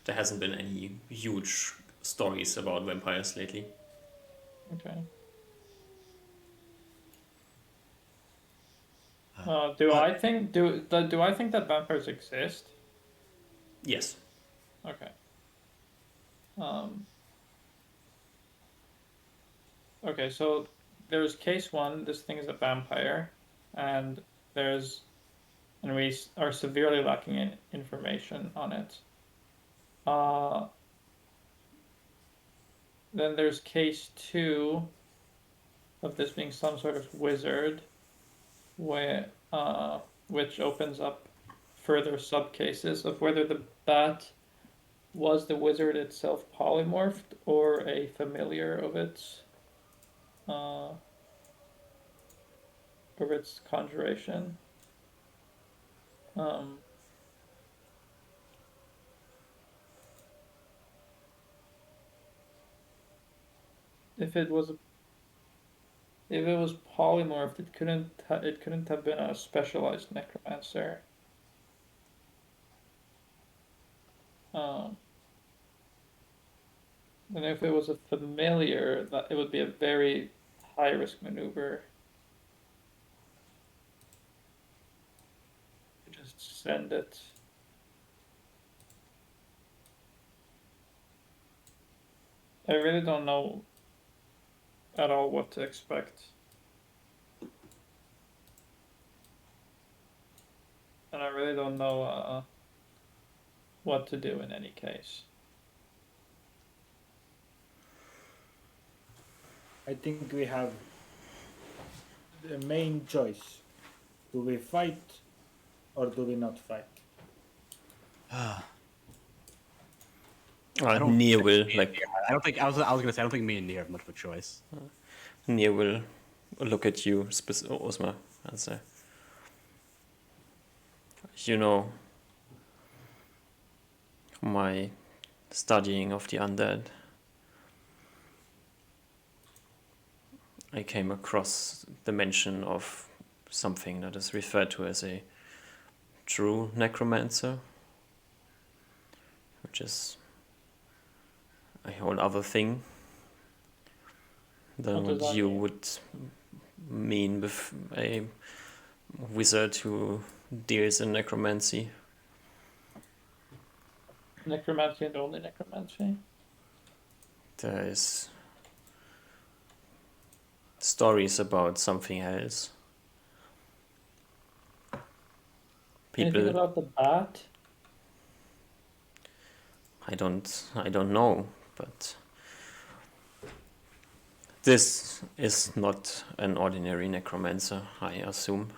there hasn't been any huge stories about vampires lately. Okay. Do I think that vampires exist? Yes. Okay. Okay, so there's case one. This thing is a vampire, and we are severely lacking in information on it. Then there's case two of this being some sort of wizard, which opens up further subcases of whether the bat was the wizard itself polymorphed or a familiar of its conjuration. If it was polymorphed, it couldn't have been a specialized necromancer. And if it was a familiar, that it would be a very high risk maneuver. Just send it. I really don't know at all what to expect. And I really don't know what to do in any case. I think we have the main choice. Do we fight or do we not fight? Nia will like I don't think I was gonna say I don't think me and Nia have much of a choice. Nia will look at you, Osma, and say, my studying of the undead. I came across the mention of something that is referred to as a true necromancer, which is a whole other thing than What does what that you mean? would mean with a wizard who deals in necromancy. Necromancy and only necromancy. There is stories about something else. Anything about the bat? I don't know, but this is not an ordinary necromancer, I assume.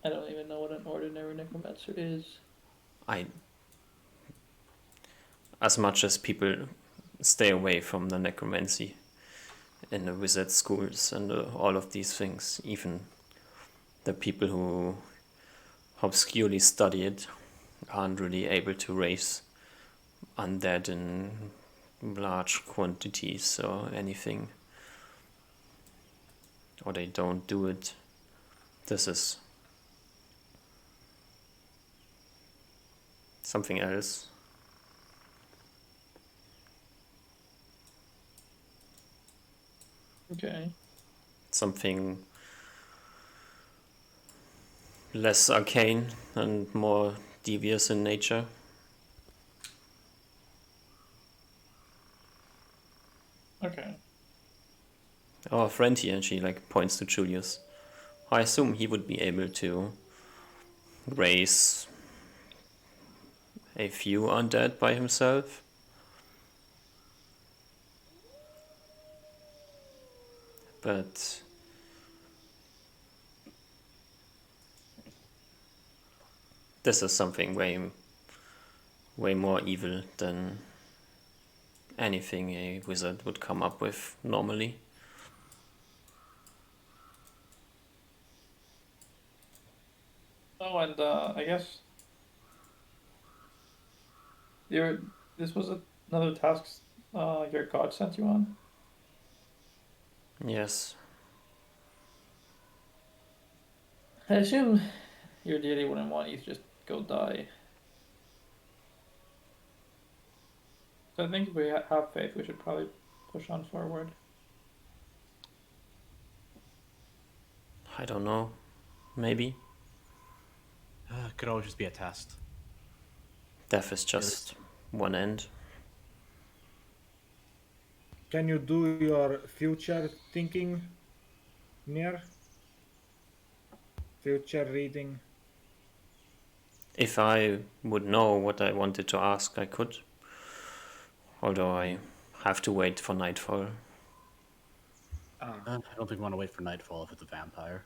I don't even know what an ordinary necromancer is. As much as people stay away from the necromancy in the wizard schools and all of these things. Even the people who obscurely study it aren't really able to raise undead in large quantities or anything. Or they don't do it. This is something else. Okay. Something less arcane and more devious in nature. Okay. Our friend here, and she like points to Julius. I assume he would be able to raise a few undead by himself. But this is something way more evil than anything a wizard would come up with normally. Oh, and I guess this was another task your god sent you on. Yes. I assume your deity wouldn't want you to just go die. So I think if we have faith, we should probably push on forward. I don't know. Maybe. Could always just be a test. Death is just one end. Can you do your future thinking, near? Future reading? If I would know what I wanted to ask, I could. Although I have to wait for nightfall. Ah, I don't think we want to wait for nightfall if it's a vampire.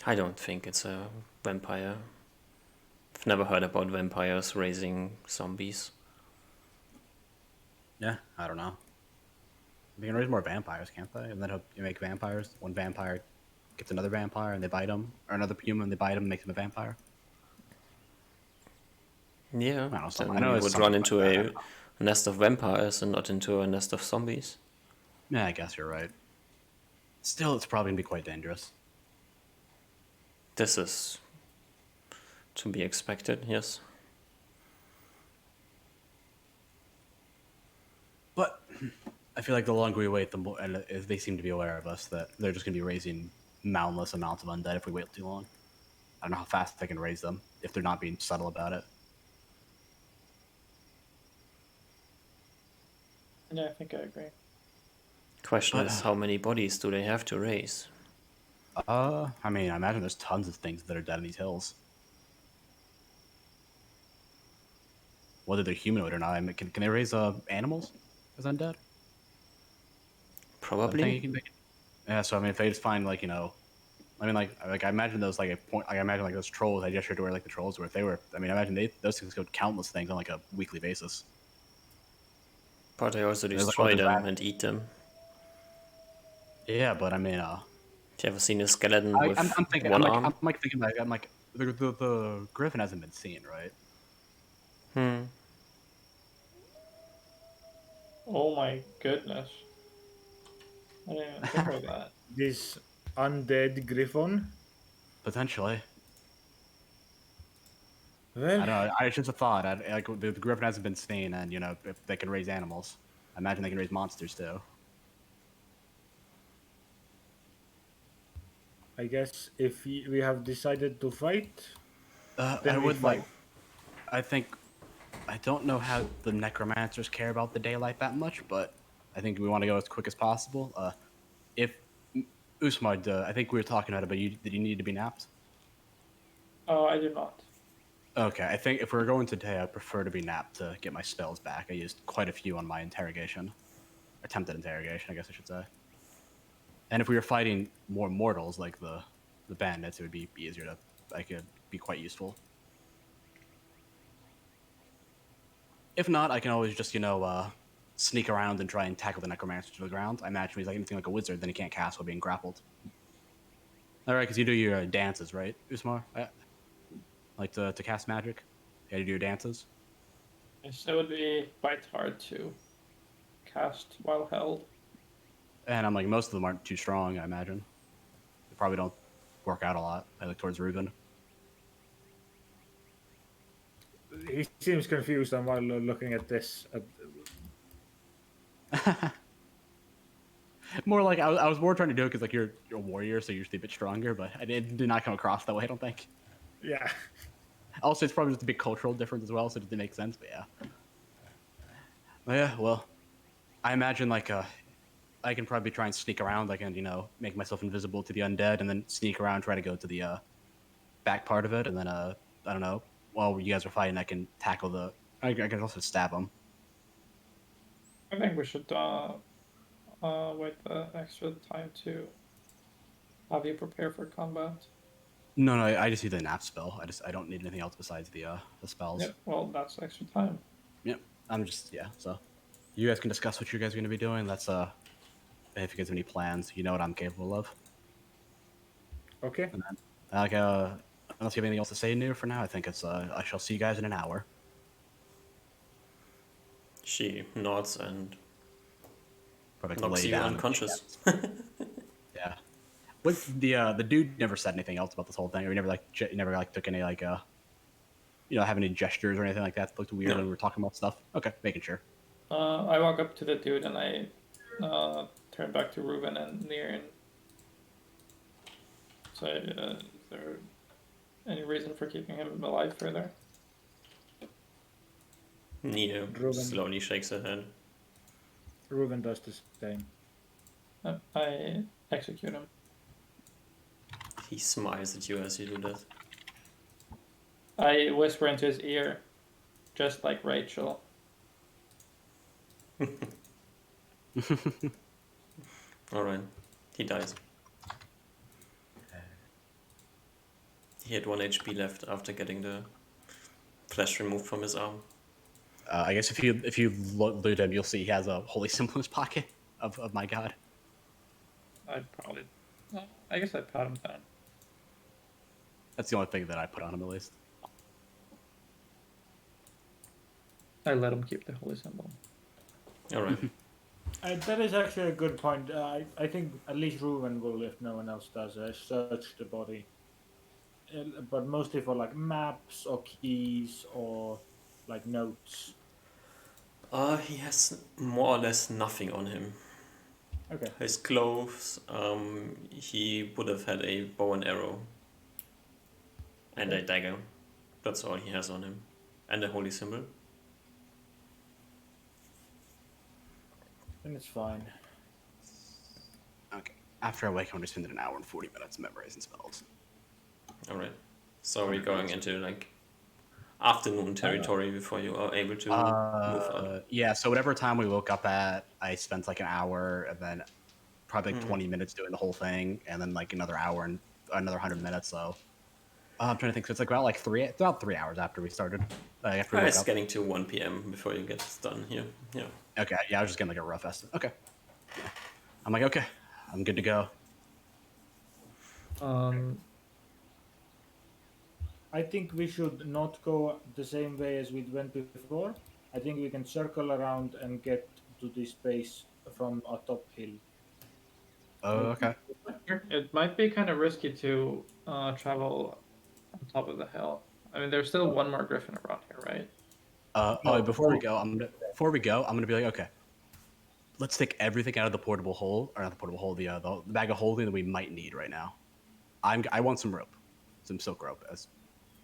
I don't think it's a vampire. I've never heard about vampires raising zombies. Yeah, I don't know. They can raise more vampires, can't they? And then you make vampires. One vampire gets another vampire and they bite him, or another human they bite him and makes him a vampire. Yeah, I don't know, then I know we it's would something run like into that. a nest of vampires and not into a nest of zombies. Yeah, I guess you're right. Still, it's probably gonna be quite dangerous. This is to be expected, yes. But I feel like the longer we wait, the more, and if they seem to be aware of us, that they're just gonna be raising boundless amounts of undead if we wait too long. I don't know how fast they can raise them if they're not being subtle about it. Yeah, I think I agree. Question But- is, how many bodies do they have to raise? I mean, I imagine there's tons of things that are dead in these hills. Whether they're humanoid or not, I mean, can they raise animals as undead? I think Probably. you can make it. Yeah, so I mean, if they just find like I mean, like I imagine those like a point, like I imagine like those trolls. I gestured to where like the trolls were. If they were, I mean, I imagine those things could countless things on like a weekly basis. But they also There's like destroy all the them rat- and eat them. Yeah, but I mean, Have you ever seen a skeleton with I'm thinking, one I'm arm? like thinking like the griffin hasn't been seen, right? Hmm. Oh my goodness. I didn't even think of that. this undead griffon? Potentially. I Well, don't know. It's just a thought. Like the griffin hasn't been seen, and if they can raise animals, I imagine they can raise monsters too. I guess if we have decided to fight, I then we would fight. like. I think. I don't know how the necromancers care about the daylight that much, but I think we want to go as quick as possible. If Usmar, I think we were talking about it, but did you need to be napped? Oh, I did not. Okay, I think if we're going today, I'd prefer to be napped to get my spells back. I used quite a few on my interrogation. Attempted interrogation, I guess I should say. And if we were fighting more mortals like the bandits, it would be easier to, like, it'd be quite useful. If not, I can always just, sneak around and try and tackle the necromancer to the ground. I imagine he's like anything like a wizard, then he can't cast while being grappled. All right, because you do your dances, right, Usmar? Like to cast magic? Yeah, you do your dances. Yes, it would be quite hard to cast while held. And I'm like, most of them aren't too strong, I imagine. They probably don't work out a lot. I look towards Ruben. He seems confused on while looking at this. More like I was more trying to do it because like you're a warrior, so you're usually a bit stronger. But it did not come across that way. I don't think. Yeah. Also, it's probably just a big cultural difference as well, so it didn't make sense. But yeah. Well, I imagine like I can probably try and sneak around. I can make myself invisible to the undead, and then sneak around, try to go to the back part of it, and then I don't know. While you guys are fighting, I can tackle the. I can also stab them. I think we should wait the extra time to have you prepare for combat. No, I just need the nap spell. I don't need anything else besides the spells. Yep, well, that's extra time. Yep. I'm just So, you guys can discuss what you guys are going to be doing. That's if you guys have any plans, you know what I'm capable of. Okay. And then, like unless you have anything else to say new for now, I think it's I shall see you guys in an hour. She nods and Probably knocks lay you down. unconscious. Yeah. With the dude never said anything else about this whole thing, or he never took any have any gestures or anything like that. It looked weird No. when we were talking about stuff. Okay, making sure. I walk up to the dude and I turn back to Ruben and Nirin. So, is there any reason for keeping him alive further? Nia Ruben. slowly shakes her head. Ruben does the same. I execute him. He smiles at you as you do that. I whisper into his ear, just like Rachel. Alright. He dies. He had 1 HP left after getting the flesh removed from his arm. I guess if you loot him, you'll see he has a holy symbol in his pocket of my god. I'd probably. I guess I'd pat him down. That's the only thing that I put on him at least. I let him keep the holy symbol. Alright. That is actually a good point. I think at least Ruben will, if no one else does, search the body. But mostly for like maps or keys or like notes. He has more or less nothing on him. Okay. His clothes, he would have had a bow and arrow. And a dagger. That's all he has on him. And a holy symbol. Then it's fine. Okay. After I wake, I'm going to spend an hour and 40 minutes memorizing spells. Alright. So we're going into like afternoon territory before you are able to move on. Yeah, so whatever time we woke up at, I spent like an hour and then probably like Mhm. 20 minutes doing the whole thing, and then like another hour and another 100 minutes. So I'm trying to think. So it's like about 3 hours after we started. After we woke It's up. getting to 1 p.m. before you get done here. Yeah. Okay, yeah, I was just getting like a rough estimate. Okay. Yeah. I'm like, okay, I'm good to go. I think we should not go the same way as we went before. I think we can circle around and get to this base from a top hill. Oh, okay. It might be kind of risky to travel on top of the hill. I mean, there's still one more griffin around here, right? Before we go, I'm gonna be like, okay, let's take everything out of the portable hole, or not the portable hole, the bag of holding that we might need right now. I want some rope, some silk rope, as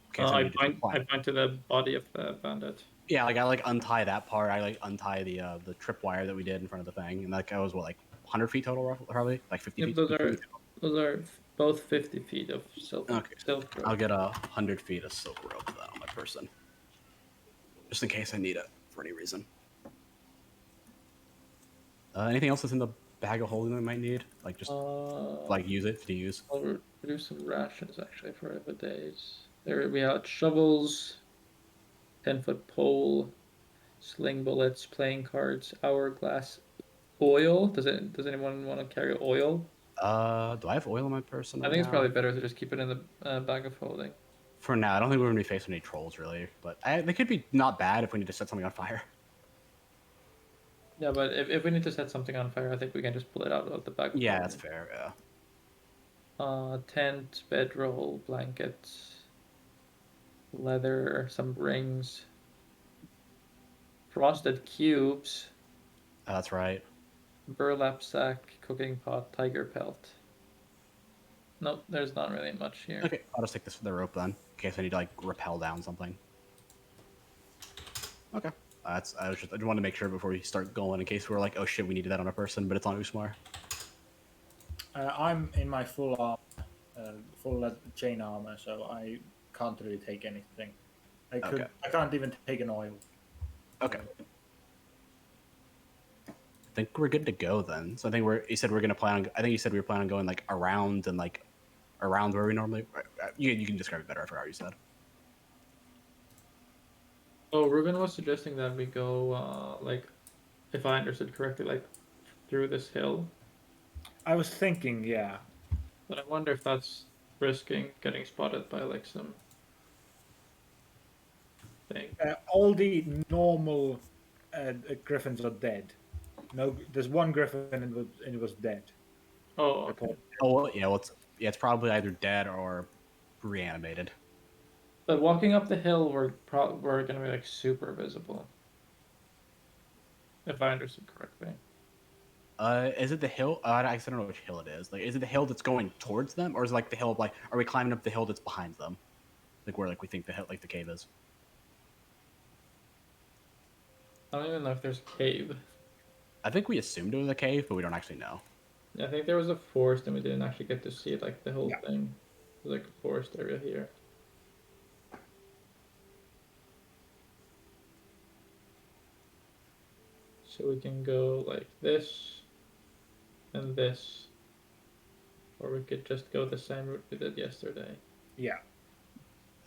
in case I I need to point climb. to the body of the bandit. Yeah, like I untie that part. I untie the tripwire that we did in front of the thing, and that goes 100 feet total, probably like 50 Yep, feet. those are both 50 feet of silk. Okay. Silk rope. I'll get 100 feet of silk rope though on my person, just in case I need it for any reason. Anything else that's in the bag of holding that I might need? Like just use it to use. I'll produce some rations actually for the days. There we had shovels, 10-foot pole, sling bullets, playing cards, hourglass, oil. Does anyone want to carry oil? Do I have oil in my person I right think it's now? probably better to just keep it in the bag of holding. For now, I don't think we're gonna be facing any trolls really, but they could be not bad if we need to set something on fire. Yeah, but if we need to set something on fire, I think we can just pull it out of the bag of Yeah, that's holding. fair. Yeah. Tent, bedroll, blankets, leather, some rings, frosted cubes, That's right. burlap sack, cooking pot, tiger pelt. Nope, there's not really much here. Okay, I'll just take this for the rope then, in case I need to like rappel down something. Okay. I just wanted to make sure before we start going, in case we're like, oh shit, we needed that on a person, but it's on Usmar. I'm in my full armor, full chain armor, so I can't really take anything. I can't even take an oil. Okay. I think we're good to go then. So I think you said we're gonna plan on. I think you said we were planning on going like around and like around where we normally. You can describe it better. I forgot what you said. Oh, Ruben was suggesting that we go, like, if I understood correctly, like, through this hill. I was thinking, yeah. But I wonder if that's risking getting spotted by, like, some thing. All the normal griffins are dead. No, there's one griffin and it was dead. Oh, okay. Oh well, yeah. Well, it's probably either dead or reanimated. But walking up the hill, we're gonna be, like, super visible. If I understood correctly. Is it the hill? I don't know which hill it is. Like, is it the hill that's going towards them, or is it like the hill? Like, are we climbing up the hill that's behind them? Like where like we think the hill, like the cave is. I don't even know if there's a cave. I think we assumed it was a cave, but we don't actually know. I think there was a forest and we didn't actually get to see, like, the whole Yeah. thing. There's, like, a forest area here. So we can go like this and this, or we could just go the same route we did yesterday. Yeah.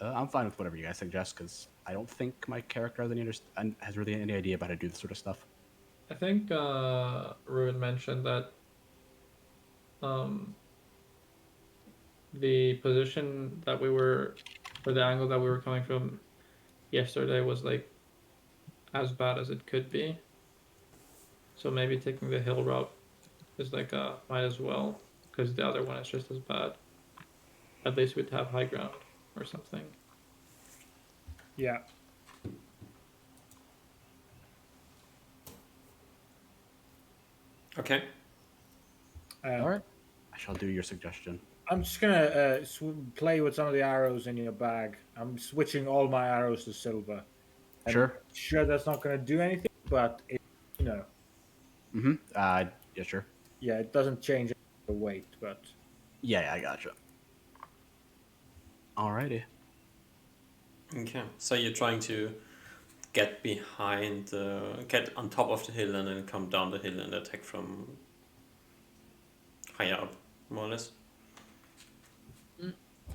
I'm fine with whatever you guys suggest because I don't think my character has really any idea about how to do this sort of stuff. I think Ruin mentioned that the position that we were, or the angle that we were coming from yesterday was like as bad as it could be. So maybe taking the hill route is like might as well, because the other one is just as bad. At least we'd have high ground or something. Yeah. Okay. All right, I shall do your suggestion. I'm just gonna play with some of the arrows in your bag. I'm switching all my arrows to silver. Sure. Sure, that's not gonna do anything, but it, you know, Mm-hmm. Yeah, sure. yeah, it doesn't change the weight, but Yeah, I gotcha. Alrighty. Okay. So you're trying to get behind, get on top of the hill and then come down the hill and attack from higher up, more or less.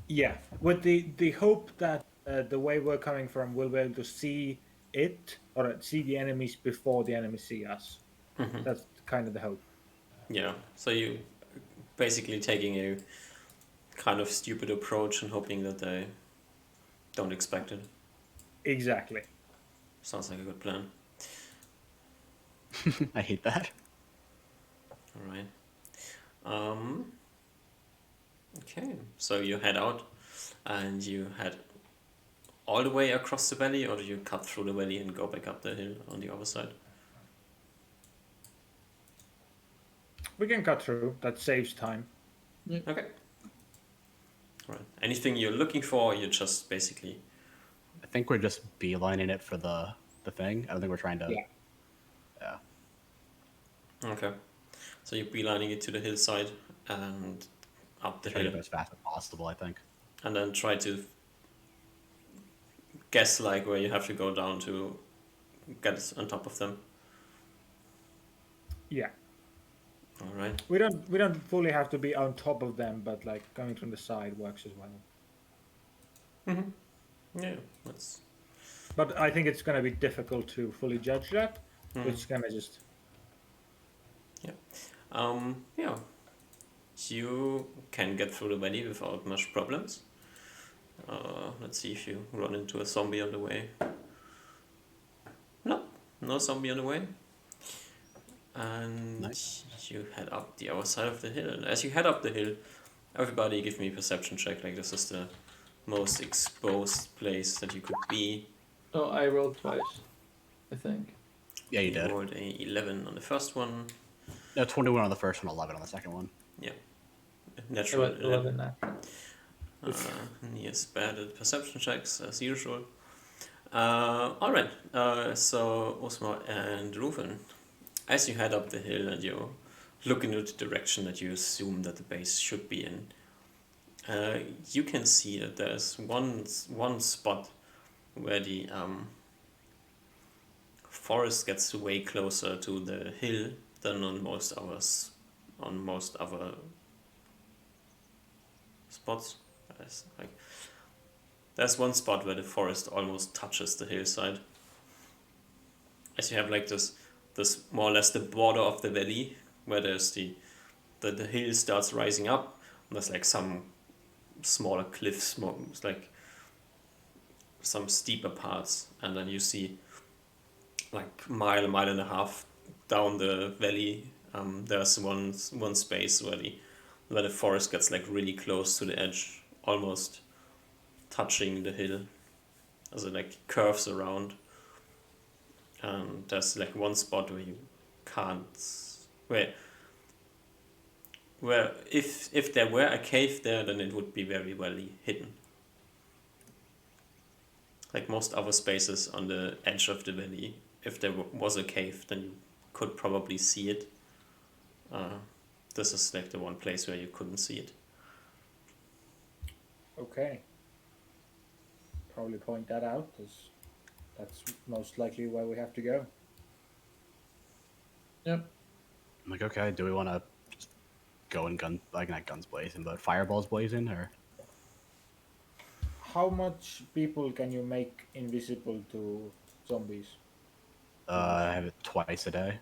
yeah, with the hope that the way we're coming from, we'll be able to see it or see the enemies before the enemies see us. Mhm. That's kind of the hope. Yeah. So you basically taking a kind of stupid approach and hoping that they don't expect it. Exactly. Sounds like a good plan. I hate that. All right. Okay, so you head out, and you head all the way across the valley, or do you cut through the valley and go back up the hill on the other side? We can cut through. That saves time. Okay. All right. Anything you're looking for, you just basically. I think we're just beelining it for the thing. I don't think we're trying to. Yeah. Yeah. Okay. So you're beelining it to the hillside and up the Try to hill, go as fast as possible. I think. and then try to guess like where you have to go down to get on top of them. Yeah. All right. We don't fully have to be on top of them, but like coming from the side works as well. Yeah, that's But I think it's going to be difficult to fully judge that. Hmm. It's going to just Yeah, you can get through the valley without much problems. Let's see if you run into a zombie on the way. No, no zombie on the way. And you head up the other side of the hill. And as you head up the hill, everybody give me a perception check. Like, this is the most exposed place that you could be. Oh, I rolled twice, I think. Yeah, you did. rolled a 11 on the first one. No, 21 on the first one, 11 on the second one. Yeah. It Natural was 11. 11 natural. Yes, bad at perception checks as usual. Alright, so Osmar and Ruven, as you head up the hill and you look into the direction that you assume that the base should be in, you can see that there's one spot where the forest gets way closer to the hill than on most other spots. There's one spot where the forest almost touches the hillside. As you have like this more or less the border of the valley, where there's the hill starts rising up, and there's like some smaller cliffs, it's like some steeper parts, and then you see like mile and a half down the valley, there's one space where the forest gets like really close to the edge, almost touching the hill, as it like curves around. And there's like one spot where you can't, where if there were a cave there, then it would be very well hidden. Like most other spaces on the edge of the valley, if there was a cave, then you could probably see it. This is like the one place where you couldn't see it. okay. Probably point that out, because that's most likely where we have to go. Yep. I'm like, okay, do we want to just go in like not guns blazing, but fireballs blazing, or? How much people can you make invisible to zombies? I have it twice a day.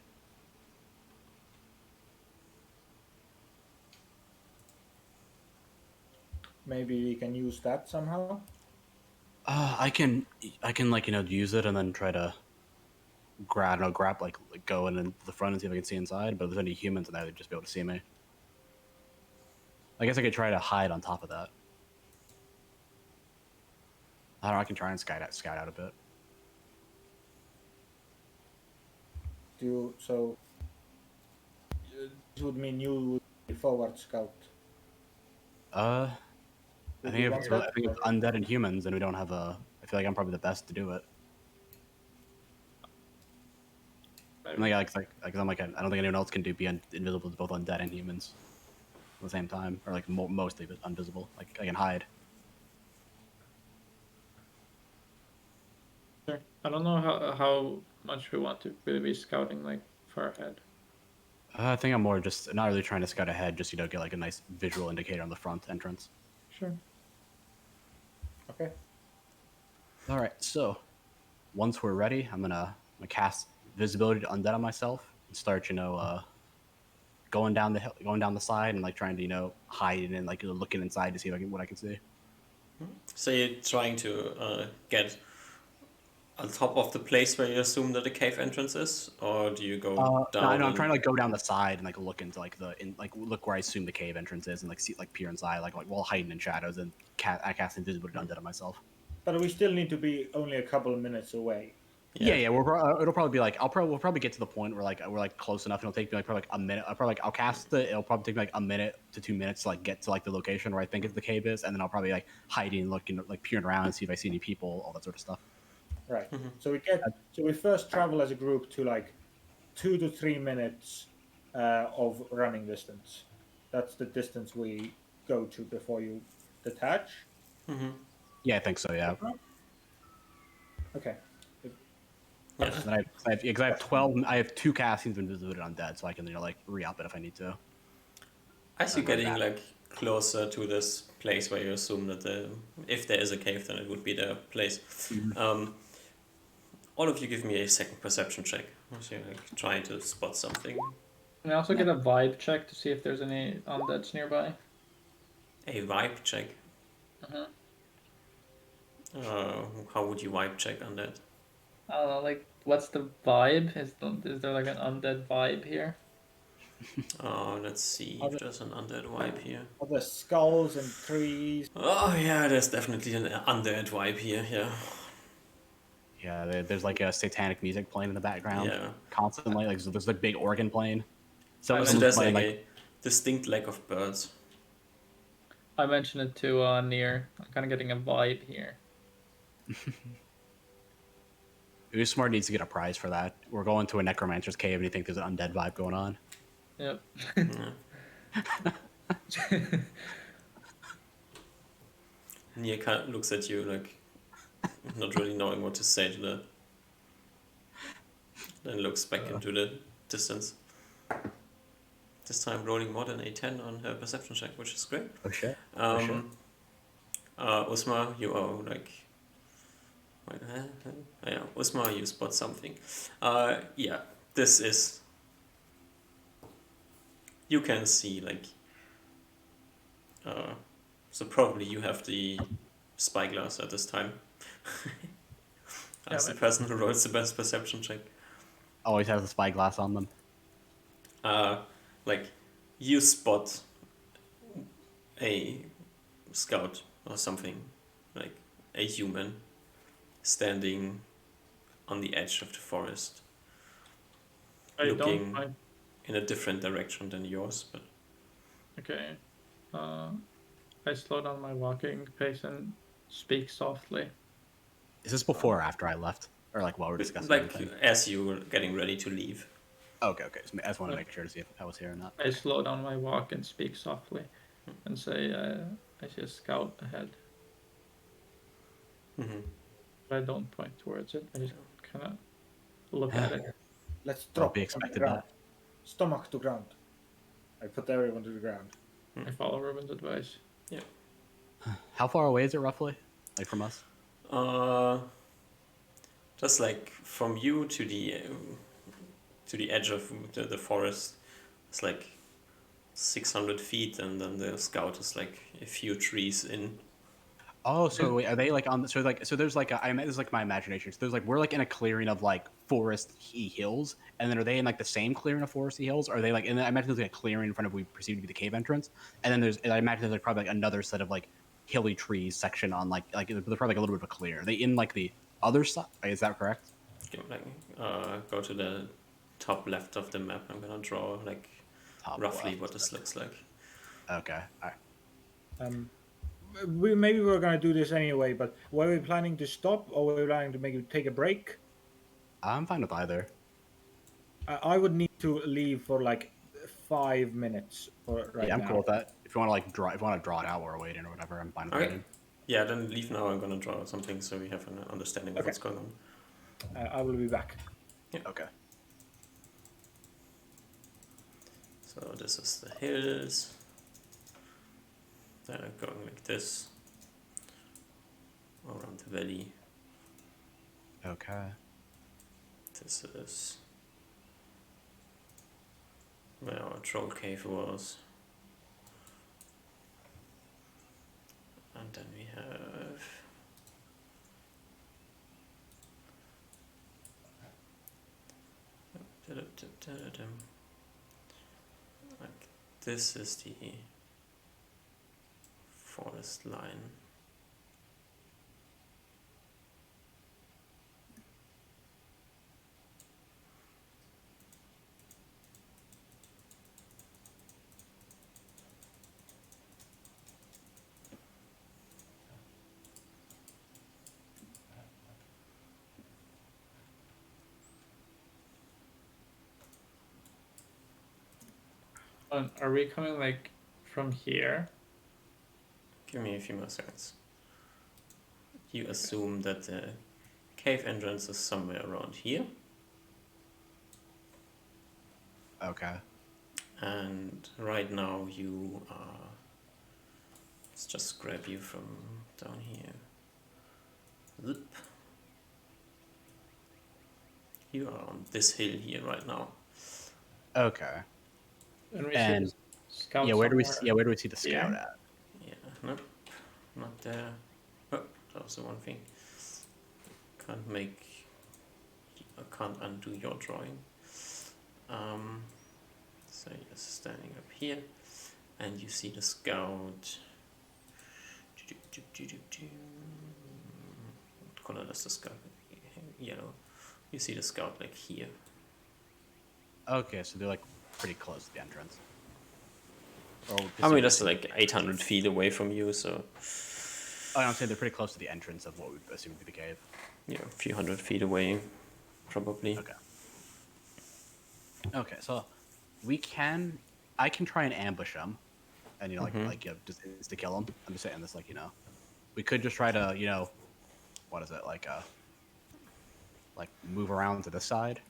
Maybe we can use that somehow. I can like use it and then try to grab like go in the front and see if I can see inside. But if there's any humans, then they'd just be able to see me. I guess I could try to hide on top of that. I don't know. I can try and scout out a bit. So this would mean you would be forward scout. I Would think you if want it's, that? I think it's undead and humans, then we don't have a. I feel like I'm probably the best to do it. I'm like I'm like I don't think anyone else can be invisible to both undead and humans at the same time, or like mostly but invisible. Like I can hide. Sure. I don't know how much we want to really be scouting like far ahead. I think I'm more just not really trying to scout ahead, just get like a nice visual indicator on the front entrance. Sure. Okay. All right, so once we're ready, I'm gonna cast visibility to undead on myself and start, going down the hill, going down the side, and like trying to hide and like looking inside to see what I can see. So you're trying to get on top of the place where you assume that the cave entrance is, or do you go down? No, I'm trying to like go down the side and like look into like look where I assume the cave entrance is and like see like peer inside like while hiding in shadows and I cast invisibility to undead on myself. But we still need to be only a couple of minutes away. Yeah. It'll probably be like we'll probably get to the point where we're like close enough. It'll take me like probably like a minute. I'll cast it. It'll probably take me like a minute to 2 minutes to like get to like the location where I think the cave is, and then I'll probably like hiding, looking, like peering around and see if I see any people, all that sort of stuff. Right. So we first travel as a group to like 2 to 3 minutes of running distance. That's the distance we go to before you detach. Yeah, I think so. Yeah. Okay. Yeah. Because I have 12. I have 2 castings of invisibility on dead, so I can like re-up it if I need to. As you're getting like closer to this place where you assume that if there is a cave, then it would be the place. All of you give me a second perception check. So you're like trying to spot something. Can I also get a vibe check to see if there's any undeads nearby? A vibe check. Uh-huh. How would you vibe check on that? I don't know, like, what's the vibe? Is there like an undead vibe here? Let's see if there's an undead vibe here. All the skulls and trees. Oh yeah, there's definitely an undead vibe here. Yeah. Yeah, there's like a satanic music playing in the background Yeah. constantly. Like there's a big organ playing. So I So mean, there's playing like a distinct lack of birds. I mentioned it to Near. I'm kind of getting a vibe here. Usmar needs to get a prize for that. We're going to a necromancer's cave, and you think there's an undead vibe going on? Yep. Nia kind of looks at you like not really knowing what to say to that. Then looks back into the distance. This time rolling more than a 10 on her perception check, which is great. Oh shit. Usma, you are like... Wait, yeah, Usma, you spot something. Yeah, this is... You can see, like... so probably you have the spyglass at this time. As the person who rolls the best perception check. Always has a spyglass on them. Like, you spot a scout or something, like a human, standing on the edge of the forest, looking in a different direction than yours, but... Okay. I slow down my walking pace and speak softly. Is this before or after I left? Or like while we're discussing Like, everything? as you were getting ready to leave. Okay. So I just want to make sure to see if I was here or not. I slow down my walk and speak softly and say, I see a scout ahead. Mm-hmm. But I don't point towards it. I just kind of look at it. Let's Don't drop be on the expected ground. that. Stomach to ground. I put everyone to the ground. I follow Ruben's advice. How far away is it roughly? Like from us? Just like from you to the edge of the forest, it's like 600 feet, and then the scout is like a few trees in. Oh, so wait, are they like on? So there's like this is like my imagination. So there's like we're like in a clearing of like foresty hills, and then are they in like the same clearing of foresty hills? Or are they like? And I imagine there's like a clearing in front of what we perceive to be the cave entrance, and then I imagine there's like probably like another set of like hilly trees section on like there's probably like a little bit of a clear. Are they in like the other side? Is that correct? Go to the top left of the map. I'm gonna draw like Top roughly left. what this looks like. Okay. All right. Maybe we're gonna do this anyway, but were we planning to stop or were we planning to maybe take a break? I'm fine with either. I would need to leave for like 5 minutes right Yeah, I'm now. cool with that. If you want to like draw, if you want to draw it out while we're waiting or whatever, I'm fine with Okay. waiting. Yeah, then leave now. I'm gonna draw something so we have an understanding of Okay. what's going on. I will be back. Okay. So this is the hills. They're going like this around the valley. Okay. This is where our troll cave was. And then we have like this is the forest line. Are we coming like from here? Give me a few more seconds. You assume that the cave entrance is somewhere around here, Okay. and right now you are. Let's just grab you from down here. Zip. You are on this hill here right now. Okay. And we And- see the scout Yeah, where do we somewhere. see, where do we see the scout here? at? Yeah, nope, not there. Oh, that was the one thing. I can't undo your drawing. So you're standing up here, and you see the scout. What color does the scout? Yellow. You see the scout like here. Okay, so they're like pretty close to the entrance. Or I mean, that's like 800 feet away from you, so Oh, I'm saying they're pretty close to the entrance of what we assume would be the cave. yeah, a few hundred feet away, probably. Okay. Okay, so I can try and ambush them, and just to kill them. I'm just saying this, we could just try to, what is it, move around to this side.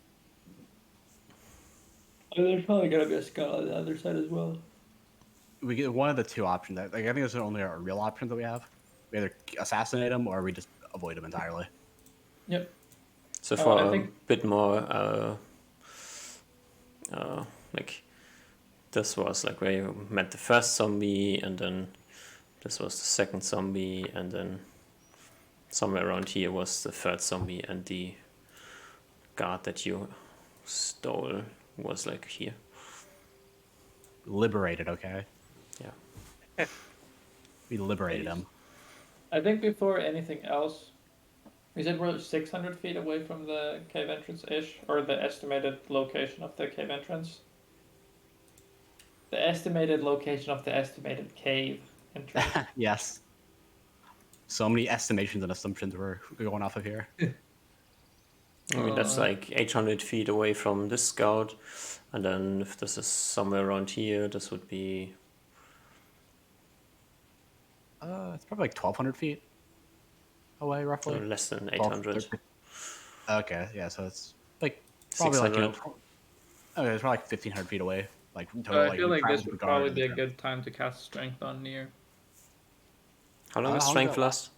And there's probably gonna be a scout on the other side as well. We get one of the two options. I think those are only our real options that we have. We either assassinate them or we just avoid them entirely. Yep. So for I a think- bit more, like this was like where you met the first zombie, and then this was the second zombie, and then somewhere around here was the third zombie, and the guard that you stole was like here. Liberated, okay? Yeah. We liberated them. I think before anything else, we said we're 600 feet away from the cave entrance-ish, or the estimated location of the cave entrance. The estimated location of the estimated cave entrance. Yes. So many estimations and assumptions were going off of here. I mean, that's like 800 feet away from this scout, and then if this is somewhere around here, this would be It's probably like 1,200 feet away, roughly. less than 12, 800. 13. Okay, yeah, so it's like probably like 600. okay, it's probably like 1,500 feet away. Like total, I feel we like traveled this the would guard probably and be a the- good time to cast strength on near. How long does how long strength does that last?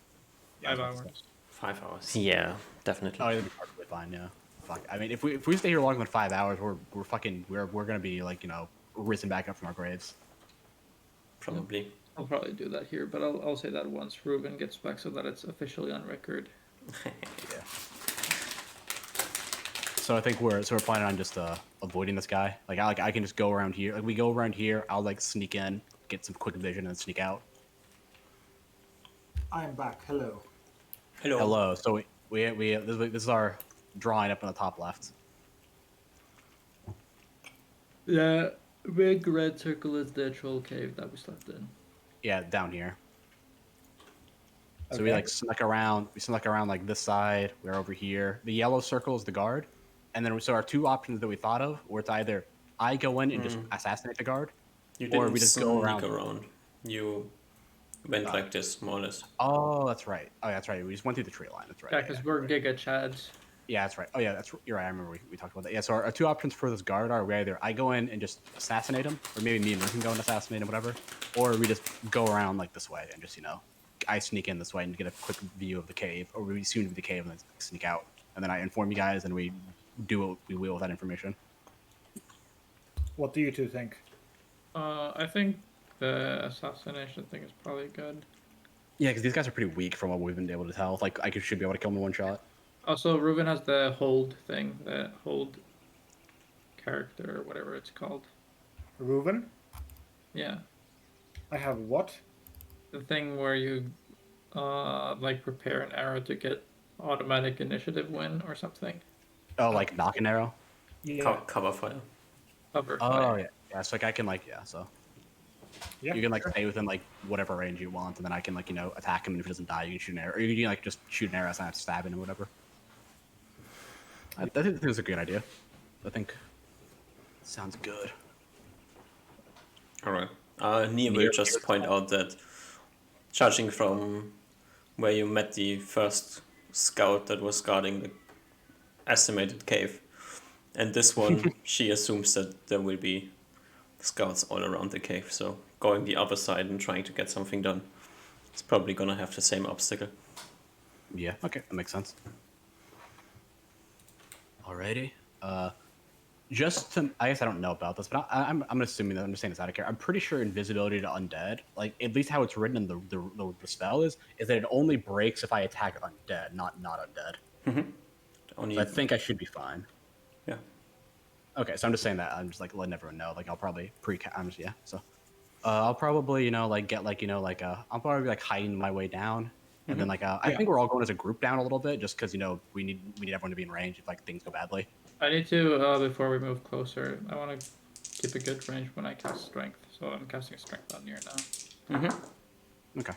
Yeah, 5 that's- hours. 5 hours. Yeah, definitely. Oh, it'd be perfectly fine. Yeah. Fuck. I mean, if we stay here longer than 5 hours, we're gonna be risen back up from our graves. Probably. I'll probably do that here, but I'll say that once Ruben gets back so that it's officially on record. Yeah. So I think we're planning on just avoiding this guy. I can just go around here. Like we go around here, I'll sneak in, get some quick vision, and sneak out. I am back. Hello. Hello. Hello. So this is our drawing up on the top left. The big red circle is the troll cave that we slept in. Yeah, down here. So Okay. we snuck around. We snuck around like this side. We're over here. The yellow circle is the guard, and then so our two options that we thought of were to either I go in and just assassinate the guard. You Or didn't we just sneak go around. around. You went like this, more or less. Oh, that's right. Oh, yeah, that's right. We just went through the tree line. That's right. Yeah, because we're Giga Chads. Yeah, that's right. Oh, yeah, you're right. I remember we talked about that. Yeah, so our two options for this guard are we either I go in and just assassinate him, or maybe me and Rick can go and assassinate him, whatever, or we just go around like this way and just I sneak in this way and get a quick view of the cave, or we soon to be the cave and then sneak out, and then I inform you guys and we do what we will with that information. What do you two think? I think the assassination thing is probably good. Yeah, because these guys are pretty weak from what we've been able to tell. Like I should be able to kill them in one shot. Also, Ruben has the hold thing, the hold character or whatever it's called. Reuven? Yeah, I have what? the thing where you prepare an arrow to get automatic initiative win or something. Oh, like knock an arrow. Yeah. Cover fire. Cover Oh fire. yeah, yeah. So I can so Yeah. you can sure. stay within whatever range you want, and then I can attack him, and if he doesn't die, you can shoot an arrow, or you can just shoot an arrow and have to stab him or whatever. I think it's a good idea. I think sounds good. Alright. Nia will just point out that, judging from where you met the first scout that was guarding the estimated cave, and this one, she assumes that there will be scouts all around the cave, so going the other side and trying to get something done, it's probably gonna have the same obstacle. Yeah. Okay, that makes sense. Alrighty. Just to, I guess I don't know about this, but I'm assuming that I'm just saying this out of care. I'm pretty sure invisibility to undead, like at least how it's written in the spell is that it only breaks if I attack undead, not undead. Only So I think I should be fine. yeah. Okay, so I'm just saying that. I'm just like letting everyone know. Like I'll probably I'm just, yeah. So I'll probably like get like I'll probably like hiding my way down, and then I think we're all going as a group down a little bit, just because we need everyone to be in range if like things go badly. I need to, before we move closer, I want to keep a good range when I cast Strength. So I'm casting Strength on here now. Okay,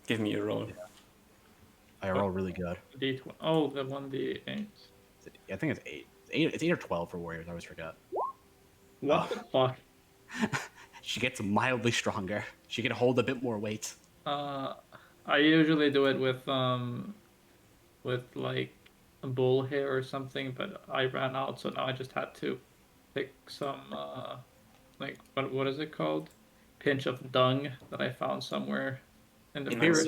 Give me a roll. I roll really good. D20. Oh, the 1d8. I think it's 8. It's 8 or 12 for warriors. I always forget. What the fuck? She gets mildly stronger. She can hold a bit more weight. I usually do it with like a bull hair or something, but I ran out, so now I just had to pick some like what is it called? Pinch of dung that I found somewhere in the forest.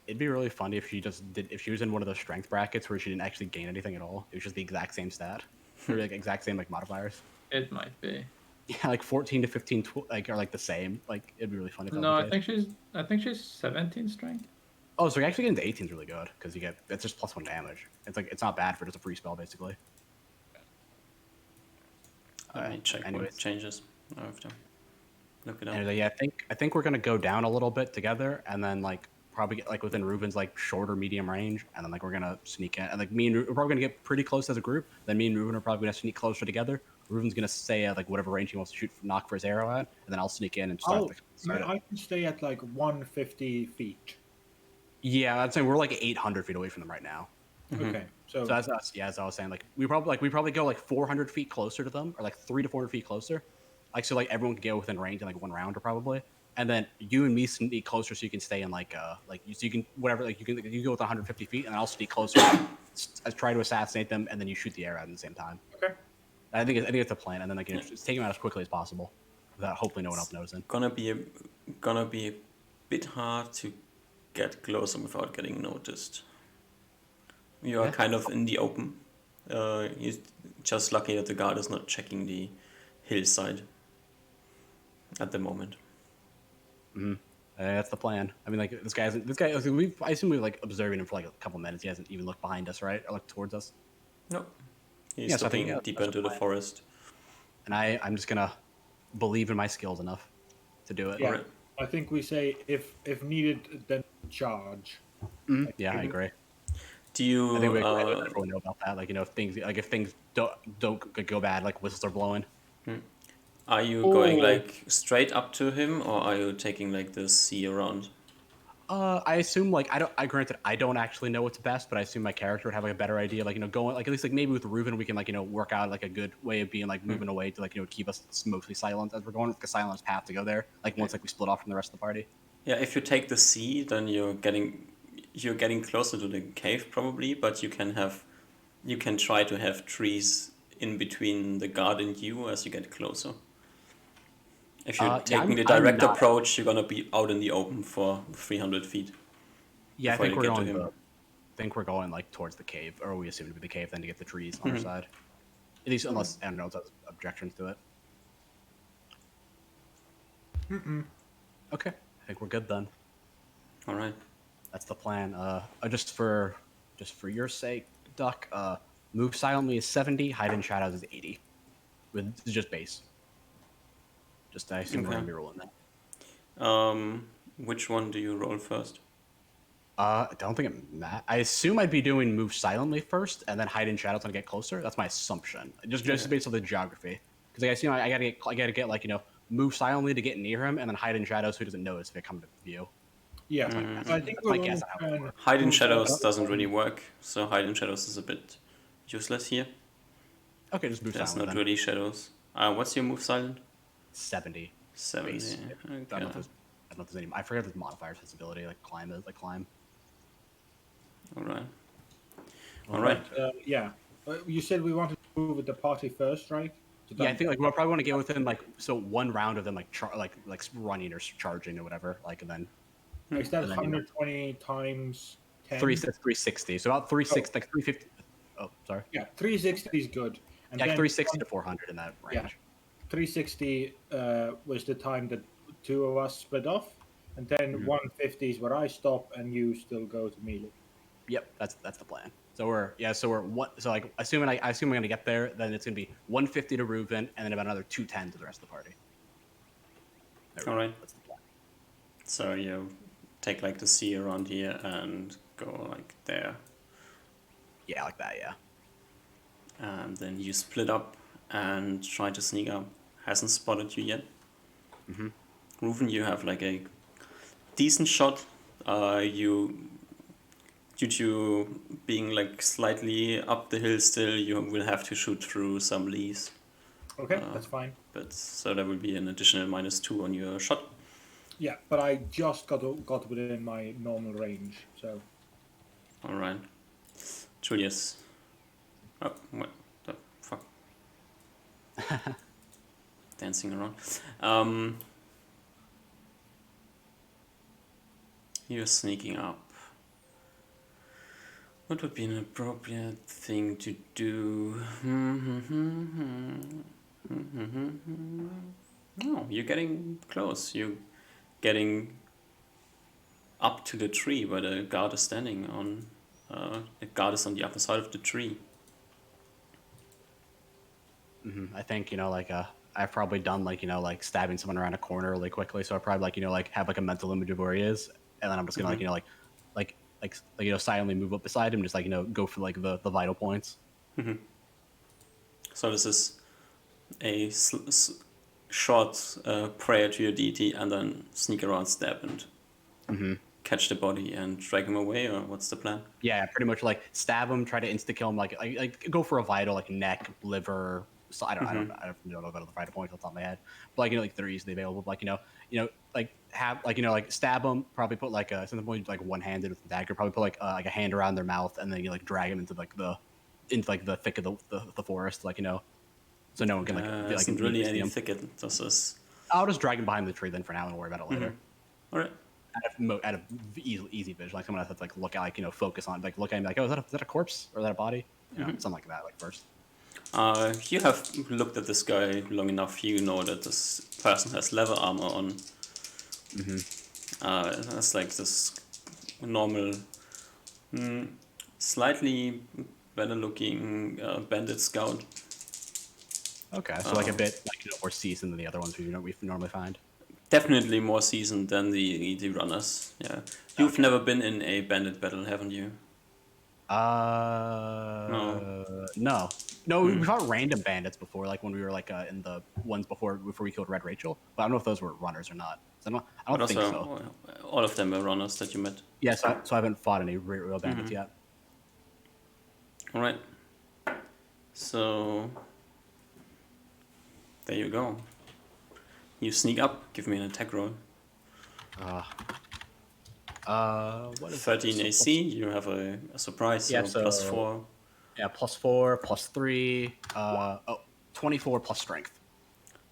It'd be really funny if she just did, if she was in one of those strength brackets where she didn't actually gain anything at all. It was just the exact same stat, or like exact same like modifiers. It might be. Yeah, like 14 to 15 like are like the same. Like it'd be really funny. If that No, was I the think case. she's 17 strength. Oh, so actually getting to 18 is really good because you get it's just +1 damage. It's like it's not bad for just a free spell basically. Let me check what anyways. changes. I have to look it up. Anyway, yeah, I think we're gonna go down a little bit together, and then like probably get like within Ruben's like short or medium range, and then like we're gonna sneak in, and like me and we're probably gonna get pretty close as a group. Then me and Ruben are probably gonna sneak closer together. Ruben's gonna stay at like whatever range he wants to shoot knock for his arrow at, and then I'll sneak in and start. I can stay at like 150 feet. Yeah, I'd say we're like 800 feet away from them right now. Okay, so So that's us. Yeah, as I was saying, like we probably go like 400 feet closer to them, or like 300 to 400 feet closer, like so like everyone can get within range in like one round or probably, and then you and me sneak closer so you can stay in like so you can whatever like you go with 150 feet, and I'll sneak closer, try to assassinate them, and then you shoot the arrow at the same time. okay. I think it's a plan, and then like just take them out as quickly as possible, without hopefully no one else knows it. Gonna be a bit hard to get closer without getting noticed. You are Yeah. kind of in the open. You're just lucky that the guard is not checking the hillside at the moment. That's the plan. I mean, like this guy. I assume we've like observing him for like a couple minutes. He hasn't even looked behind us, right, or looked towards us. No, he's Yeah, so I think, looking yeah, deeper that's into the the plan. forest. And I'm just gonna believe in my skills enough to do it. Yeah, Alright. I think we say if needed, then charge. Yeah, I agree. Do you? I think we let everyone know about that. Like if things don't go bad, like whistles are blowing. Are you going Oh. like straight up to him, or are you taking like the sea around? I assume like granted I don't actually know what's best, but I assume my character would have like a better idea. Like going like at least like maybe with Reuben we can like work out like a good way of being like moving away to like keep us mostly silent as we're going like a silent path to go there. Like once like we split off from the rest of the party. Yeah, if you take the sea, then you're getting closer to the cave probably, but you can try to have trees in between the guard and you as you get closer. If you're Yeah, taking the I'm direct not- approach, you're gonna be out in the open for 300 feet. Yeah, I Before think you we're get to going. him. I think we're going like towards the cave, or we assume to be the cave, then to get the trees on our side. At least unless I don't know if there's objections to it. Okay, I think we're good then. All right. That's the plan. Just for your sake, Duck. Move silently is 70. Hide in shadows is 80. With this is just base. Just I assume we're gonna Okay. be rolling that. Which one do you roll first? I don't think it matters. I assume I'd be doing move silently first, and then hide in shadows when I get closer. That's my assumption. Just based on the geography. Because I assume I gotta get like move silently to get near him, and then hide in shadows so he doesn't notice if I come to view. Yeah, Mm-hmm. I think That's my we'll guess all on how it try and Hide in move shadows silent. doesn't really work, so hide in shadows is a bit useless here. Okay, just move There's silently. not Then. really shadows. What's your move silent? 70. 70. Base. I don't know if Okay. there's, I don't know if there's any. I forget the modifier sensibility, like climb. All right. All right. Yeah, you said we wanted to move with the party first, right? To Yeah, I done- think like we'll probably want to get within like one round of them like running or charging or whatever, like and then Is that and then, 120 times 10? 360. So about 360, like 350. Oh, sorry. Yeah, 360 is good. And Yeah, like then 360 to 400 in that range. Yeah. 360 was the time that two of us split off, and then Mhm. 150 is where I stop and you still go to melee. Yep, that's the plan. So we're one. So like I assume I'm gonna get there. Then it's gonna be 150 to Reuven, and then about another 210 to the rest of the party. There we All go. right. That's the plan. So you take like the C around here and go like there. Yeah, like that. Yeah. And then you split up and try to sneak up. Hasn't spotted you yet. Mm-hmm. Reuven, you have like a decent shot. You, due to being like slightly up the hill still, you will have to shoot through some leaves. Okay, that's fine. But so there will be an additional -2 on your shot. Yeah, but I just got within my normal range, so All right, Julius. Oh, what the fuck? Dancing around. You're sneaking up. What would be an appropriate thing to do? No, you're getting close. You're getting up to the tree where the guard is standing on. The guard is on the other side of the tree. I think I've probably done like stabbing someone around a corner really quickly. So I probably have like a mental image of where he is, and then I'm just gonna silently move up beside him, just go for like the vital points. So this is a short prayer to your deity, and then sneak around, stab, and catch the body and drag him away, or what's the plan? Yeah, pretty much like stab him, try to insta kill him, like go for a vital like neck, liver. So I don't know about the vital points off the top of my head, but like they're easily available. But, stab them. Probably put like something point like one handed with the dagger. Probably put like a hand around their mouth, and then you like drag them into the thick of the forest, so no one can Isn't really see any 'em. thicket. This is I'll just drag him behind the tree then for now and worry about it later. all right. Out of easy vision, like someone has to look at focus on look at him oh, is that a corpse or is that a body? Something like that first. You have looked at this guy long enough. You know that this person has leather armor on. That's like this normal, slightly better looking bandit scout. Okay, so a bit more seasoned than the other ones we normally find. Definitely more seasoned than the runners. Yeah, you've never been in a bandit battle, haven't you? No. We fought random bandits before, like when we were in the ones before we killed Red Rachel. But I don't know if those were runners or not. I don't think so. All of them were runners that you met. Yeah, so I haven't fought any real bandits yet. All right. So there you go. You sneak up. Give me an attack roll. What is 13 AC. You have a surprise. Yeah, so +4. Yeah, +4, +3. 24 plus strength.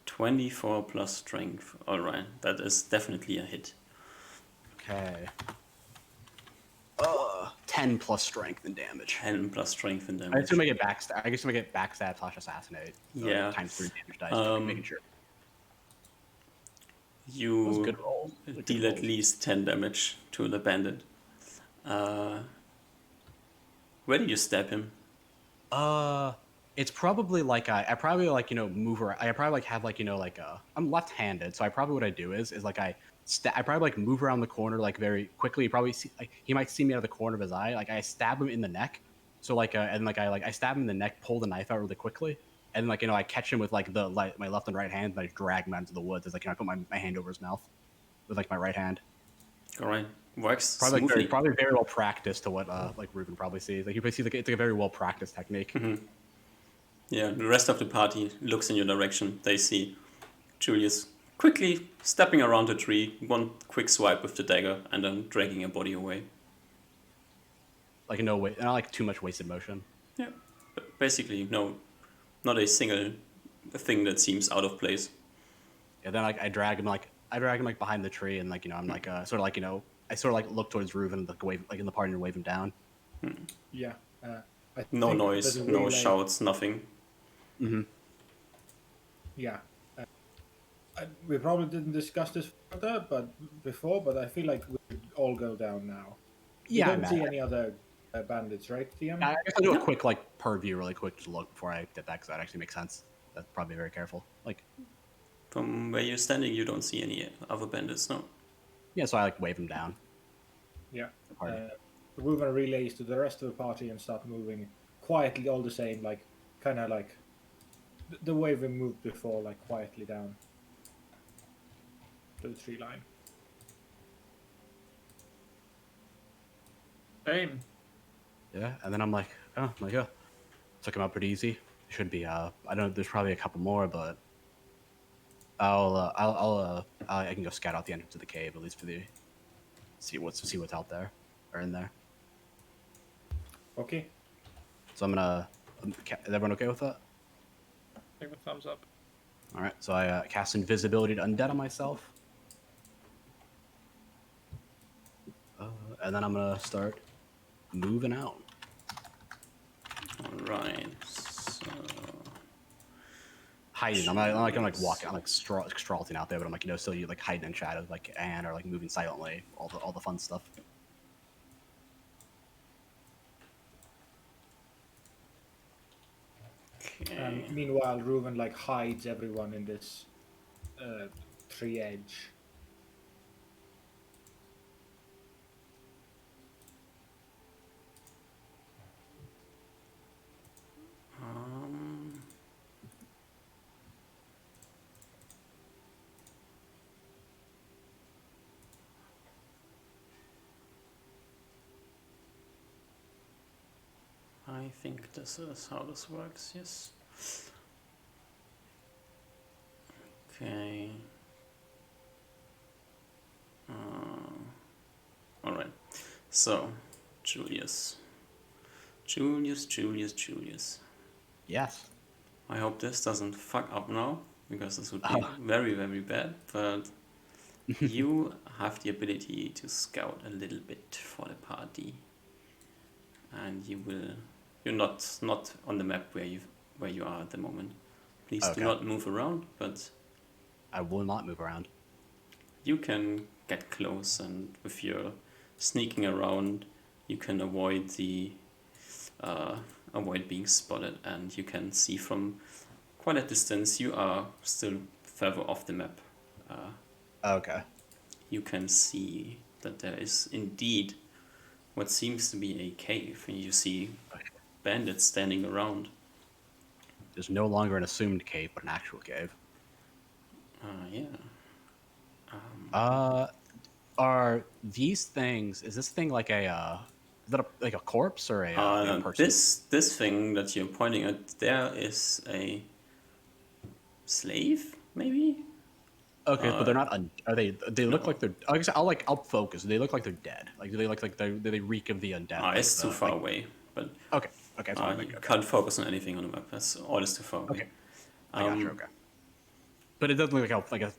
24 plus strength. All right, that is definitely a hit. Okay. 10 plus strength and damage. 10 plus strength and damage. I assume I get backstab / assassinate. So Yeah. Times 3 damage dice. Making sure. That was a You good roll. deal at least 10 damage to the bandit. Where do you stab him? It's probably I probably move around. I probably have I'm left-handed, so I probably what I do is I probably move around the corner very quickly. You probably see he might see me out of the corner of his eye. I stab him in the neck. So I stab him in the neck, pull the knife out really quickly, and I catch him with my left and right hand, and I drag him out into the woods. As I put my hand over his mouth with my right hand. All right, works Probably smoothly. probably very well practiced to what Reuven probably sees. You probably see it's a very well practiced technique. Yeah, the rest of the party looks in your direction. They see Julius quickly stepping around the tree, one quick swipe with the dagger, and then dragging a body away. No way, not too much wasted motion. Yeah, but basically, no, not a single thing that seems out of place. Yeah, then I drag him behind the tree, and I'm I look towards Reuven, wave in the party and wave him down. yeah. I No think noise, that the no relay- shouts, nothing. Mm-hmm. Yeah. We probably didn't discuss this further, but I feel like we should all go down now. You Yeah, don't man. see any other bandits, right, TM? I guess I'll do a Yeah. quick like purview really quick to look before I did that because that actually makes sense. That's probably very careful. Like, From where you're standing, you don't see any other bandits, no? yeah, so I like wave them down. Yeah. The party. Ruben relays to the rest of the party and start moving quietly, all the same, like kind of like the way we moved before, like quietly down to the tree line. Same. Yeah, and then I'm like, took him out pretty easy. Should be I don't know. There's probably a couple more, but I can go scout out the entrance of the cave at least for the see what's out there or in there. Okay. So I'm gonna. Is everyone okay with that? Give a thumbs up. All right. So I cast invisibility to undead on myself, and then I'm gonna start moving out. Alright, so... Hiding. I'm like walking. I'm like strolling out there, but I'm like still you like hiding in shadows like Anne or like moving silently. All the fun stuff. Okay. Meanwhile, Ruben like hides everyone in this tree edge. Um, I think this is how this works, yes. Okay. Alright, so, Julius. Julius. Yes. I hope this doesn't fuck up now, because this would be Oh. very, very bad, but you have the ability to scout a little bit for the party. And you're not on the map where you are at the moment. Please Okay. do not move around, but I will not move around. you can get close, and with your sneaking around, you can avoid being spotted, and you can see from quite a distance. You are still further off the map. Okay. You can see that there is indeed what seems to be a cave, and you see bandits standing around. There's no longer an assumed cave, but an actual cave. Yeah. Are these things? Is this thing like a? Is that like a corpse or a person? This thing that you're pointing at there is a slave, maybe? Okay, but they're not. Are they? They look no. like they're. I guess I'll focus. They look like they're dead. Like do they look like do they reek of the undead? Like It's too far away, but Okay. That's fine. you can't focus on anything on the map. That's all is too far away. Okay. I got you. Okay. But it doesn't look it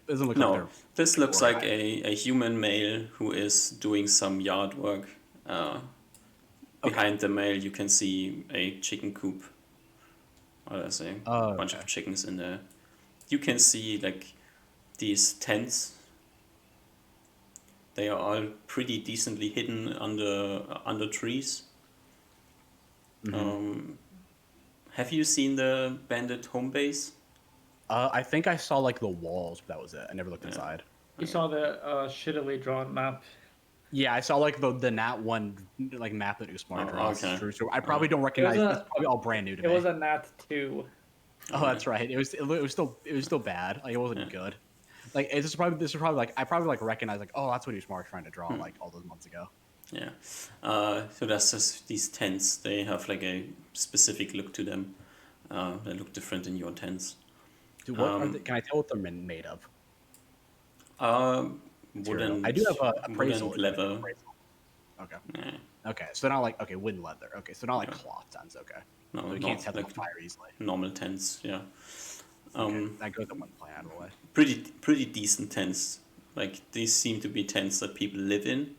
doesn't look like No, they're. this looks or- like a human male who is doing some yard work. Behind the male, you can see a chicken coop. What did I say? Oh, A bunch okay. of chickens in there. You can see like these tents. They are all pretty decently hidden under trees. Mhm. Have you seen the bandit home base? I think I saw like the walls, but that was it. I never looked inside. You saw the shittily drawn map. Yeah, I saw like the Nat 1 like map that Usmar Oh, draws. okay. So I probably don't recognize. a- It's probably all brand new to It me. was a Nat 2. Oh, that's right. It was still bad. Like it wasn't good. Like this is probably like I probably like recognize like oh that's what Usmar was trying to draw like all those months ago. Yeah. So that's just these tents. They have like a specific look to them. They look different in your tents. Dude, what are they, can I tell what they're made of? Wooden. I do have a appraisal. Wooden leather. Appraisal. Okay. Yeah. Okay. So they're not like wooden leather. Okay. So they're not like Okay. cloth tents. Okay. No, So you not can't set them like on fire easily. normal tents. Yeah. Okay. That goes in one plan out of the way. Pretty decent tents. Like these seem to be tents that people live in,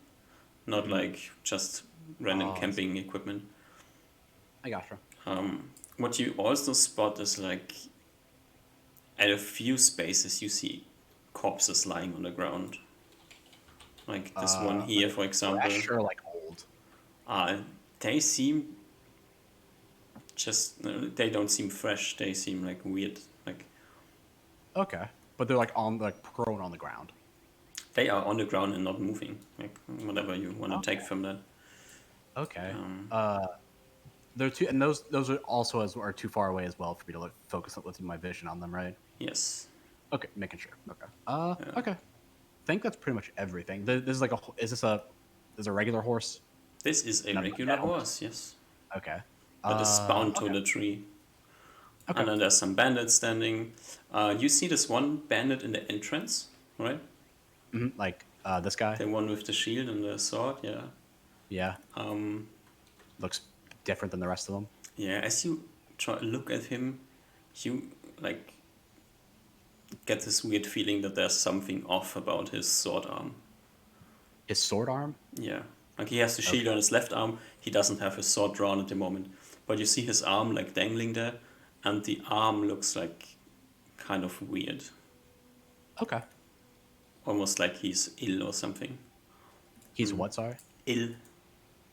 not like just random Oh, camping equipment. I gotcha. What you also spot is like at a few spaces you see corpses lying on the ground. Like this one here, for example. Fresh or like old? Uh, they seem just they don't seem fresh. They seem like weird. Like Okay, but they're like prone on the ground. they are on the ground and not moving. Like whatever you want to take from that. Okay. Um, They're too, and those are also are too far away as well for me to like, focus with my vision on them, right? yes. Okay, making sure. Okay. Yeah. Okay. I think that's pretty much everything. This is like is this a regular horse? This is a Not regular like that. horse, yes. Okay. That is bound to Okay. the tree. Okay. And then there's some bandits standing. You see this one bandit in the entrance, right? Like this guy. The one with the shield and the sword, yeah. Yeah. Um, Looks different than the rest of them. yeah, as you try look at him, you like get this weird feeling that there's something off about his sword arm. His sword arm. Yeah. Like he has the shield on his left arm, he doesn't have his sword drawn at the moment. But you see his arm like dangling there, and the arm looks like kind of weird. Okay. Almost like he's ill or something. He's what? Sorry. Ill.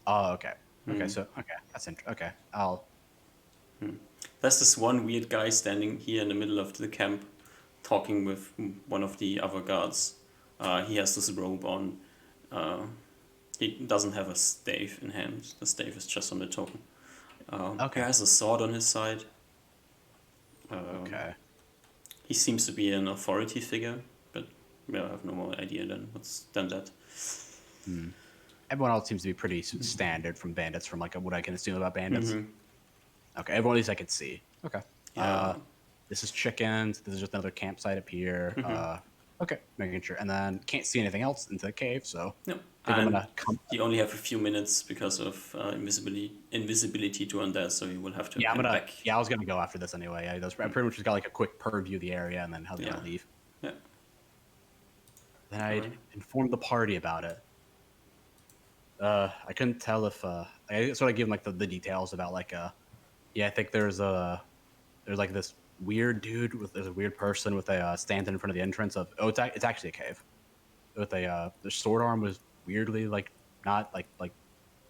Oh, okay. Okay. So that's interesting. Okay. There's this one weird guy standing here in the middle of the camp, talking with one of the other guards. He has this robe on. He doesn't have a stave in hand. The stave is just on the token. Okay. He has a sword on his side. Okay. He seems to be an authority figure, but I have no more idea than that. Everyone else seems to be pretty standard from bandits, from like what I can assume about bandits. Mhm. Okay, everyone at least I could see. Okay. Yeah. This is chickens. This is just another campsite up here. Okay, making sure. And then can't see anything else into the cave, so No. I think I'm And gonna come. you only have a few minutes because of invisibility to undead, so you will have to Yeah, I'm head gonna. back. Yeah, I was gonna go after this anyway. Yeah, I pretty much just got like a quick purview of the area, and then I was gonna Yeah. leave. Yeah. Then I'd Alright. inform the party about it. I couldn't tell if I sort of give them like the details about like yeah, I think there's like this weird dude there's a weird person with a stand in front of the entrance of it's actually a cave with a their sword arm was weirdly like not like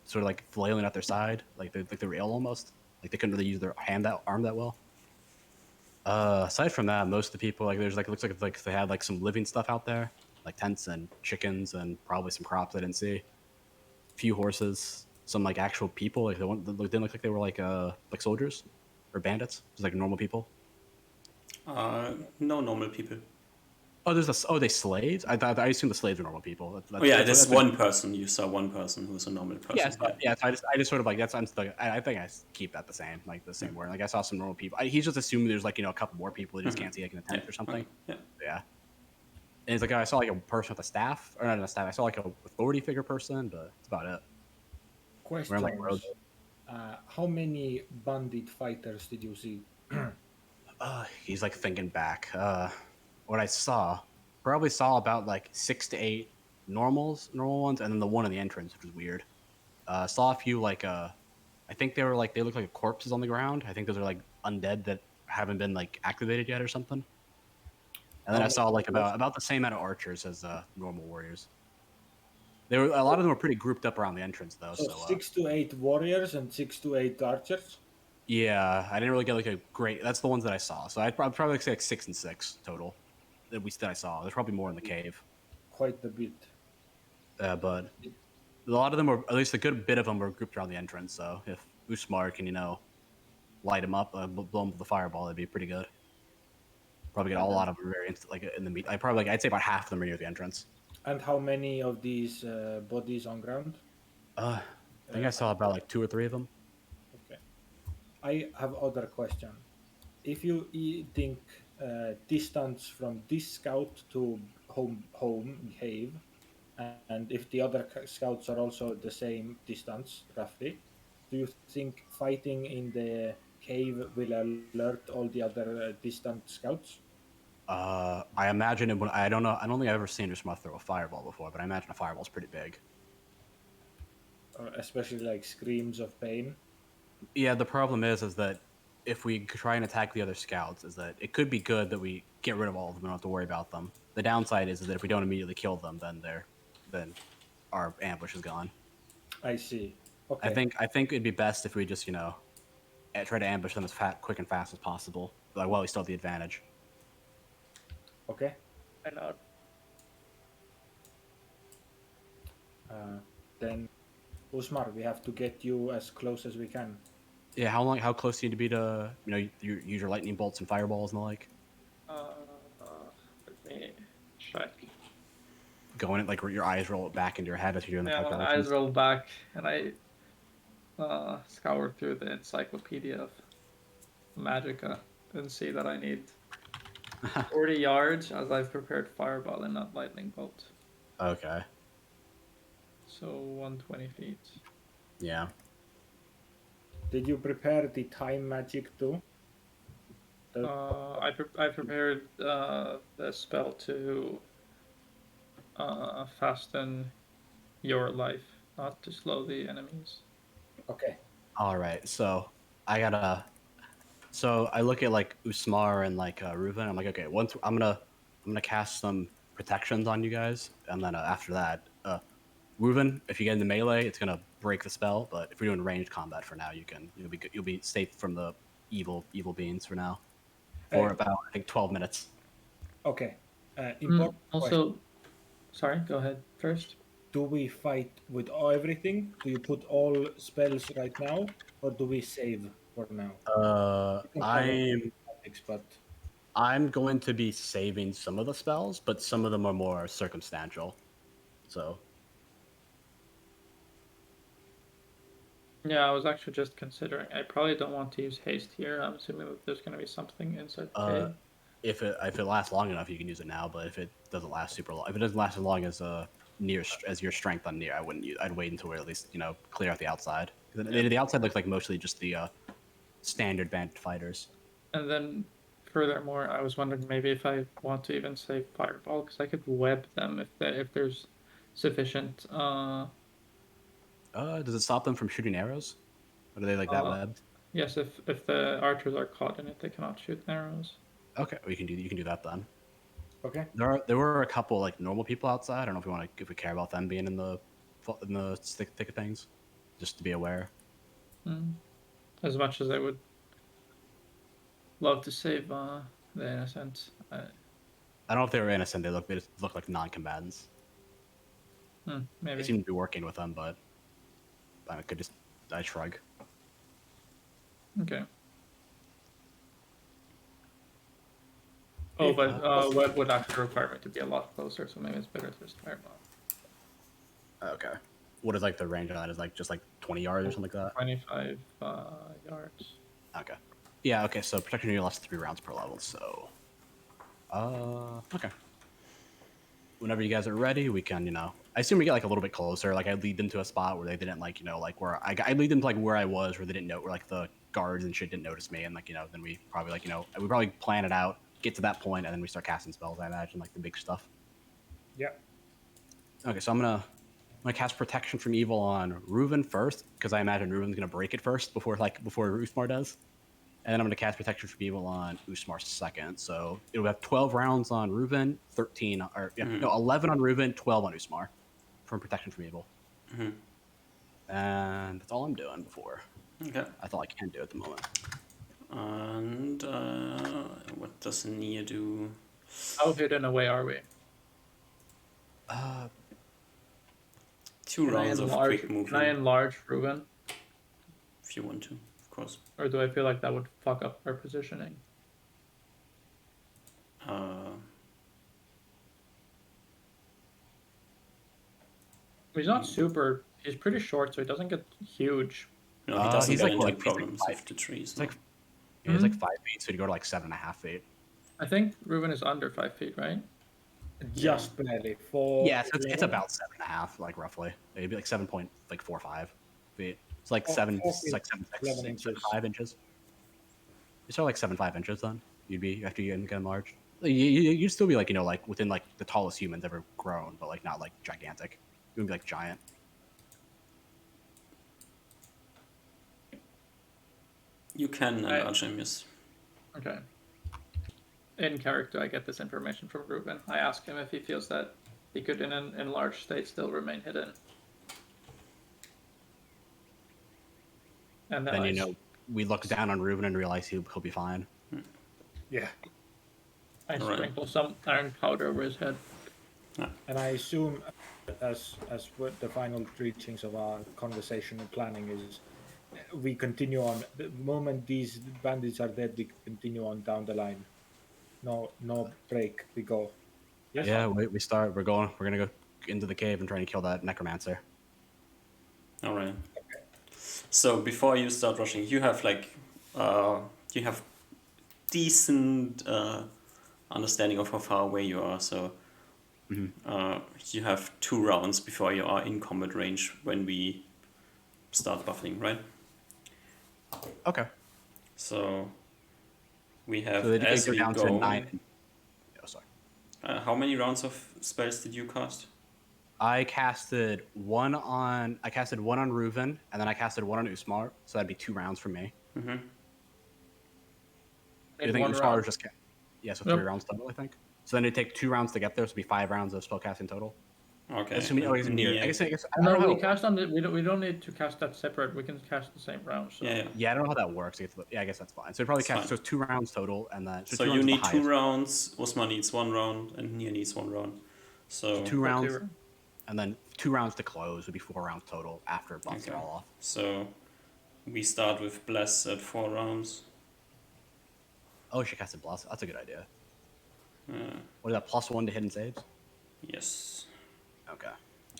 sort of like flailing at their side like they were ill almost like they couldn't really use their arm that well. Aside from that, most of the people like there's like it looks like they had like some living stuff out there like tents and chickens and probably some crops I didn't see. Few horses, some like actual people like they didn't look like they were like soldiers or bandits, just like normal people. No normal people. Oh, they slaves? I assume the slaves are normal people. Oh yeah, there's that's one person. You saw one person who's a normal person. Yeah, yeah. So I just sort of like that's. I think I keep that the same, like the same word. Like I saw some normal people. He's just assuming there's like a couple more people he just can't see like in a tent or something. Yeah. Yeah. And he's like, I saw like a person with a staff, or not a staff. I saw like a authority figure person, but that's about it. Questions. like, road- How many bandit fighters did you see? He's like thinking back. What I probably saw about like 6 to 8 normal ones, and then the one in the entrance, which was weird. Saw a few like I think they look like corpses on the ground. I think those are like undead that haven't been like activated yet or something. And then I saw like about the same amount of archers as normal warriors. They were a lot of them were pretty grouped up around the entrance though. So So 6 to 8 warriors and 6 to 8 archers. yeah, I didn't really get like a great. That's the ones that I saw. So I'd probably say like 6 and 6 total that I saw. There's probably more in the cave. Quite a bit. But a lot of them were, at least a good bit of them were grouped around the entrance. So if Usmar can, light them up, blow them with the fireball, that'd be pretty good. Probably get a lot of them very like in the meat. I'd say about half of them are near the entrance. And how many of these bodies on ground? I think I saw about like 2 or 3 of them. Okay. I have other question. If you think distance from this scout to home cave, and if the other scouts are also the same distance roughly, do you think fighting in the cave will alert all the other distant scouts? I imagine it. I don't know. I don't think I've ever seen Usmar throw a fireball before, but I imagine a fireball's pretty big. Especially like screams of pain. Yeah, the problem is that if we try and attack the other scouts, is that it could be good that we get rid of all of them and don't have to worry about them. The downside is that if we don't immediately kill them, then our ambush is gone. I see. Okay. I think it'd be best if we just try to ambush them as quick and fast as possible, like while we still have the advantage. Okay. Why not? Then, Usmar, we have to get you as close as we can. Yeah, how close do you need to be to use your lightning bolts and fireballs and the like? Let me check. Going it like your eyes roll back into your head as you're doing the Yeah, my calculations. eyes roll back, and I scour through the encyclopedia of Magica and see that I need 40 yards as I've prepared fireball and not lightning bolt. Okay. So 120 feet. Yeah. Did you prepare the time magic too? I prepared the spell to fasten your life, not to slow the enemies. Okay. All right. So I look at like Usmar and like Reuven. I'm like, okay, once I'm gonna cast some protections on you guys, and then after that, Reuven, if you get into melee, it's gonna break the spell. But if you're doing ranged combat for now, you'll be safe from the evil beings for now, for Hey. about I think 12 minutes. Okay. Important question. Also, sorry, go ahead first. Do we fight with everything? Do you put all spells right now, or do we save for now? You can cover the tactics, but I'm going to be saving some of the spells, but some of them are more circumstantial. So Yeah, I was actually just considering. I probably don't want to use haste here. I'm assuming that there's going to be something inside the cave. if it lasts long enough, you can use it now. But if it doesn't last super long, if it doesn't last as long as your strength on near, I wouldn't use. I'd wait until we at least clear out the outside. The outside looks like mostly just the standard bandit fighters. And then, furthermore, I was wondering maybe if I want to even save fireball because I could web them if there's sufficient. Does it stop them from shooting arrows? Or are they like that webbed? Yes, if the archers are caught in it, they cannot shoot arrows. Okay, you can do that then. okay. There were a couple like normal people outside. I don't know if we care about them being in the thick of things, just to be aware. As much as I would love to save the innocent, I don't know if they were innocent. They just look like non-combatants. They maybe. seem to be working with them, but I could just I shrug. Okay. Oh, but web would actually require me to be a lot closer, so maybe it's better to just fireball. Okay. What is like the range on that? Is like just like 20 yards or something like that? 25 yards. Okay. Yeah. Okay. So protection unit lasts 3 rounds per level. So. Okay. Whenever you guys are ready, we can I assume we get like a little bit closer. Like I lead them to a spot where they didn't like where I lead them to like where I was, where they didn't know, where like the guards and shit didn't notice me, and like then we probably we probably plan it out, get to that point, and then we start casting spells. I imagine like the big stuff. Yeah. Okay, so I'm gonna cast protection from evil on Reuven first, because I imagine Reuven's gonna break it first before Usmar does, and then I'm gonna cast protection from evil on Usmar second. So it'll have 12 rounds on Reuven, 11 on Reuven, 12 on Usmar, from protection from evil. And that's all I'm doing before. Okay. That's all I can do at the moment. And what does Nia do? How hidden away are we? 2 rounds of quick Can I movement, enlarge Reuven? if you want to, of course. Or do I feel like that would fuck up our positioning? He's not super. He's pretty short, so he doesn't get huge. No, he doesn't he's get like, into what, he's like problems 5 with the trees. He's like, no. he's like 5 feet, so he'd go to like 7.5 feet. I think Reuven is under 5 feet, right? Just barely. Yeah, so it's about 7.5, like roughly. It'd be like 7.45 feet. It's like 7, it's like 7.6 inches. 5 inches. You start like 7.5 inches then. You'd be after you get enlarged. You'd still be like like within like the tallest humans ever grown, but like not like gigantic. You would be like giant. You can enlarge him, yes. Okay. In character, I get this information from Ruben. I ask him if he feels that he could, in an enlarged state, still remain hidden. And Then, you know, we look down on Ruben and realize he'll be fine. Yeah. I Alright. sprinkle some iron powder over his head. And I assume, as what the final reachings of our conversation and planning is, we continue on. The moment these bandits are dead, we continue on down the line. No break. We go. Yes. Yeah, we start. We're gonna go into the cave and try and kill that necromancer. All right. So before you start rushing, you have you have decent understanding of how far away you are. So you have 2 rounds before you are in combat range when we start buffing, right? Okay. So we have So they as go we down go. to 9. Oh, sorry. How many rounds of spells did you cast? I casted one on Reuven, and then I casted one on Usmar, so that'd be 2 rounds for me. Mm-hmm. I think one Usmar round. was just yeah, so Yep. 3 rounds total, I think. So then it'd take 2 rounds to get there, so it'd be 5 rounds of spellcasting total. Okay. It's gonna be, and Nia- I guess I don't know No, how we it- cast on the. We don't need to cast that separate. We can cast the same round. So. yeah. Yeah, I don't know how that works. Yeah, I guess that's fine. So it'd probably It's cast fine. so it's 2 rounds total, and then So 2 you rounds is the need 2 highest. rounds. Osman needs 1 round, and Nia needs 1 round. So 2 rounds, Two- and then 2 rounds to close would be 4 rounds total after buffs Okay. are all off. So we start with Bless at 4 rounds. Oh, she casted Bless. That's a good idea. Uh, What is that? +1 to hidden saves. yes. Okay.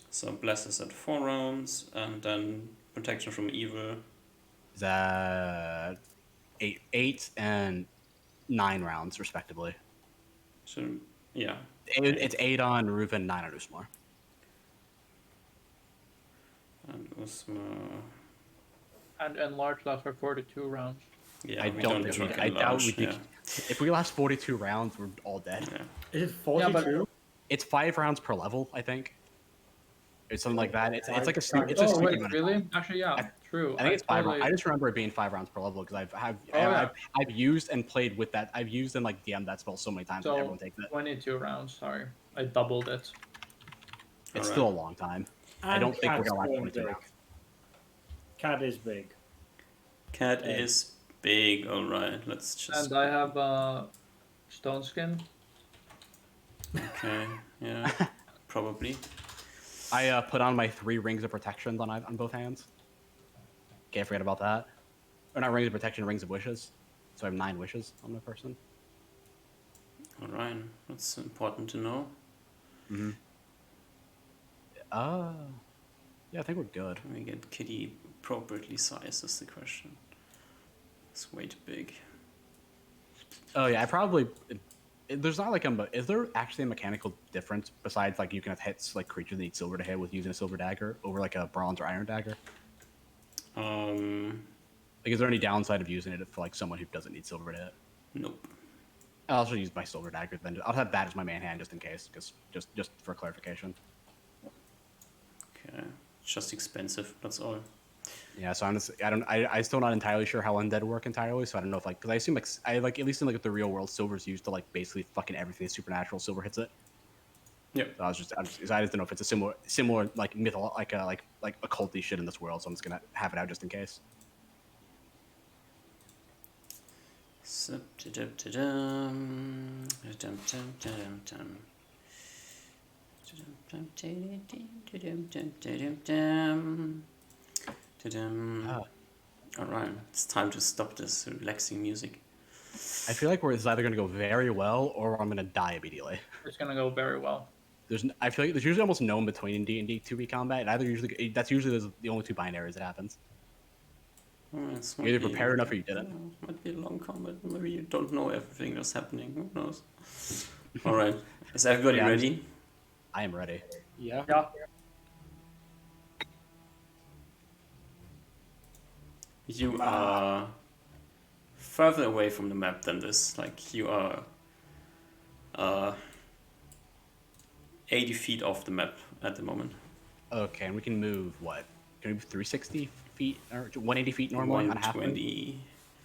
So Bless is at 4 rounds, and then Protection from Evil. Is that 8 and 9 rounds respectively? So yeah. It's 8 on Reuven, 9 on Usmar. And Osman. And enlarge lasts for 42 rounds. Yeah, I we don't don't think truck I doubt enlarge, we'd be. yeah. If we last 42 rounds, we're all dead. Yeah. Is it Yeah, 42? but- It's 5 rounds per level, I think. It's something like that. It's like a Oh, it's a Oh stupid wait, amount of really? time. Actually, yeah, true. I think it's 5 totally- rounds. I just remember it being 5 rounds per level because yeah. I've used and played with that. I've used and like DM'd that spell so many times that So everyone takes it. 22 rounds. Sorry, I doubled it. It's Alright. still a long time. I don't think we're gonna last 22 big. rounds. Cat is big. Cat Yeah. is big, alright. Let's just. And I have stone skin. Okay, yeah. Probably. I put on my 3 rings of protection on both hands. Can't forget about that. Or not rings of protection, rings of wishes. So I have 9 wishes on my person. Alright, that's important to know. Yeah, I think we're good. Can we get Kitty appropriately sized is the question. It's way too big. Oh yeah, I probably. There's not like is there actually a mechanical difference besides like you can have hits like creatures that need silver to hit with using a silver dagger over like a bronze or iron dagger? Like, is there any downside of using it for like someone who doesn't need silver to hit? Nope. I'll also use my silver dagger then. I'll have that as my main hand just in case, because just for clarification. Okay. It's just expensive, that's all. Yeah, so I still not entirely sure how undead work entirely. So I don't know if like because I assume like I like at least in like the real world, silver's used to like basically fucking everything that's supernatural. Silver hits it. Yep. So I just don't know if it's a similar like mythical like occulty shit in this world. So I'm just gonna have it out just in case. Alright, it's time to stop this relaxing music. I feel like it's either gonna go very well or I'm gonna die immediately. It's gonna go very well. I feel like there's usually almost no in between in D&D 2e combat. That's usually the only 2 binaries that happens. It's You either prepared enough or you didn't. Might be a long combat. Maybe you don't know everything that's happening. Who knows? Alright, is everybody Yeah, ready? I am ready. Yeah. Yeah. You are further away from the map than this. Like, you are 80 feet off the map at the moment. Okay, and we can move what? Can we move 360 feet or 180 feet normally on a half moon? 120.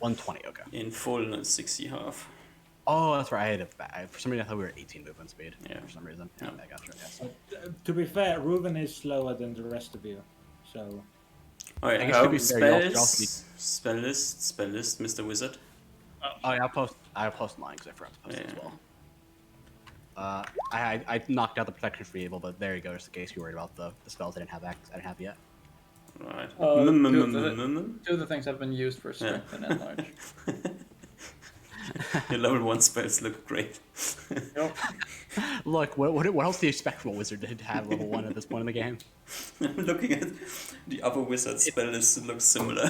120. Okay. In full and 60 half. Oh, that's right. I had for some reason I thought we were at 18 movement speed. Yeah. For some reason. Yeah, Yeah. I gotcha. Yes. But, to be fair, Ruben is slower than the rest of you, so Alright, I guess to be fair, you also spell list, Mr. Wizard. Oh yeah, I'll post mine because I forgot to post it as Yeah. well. I knocked out the protection for evil, but there you go. Just in case you worried about the spells I didn't have yet. Right. Two of the things have been used for strength and enlarge. Your level 1 spells look great. Yep. Look, what else do you expect from a wizard to have level 1 at this point in the game? I'm looking at the other wizard spell list, it looks similar.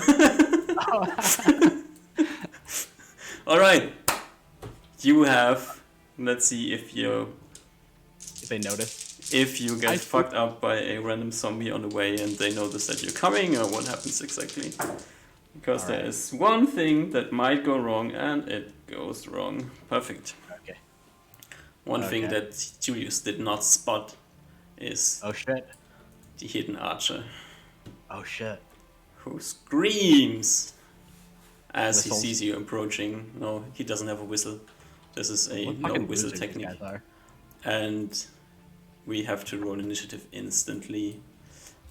Alright. You have, let's see if you If they notice. if you get I fucked up by a random zombie on the way and they notice that you're coming, or what happens exactly. Because there Alright. is one thing that might go wrong, and it goes wrong. Perfect. Okay. One thing Okay. that Julius did not spot is Oh shit. the hidden archer, Oh shit. who screams as he Whistles. sees you approaching. No, he doesn't have a whistle. This is a What no fucking whistle losers these technique. guys are. And we have to roll initiative instantly.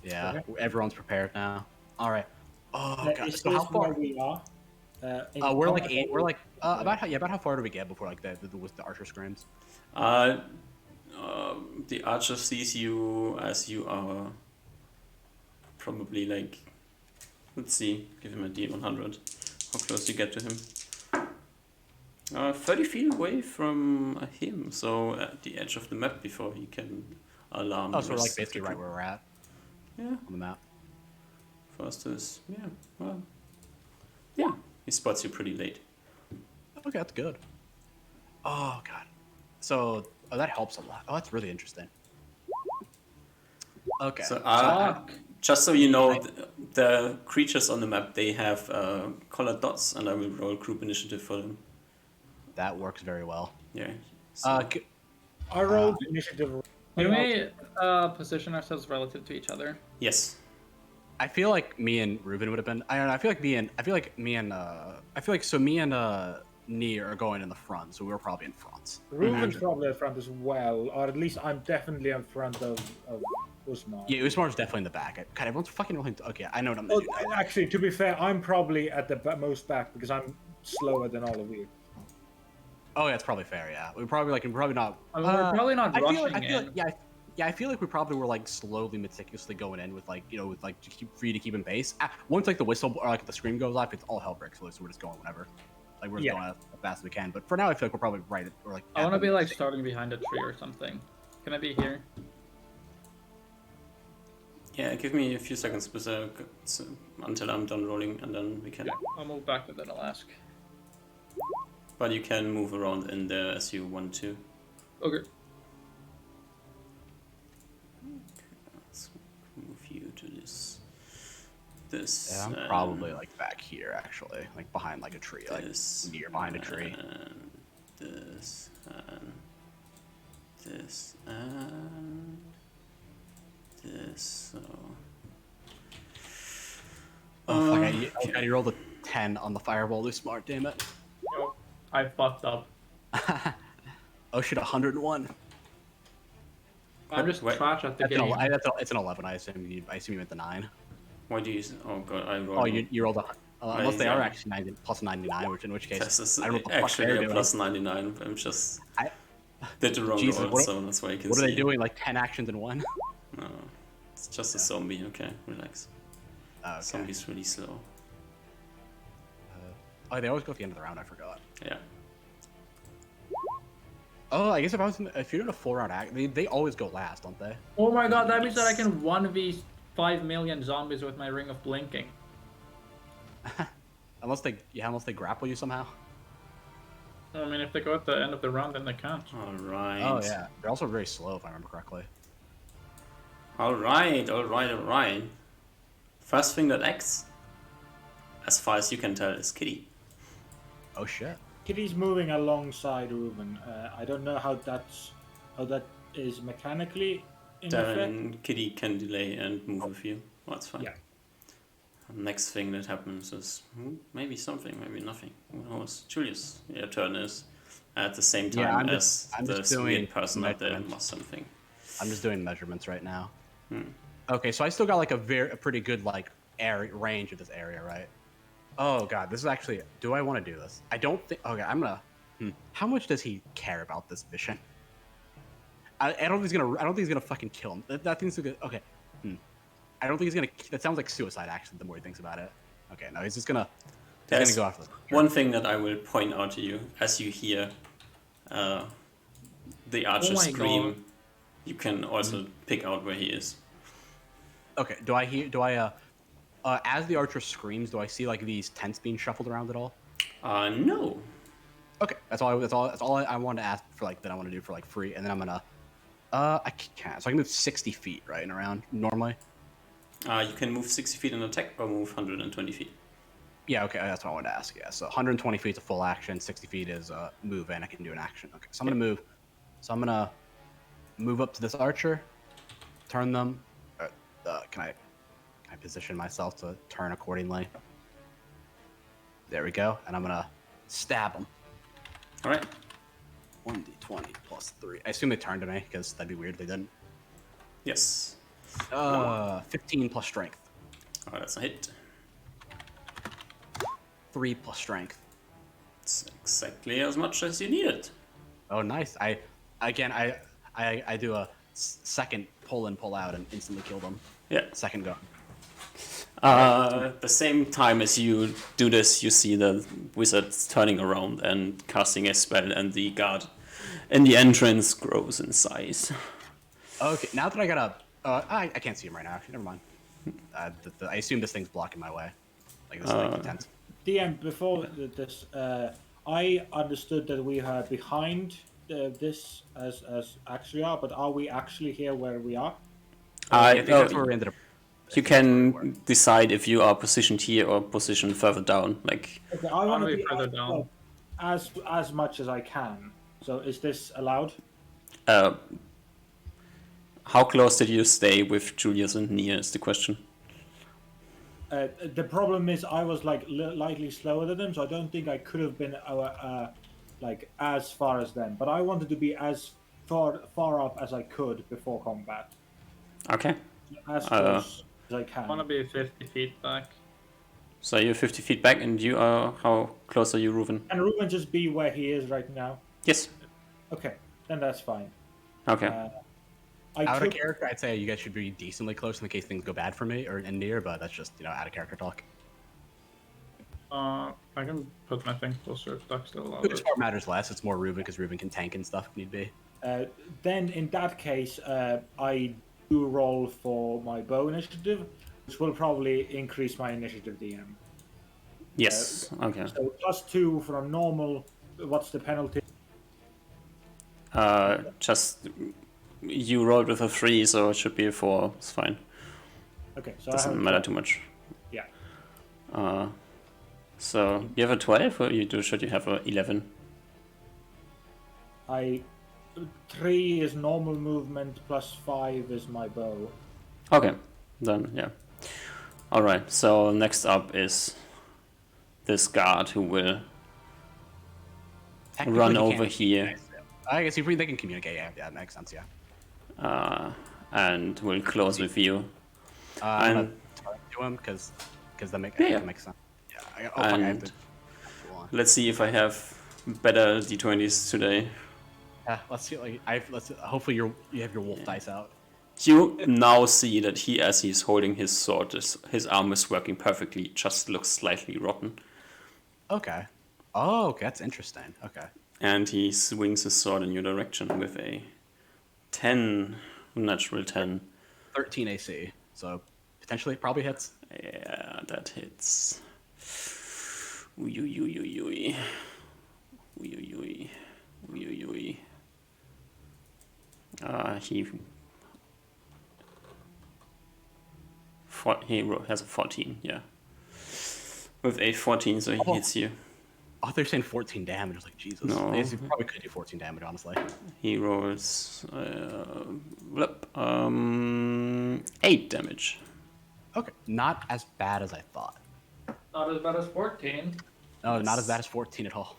Yeah, Okay. everyone's prepared now. All right. Oh god. is So this how far? where we are? We're like eight. We're like about how far do we get before like the archer screams? The archer sees you as you are probably like, let's see, give him a D100. How close you get to him? 30 feet away from him, so at the edge of the map before he can alarm. Oh, the so we're rest like of the basically right group. where we're at Yeah, on the map. fastest. Yeah, well, yeah, he spots you pretty late. Okay, that's good. Oh god. So that helps a lot. Oh, that's really interesting. Okay. So, Fuck. just so you know, the creatures on the map, they have colored dots, and I will roll group initiative for them. that works very well. Yeah. So, I rolled initiative. Can we position ourselves relative to each other? yes. I feel like me and Ruben would have been. I don't know. I feel like me and Nee are going in the front, so we're probably in front. Ruben's probably in front as well, or at least I'm definitely in front of Usman. Yeah, Usmar's definitely in the back. God, everyone's fucking rolling. Okay, I know what I'm Oh, gonna do. Now. actually, to be fair, I'm probably at the most back because I'm slower than all of you. Oh, yeah, that's probably fair. Yeah, we're probably not. I mean, we're probably not I feel rushing like, in. yeah, I feel like we probably were like slowly, meticulously going in with like for you to keep in pace. Once like the whistle or like the scream goes off, it's all hell breaks loose. So we're just going whenever, like we're just Yeah. going as fast as we can. But for now, I feel like we're probably right at, or like. I want to be like starting behind a tree or something. Can I be here? Yeah, give me a few seconds until I'm done rolling, and then we can. Okay, I'll move back and then I'll ask. But you can move around in there as you want to. Okay. Let's move you to this. This. Yeah, I'm probably like back here actually, like behind like a tree, like this, near behind a tree. And this and this and this. So. Oh fuck! I rolled a 10 on the fireball. Too smart, damn it. Yo, I fucked up. Oh shit! 101. I'm just Wait. trash at the That's game. it's an 11. I assume you went to 9. Why do you? Oh god, I rolled. Oh, you rolled a. Unless they are yeah. actually 90, plus 99, in which case This is I don't know what the fuck actually they're a doing. plus 99. I'm just I- did the wrong Jesus, roll, what- so that's why you can What see. are they doing? Like 10 actions in one? No, it's just a zombie. Okay, relax. Oh, okay. Zombie's really slow. Oh, they always go at the end of the round. I forgot. Yeah. Oh, I guess if you're doing a 4-round act, they always go last, don't they? Oh my god, that means that I can 1v 5 million zombies with my ring of blinking. Unless they grapple you somehow. I mean, if they go at the end of the round, then they can't. All right. Oh yeah, they're also very slow if I remember correctly. All right. All right. All right. First thing that acts, as far as you can tell, is Kitty. Oh shit. Kitty's moving alongside Ruben. I don't know how that is mechanically in effect. Then Kitty can delay and move with you. Oh, that's fine. Yeah. Next thing that happens is maybe something, maybe nothing. Who knows? Julius, your turn is at the same Yeah, time I'm as I'm just this doing weird person up there measurements. must something. I'm just doing measurements right now. Hmm. Okay, so I still got like a pretty good like area range of this area, right? Oh god, this is actually. Do I want to do this? I don't think. Okay, I'm gonna. How much does he care about this mission? I don't think he's gonna. I don't think he's gonna fucking kill him. That thing's gonna. Okay. I don't think he's gonna. That sounds like suicide. Actually, the more he thinks about it. Okay, no, he's just gonna. He's There's gonna go after this. one thing that I will point out to you as you hear the archer Oh my scream. God. You can also pick out where he is. Okay. Do I hear? Do I? As the archer screams, do I see like these tents being shuffled around at all? No. Okay, that's all I wanted to ask for, like, that I want to do for like free, and then I'm gonna. I can't. So I can move 60 feet, right, and around normally. You can move 60 feet in attack or move 120 feet. Yeah, okay, that's what I wanted to ask. Yeah, so 120 feet is a full action, 60 feet is a move, and I can do an action. Okay, so I'm gonna move. So I'm gonna move up to this archer, turn them. Can I position myself to turn accordingly? There we go, and I'm gonna stab them. All right. 1d20 plus 3. I assume they turned to me because that'd be weird if they didn't. Yes. 15 plus strength. Oh, that's a hit. 3 plus strength. It's exactly as much as you needed. Oh, nice. I do a second pull in, pull out, and instantly kill them. Yeah. Second go. The same time as you do this, you see the wizard turning around and casting a spell, and the guard in the entrance grows in size. Okay, now that I got a, I can't see him right now. Actually, never mind. I assume this thing's blocking my way. Like this is like intense. DM, before this, I understood that we are behind this as actually are, but are we actually here where we are? I think that's where we ended up. You can decide if you are positioned here or positioned further down. Like, Okay, I want to be be further down. as much as I can. So is this allowed? how close did you stay with Julius and Nia is the question. The problem is I was like lightly slower than them, so I don't think I could have been like as far as them. But I wanted to be as far up as I could before combat, Okay. as close as I I can. want to be 50 feet back. So you're 50 feet back, and you are, how close are you, Reuven? Can Ruben just be where he is right now? Yes. Okay, then that's fine. Okay. Out of character, I'd say you guys should be decently close in the case things go bad for me or in near, but that's just out of character talk. I can put my thing closer if Duck still allows This it. part matters less. It's more Reuben because Reuben can tank and stuff if need be. Then in that case, I do roll for my bow initiative, which will probably increase my initiative DM. Yes. Okay. So +2 from normal. What's the penalty? Just you rolled with a 3, so it should be a 4. It's fine. Okay, so Doesn't matter too much. Yeah. So you have a 12, or should you have a 11? 3 is normal movement, +5 is my bow. Okay, then yeah. All right. So next up is this guard who will Technically, run he over can't- here I guess if they can communicate, yeah, that makes sense, yeah. and will close with you. I'm And- gonna turn to him because that makes sense. Yeah, I have And- to. Let's see if I have better d20s today. Yeah, let's see. Hopefully you have your wolf dice out. You now see that as he's holding his sword, his arm is working perfectly, just looks slightly rotten. Okay. Oh, okay, that's interesting. Okay. And he swings his sword in your direction with a 10, natural 10. 13 AC, so potentially probably hits. Yeah, that hits. Uy, uy, uy, uy, uy. Uy, uy, uy. Uy, uy, uy. He has a 14, yeah. With a 14, so he hits you. Oh, they're saying 14 damage. I was like, Jesus. No. I guess you probably could do 14 damage, honestly. He rolls 8 damage. Okay, not as bad as I thought. Not as bad as 14. No, not as bad as 14 at all.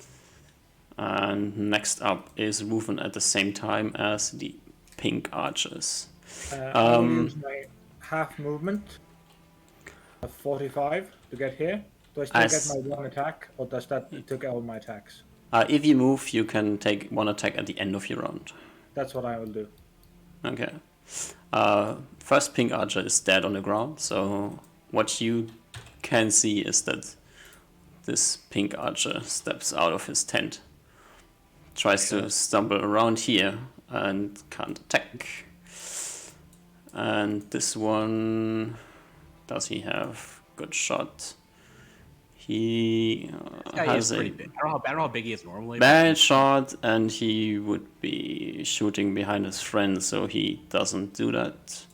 And next up is Ruven at the same time as the pink archers. I will use my half movement of 45 to get here. Do I still get As- my one attack, or does that took all my attacks? If you move, you can take one attack at the end of your round. That's what I will do. Okay. First pink archer is dead on the ground, so what you can see is that this pink archer steps out of his tent, tries to stumble around here and can't attack. And this one, does he have good shot? He This guy is has pretty a big. I don't know how big he is normally. bad shot, and he would be shooting behind his friend, so he doesn't do that.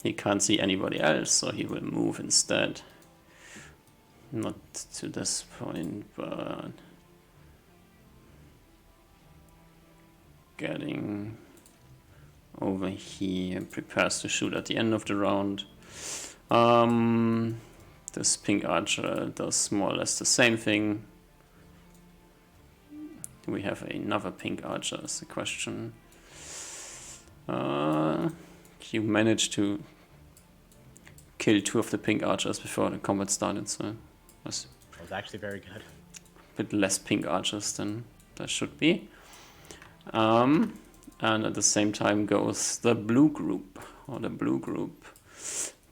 He can't see anybody else, so he will move instead. Not to this point, but getting over here, prepares to shoot at the end of the round. This pink archer does more or less the same thing. We have another pink archer is the question. You managed to kill 2 of the pink archers before the combat started, so that's That was actually very good. a bit less pink archers than there should be. And at the same time goes the blue group,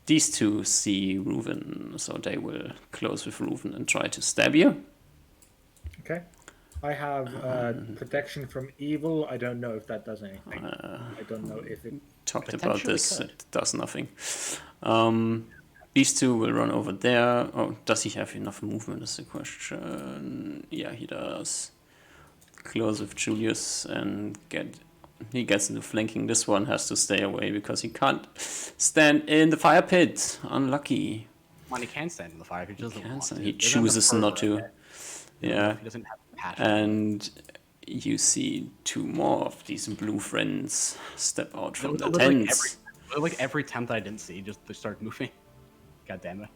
These two see Ruven, so they will close with Ruven and try to stab you. Okay. I have protection from evil. I don't know if that does anything. I don't know if it. Talked about Potentially this, could. it does nothing. These two will run over there. Oh, does he have enough movement is the question. Yeah, he does. Close with Julius and he gets into flanking. This one has to stay away because he can't stand in the fire pit. Unlucky. Well, he can stand in the fire if he doesn't want to. He doesn't have the chooses not fervor, to. okay? Yeah. He doesn't have passion. And you see 2 more of these blue friends step out from the Literally tents. every tent I didn't see just start moving. God damn it.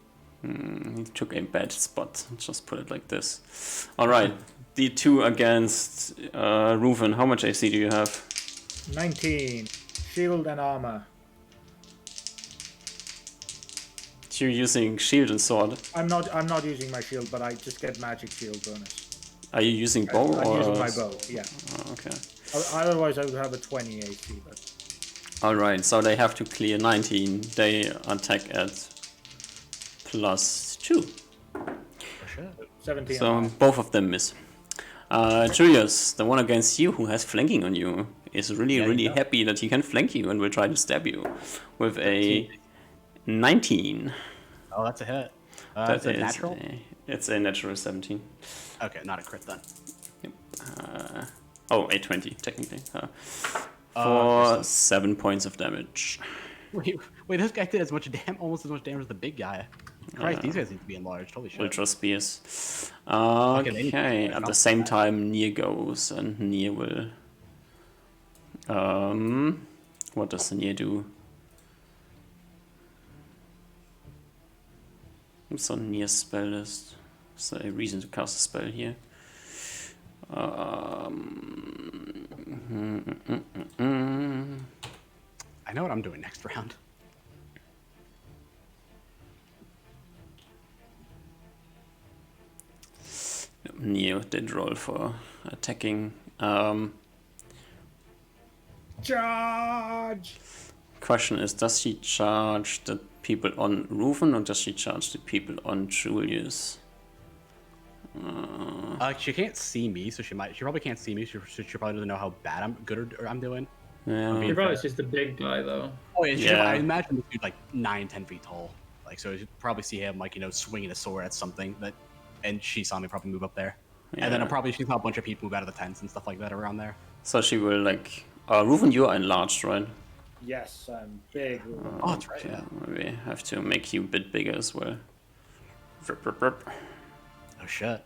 He took a bad spot. Just put it like this. All right, the 2 against Ruven. How much AC do you have? 19. Shield and armor. You're using shield and sword. I'm not using my shield, but I just get magic shield bonus. Are you using bow I'm or? using my bow. Yeah. Oh, okay. Otherwise, I would have a 20 AC. But All right, so they have to clear 19. They attack at +2. For sure. 17. So both of them miss. Julius, the one against you who has flanking on you, is really does. happy that he can flank you and will try to stab you with a 19. Oh, that's a hit. That That's a is natural? It's a natural 17. Okay, not a crit then. A 20 technically. For 7 points of damage. Wait, this guy did almost as much damage as the big guy. Christ, these guys need to be enlarged. Holy shit. Ultra Spears. they need to Okay, be at the up same that. time Nier goes, and Nier will... what does the Nier do? What's on Nier's spell list? Is there a reason to cast a spell here? I know what I'm doing next round. Nier did roll for attacking. Charge! Question is, does she charge the people on Ruven or does she charge the people on Julius? She can't see me, so she probably can't see me. She probably doesn't know how bad I'm doing. Yeah. He probably sees the big guy though. Oh yeah, I Yeah. imagine this dude like 9-10 feet tall. Like so, you probably see him like swinging a sword at something and she saw me probably move up there. And then Yeah. probably she saw a bunch of people move out of the tents and stuff like that around there. So she will like. Ruven, you are enlarged, right? Yes, I'm big. Oh, that's right. Okay, Yeah. we have to make you a bit bigger as well. Rup, rup, rup. Oh shit.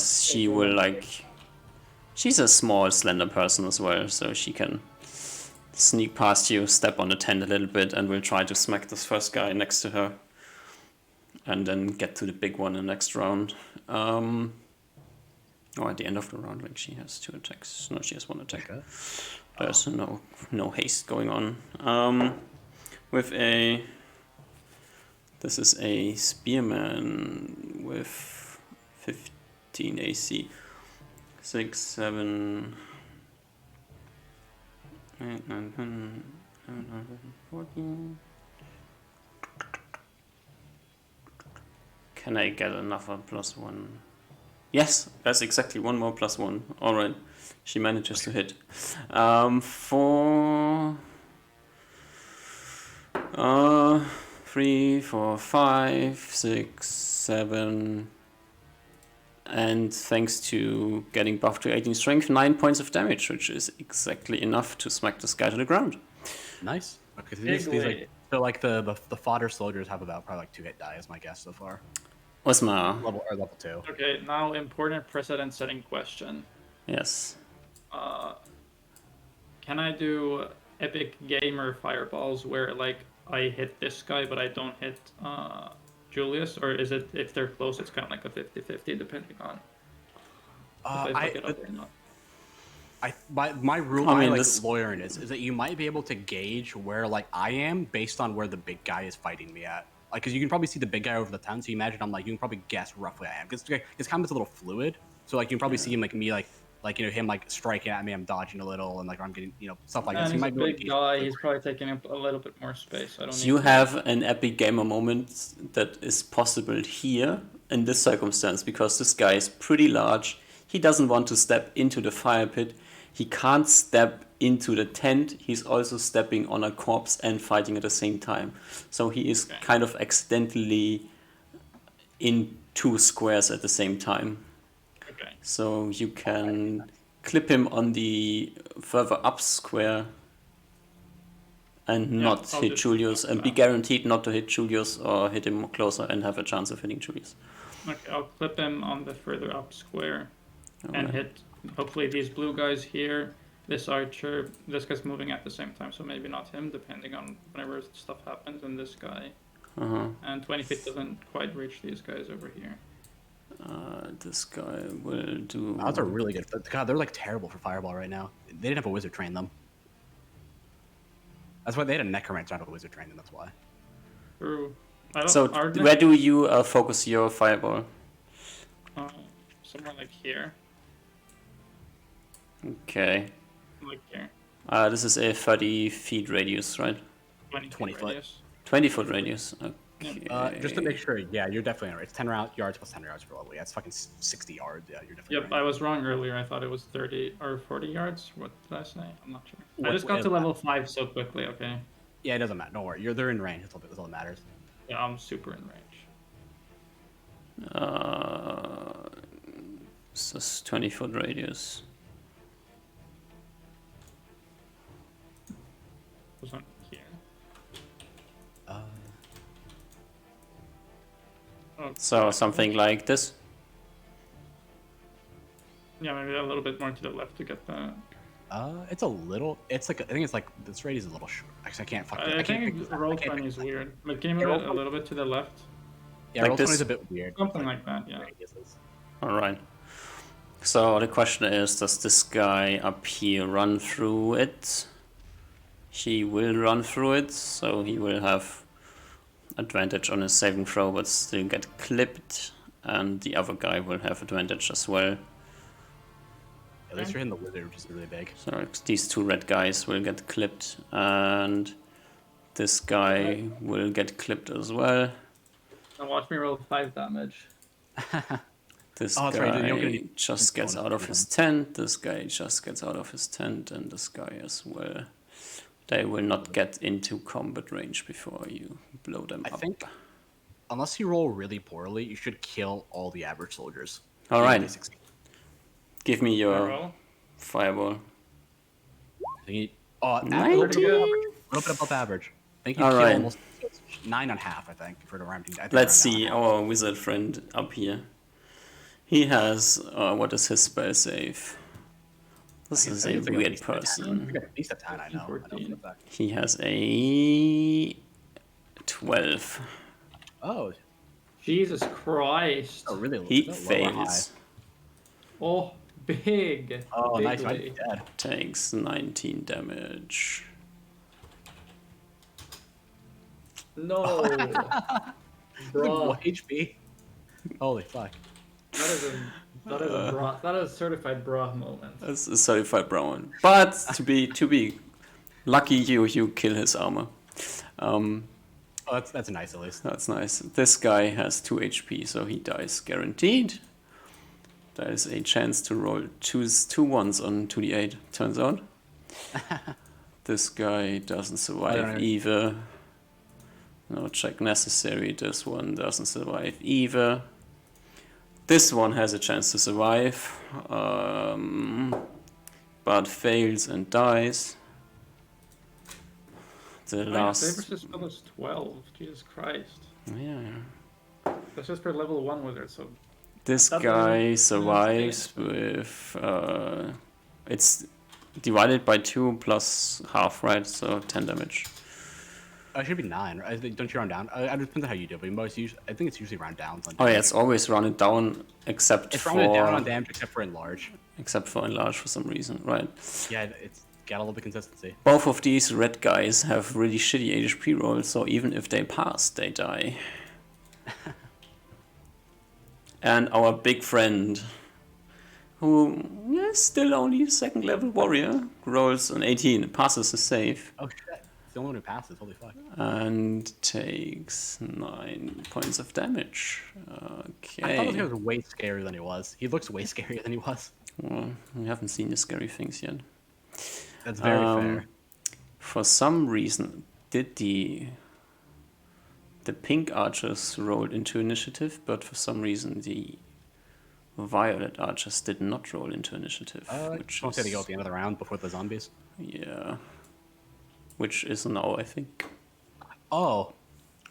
She will like. She's a small, slender person as well, so she can sneak past you, step on the tent a little bit, and will try to smack this first guy next to her. And then get to the big one in the next round. At the end of the round, when she has 2 attacks. No, she has 1 attack. Okay. There's no haste going on. With a... This is a spearman with 15 AC. 6, 7... 8, 9, 10, 11, 14... Can I get another +1? Yes, that's exactly 1 more +1. Alright, she manages to hit. 4... 3, 4, 5, 6, 7... And thanks to getting buffed to 18 strength, 9 points of damage, which is exactly enough to smack this guy to the ground. Nice. Okay, so Big the fodder soldiers have about probably like 2 hit die, is my guess so far. Osma, Level 2. Okay, now important precedent-setting question. yes. Can I do epic gamer fireballs where like I hit this guy but I don't hit Julius, or is it if they're close it's kind of like a 50-50 depending on if I fuck it up or not? My rule, I mean, like this- lawyering is that you might be able to gauge where like I am based on where the big guy is fighting me at. Like, because you can probably see the big guy over the tent, so you imagine I'm like, you can probably guess roughly I am. Because his combat's a little fluid, so like you can probably see him like me like him like striking at me, I'm dodging a little, and like I'm getting stuff like And this. You he's a might be able to big gauge guy, where- he's probably taking up a little bit more space. I don't So need you to- have an epic gamer moment that is possible here in this circumstance because this guy is pretty large. He doesn't want to step into the fire pit. He can't step into the tent. He's also stepping on a corpse and fighting at the same time. So he is Okay. kind of accidentally in 2 squares at the same time. Okay. So you can clip him on the further up square and Yeah, not I'll hit just- Julius and be guaranteed not to hit Julius or hit him closer and have a chance of hitting Julius. Okay, I'll clip him on the further up square and Alright. hit hopefully these blue guys here. This archer, this guy's moving at the same time, so maybe not him, depending on whenever stuff happens. And this guy, Uh-huh. and 20 feet doesn't quite reach these guys over here. This guy will do. Odds are really good. God, they're like terrible for fireball right now. They didn't have a wizard train them. That's why they had a necromancer, not a wizard train them. That's why. True. I don't, So where do you focus your fireball? somewhere like here, Okay. like here, This is a 30 feet radius, right? 20 foot. radius. 20 foot radius. Okay. Just to make sure, yeah, you're definitely right. It's 10 yards plus 10 yards for level. Yeah, it's fucking 60 yards. Yeah, you're definitely Yep, right. I was wrong earlier. I thought it was 30 or 40 yards. What did I say? I'm not sure. I What- just got to what- level 5 so quickly. Okay. Yeah, it doesn't matter. Don't worry. They're in range. That's all that matters. Yeah, I'm super in range. This is 20 foot radius. Was on here. Oh, So something like this. yeah, maybe a little bit more to the left to get the. It's a little. It's like I think it's like this radius is a little short. Actually, I can't fuck. I I can't think pick- roll I can't 20 pick- is weird. Like, can you Yeah, move it roll a little bit to the left? Yeah, Like roll 20 this? is a bit weird. Something like that, yeah. Radiuses. Alright. So the question is, does this guy up here run through it? He will run through it, so he will have advantage on his saving throw, but still get clipped. And the other guy will have advantage as well. At least you're hitting the wizard, which is really big. So these 2 red guys will get clipped, and this guy will get clipped as well. Now watch me roll 5 damage. This Oh, that's right, guy you're gonna need- just gets out of his tent, this guy just gets out of his tent, and this guy as well. They will not get into combat range before you blow them I up. think, unless you roll really poorly, you should kill all the average soldiers. All Even if right. they succeed. Give me Can I your roll? fireball. I think you, oh, Nineteen? a little bit above average. I think you All kill right. almost 9.5. I think for the rounding. I think Let's around see 9.5. our wizard friend up here. He has, what is his spell save? This is I a think it's like at weird least a 10. I person. think at least a 10, I know. I know for a 14. fact. He has a 12. Oh, Jesus Christ. oh, really? He is that low or high? fails. Oh, big. Oh, nice. Bigly. Might be dead. Takes 19 damage. No. Bruh. What HP? Holy fuck. That is a bra. That is a certified bra moment. That's a certified brown. But to be lucky, you kill his armor. Oh, that's nice at least. That's nice. This guy has 2 HP, so he dies guaranteed. There is a chance to roll two ones on 2d8, turns out. This guy doesn't survive Alright. either. No check necessary. This one doesn't survive either. This one has a chance to survive, but fails and dies. The Saber last, spell is 12. Jesus Christ. yeah. That's just for level 1 wizard, so This That guy doesn't- survives with it's divided by 2 plus half, right? So 10 damage. It should be 9. Right? I think- Don't you round down? I depends on how you do it, but most usually, I think it's usually round down. Oh yeah, it's always rounded down except It's for rounded down on damage except for enlarge. enlarge for some reason, right? Yeah, it's got a little bit of consistency. Both of these red guys have really shitty HP rolls, so even if they pass, they die. And our big friend, who is still only second level warrior, rolls an 18, passes the save, Oh shit. It's the only one who passes. Holy fuck. and takes 9 points of damage. I thought this guy Okay. was way scarier than he was. He looks way scarier than he was. Well, we haven't seen the scary things yet. That's very Um, fair. For some reason, did the pink archers rolled into initiative, but for some reason the violet archers did not roll into initiative, which Don't say to is go at the end of the round before the zombies. yeah, which is now I think. Oh,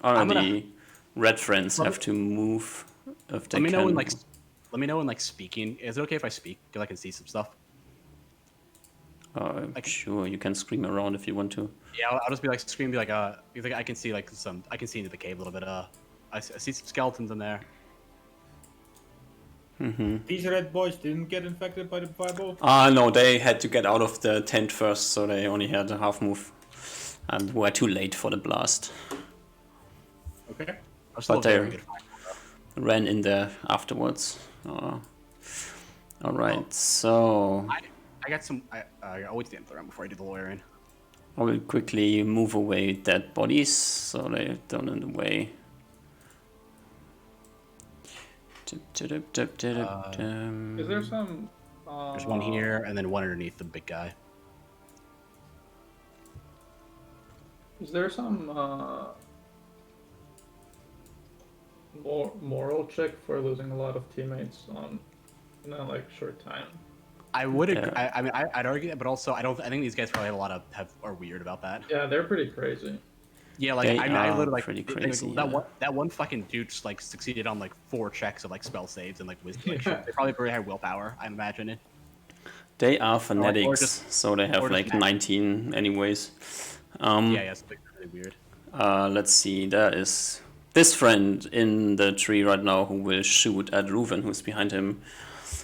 Oh, no, I'm gonna- the red friends Let have me- to move if they let me can. know when like, let me know when like speaking. Is it okay if I speak? Because I can see some stuff. Sure, you can scream around if you want to. Yeah, I'll just be like scream, be like, because, like I can see like some, I can see into the cave a little bit. I see some skeletons in there. These red boys didn't get infected by the fireball. No, they had to get out of the tent first, so they only had a half move, and were too late for the blast. Okay. I'm still But a very they're- good fighter. Ran in there afterwards. All right, so I got some. I always the end of the round before I do the lawyering. I will quickly move away dead bodies so they don't in the way. is there some? There's one here, and then one underneath the big guy. Is there some moral check for losing a lot of teammates in a like short time? I would. Yeah. I mean, I'd argue that, but also I don't. I think these guys probably have a lot of are weird about that. Yeah, they're pretty crazy. Yeah, like They I are literally like pretty like, crazy, that yeah. one fucking dude just like succeeded on like 4 checks of like spell saves and like wisdom. Like, Yeah. shit. They probably very high willpower. I'm imagining. They are fanatics, just- so they have or just like mad. 19 anyways. Yeah, it's like really weird. Let's see, there is this friend in the tree right now who will shoot at Reuven, who's behind him.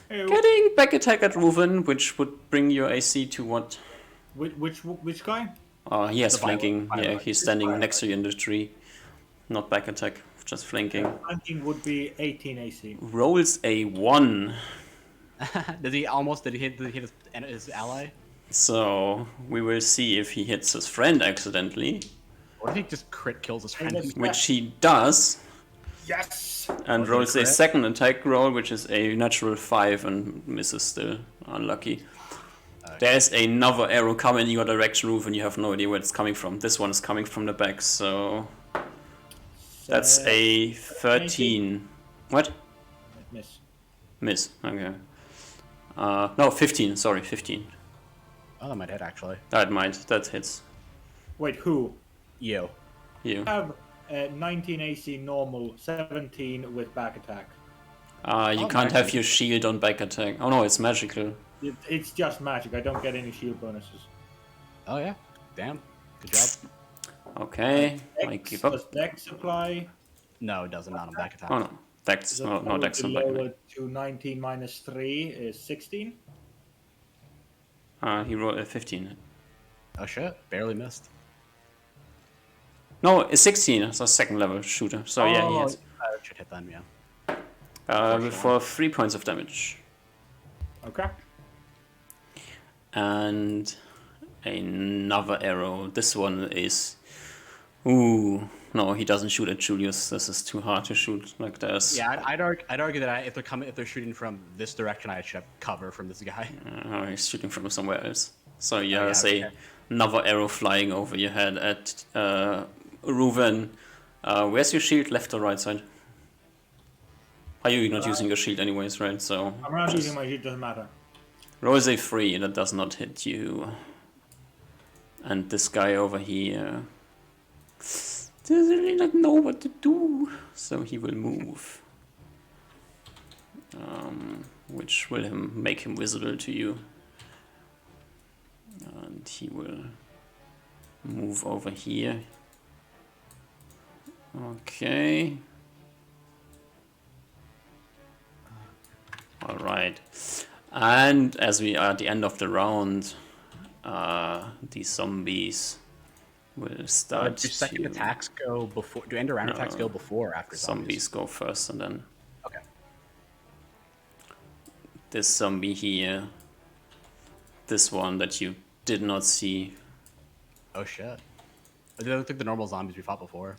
Hey, Getting back attack at Reuven, which would bring your AC to what? which guy? He has The violet- flanking. violet. Yeah, he's standing next to you in the tree. Not back attack, just flanking. Flanking would be 18 AC. Rolls a 1. Did he hit his ally? So we will see if he hits his friend accidentally, What if he just crit kills his friend? let's- which he does, Yes. and Was it rolls a crit? second attack roll, which is a natural 5 and misses still. Unlucky. There's another arrow coming in your direction, Roof, and you have no idea where it's coming from. This one is coming from the back, so that's a 13. What? Miss. Miss. Okay. No, 15. Sorry, 15. Oh, that might hit actually. That might. That hits Wait, who? You. you. I have 19 AC normal, 17 with back attack. You Oh, can't nice. have your shield on back attack. Oh no, it's magical. It's just magic. I don't get any shield bonuses. Oh yeah. Damn. Good job. Okay, I Dex, give up. does Dex apply? No, it doesn't. Not on back attack. Oh no, Dex, So no, if I no were Dex to on back lower attack. to 19 minus 3 is 16. He rolled a 15. Oh shit. Barely missed. No, it's 16. It's a second level shooter. So yeah, he hits. That should hit then. Yeah. For 3 points of damage. Okay. And another arrow. This one is. Ooh, no, he doesn't shoot at Julius. This is too hard to shoot. Like there's. Yeah, I'd argue that if they're shooting from this direction, I should have cover from this guy. He's shooting from somewhere else. So you Oh, have yeah, okay. another arrow flying over your head at Reuven. Where's your shield, left or right side? Are you not using your shield anyways, right? So I'm not just using my shield, doesn't matter. roll a 3, that does not hit you. And this guy over here doesn't really not know what to do, so he will move. Which will make him visible to you. And he will move over here. Okay. All right. And as we are at the end of the round, these zombies will start. Do second to- attacks go before? Do end round attacks go before or after Zombies go first, and then Okay. this zombie here, this one that you did not see. Oh shit. They look like the normal zombies we fought before.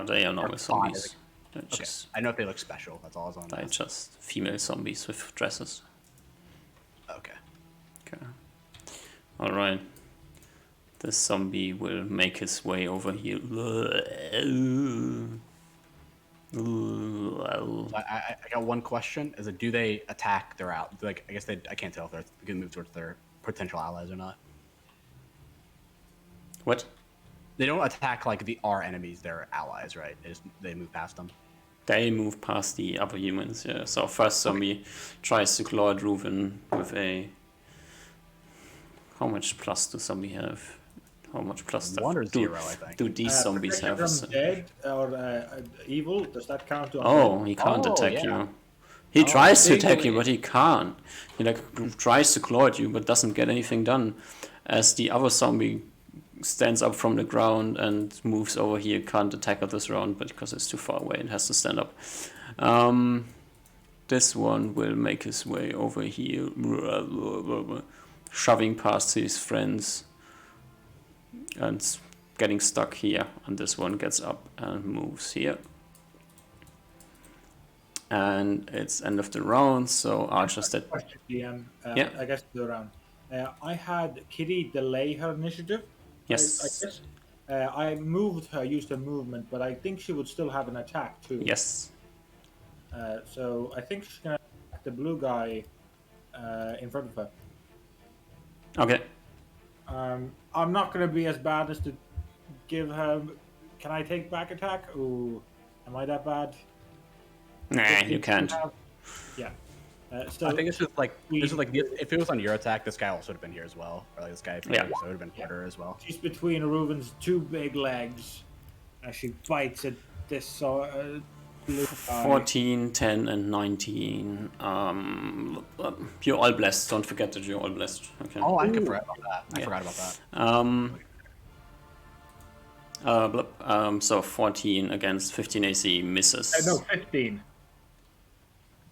They are normal fine, zombies. They're Okay. just, I know if they look special. That's all I was on. they're just female zombies with dresses. Okay. Okay. All right. This zombie will make his way over here. I got one question. Is it do they attack their out? Like I guess I can't tell if they're going to move towards their potential allies or not. What? They don't attack like our enemies, their allies, right? They move past them. They move past the other humans, yeah. So first zombie tries to claw at Reuven with a... How much plus do zombie have? How much plus stuff 1 or do, 0, I think. do these zombies Protection have? from dead or evil, does that count to Oh, he can't Oh, attack yeah. you. He tries to big attack you, way. but he can't. He tries to claw at you, but doesn't get anything done. As the other zombie stands up from the ground and moves over here, can't attack at this round, but because it's too far away, it has to stand up. This one will make his way over here, shoving past his friends and getting stuck here. And this one gets up and moves here. And it's end of the round, so Archer's dead. Question, DM. Yeah. I guess the round. I had Kitty delay her initiative. Yes. I guess. I moved her, used her movement, but I think she would still have an attack too. Yes. So I think she's gonna attack the blue guy in front of her. Okay. I'm not gonna be as bad as to give her. Can I take back attack? Ooh, am I that bad? Nah, you can't. Yeah. So I think it's just like if it was on your attack, this guy also would have been here as well, or like this guy, Yeah. so it would have been harder as well. she's between Reuven's two big legs, and she bites at this blue guy. 14, 10, and 19. You're all blessed. Don't forget that you're all blessed. Okay. Oh, I forgot about that. I Yeah. forgot about that. So 14 against 15 AC misses. No, 15.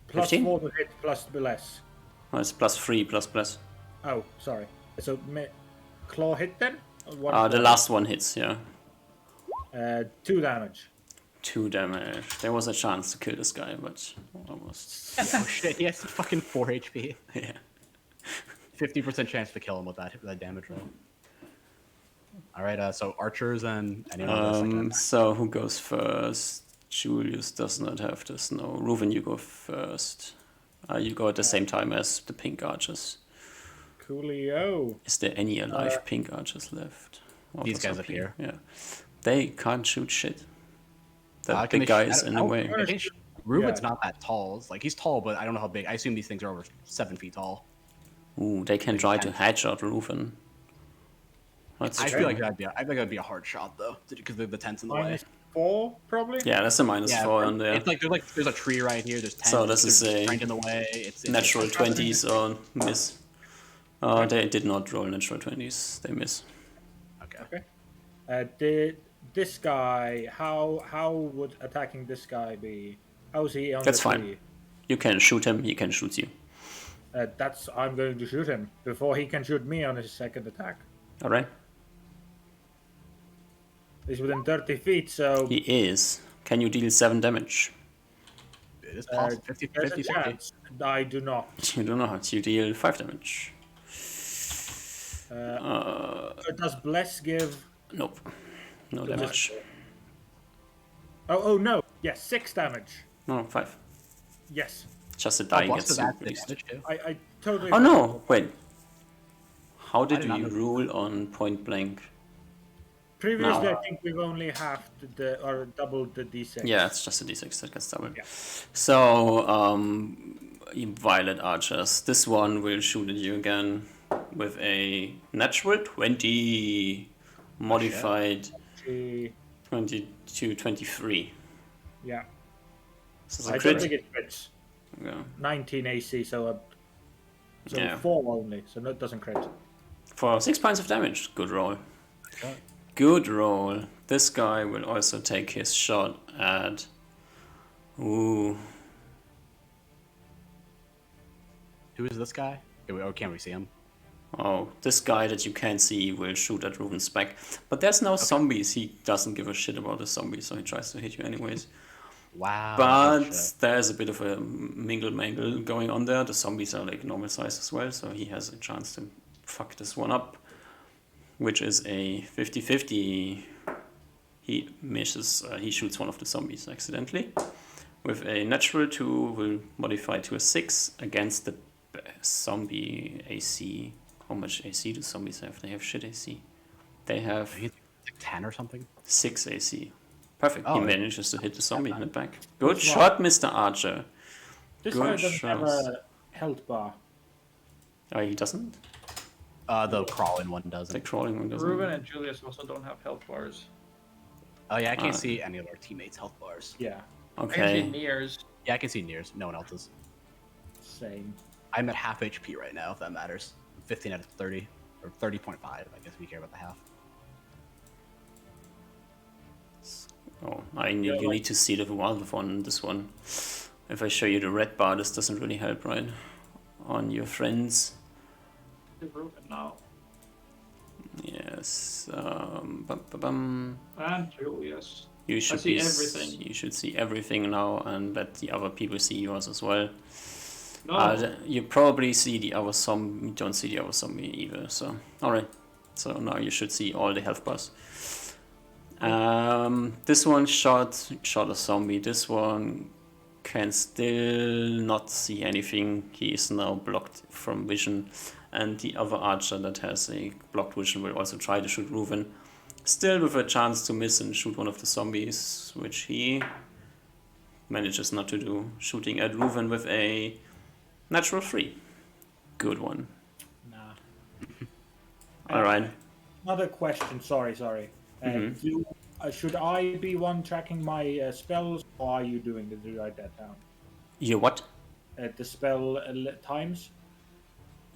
Plus 15? 4 to hit, plus the less. Oh, it's plus 3 plus. Oh, sorry. So claw hit then? Or what is The that? last one hits, yeah. 2 damage. 2 damage. There was a chance to kill this guy, but almost. Oh shit, he has fucking 4 HP. Yeah. 50% chance to kill him with that damage roll. All right, so archers and anyone else. So who goes first? Julius does not have this. No, Reuven, you go first. You go at the same time as the pink archers. Coolio. Is there any alive pink archers left? Or These was guys up up here. Yeah. They can't shoot shit. That Can big they guy shoot- is I in don't the know. way. They can shoot Ruben's Yeah. not that tall. It's like he's tall, but I don't know how big. I assume these things are over 7 feet tall. Ooh, they can try to headshot Rufen. That's I true. feel like I think that'd be a hard shot though, because the tent's in the way. -4 probably. Yeah, that's a -4 on there. It's like there's a tree right here. There's tent. So this there's is a strength in the way. It's Natural it's- 20s or miss. They did not roll natural 20s. They miss. Okay. Did this guy? How would attacking this guy be? How is he on That's the fine. tree? You can shoot him. He can shoot you. I'm going to shoot him before he can shoot me on his second attack. All right. He's within 30 feet, so He is. Can you deal 7 damage? It is possible. 50, there's 50, a chance. I do not. You do not. You deal 5 damage. Does Bless give? Nope. No Just- damage. Oh no! Yes, 6 damage. No, 5. Yes, Just a Oh, die plus gets to that released. damage too. I totally. Oh no! Wait. How did did not we know. rule on point blank? Previously, No. I think we've only halved or doubled the d6. Yeah, it's just a d6 that gets doubled. Yeah. So, Violet Archers. This one will shoot at you again with a natural 20, modified She- 22, 23. Yeah. This is I a don't think crit. it fits. Yeah. 19 AC, so Yeah. 4 only, so no, it doesn't crit. For 6 points of damage. Good roll. Okay. Good roll. This guy will also take his shot at. Ooh. Who is this guy? Oh, can't we see him? Oh, this guy that you can't see will shoot at Ruben's back. But there's no zombies. He doesn't give a shit about the zombies, so he tries to hit you anyways. Wow. But shit. there's a bit of a mingle going on there. The zombies are like normal size as well, so he has a chance to fuck this one up. Which is a 50-50. He misses, he shoots one of the zombies accidentally. With a natural 2, will modify to a 6 against the zombie AC. How much AC do zombies have? They have shit AC. They have I think it's like 10 or something. 6 AC. Perfect. Oh, He yeah. manages to hit the zombie in the back. Good Good shot, Mr. Archer. This Good guy doesn't have shots. a health bar. Oh, he doesn't? The crawling one The doesn't. crawling one doesn't. Ruben and Julius also don't have health bars. Oh yeah, I can't Ah. see any of our teammates' health bars. Yeah, I can see Okay. Niers. Yeah, I can see Nears. No one else's. same. I'm at half HP right now, if that matters. 15 out of 30. Or 30.5, I guess we care about the half. Oh, you need to see the wild one, this one. If I show you the red bar, this doesn't really help, right? On your friends. Ruben now. Yes. Bum, bum, bum. And Julius. You should see be everything. You should see everything now, and let the other people see yours as well. No. You probably see the other zombie. Don't see the other zombie either. So, all right. So now you should see all the health bars. This one shot a zombie. This one can still not see anything. He is now blocked from vision, and the other archer that has a blocked vision will also try to shoot Ruven. Still with a chance to miss and shoot one of the zombies, which he manages not to do. Shooting at Ruven with a natural 3. Good one. Nah. Alright. Another question. Sorry. Should I be one tracking my spells, or are you doing it to write that down? You what? The spell times.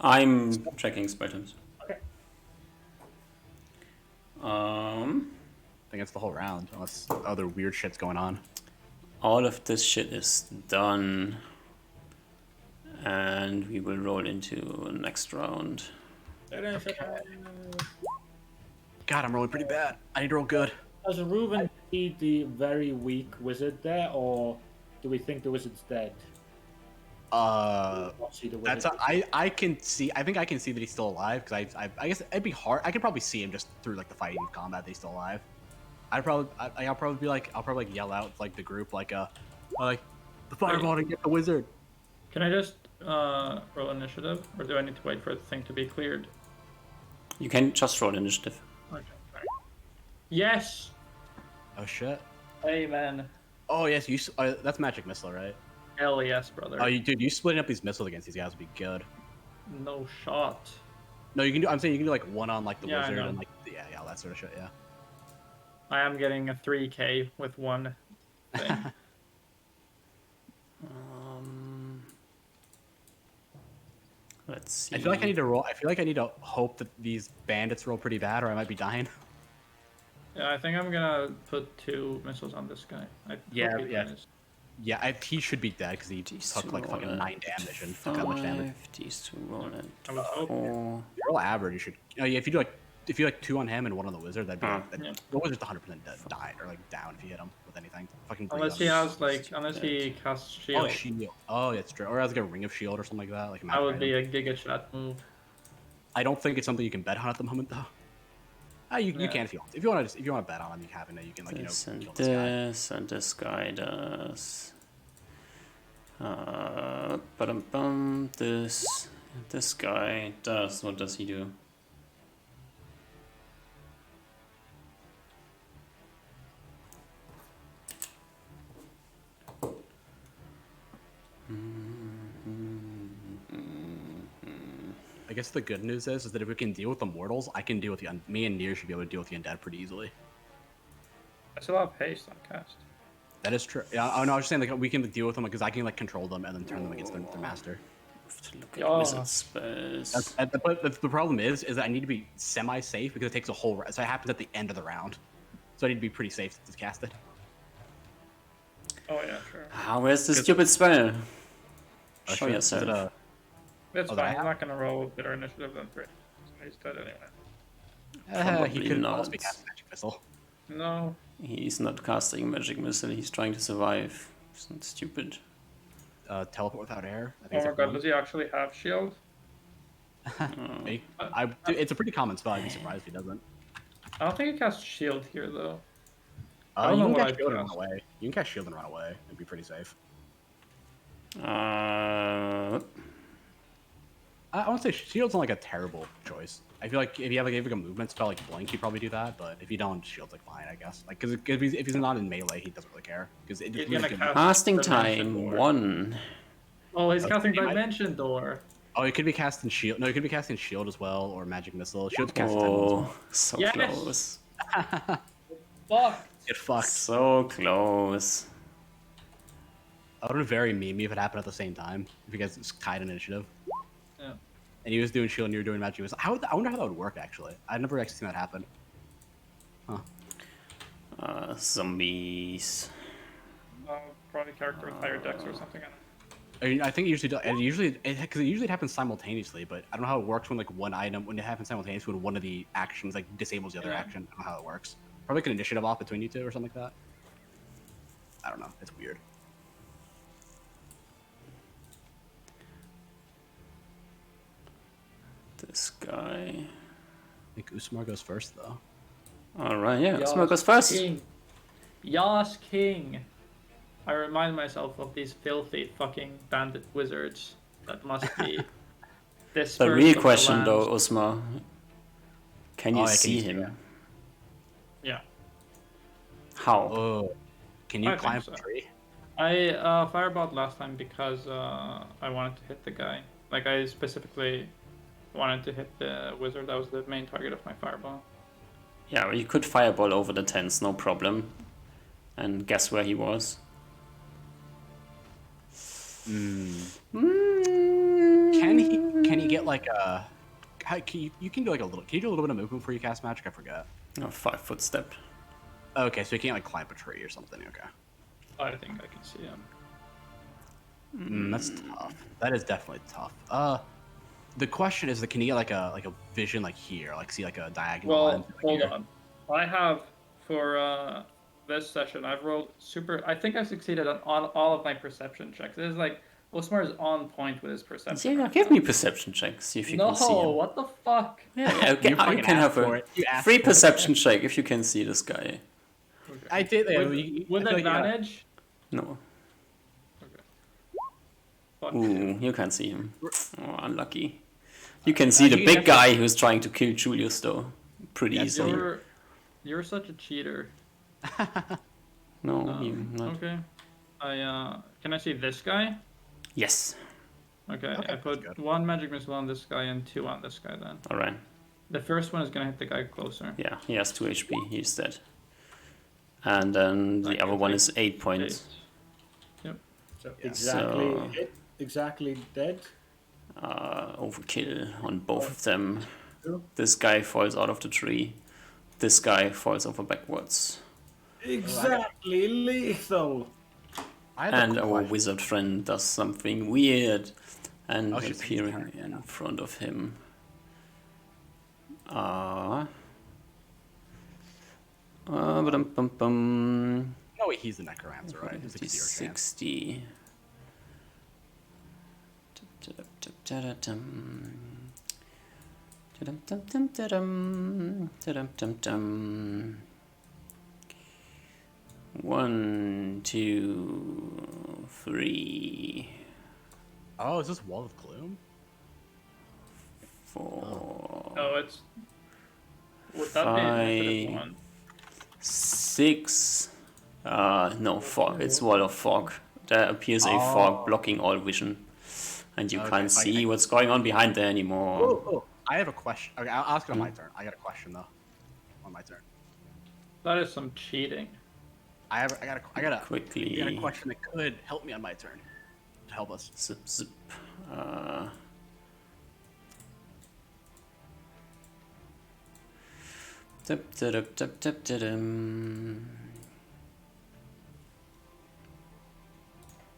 I'm checking spell times. Okay. I think it's the whole round, unless other weird shit's going on. All of this shit is done. And we will roll into next round. God, I'm rolling pretty bad. I need to roll good. Does Reuven see the very weak wizard there, or do we think the wizard's dead? Not see the wizard. That's I can see. I think I can see that he's still alive because I guess it'd be hard. I could probably see him just through like the fighting combat that he's still alive. I'll probably be like yell out like the group like the fireball to get the wizard. Can I just roll initiative, or do I need to wait for the thing to be cleared? You can just roll initiative. Okay. Sorry. Yes. Oh shit. Amen. Oh yes, that's magic missile, right? Hell yes, brother. Oh, dude, you splitting up these missiles against these guys would be good. No shot. No, you can do. I'm saying you can do like one on like the Yeah, I wizard know. and like yeah, all that sort of shit. Yeah. I am getting a 3k with one thing. Let's see. I feel like I need to roll. I feel like I need to hope that these bandits roll pretty bad, or I might be dying. Yeah, I think I'm gonna put 2 missiles on this guy. I Yeah, hope he yeah. dies. Yeah, he should be dead because he These took two like fucking roll 9 damage and took how much damage. 5, these two roll at I would hope. 4. If you roll average, you should. Oh yeah, if you do like 2 on him and 1 on the wizard, that'd be Ah. Yeah. the wizard's 100% dead, died or like down if you hit him with anything. Fucking green Unless on he him. has like, unless he casts shield, Oh, shield. Oh, that's true. Or has like a ring of shield or something like that. Like a that magic would be item. a Giga Chat move. I don't think it's something you can bet on at the moment though. You Yeah. can if you want. If you want to bet on him, you have it. You can like This and kill this guy. this, and this guy does. Ba-dum-bum, this guy does. What does he do? I guess the good news is that if we can deal with the mortals, I can deal with me and Nier should be able to deal with the undead pretty easily. I still have haste on cast. That is true. Yeah, I was just saying like we can deal with them because I can like control them and then turn them against their master. Have to look at Yeah. wizard spells. But the problem is that I need to be semi-safe because it takes a whole. So it happens at the end of the round, so I need to be pretty safe to cast it. Oh yeah, sure. Where's the stupid spell? Oh, Show shit. yourself. Is it a- That's Oh, fine. that He's not gonna roll better initiative than 3. So he's dead anyway. Probably he could not. also be casting magic missile. No. He's not casting magic missile. He's trying to survive. It's not stupid. Teleport without air. I Oh think my it's god, does he actually have shield? it's a pretty common spell. I'd be surprised if he doesn't. I don't think he casts shield here though. I don't You know can what cast I'd shield and run cast. away. You can cast shield and run away. It'd be pretty safe. I won't say shield's not like a terrible choice. I feel like if you have like a movement spell like blink, you probably do that. But if you don't, shield's like fine, I guess. Like because if he's not in melee, he doesn't really care. Because it He's just gonna really cast- Casting Dimension time Door. 1. Oh, he's Okay, casting he might- Dimension Door. Oh, it could be casting shield. No, it could be casting shield as well or magic missile. Shield's casting time as Oh, well. so Yes! close. Fuck. Get fucked. So close. I would have very memey if it happened at the same time. If you guys just tied initiative. Yeah. And he was doing shield and you were doing magic missile. I wonder how that would work actually. I've never actually seen that happen. Zombies. Probably character with higher dex or something. I think it usually happens simultaneously, but I don't know how it works when like one item when it happens simultaneously when one of the actions like disables the other Yeah. action. I don't know how it works. Probably like an initiative off between you two or something like that. I don't know. It's weird. This guy. I think Usmar goes first though. Alright, yeah. Yas Smoke goes first. King. Yas King. I remind myself of these filthy fucking bandit wizards that must be dispersed The from real the question lands. though, Osmar. Can you Oh, yeah, can see you see him? that? Yeah. How? Oh, can you I think climb so. a tree? I fireballed last time because I wanted to hit the guy. Like I specifically wanted to hit the wizard. That was the main target of my fireball. Yeah, well, you could fireball over the tents, no problem. And guess where he was? Can he get like a? You can do like a little. Can you do a little bit of movement before you cast magic? I forgot. A 5-foot step. Okay, so you can't like climb a tree or something. Okay. I think I can see him. That's tough. That is definitely tough. The question is that can you get like a vision like here, like see like a diagonal line? Well, like hold here? on. I have for this session. I've rolled super. I think I succeeded on all of my perception checks. This is like Osmar is on point with his perception. Yeah, right give now. me perception check, see if you No, can see him. what the fuck? Yeah, okay, You you fucking can asked have for a it. You asked free for it. perception check if you can see this guy. I did. Yeah, With I feel like, yeah. advantage. No. Okay. Fuck. Ooh, you can't see him. Oh, unlucky. You can see the you big have to- guy who's trying to kill Julius though. Pretty Yeah, easily. You're such a cheater. No, you not. Okay. Can I see this guy? Yes. Okay, Okay, I that's put good. 1 magic missile on this guy and 2 on this guy then. All right. The first one is gonna hit the guy closer. Yeah, he has 2 HP. He's dead. And then the Second other one take is 8 points. 8. So Yeah. exactly, exactly dead. Overkill on both of them. Two. This guy falls out of the tree. This guy falls over backwards. Exactly lethal. I have And a our question. wizard friend does something weird and Oh, she's appearing turn, yeah. in front of him. Ba-dum-bum-bum. No, wait, he's the necromancer, right? It's a 0 chance. 60. Ta-dum-dum-dum. Ta-dum-dum-dum-dum. Ta-dum-dum-dum. 1, 2, 3, Oh, is this Wall of Gloom? 4, Oh, it's. Would that be an infinite 5, one? 6. No, fog. It's wall of fog. There appears a fog blocking all vision, and you Okay, can't I- see what's going on behind there anymore. Oh, I have a question. Okay, I'll ask it on my turn. I got a question though. On my turn. That is some cheating. I got a Quickly. question that could help me on my turn. To help us. Zip, zip. Tip, tip, tip, tip, tip,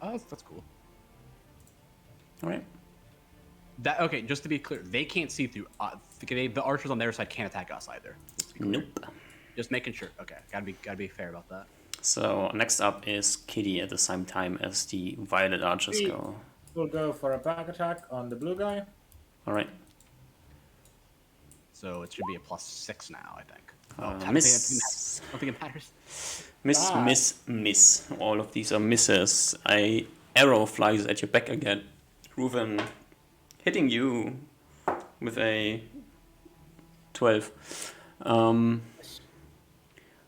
Oh, that's cool. All right. That okay? Just to be clear, they can't see through. The archers on their side can't attack us either. Just to be clear. Nope. Just making sure. Okay, gotta be fair about that. So next up is Kitty at the same time as the violet archers Kitty. go. We'll go for a back attack on the blue guy. All right. So it should be a +6 now, I think. Miss. I don't think it matters. Miss, Ah. miss. All of these are misses. A arrow flies at your back again. Reuven hitting you with a 12.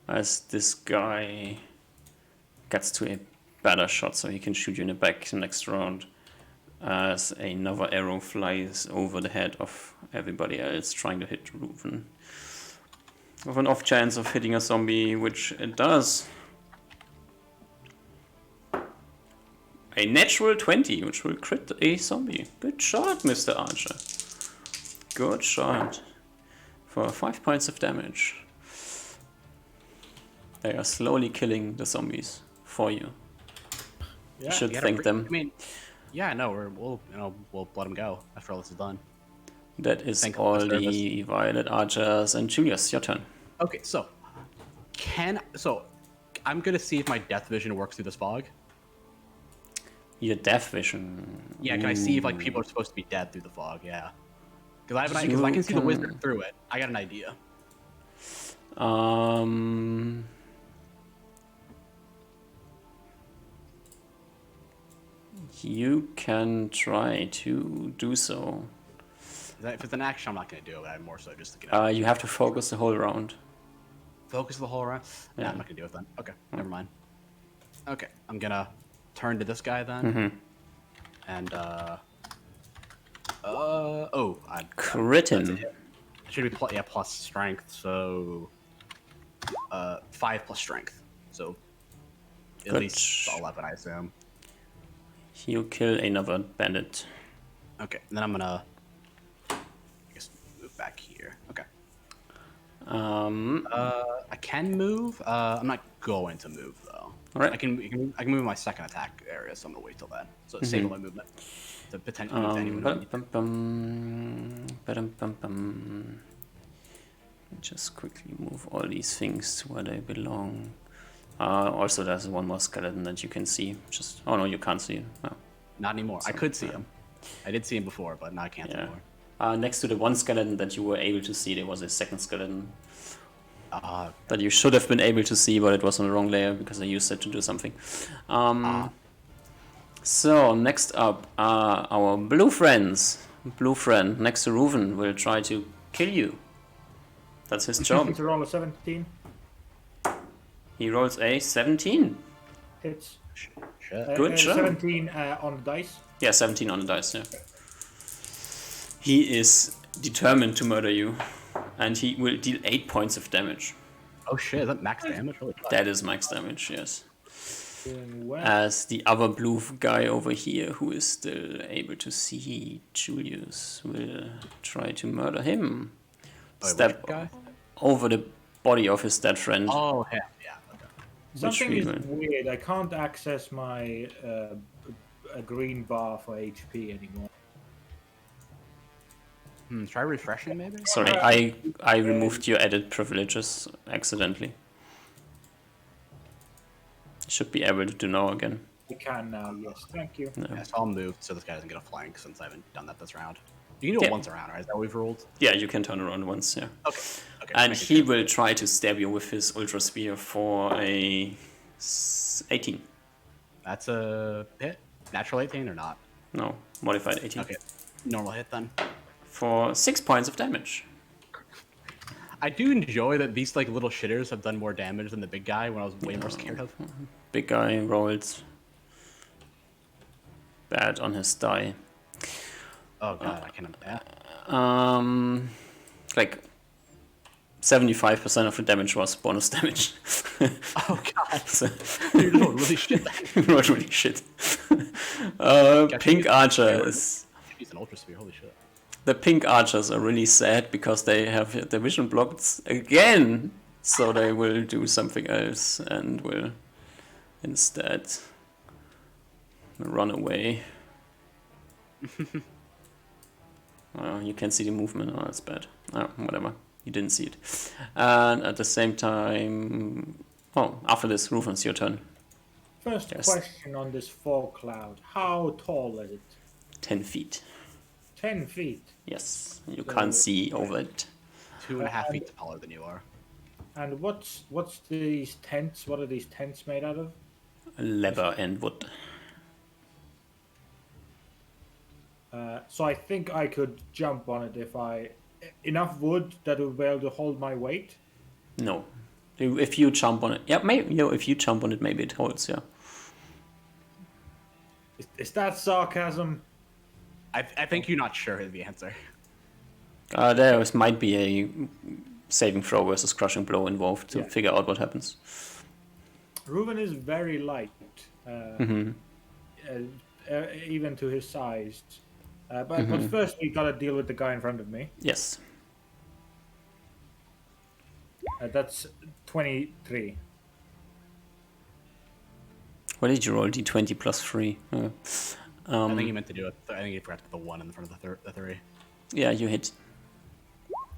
As this guy gets to a better shot, so he can shoot you in the back next round. As another arrow flies over the head of everybody else trying to hit Reuven. With an off chance of hitting a zombie, which it does. A natural 20, which will crit a zombie. Good shot, Mr. Archer. Good shot. For 5 points of damage. They are slowly killing the zombies for you. Yeah. You should You gotta thank them. I mean, yeah, no, we'll let them go after all this is done. That is Thank all you for the the violet archers. And Julius, your turn. Okay, so I'm gonna see if my death vision works through this fog. Your death vision. Yeah, can I see if like people are supposed to be dead through the fog? Yeah, because I have an idea. Because I can see the wizard through it. I got an idea. You can try to do so. If it's an action, I'm not gonna do it. I'm more so just to get You have to focus the whole round. focus the whole round. Nah, Yeah. I'm not gonna do it then. Okay, never mind. Okay, I'm gonna turn to this guy then, Mm-hmm. and I Crit that's a him. hit. It should be plus strength, so 5 plus strength, so at Good. least 11, I assume. You kill another bandit. Okay, then I'm gonna, I guess, move back here. Okay. I can move. I'm not going to move though. Alright. I can move my second attack area, so I'm gonna wait till then. So save all my movement to potentially move to anyone. who I need. Ba-dum-bum-bum. Just quickly move all these things to where they belong. Also, there's one more skeleton that you can see. Just oh no, you can't see it. Oh, Not anymore. I could see him. I did see him before, but now I can't yeah. anymore. Next to the one skeleton that you were able to see, there was a second skeleton Uh, that you should have been able to see, but it was on the wrong layer because I used it to do something. So next up are our blue friends. Blue friend next to Reuven will try to kill you. That's his job. It's a roll of 17. He rolls a 17. Hits. Shit. Good job. 17 on the dice. Yeah, 17 on the dice, yeah. He is determined to murder you, and he will deal 8 points of damage. Oh shit, is that max damage? Holy fuck. That is max damage, yes. Doing well. As the other blue guy over here, who is still able to see Julius, will try to murder him. Wait, Step which guy? over the body of his dead friend. Oh, him. Yeah. Okay. Something we is will- weird. I can't access my a green bar for HP anymore. Try refreshing maybe. Sorry, I removed your edit privileges accidentally. Should be able to do now again. We can now. Yes, thank you. Yeah, so I'll move so this guy doesn't get a flank since I haven't done that this round. You can do it Yeah. once around, right? Is that what we've ruled? Yeah, you can turn around once, yeah. Okay. Okay. And making he sure. will try to stab you with his ultra spear for a 18. That's a hit. Natural 18 or not? No, modified 18. Okay. Normal hit then. For 6 points of damage. I do enjoy that these like little shitters have done more damage than the big guy when I was way more scared of. Big guy rolled bad on his die. Oh god, I can't. Yeah. Like 75% of the damage was bonus damage. Oh god. So, You rolled really shit. not really shit. Pink Archer is. He's an ultra spear. Holy shit. The pink archers are really sad because they have their vision blocked again, so they will do something else and will instead run away. Oh, you can see the movement. Oh, that's bad. Oh, whatever. You didn't see it. And at the same time, oh, after this, Rufus, it's your turn. First Yes. question on this fog cloud: how tall is it? 10 feet. 10 feet. Yes, you can't see over it. 2.5 feet taller than you are. And what's these tents? What are these tents made out of? Leather and wood. So I think I could jump on it if I enough wood that would be able to hold my weight. No. If you jump on it, yeah, maybe. You know, if you jump on it, maybe it holds. Yeah. Is that sarcasm? I think you're not sure is the answer. There might be a saving throw versus crushing blow involved to Yeah. figure out what happens. Reuben is very light, Hmm. even to his size. But first we gotta deal with the guy in front of me. Yes. That's 23. What did you roll? D20 plus 3. I think you meant to do it. I think you forgot to put the 1 in front of the 3. Yeah, you hit.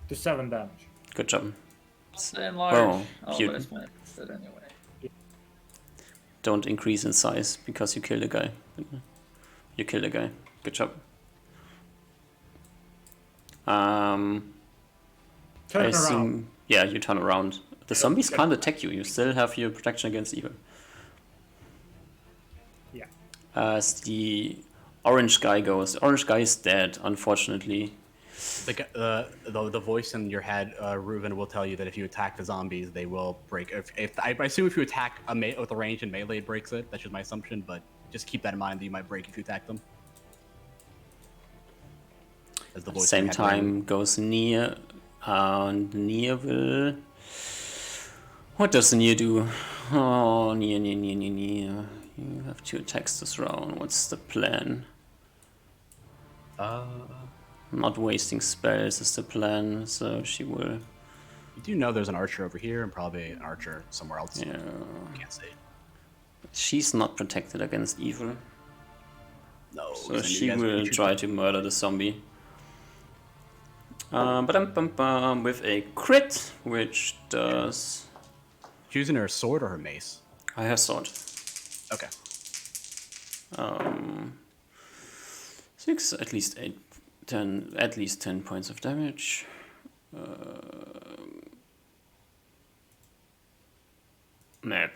To 7 damage. Good job. Enlarge. Oh, Oh, cute. but it's my fit anyway. Don't increase in size because you killed a guy. You killed a guy. Good job. Turn I around. assume, yeah, you turn around. The zombies can't attack you. You still have your protection against evil. Yeah. As the orange guy goes, the orange guy is dead, unfortunately. The voice in your head, Reuben, will tell you that if you attack the zombies, they will break. If I assume if you attack with a range and melee, it breaks it. That's just my assumption, but just keep that in mind that you might break if you attack them. As the At the voice in same your head time goes Nier, and Nier will... What does Nier do? Oh, Nier. You have 2 attacks this round. What's the plan? Not wasting spells is the plan, so she will... You do know there's an archer over here and probably an archer somewhere else. Yeah. Can't see. She's not protected against evil, No. so she will try to murder the zombie. With a crit, which does... Choosing her sword or her mace. I have sword. Okay. 6, at least 8, 10, at least 10 points of damage. Nah,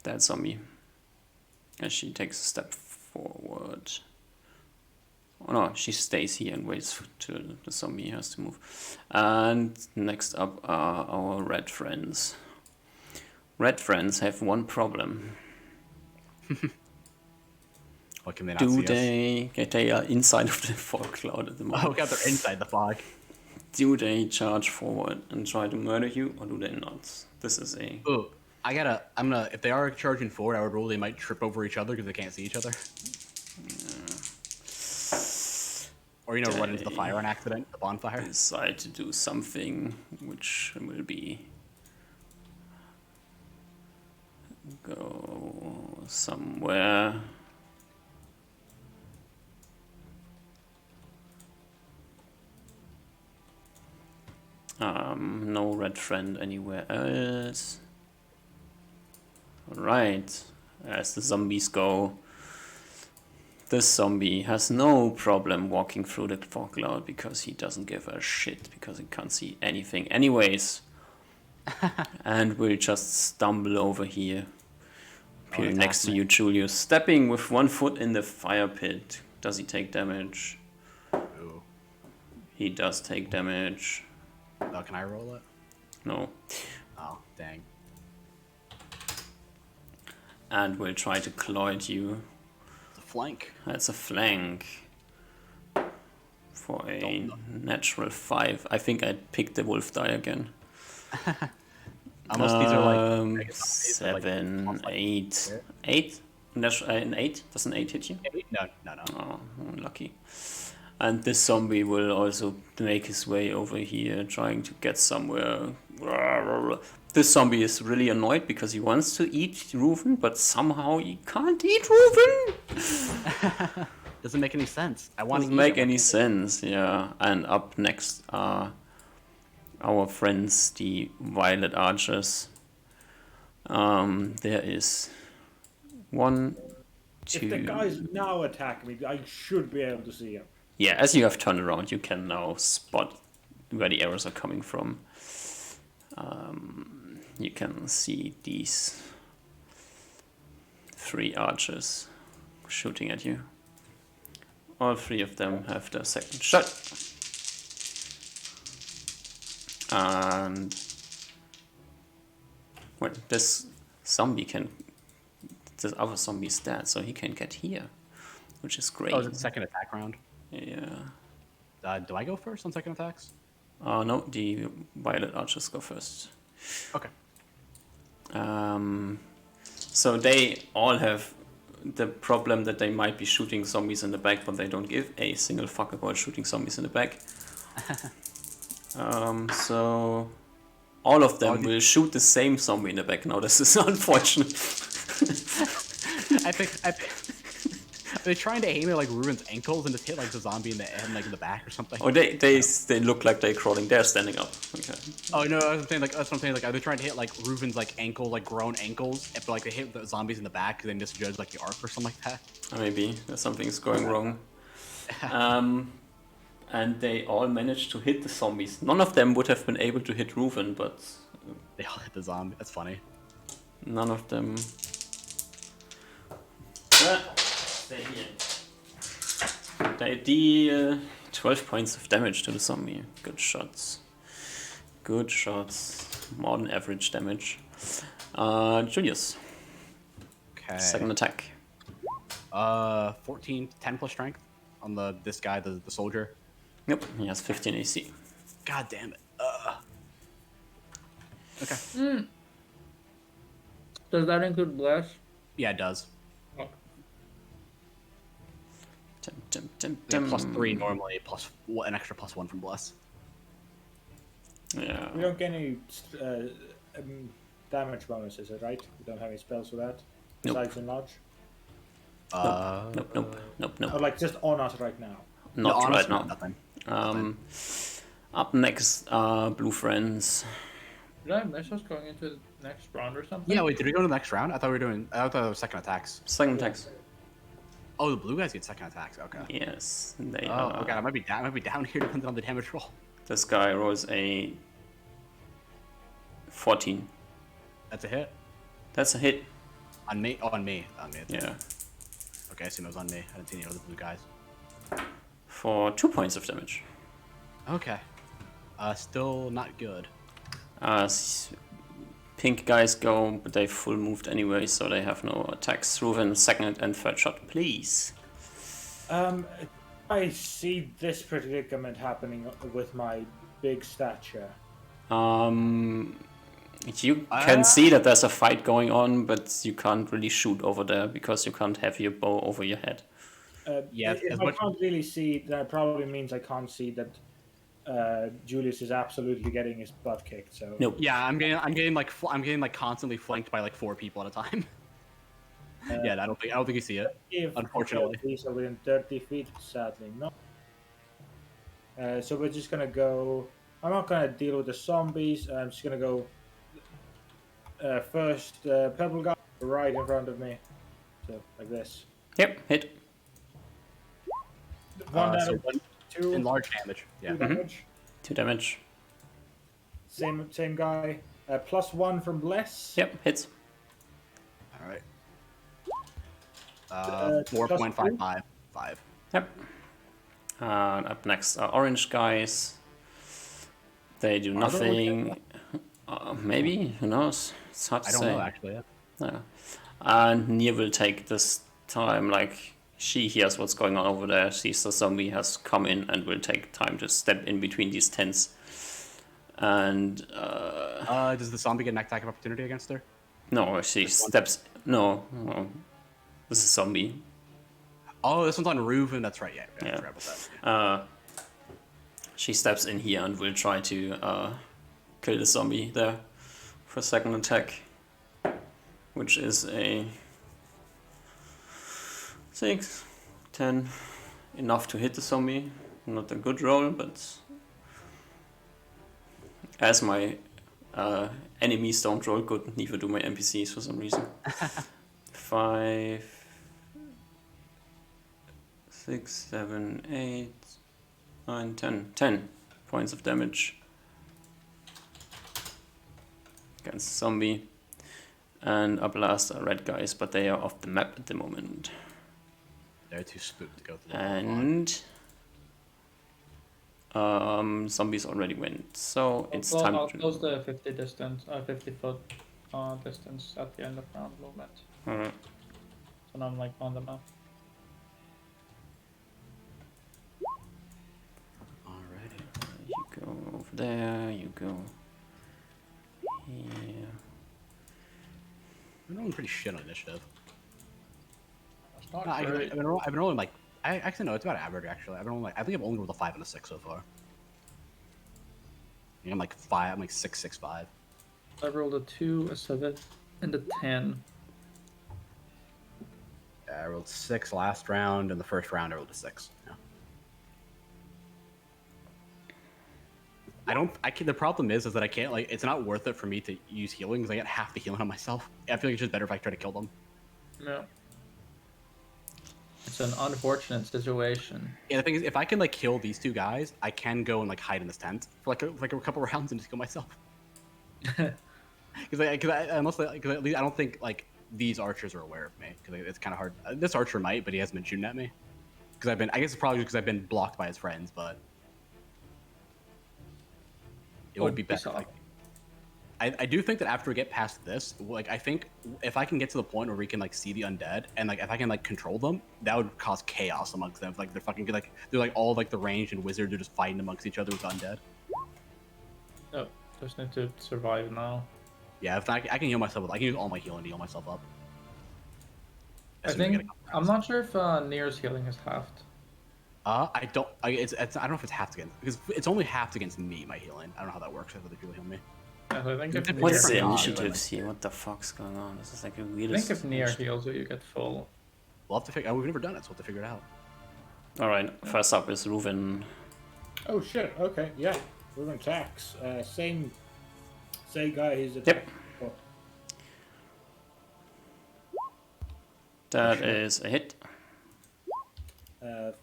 that zombie. As she takes a step forward. Oh no, she stays here and waits till the zombie has to move. And next up are our red friends. Red friends have one problem. What can they not Do see us? they are inside of the fog cloud at the moment. Oh god, they're inside the fog. Do they charge forward and try to murder you, or do they not? This is a... Ooh, I'm gonna, if they are charging forward, I would rule they might trip over each other because they can't see each other. Or, you know, run into the fire on accident, the bonfire. decide to do something which will be... Go somewhere... No red friend anywhere else. Alright, as the zombies go, this zombie has no problem walking through the fog cloud because he doesn't give a shit because he can't see anything anyways. And will just stumble over here. Appear attack next to me. you, Julius. Stepping with one foot in the fire pit. Does he take damage? Ooh. He does take damage. Oh, can I roll it? No. Oh, dang. And will try to claw at you. It's a flank. That's a flank. For a Don't know. natural 5. I think I picked the wolf die again. Almost these are like... I guess zombies, they're like 7, almost like- 8. 8? An 8? Does an 8 hit you? No. Oh, unlucky. And this zombie will also make his way over here, trying to get somewhere. This zombie is really annoyed because he wants to eat Reuven, but somehow he can't eat Reuven. Doesn't make any sense. I want to Doesn't make any sense, yeah. And up next are our friends, the Violet Archers. There is 1, 2. If the guys now attack me, I should be able to see him. Yeah, as you have turned around, you can now spot where the arrows are coming from. You can see these 3 archers shooting at you. All 3 of them have their second shot. And well, this zombie can... This other zombie is dead, so he can get here, which is great. Oh, is it the second attack round? Yeah. Do I go first on second attacks? No, the Violet Archers go first. Okay. So they all have the problem that they might be shooting zombies in the back, but they don't give a single fuck about shooting zombies in the back. So all of them will shoot the same zombie in the back. Now this is unfortunate. I think are they trying to aim at like Reuven's ankles and just hit like the zombie in the head, like in the back or something? Oh, they look like they're crawling. They're standing up. Okay. Oh no, that's what I'm saying. Like, are they trying to hit like Reuven's like ankle, like grown ankles, but like they hit the zombies in the back and then misjudge like the arc or something like that? Maybe something's going wrong. And they all managed to hit the zombies. None of them would have been able to hit Reuven, but They all hit the zombie. That's funny. none of them. Stay here. They deal 12 points of damage to the zombie. Good shots. Good shots. More than average damage. Julius, Okay. second attack. 14, 10 plus strength on this guy, the soldier. Yep, he has 15 AC. God damn it. Okay. Does that include bless? Yeah, it does. Oh. Yeah, +3 normally, plus an extra +1 from bless. Yeah. We don't get any damage bonuses, right? We don't have any spells for that. Nope. Besides enlarge. Nope. Or like just on us right now. Not No, right honestly, now. nothing. Up next are Blue Friends. Did I miss us going into the next round or something? Yeah, wait, did we go to the next round? I thought it was second attacks. Second attacks. Oh, the blue guys get second attacks. Okay. Yes, they Oh, are. okay. I might be down here depending on the damage roll. This guy rolls a 14. That's a hit. That's a hit. On me. Oh, on me. Yeah. Okay, I assume it was on me. I didn't see any other blue guys. For 2 points of damage. Okay. Still not good. pink guys go, but they full moved anyway, so they have no attacks. Reuven, second and third shot, please. I see this predicament happening with my big stature. You can see that there's a fight going on, but you can't really shoot over there because you can't have your bow over your head. Yeah, If as I much- can't really see, that probably means I can't see that Julius is absolutely getting his butt kicked. So Nope. Yeah, I'm getting like constantly flanked by like 4 people at a time. Yeah, I don't think you see it. if Unfortunately. these are within 30 feet, sadly not. So we're just gonna go. I'm not gonna deal with the zombies. I'm just gonna go first. Pebble guy right in front of me, so like this. Yep, hit. One So damage, two, enlarged damage. Yeah. two damage. 2 damage. Same guy. +1 from Bless. Yep, hits. All right. plus 4.55. 5. Yep. And up next are orange guys. They do Are they nothing. Maybe, who knows? It's hard to I don't say. know actually. Yeah. Yeah. And Nia will take this time, like, she hears what's going on over there. Sees the zombie has come in and will take time to step in between these tents. And, Does the zombie get an attack of opportunity against her? no, she This one? steps. No, this is zombie. Oh, this one's on Reuven. That's right. Yeah. I Yeah. forgot about that. She steps in here and will try to kill the zombie there for second attack, which is a 6, 10, enough to hit the zombie. Not a good roll, but as my enemies don't roll good, neither do my NPCs for some reason. 5, 6, 7, 8, 9, 10. 10 points of damage against zombie. And up last are red guys, but they are off the map at the moment. They're too spooked to go through the line. And zombies already went, so it's time I'll to. close the 50 distance, 50 foot distance at the end of round movement. Alright. So now I'm like on the map. Alrighty. You go over there, you go here. I'm rolling pretty shit on initiative. That's not No, great. I've been rolling like I actually no, it's about average actually. I've been rolling like I think I've only rolled a 5 and a 6 so far. Yeah, I'm like 5. I'm like 6, 6, 5. I rolled a 2, a 7, and a 10. Yeah, I rolled 6 last round, and the first round I rolled a 6. Yeah. The problem is that I can't like. It's not worth it for me to use healing because I get half the healing on myself. I feel like it's just better if I try to kill them. Yeah. It's an unfortunate situation. Yeah, the thing is, if I can like kill these 2 guys, I can go and like hide in this tent for like a couple rounds and just kill myself. Because at least I don't think like these archers are aware of me because it's kind of hard. This archer might, but he hasn't been shooting at me. Because I guess it's probably because I've been blocked by his friends, but it would be better. Like, I do think that after we get past this, like I think if I can get to the point where we can like see the undead and like if I can like control them, that would cause chaos amongst them. Like they're like all like the ranged and wizards are just fighting amongst each other with undead. Oh, just need to survive now. Yeah, if I can heal myself, I can use all my healing to heal myself up. I As soon as we think get a couple I'm rounds. not sure if Nier's healing is halved. I don't. I don't know if it's halved against because it's only halved against me. My healing. I don't know how that works. If other people heal me. Yeah, so I think if What's different the god, initiatives here? What the fuck's going on? This is like the I weirdest. think if Nier heals you, you get full. We'll have to figure. We've never done it, so we'll have to figure it out. Alright, first up is Reuven. Oh shit! Okay, yeah. We're on attacks. Same guy. He's attack. That is a hit.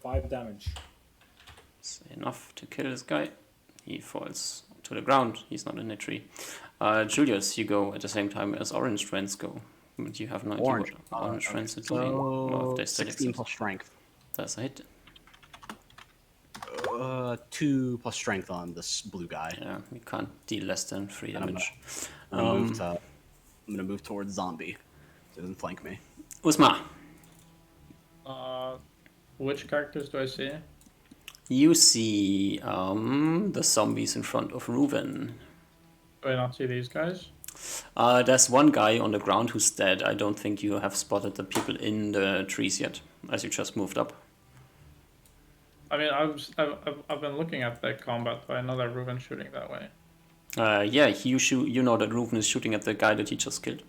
5 damage. It's enough to kill this guy. He falls to the ground. He's not in a tree. Julius, you go at the same time as Orange Friends go. But you have no idea Orange. what Orange Friends are So doing. Or if they still 16 exist. plus strength. That's a hit. 2 plus strength on this blue guy. Yeah, you can't deal less than 3 And damage. I'm gonna move towards zombie, so it doesn't flank me. Uzma, Which characters do I see? you see the zombies in front of Reuven. Do I not see these guys? There's one guy on the ground who's dead. I don't think you have spotted the people in the trees yet, as you just moved up. I mean, I've been looking at the combat, but I know that Reuven's shooting that way. Yeah, you know that Reuven is shooting at the guy that he just killed.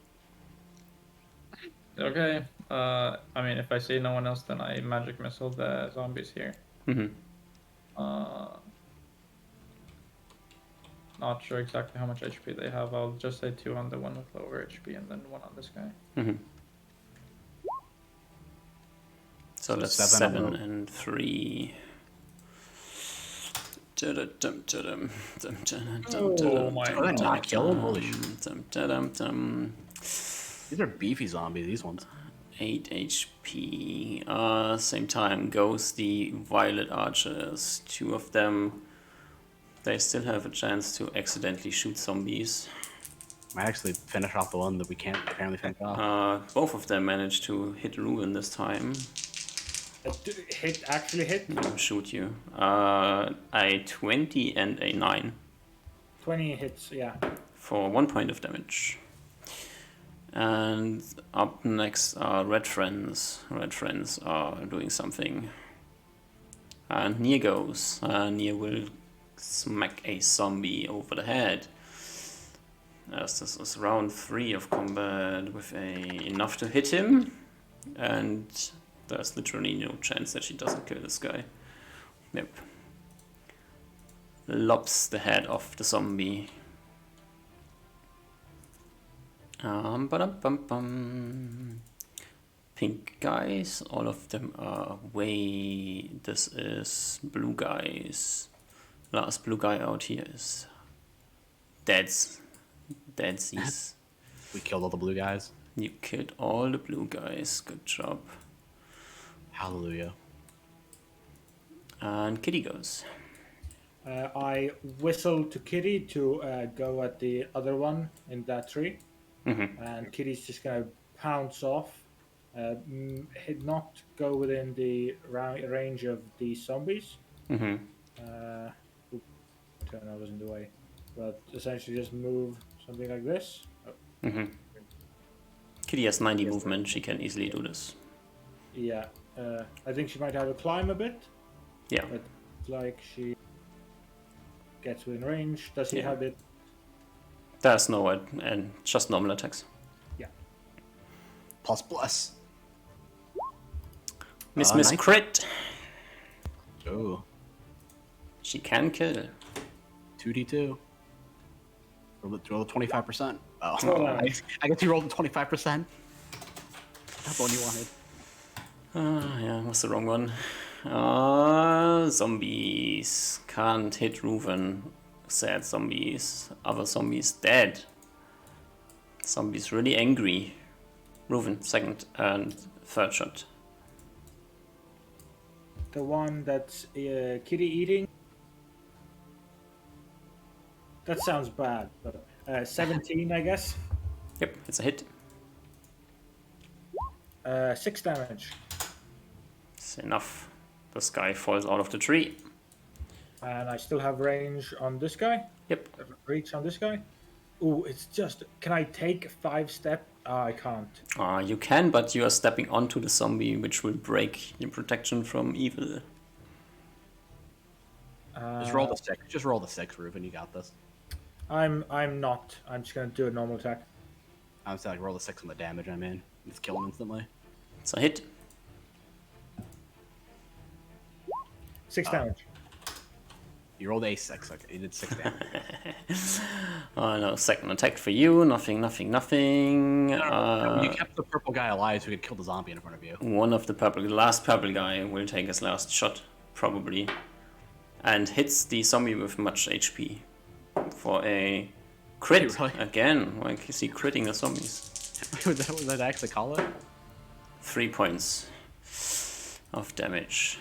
Okay. I mean, if I see no one else, then I magic missile the zombies here. Mm-hmm. Not sure exactly how much HP they have. I'll just say 2 on the one with lower HP and then 1 on this guy. Mm-hmm. So that's 7 7 and 3. Oh my Did I not kill him? Holy shit. shit. These are beefy zombies, these ones. 8 HP. Same time goes the Violet Archers. 2 of them, they still have a chance to accidentally shoot zombies. Might actually finish off the one that we can't apparently finish off. Both of them managed to hit Ruin this time. Actually hit? Shoot you. A 20 and a 9 20 hits, yeah. for 1 point of damage. And up next are Red Friends. Red Friends are doing something. And Nier goes. Nier will smack a zombie over the head. As this is round 3 of combat with enough to hit him. And there's literally no chance that she doesn't kill this guy. Yep. Lops the head off the zombie. Ba-dum-bum-bum. Pink guys, all of them are away. This is blue guys. Last blue guy out here is Deadsies. We killed all the blue guys. You killed all the blue guys. Good job. Hallelujah. And Kitty goes. I whistle to Kitty to go at the other one in that tree. Mm-hmm. And Kitty's just going to pounce off. Not go within the range of the zombies. Mm-hmm. Turn I was in the way. But essentially just move something like this. Oh, Mm-hmm. Kitty has 90 movement. She can easily do this. yeah. I think she might have to climb a bit. Yeah. But like she gets within range. Does he Yeah. have it? There's no and just normal attacks. Plus. Miss 90. Crit. Oh. She can kill. 2d2. Roll 25%. Oh, Oh. I guess you rolled 25%. That's the one you wanted. Yeah, was the wrong one. Zombies. Can't hit Reuven. Sad zombies. Other zombies dead. Zombies really angry. Reuven, second and third shot. The one that's Kitty eating? That sounds bad. But 17, I guess. Yep, it's a hit. 6 damage. It's enough. This guy falls out of the tree. And I still have range on this guy. Yep. Reach on this guy. Ooh, it's just. Can I take 5 step? I can't. You can, but you are stepping onto the zombie, which will break your protection from evil. Just roll the 6. Just roll the 6, Reuven. You got this. I'm not. I'm just gonna do a normal attack. I'm saying like roll the 6 on the damage. I mean, just kill him instantly. It's a hit. 6 damage. You rolled a 6. Okay, you did 6 damage. No, second attack for you. Nothing. You kept the purple guy alive so we could kill the zombie in front of you. One of the last purple guy will take his last shot, probably, and hits the zombie with much HP for a crit Really? again. Why is he critting the zombies? Was that actually call it? 3 points of damage.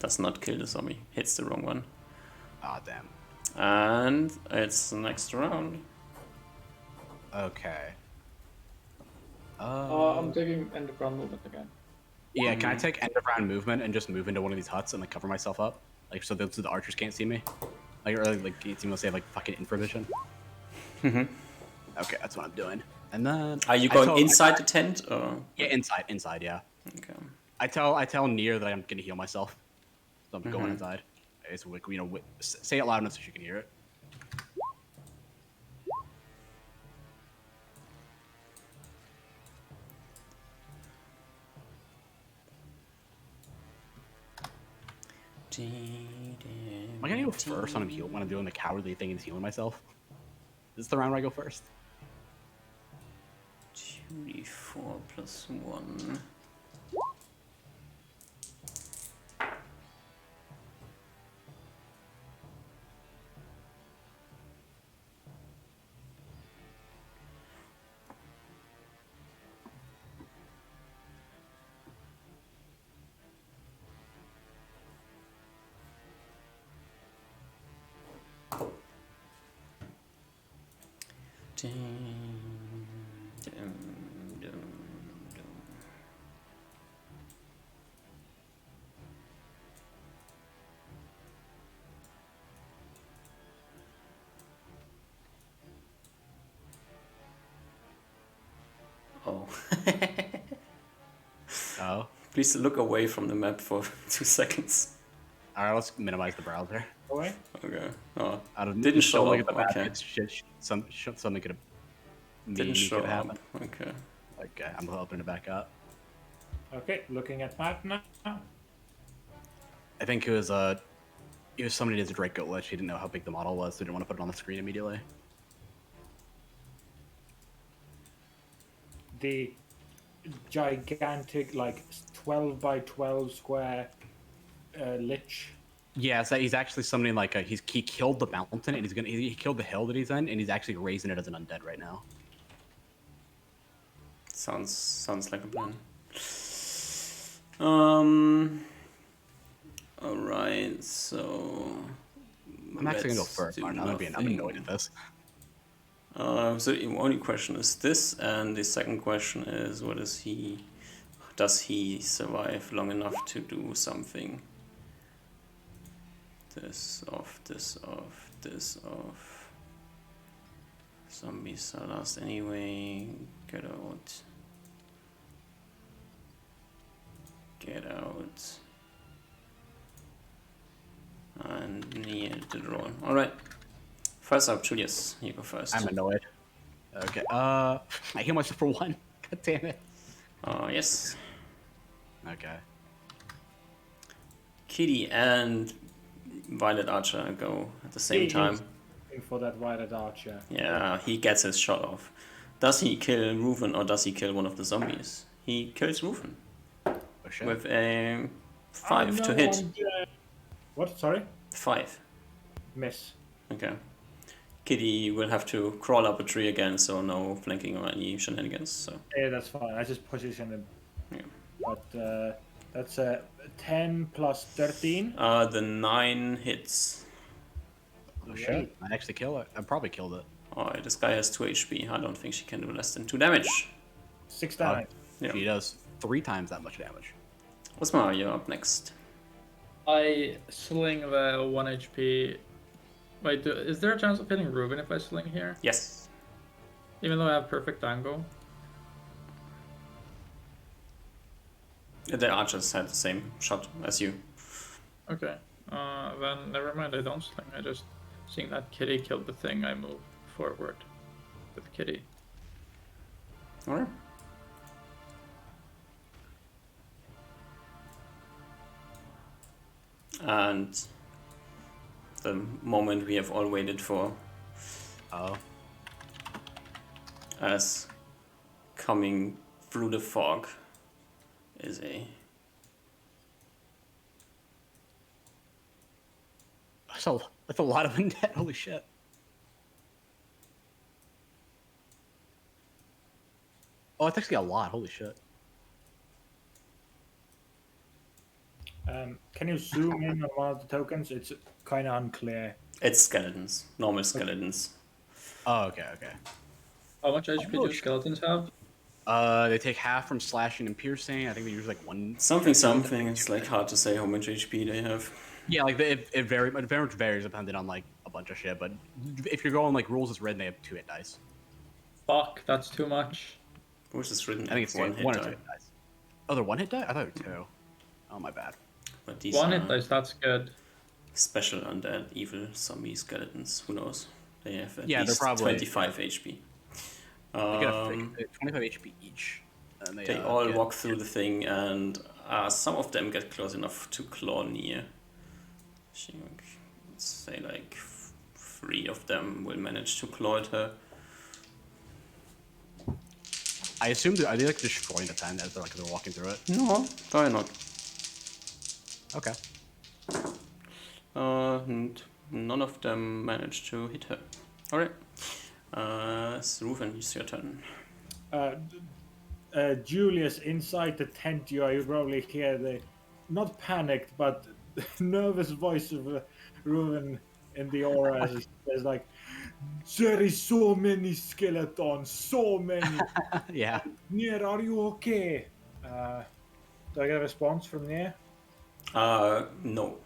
Does not kill the zombie. Hits the wrong one. Ah, damn. And it's the next round. Okay. I'm taking end of round movement again. Yeah, can I take end of round movement and just move into one of these huts and like cover myself up? Like so the archers can't see me? Like or like can't see me, say like fucking infravision? Mhm. Okay, that's what I'm doing. And then Are you I going tell- inside the tent or? Yeah, inside, yeah. Okay. I tell Nier that I'm gonna heal myself. So I'm going Mhm. inside. Okay, so like, you know, say it loud enough so she can hear it. Am I gonna go first when I'm doing the cowardly thing and healing myself? This is the round where I go first. 2d4 plus 1. Oh. Oh. Please look away from the map for 2 seconds. Alright, let's minimize the browser. Away. Okay. Oh, I don't, didn't show don't look up. at the map. Okay. It's something could have Didn't show could happen. up. Okay. Okay, I'm opening it back up. Okay, looking at map now. I think it was somebody did a Draco glitch. He didn't know how big the model was, so didn't want to put it on the screen immediately. The gigantic, like 12 by 12 square lich. Yeah, so he's actually somebody like he killed the mountain and he killed the hill that he's in and he's actually raising it as an undead right now. Sounds like a plan. Alright, so I'm actually gonna go let's first, do Martin. I'm nothing. annoyed at this. So the only question is this, and the second question is does he survive long enough to do something? This off, this off, this off. Zombies are last anyway. Get out. Get out. And Neil did roll. Alright. First up, Julius. You go first. I'm annoyed. Okay, I heal myself for 1. God damn it. Yes. Okay. Kitty and Violet Archer go at the same He time. is looking for that violet archer. Yeah, he gets his shot off. Does he kill Reuven or does he kill one of the zombies? He kills Reuven Oh shit. with a 5 to hit. What? Sorry? 5. Miss. Okay. Kitty will have to crawl up a tree again, so no flanking or any shenanigans. So Yeah, that's fine. I just position him. yeah. But that's a 10 plus 13. The 9 hits. Oh shit. I actually kill it. I probably killed it. Alright, this guy has 2 HP. I don't think she can do less than 2 damage. 6 damage. Yeah. She does 3 times that much damage. Osmar, you're up next. I sling the 1 HP. Wait, is there a chance of hitting Reuben if I sling here? Yes. Even though I have perfect angle? The archers had the same shot as you. Okay. Then never mind, I don't sling. I just, seeing that Kitty killed the thing, I move forward with Kitty. Alright. And the moment we have all waited for, Oh. as coming through the fog is That's a lot of undead. Holy shit. Oh, it's actually a lot. Holy shit. Can you zoom in on one of the tokens? It's kind of unclear. It's skeletons, normal skeletons. Oh, okay, okay. How much HP Oh, do skeletons have? They take half from slashing and piercing. I think they use like one. Something. It's like hard to say how much HP they have. Yeah, like it very much varies depending on like a bunch of shit. But if you're going like rules is written, they have 2 hit dice. Fuck, that's too much. Which is written I think it's one hit or die. 2 hit dice. Oh, they're 1 hit die. I thought they were 2. Oh, my bad. But these One are hit dice, that's good. special undead evil zombie skeletons. Who knows? They have at Yeah, they're least probably- 25 HP. They get a 25 HP each. And They all walk through the thing, and some of them get close enough to claw near. Let's say like 3 of them will manage to claw at her. I assume are they like destroying the tent as they're walking through it? No, why not? Okay. And none of them managed to hit her. Alright. Ruven, it's your turn. Julius, inside the tent, you probably hear the not panicked but nervous voice of Ruven in the aura. There's like, there is so many skeletons, so many. Yeah. Nier, are you okay? Do I get a response from Nier? No.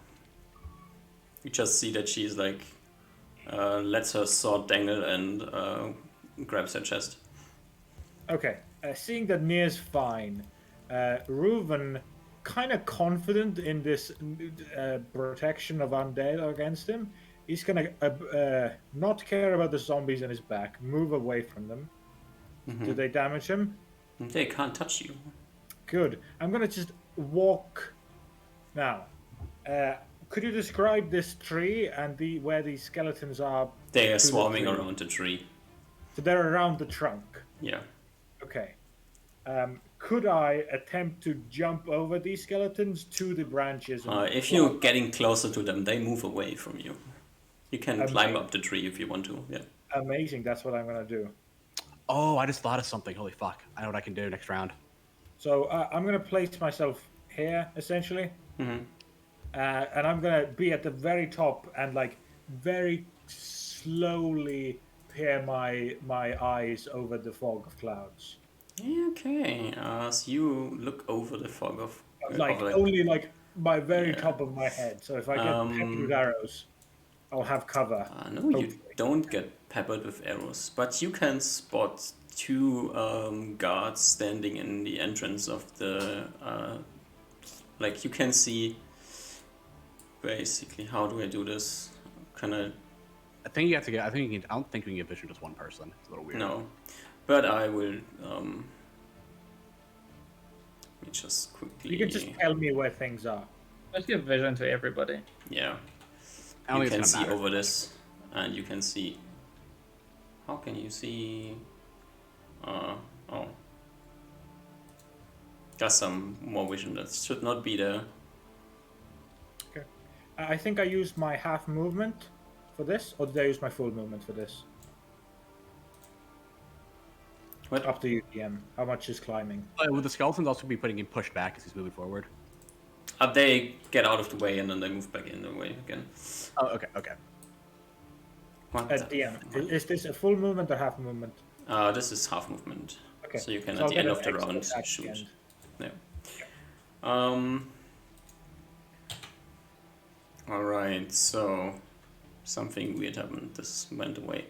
You just see that she's like, lets her sword dangle and grabs her chest. Okay. Seeing that Nier's fine, Reuven, kind of confident in this protection of undead against him, he's gonna not care about the zombies in his back, move away from them. Do they damage him? They can't touch you. Good. I'm gonna just walk now. Could you describe this tree and where these skeletons are? They are to the swarming tree? around the tree. So they're around the trunk. Yeah. Okay. Could I attempt to jump over these skeletons to the branches? And If you're getting closer to them, they move away from you. You can Amazing. climb up the tree if you want to. Yeah. Amazing. That's what I'm gonna do. Oh, I just thought of something. Holy fuck! I know what I can do next round. So I'm gonna place myself here, essentially, Mm-hmm. and I'm gonna be at the very top and like very slowly peer my eyes over the fog of clouds. Okay. As you look over the fog of Like of, only like my very Yeah. top of my head. So if I get hit with arrows, I'll have cover. no, you Hopefully. don't get peppered with arrows, but you can spot 2 guards standing in the entrance of the. Like you can see. Basically, how do I do this? Kind of I think you have to get. I think you can. I don't think we can get vision just one person. It's a little weird. no, but I will. Let me just quickly. You can just tell me where things are. Let's give vision to everybody. Yeah. I don't You think can it's see gonna matter. over this, and you can see. How can you see? Oh. Got some more vision. That should not be there. I think I used my half movement for this, or did I use my full movement for this? What? Up to you, DM. How much is climbing? Would the skeletons also be putting him pushed back as he's moving forward? They get out of the way and then they move back in the way again. Oh, okay, okay. What the DM, fuck? is this a full movement or half movement? This is half movement. Okay. So you can So at I'll the get end an of the extra round attack at the shoot. end. Yeah. Alright, so something weird happened. This went away.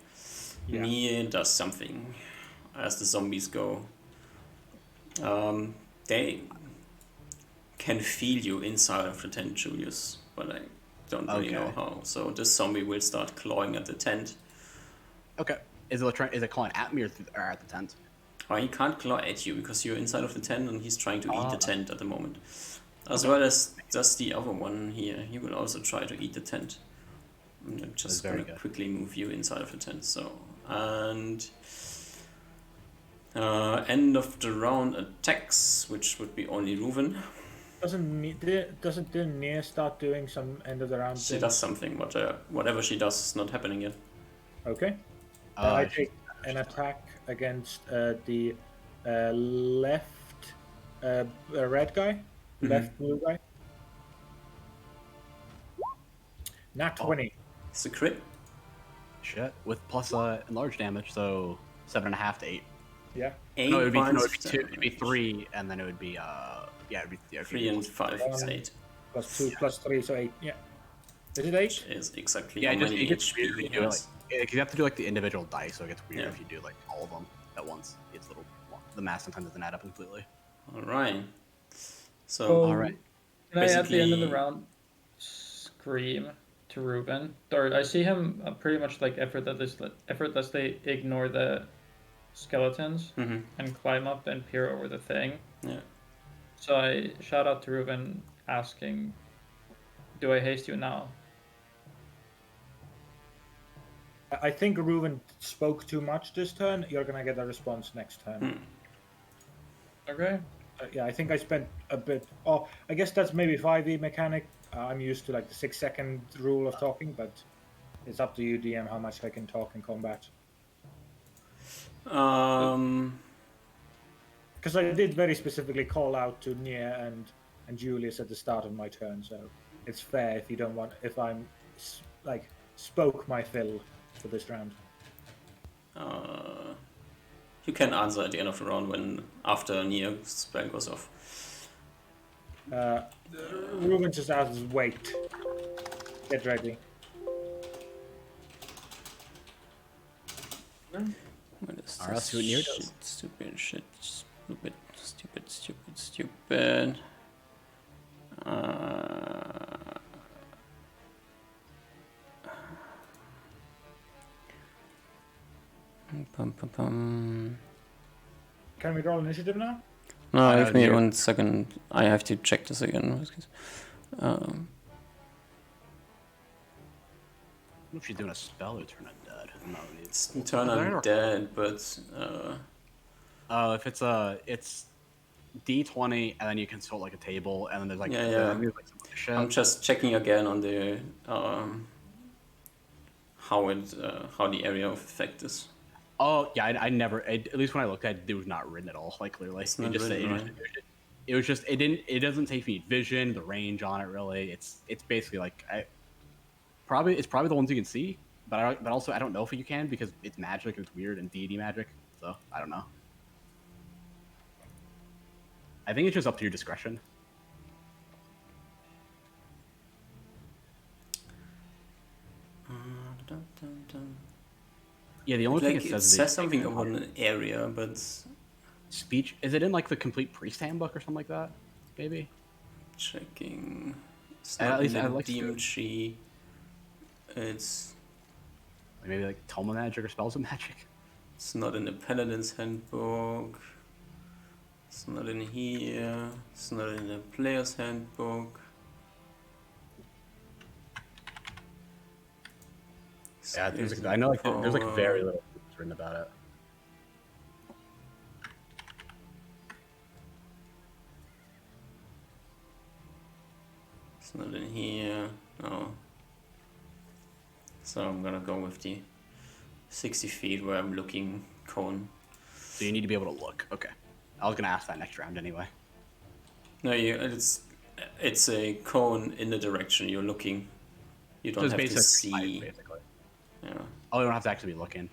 Yeah. Mia does something as the zombies go. They can feel you inside of the tent, Julius, but I don't really know Okay. how. So this zombie will start clawing at the tent. Okay. Is it clawing at me or at the tent? He can't claw at you because you're inside of the tent and he's trying to eat the Ah. tent at the moment. As well as does the other one here. He will also try to eat the tent. I'm just very gonna good. quickly move you inside of the tent. So, and end of the round attacks, which would be only Ruven. Doesn't Nier start doing some end of the round She thing? does something, but whatever she does is not happening yet. Okay. I take an attack against the left red guy, left blue guy. Nat 20. It's a crit. Shit. With plus enlarged damage, so 7.5 to 8. Yeah. 8 No, it'd be points no, it'd be of 2. It'd be damage. 3, and then it would be yeah, it'd be 3 and 5 is One. 8. Plus 2 plus 3, so 8. Yeah. Is it 8? Which is exactly Yeah, how many it gets HP weird when he you do it, like, has. because you have to do like the individual dice, so it gets weird Yeah. if you do like all of them at once. It's little. The math sometimes doesn't add up completely. Alright. So, Oh, Alright. Can I at the end of the Basically- round scream to Ruben? Or I see him pretty much like effortlessly ignore the skeletons mhm, and climb up and peer over the thing. yeah. So I shout out to Ruben asking, "Do I haste you now?" I think Reuven spoke too much this turn. You're gonna get a response next turn. Hmm. Okay. Yeah, I think I spent a bit. Oh, I guess that's maybe 5e mechanic. I'm used to like the 6-second rule of talking, but it's up to you, DM, how much I can talk in combat. Because I did very specifically call out to Nia and Julius at the start of my turn, so it's fair if you don't want. If I'm like spoke my fill for this round. You can answer at the end of the round when after Neo's spell goes off. Reuben just asks, "Wait, get ready." What is Alright, this see what Neo shit? does. Stupid shit. Stupid. Pum. Can we roll initiative now? No, give me Neo. 1 second. I have to check this again. I don't know if she's doing a spell or turn undead. No, It's turn undead, but if it's D20, and then you consult like a table, and then there's like Yeah. there's, like some other shit. I'm just checking again on the how the area of effect is. Oh yeah, I never. At least when I looked at it, it was not written at all. Like clearly, It's not written, right? it was just it didn't. It doesn't take me vision, the range on it really. It's basically like it's probably the ones you can see, but also I don't know if you can because it's magic. It's weird and deity magic, so I don't know. I think it's just up to your discretion. Yeah, the only thing Like it it says is says something about an area, but speech. Is it in like the complete priest handbook or something like that? Maybe. checking. It's At not least in I the like to- DMG. It's Maybe like Toma magic or spells of magic. It's not in the Paladin's handbook. It's not in here. It's not in the Player's handbook. Yeah, there's like, I know like there's like very little written about it. It's not in here. No. So I'm gonna go with the 60 feet where I'm looking cone. So you need to be able to look. Okay. I was gonna ask that next round anyway. No, it's a cone in the direction you're looking. You So don't it's have to basically light, see. basically. Yeah. Oh, you don't have to actually be looking.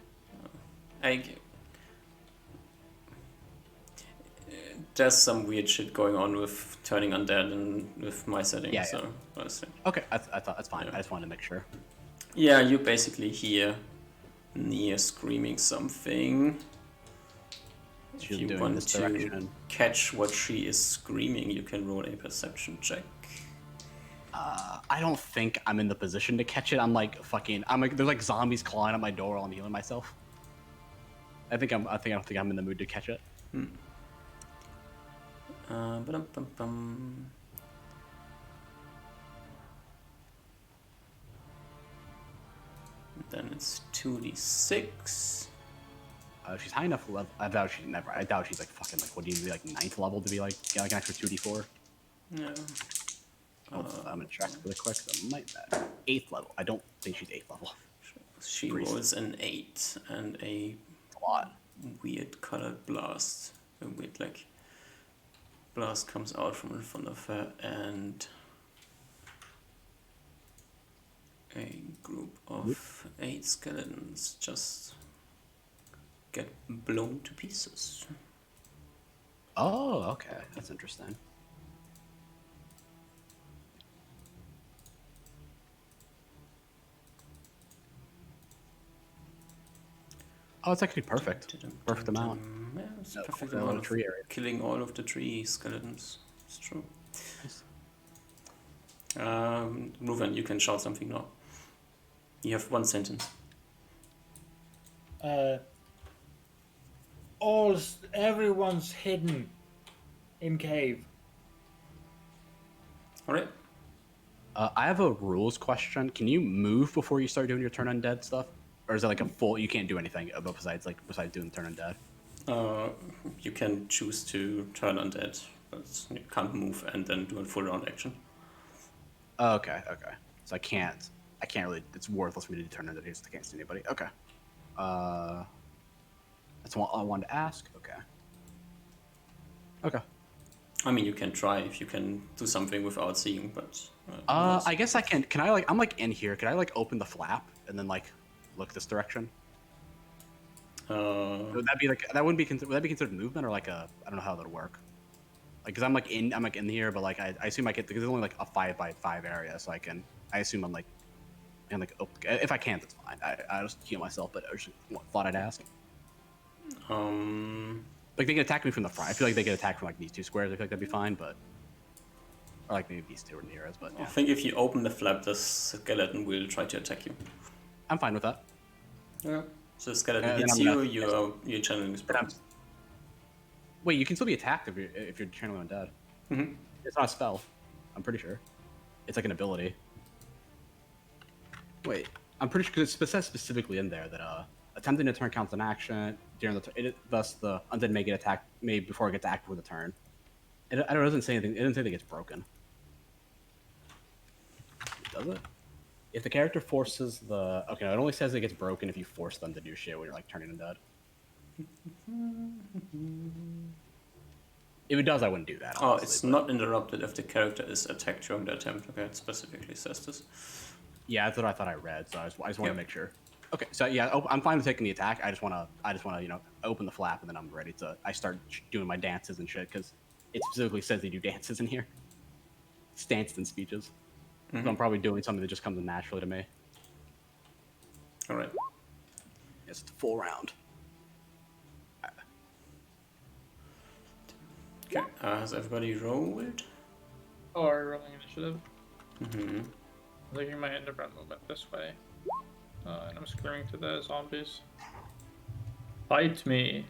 There's some weird shit going on with turning undead and with my setting. Yeah, so honestly. Okay, I thought that's fine. Yeah. I just wanted to make sure. Yeah, you basically hear Nia screaming something. If She's you doing want this to direction. catch what she is screaming, you can roll a perception check. I don't think I'm in the position to catch it. I'm like there's like zombies clawing at my door while I'm healing myself. I don't think I'm in the mood to catch it. Ba-dum-bum-bum. Then it's 2d6. She's high enough level. I doubt she's like fucking like what do you do like 9th level to be like an extra 2d4. Yeah. I'm gonna check really quick. That might matter. 8th level. I don't think she's 8th level. She Priest. rolls an 8 and a It's a lot. weird colored blast. A weird like blast comes out from in front of her and a of 8 skeletons just get blown to pieces. Oh, okay. That's interesting. Oh, it's actually perfect. Perfect amount. Yeah, it's a No, perfect no amount of tree area. killing all of the tree skeletons. It's true. Nice. Ruven, you can shout something now. You have 1 sentence. Everyone's hidden in cave. Alright. I have a rules question. Can you move before you start doing your turn undead stuff, or is it like a full? You can't do anything besides doing the turn undead. You can choose to turn undead, but you can't move and then do a full round action. Oh, okay. So I can't really. It's worthless for me to do turn undead because I can't see anybody. Okay. That's what I wanted to ask. Okay. I mean, you can try if you can do something without seeing, but. I guess I can. Can I like? I'm like in here. Can I like open the flap and then like look this direction? Would that be like that? Would that be considered movement or like a? I don't know how that would work. Like, cause I'm like in here, but like I assume I get because it's only like a 5x5 area, so I assume I'm like, and like if I can't, that's fine. I just heal myself, but I just thought I'd ask. Like they can attack me from the front. I feel like they get attacked from like these 2 squares. I feel like that'd be fine, but or like maybe these 2 are near us. But I yeah, think if you open the flap, the skeleton will try to attack you. I'm fine with that. Yeah. So the skeleton then hits I'm you, gonna- you're channeling his But I'm- powers. Wait, you can still be attacked if you're channeling undead. Mhm. It's not a spell. I'm pretty sure. It's like an ability. Wait, I'm pretty sure because it says specifically in there that attempting to turn counts an action during the turn. Thus, the undead may get attacked before it gets active with a turn. It doesn't say anything. It doesn't say that it gets broken. Does it? If the character forces the it only says it gets broken if you force them to do shit when you're like turning undead. If it does, I wouldn't do that. Oh, Honestly, it's but- not interrupted if the character is attacked during the attempt. Okay, it specifically says this. Yeah, that's what I thought I read. So I just want to Yep. make sure. Okay, so yeah, I'm fine with taking the attack. I just want to open the flap and then I'm ready to. I start doing my dances and shit because it specifically says they do dances in here. It's dances and speeches. So I'm probably doing something that just comes naturally to me. Alright. It's a full round. Okay, has everybody rolled? Or rolling initiative. Mm-hmm. I'm taking my underground movement this way. And I'm screaming to the zombies. Fight me!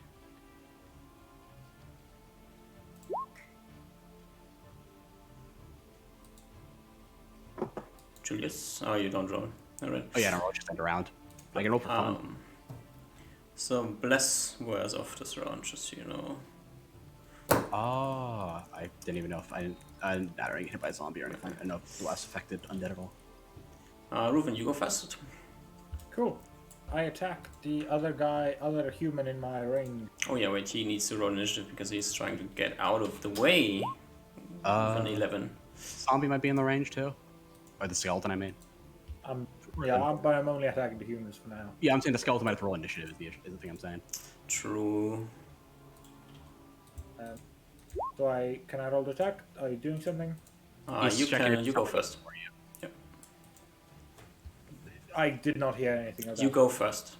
Julius? Oh, you don't roll. Alright. Oh yeah, no, I'll just end around. I can roll for fun. So bless wears off this round, just so you know. Oh, I didn't even know if I'm not getting hit by a zombie or anything. I didn't know if less affected undead at all. Ruven, you go first. Cool. I attack the other human in my ring. Oh yeah, wait, he needs to roll initiative because he's trying to get out of the way. With an 11. Zombie might be in the range too, or the skeleton. I mean, But I'm only attacking the humans for now. yeah, I'm saying the skeleton might have to roll initiative. Is the thing I'm saying. True. Can I roll the attack? Are you doing something? He's You checking can. if You go something first. for you. I did not hear anything of that. You go first.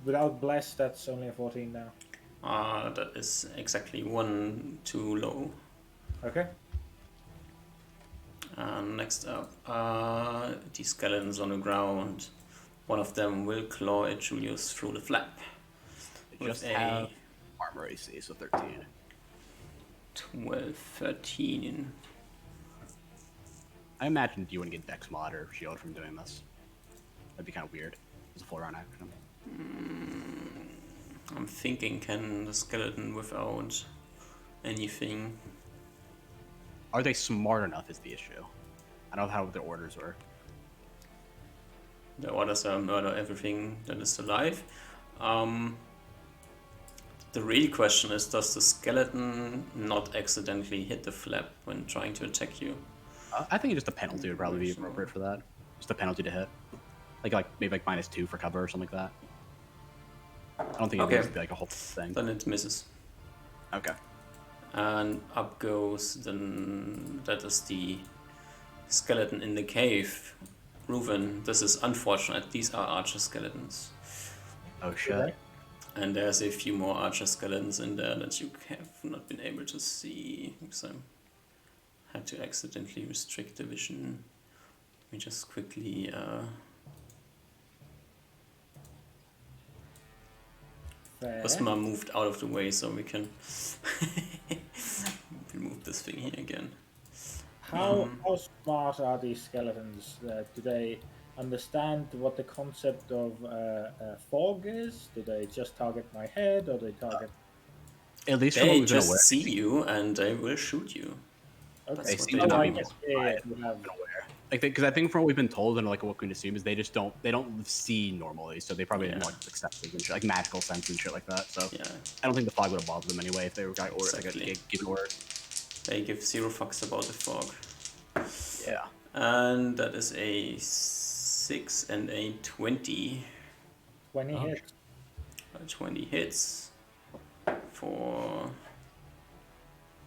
Without bless, that's only a 14 now. That is exactly 1 too low. Okay. Next up, the skeletons on the ground. One of them will claw at Julius through the flap. They just have armor AC, so 13. 12, 13. I imagined you wouldn't get Dex mod or shield from doing this. That'd be kind of weird. It's a full round action. I'm thinking, can the skeleton without anything? Are they smart enough is the issue. I don't know how their orders were. The orders are murder everything that is alive. The real question is, does the skeleton not accidentally hit the flap when trying to attack you? I think just a penalty would probably be appropriate for that. Just a penalty to hit. Like maybe like -2 for cover or something like that. I don't think it Okay. needs to be like a whole thing. Then it misses. Okay. And up goes then that is the skeleton in the cave. Reuven, this is unfortunate. These are archer skeletons. Oh shit. Okay. And there's a few more archer skeletons in there that you have not been able to see. Because I had to accidentally restrict the vision. Let me just quickly Fair. Osmar moved out of the way so we can remove this thing here again. How smart are these skeletons? Do they understand what the concept of fog is? Do they just target my head, or they target? At least from what They we've been just aware. see you and they will shoot you. Okay. That's what seem they to do. I be guess we have. been aware. Like, because I think from what we've been told and like what we can assume is they don't see normally, so they probably have Yeah. more like senses and shit, like magical sense and shit like that. So Yeah, I don't think the fog would have bothered them anyway if they were Exactly. given order. they give zero fucks about the fog. Yeah. And that is a 6 and a 20. 20 Oh, hits. 20 hits for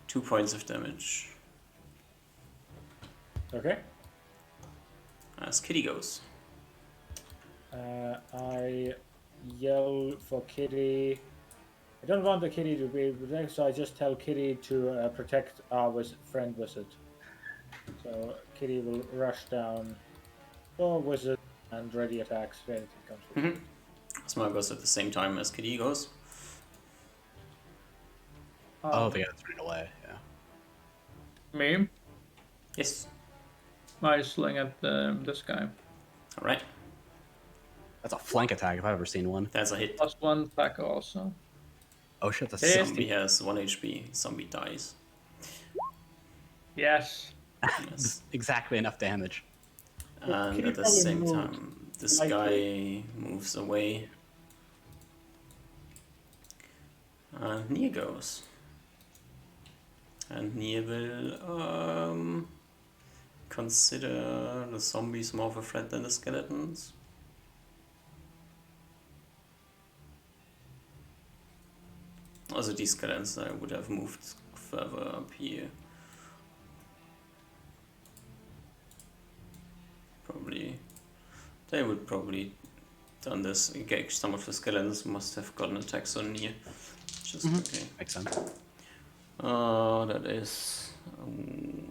2 points of damage. Okay. As Kitty goes. I yell for Kitty. I don't want the Kitty to be protected, so I just tell Kitty to protect our friend wizard. So Kitty will rush down for wizard and ready attacks if anything comes with it. Osmar goes at the same time as Kitty goes. Oh, they got thrown away. Yeah. Me? Yes. I sling at this guy. Alright. That's a flank attack if I've ever seen one. That's a hit. +1 attack also. Oh shit, that's Hit. Zombie has 1 HP. Zombie dies. Yes. Yes. exactly enough damage. And Kitty at the probably same moved time, this slightly. guy moves away. And Nia goes. And Nia will consider the zombies more of a threat than the skeletons. Also these skeletons I would have moved further up here. They would probably done this. Okay, some of the skeletons must have gotten attacks on Nia. Just okay. Makes sense. That is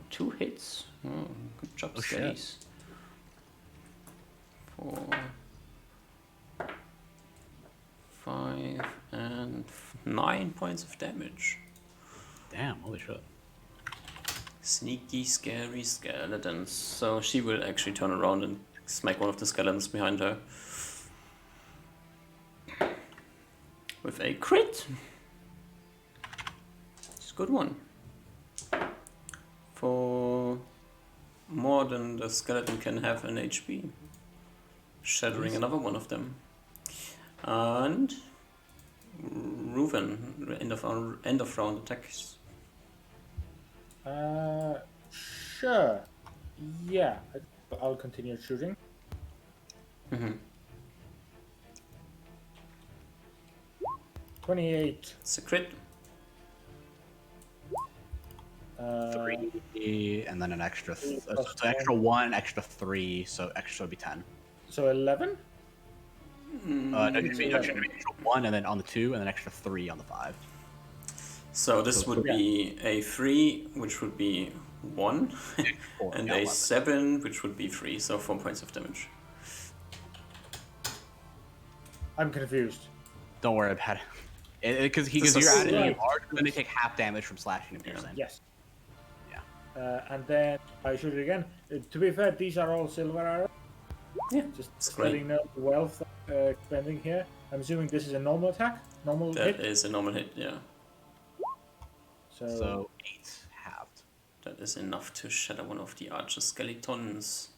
2 hits. Oh, good job, Oh, shit. skellies. 4, 5, and 9 points of damage. Damn, holy shit. Sneaky, scary skeletons. So she will actually turn around and smack one of the skeletons behind her. With a crit. It's a good one. For more than the skeleton can have an HP. Shattering another one of them. And Reuven, end of round attacks. Sure. Yeah, I'll continue shooting. Mm-hmm. 28. It's a crit. 3, and then an extra. Three So plus it's an extra 1, extra 3, so extra would be 10. So 11? No, it should be extra 1, and then on the 2, and then extra 3 on the 5. So this would Yeah. be a 3, which would be 1, 4, and yeah, a 11. 7, which would be 3, so 4 points of damage. I'm confused. Don't worry about it. Because This you're is- adding Right. large, and then they take half damage from slashing and Yeah. piercing. Yes. Yeah. And then I shoot it again. To be fair, these are all silver arrows. Yeah, Just it's great. letting know the wealth spending here. I'm assuming this is a normal attack, normal That hit. is a normal hit, yeah. So 8 halved. That is enough to shatter one of the archer skeletons.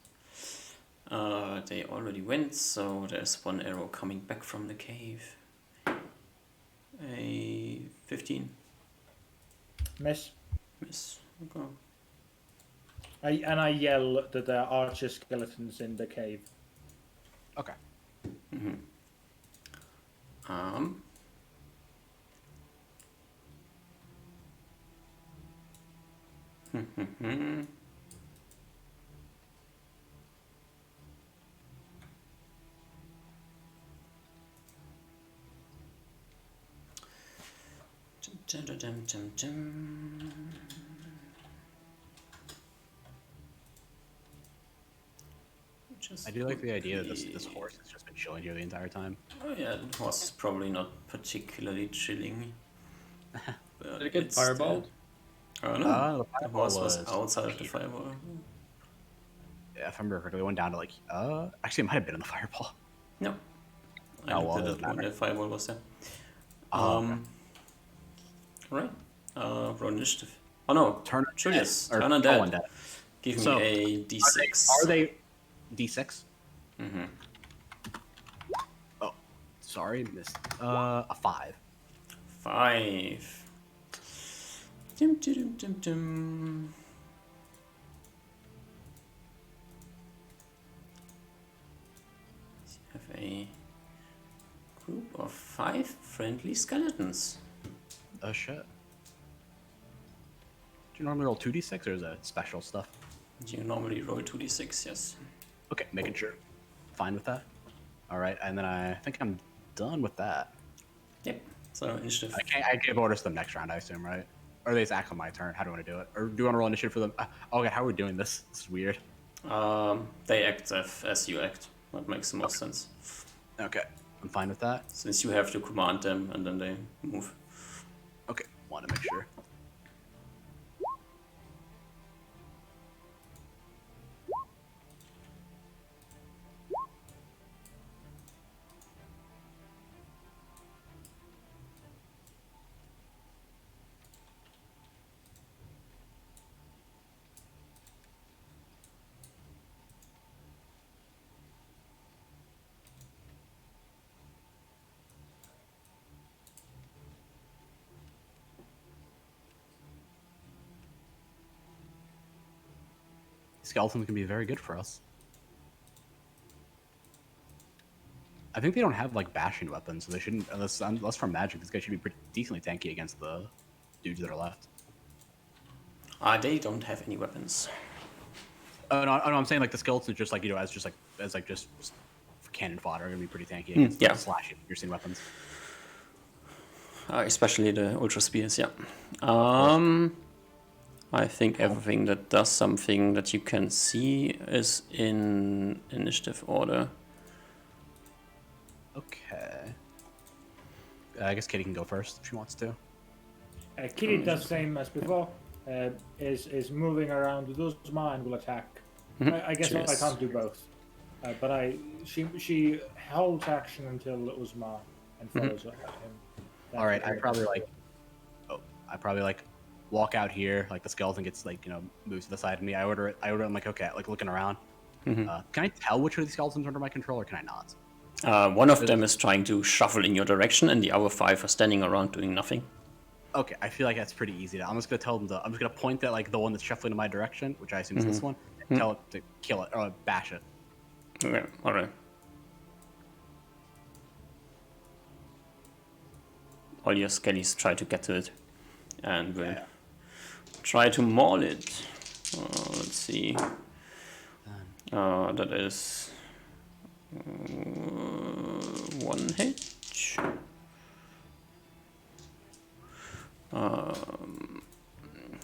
They already went, so there's one arrow coming back from the cave. A 15. Miss. Miss. Okay. And I yell that there are archer skeletons in the cave. Okay. Um. Dum, dum, dum, dum, dum. I do like the idea that this Just horse has just been chilling here the entire time. Oh yeah, the horse is probably not particularly chilling. But Did it get it's fireballed? I don't know. The The fireball horse was was outside of the here. fireball. Yeah, if I remember correctly, it went down to like actually it might have been in the fireball. No. I Oh, looked well, at it it doesn't when matter. the fireball was there. Okay. Right. Roll initiative. Oh no, Turn Julius, or turn on call dead. undead. Give me So, a d6. Are they D6? Mm-hmm. Oh, sorry, missed. A 5. 5. Dum, dum, dum, dum, dum. You have a group of 5 friendly skeletons. Oh shit. Do you normally roll 2d6 or is that special stuff? You normally roll 2d6, yes. Okay, making sure. Fine with that. All right, and then I think I'm done with that. Yep. So initiative. I give orders to them next round, I assume, right? Or they just act on my turn. How do I want to do it? Or do you want to roll initiative for them? Okay, how are we doing this? This is weird. They act as you act. That makes the most sense. Okay, I'm fine with that. Since you have to command them and then they move. Okay, want to make sure. Skeletons can be very good for us. I think they don't have like bashing weapons, so they shouldn't. Unless from magic, this guy should be pretty decently tanky against the dudes that are left. They don't have any weapons. Oh no, I'm saying like the skeletons, just like just cannon fodder, are gonna be pretty tanky against yeah. slashing, piercing weapons. Especially the ultra spears, yeah. I think everything that does something that you can see is in initiative order. Okay. I guess Kitty can go first if she wants to. Kitty does same as before. Is moving around with Uzma and will attack. I guess I Cheers. can't do both. But she holds action until Uzma and follows him. All right, I probably like walk out here, like the skeleton gets like moves to the side of me. I order it. I'm like okay, like looking around. Can I tell which of these skeletons are under my control, or can I not? One of them is trying to shuffle in your direction, and the other 5 are standing around doing nothing. Okay, I feel like that's pretty easy. I'm just gonna tell them I'm just gonna point at like the one that's shuffling in my direction, which I assume is this one, and tell it to kill it or bash it. Okay, alright. All your skellies try to get to it, and will try to maul it. Let's see. That is 1 hit.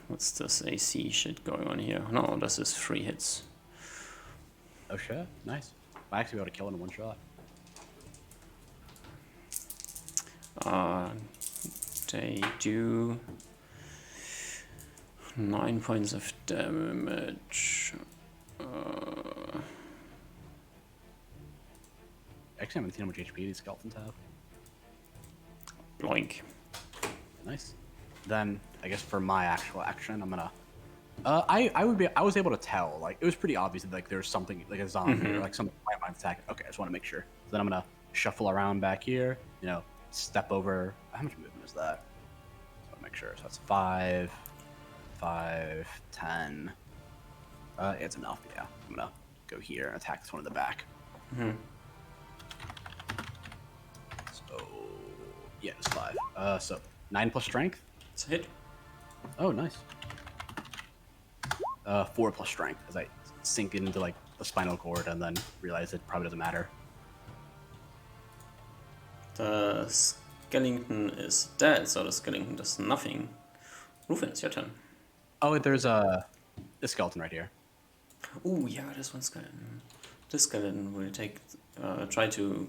What's this AC shit going on here? No, this is 3 hits. Oh shit, nice. I actually be able to kill it in one shot. They do 9 points of damage. Actually, I haven't seen how much HP these skeletons have. Bloink. Nice. Then I guess for my actual action, I'm gonna. I was able to tell, like it was pretty obvious that like there's something like a zombie or like something might attack. Okay, I just want to make sure. So then I'm gonna shuffle around back here. Step over. How much movement is that? Just want to make sure. So that's 5, 5, 10, It's enough. Yeah, I'm gonna go here and attack this one in the back. Hmm. So yeah, it's 5. So 9 plus strength. It's a hit. Oh, nice. 4 plus strength as I sink into like the spinal cord and then realize it probably doesn't matter. The skeleton is dead, so the skeleton does nothing. Rufin, it's your turn. Oh, there's this skeleton right here. Oh yeah, this one skeleton. This skeleton will try to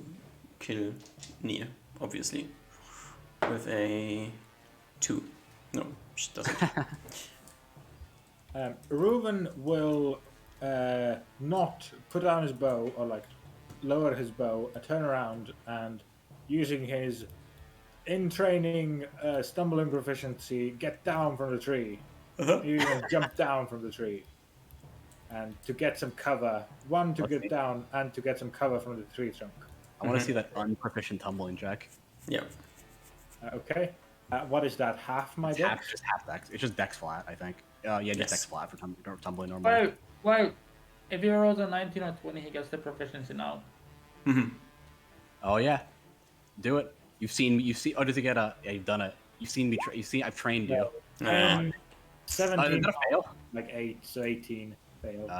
kill Nia, obviously, with a 2. No, she doesn't. Reuven will not put down his bow or like lower his bow and turn around and using his in training stumbling proficiency get down from the tree. You can jump down from the tree and to get some cover. One to get down and to get some cover from the tree trunk. I want to see that unproficient tumbling check. Yeah. Okay. What is that? Half my dex? Just half dex. It's just dex flat, I think. Yeah, just Yes. dex flat for tumbling normally. Wait. If he rolls a 19 or 20, he gets the proficiency now. Oh yeah, do it. You've seen. Oh, does he get a? Yeah, you've done it. You've seen me. I've trained you. Uh, 17, Is that a fail? like 8, so 18 failed.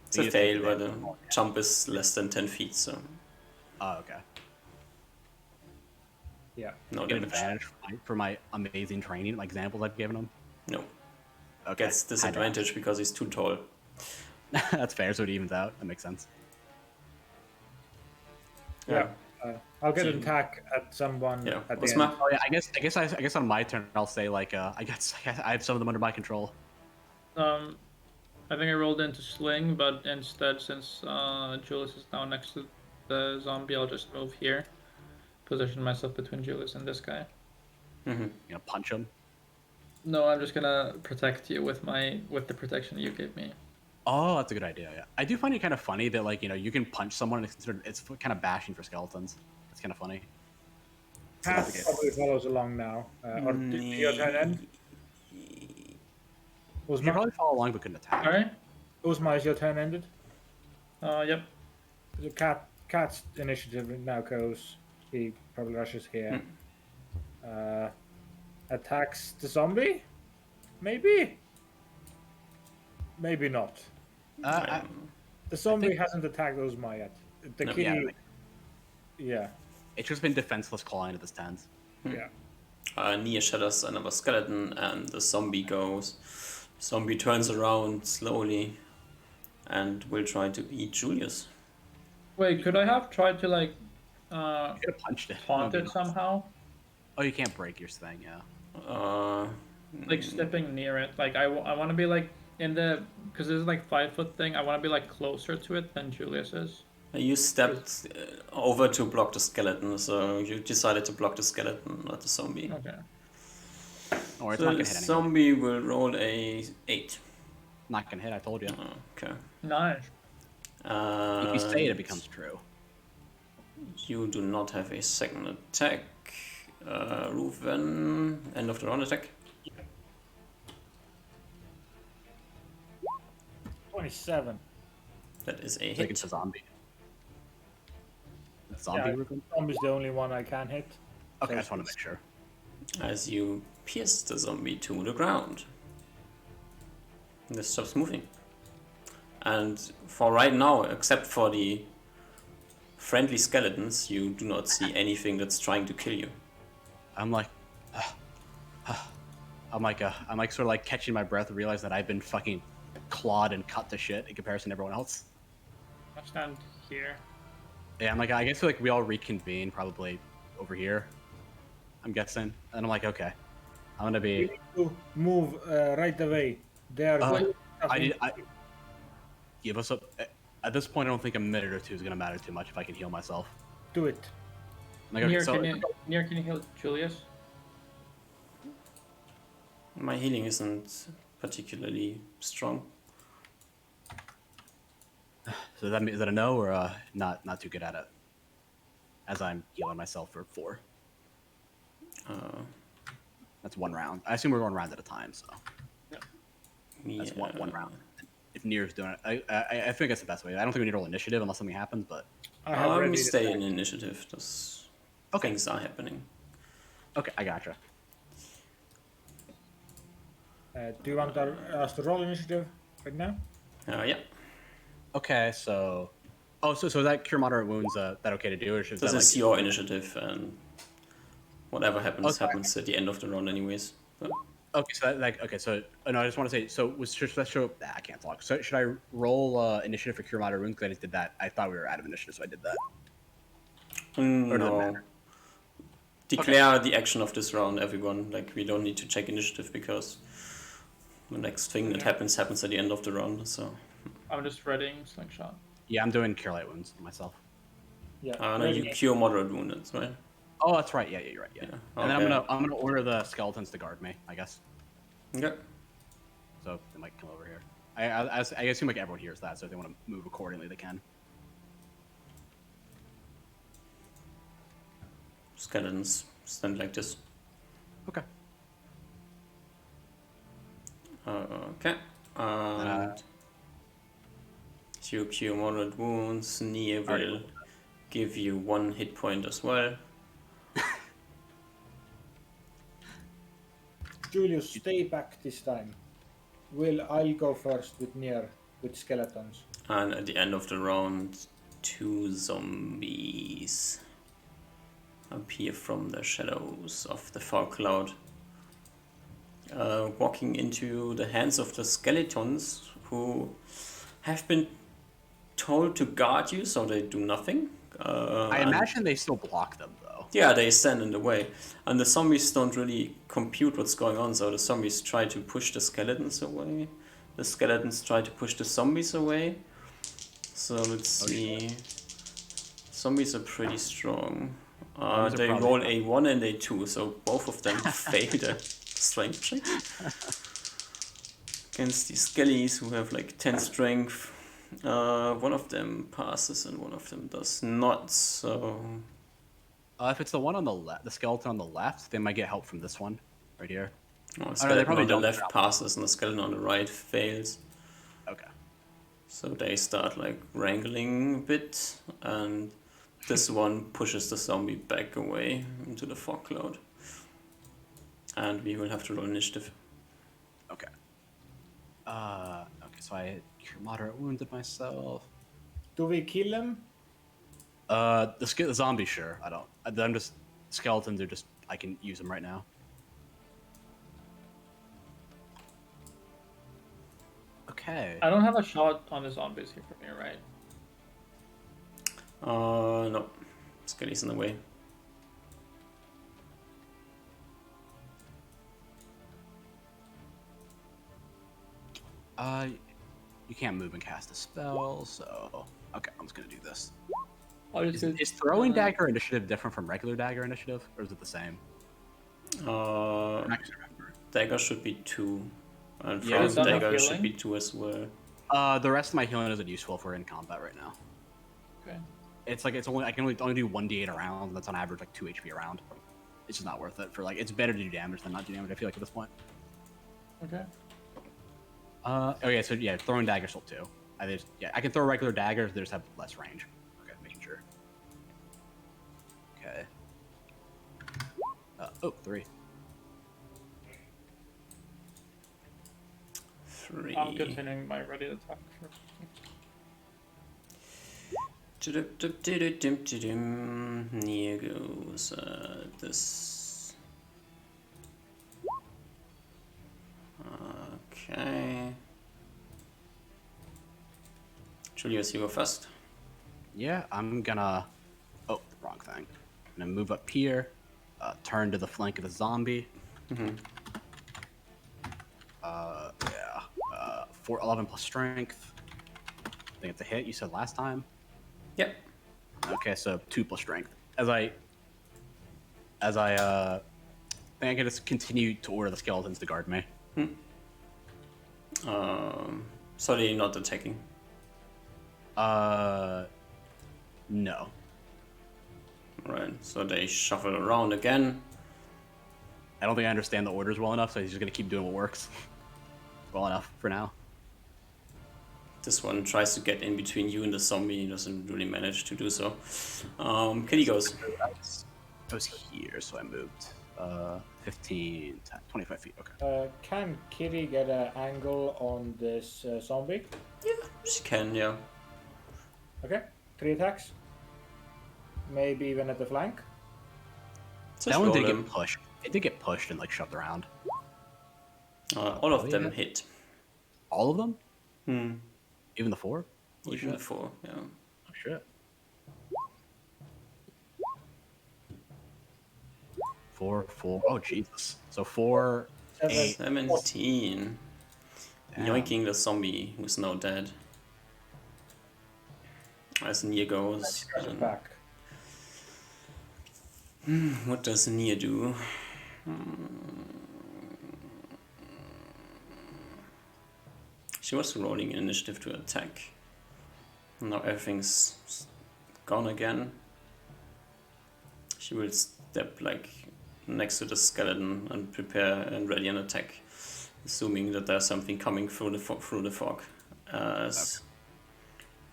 it's a fail, but the jump is less than 10 feet, so Oh, okay. Yeah. no Get an damage. advantage for my amazing training, like examples I've given him. No. Okay. Gets disadvantage because he's too tall. That's fair. So it evens out. That makes sense. Yeah. I'll get So an attack at someone Yeah. at the Osma? end. Oh yeah. I guess on my turn I'll say like I have some of them under my control. I think I rolled into sling, but instead, since Julius is now next to the zombie, I'll just move here, position myself between Julius and this guy. Mm-hmm. Punch him. No, I'm just gonna protect you with the protection you gave me. Oh, that's a good idea. Yeah, I do find it kind of funny that like you can punch someone and it's kind of bashing for skeletons. It's kind of funny. Cat probably follows along now. Or did your turn end? You can probably follow along but couldn't attack. Alright? Uzma, is your turn ended? Yep. The cat's initiative now goes. He probably rushes here. Attacks the zombie? Maybe? Maybe not. The zombie hasn't attacked Uzma yet. The No, kitty. Yeah. It's just been defenseless clawing at this tent. Yeah. Nia shatters another skeleton, and the zombie goes. Zombie turns around slowly and will try to eat Julius. Wait, could I have tried to You could have punched it. taunt That would it be nice. somehow? Oh, you can't break your thing. Yeah. Like stepping near it. Like I want to be like in the, because this is like 5-foot thing. I want to be like closer to it than Julius is. You stepped over to block the skeleton, so you decided to block the skeleton, not the zombie. Okay. Or it's So not the gonna hit anyone. zombie will roll a 8. Not gonna hit. I told you. Okay. Nice. If you say it, it becomes true. You do not have a second attack. Reuven, end of the round attack. 27. That is a I think hit. it's a zombie. The zombie Yeah. Ruben? Zombie's the only one I can hit. Okay, I just want to make sure. As you pierce the zombie to the ground. This stops moving. And for right now, except for the friendly skeletons, you do not see anything that's trying to kill you. I'm like, I'm like sort of like catching my breath and realize that I've been fucking clawed and cut to shit in comparison to everyone else. I'll stand here. Yeah, I'm like, I guess like we all reconvene probably over here. I'm guessing, and I'm like, okay, I'm gonna You be. need to move right away. They are I give us a. At this point, I don't think a minute or two is gonna matter too much if I can heal myself. do it. I'm like, okay, Near, can you heal Julius? My healing isn't particularly strong. so is that a no or not too good at it? As I'm healing myself for 4. That's 1 round. I assume we're going round at a time, so that's one round. If Nier's doing it. I think that's the best way. I don't think we need to roll initiative unless something happens, but I have ready the Stay in attack. initiative. Those Okay. things are happening. okay, I gotcha. Do you want us to roll initiative right now? Yeah. Okay, so so is that cure moderate wounds that okay to do, or should This that is like your initiative, and whatever happens Okay. happens at the end of the round, anyways. But okay? So that, like okay, so no, I just want to say so should that show? I can't talk. So should I roll initiative for cure moderate wounds? Because I just did that. I thought we were out of initiative, so I did that. Or does it no. matter? Declare the action of this round, everyone. Like, we don't need to check initiative because the next thing that Yeah. happens at the end of the round. So, I'm just readying slingshot. Yeah, I'm doing cure light wounds myself. Yeah. no, you ready. cure moderate wounded, right? Oh, that's right. Yeah, you're right. Yeah. Yeah. And then Okay. I'm gonna order the skeletons to guard me, I guess. Okay. So they might come over here. I assume like everyone hears that, so if they want to move accordingly, they can. Skeletons stand like this. Okay. Okay. And you cure moderate wounds. Nia Already will give you 1 hit point as well. Julius, stay back this time. I'll go first with Nier with skeletons. And at the end of the round, 2 zombies appear from the shadows of the fog cloud, walking into the hands of the skeletons, who have been told to guard you, so they do nothing. I and- imagine they still block them though. Yeah, they stand in the way. And the zombies don't really compute what's going on, so the zombies try to push the skeletons away. The skeletons try to push the zombies away. So let's see. Zombies are pretty strong. Zombies are They probably- roll a 1 and a 2, so both of them fail the strength check. Against the skellies who have like 10 strength. One of them passes and one of them does not, so... If it's the one on the left, the skeleton on the left, they might get help from this one, right here. No, the they skeleton probably on the don't left drop. passes and the skeleton on the right fails. Okay. So they start like wrangling a bit, and this one pushes the zombie back away into the fog cloud. And we will have to roll initiative. Okay. Okay, so I cure moderate wounded myself. Do we kill him? The zombie, sure. I don't. I'm just skeletons are just. I can use them right now. Okay. I don't have a shot on the zombies here from here, right? No. Skelly's in the way. You can't move and cast a spell, so okay. I'm just gonna do this. I'll just do- Is throwing dagger initiative different from regular dagger initiative, or is it the same? I'm not gonna remember. Dagger should be 2. And Yeah, from is that dagger not should be healing? 2 as well. The rest of my healing isn't useful if we're in combat right now. Okay. It's like it's only I can only do 1d8 a round, and that's on average like 2 HP a round. It's just not worth it for like it's better to do damage than not do damage. I feel like at this point. Okay. Okay, so yeah, throwing daggers still 2. I can throw regular daggers. They just have less range. Okay, making sure. Okay. 3. 3. I'm continuing my ready attack first. Here goes this. Okay. Julius, you go first. Yeah, I'm gonna. Oh, the wrong thing. I'm gonna move up here. Turn to the flank of the zombie. Mhm. Yeah. 11 plus strength. I think it's a hit. You said last time. Yep. Okay, so 2 plus strength. As I think I can just continue to order the skeletons to guard me. So they're not attacking. No. Right. So they shuffle around again. I don't think I understand the orders well enough, so he's just gonna keep doing what works. Well enough for now. This one tries to get in between you and the zombie. He doesn't really manage to do so. Kitty goes. I was here, so I moved 15, 10, 25 feet. Okay. Can Kitty get an angle on this zombie? She can, yeah. Okay, 3 attacks. Maybe even at the flank. Just That one roll did them. get pushed. It did get pushed and like shoved around. All of Oh, them yeah. hit. All of them? Hmm. Even the 4? Holy Even shit. the 4, yeah. Oh, shit. 4, 4. Oh, Jesus. So 4, 7. 8. 17. Damn. Yoinking the zombie who's now dead. As Nier goes. Scratch and back. what does Nier do? She was rolling initiative to attack. Now everything's gone again. She will step like next to the skeleton and prepare and ready an attack, assuming that there's something coming through the fog. As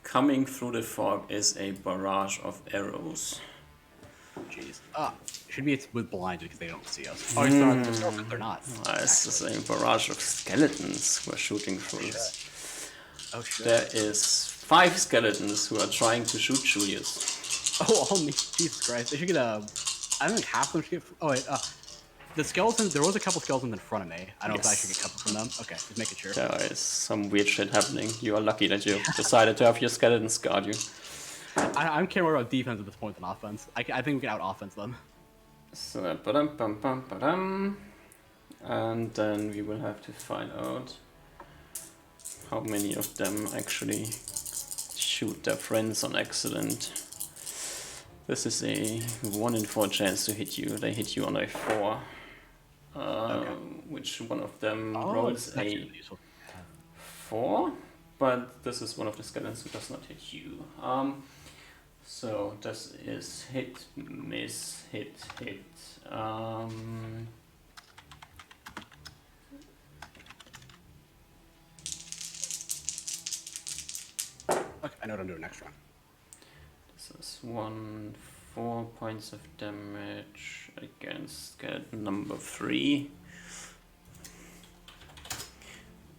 coming through the fog is a barrage of arrows. Jeez. Should be with blinded because they don't see us. Oh, they're not. It's the same barrage of skeletons who are shooting through this. Oh, shit. There is 5 skeletons who are trying to shoot Julius. Oh, only. Jesus Christ. They should get a. I don't think half of them should get. Oh, wait. The skeletons. There was a couple skeletons in front of me. I don't know if I should get a couple from them. Okay, just making sure. There is some weird shit happening. You are lucky that you decided to have your skeletons guard you. I'm caring more about defense at this point than offense. I think we can out offense them. So, ba-dum. And then we will have to find out how many of them actually shoot their friends on accident. This is a 1 in 4 chance to hit you. They hit you on a 4. Which one of them rolls that's a really useful. 4? But this is one of the skeletons who does not hit you. So this is hit, miss, hit. Okay, I know what I'm doing next round. This is 4 points of damage against skeleton number 3.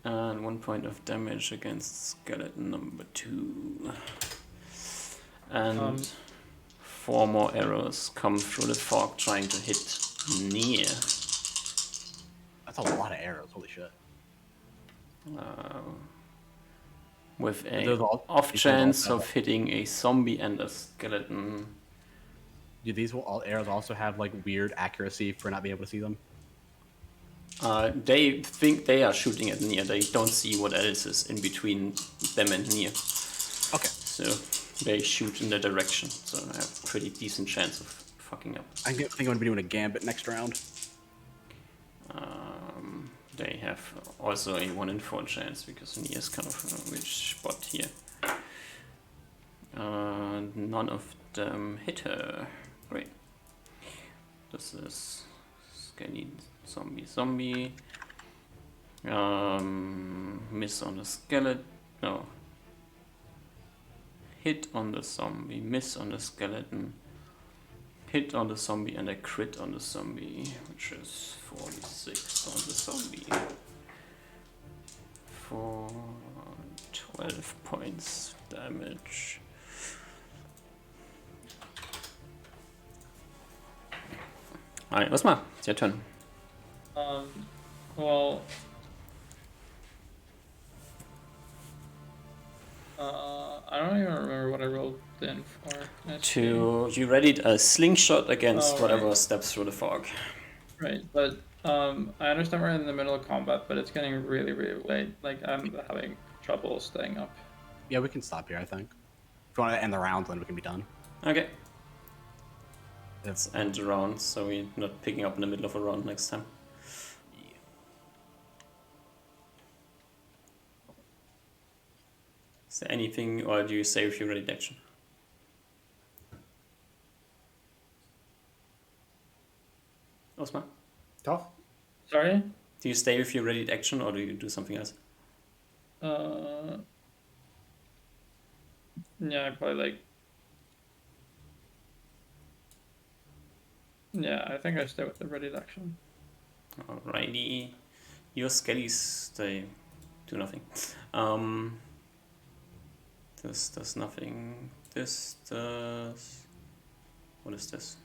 And 1 point of damage against skeleton number 2. And 4 more arrows come through the fog trying to hit Nier. That's a lot of arrows. Holy shit. With a Those all- off these ones all chance have- of hitting a zombie and a skeleton. Do these all arrows also have like weird accuracy for not being able to see them? They think they are shooting at Nier. They don't see what else is in between them and Nier. Okay. So they shoot in their direction. So I have a pretty decent chance of fucking up. I think I'm going to be doing a gambit next round. They have also a 1 in 4 chance because Nier is kind of a weird spot here. None of them hit her. Great. This is skinny zombie. Miss on the skeleton. No. Hit on the zombie. Miss on the skeleton. Hit on the zombie and a crit on the zombie, which is 46 on the zombie. For 12 points damage. Alright, Osmar, it's your turn. Well, I don't even remember what I rolled then for. Let's see. You readied a slingshot against Oh, whatever right. steps through the fog. Right, but I understand we're in the middle of combat, but it's getting really, really late. Like I'm having trouble staying up. Yeah, we can stop here, I think. If you want to end the round, then we can be done. Okay. Let's end the round so we're not picking up in the middle of a round next time. Is there anything, or do you save your ready action? Osmar? Tough. Sorry. Do you stay with your ready action or do you do something else? Yeah, probably like. Yeah, I think I stay with the ready action. Alrighty. Your skellies, they do nothing. This does nothing. This does... What is this?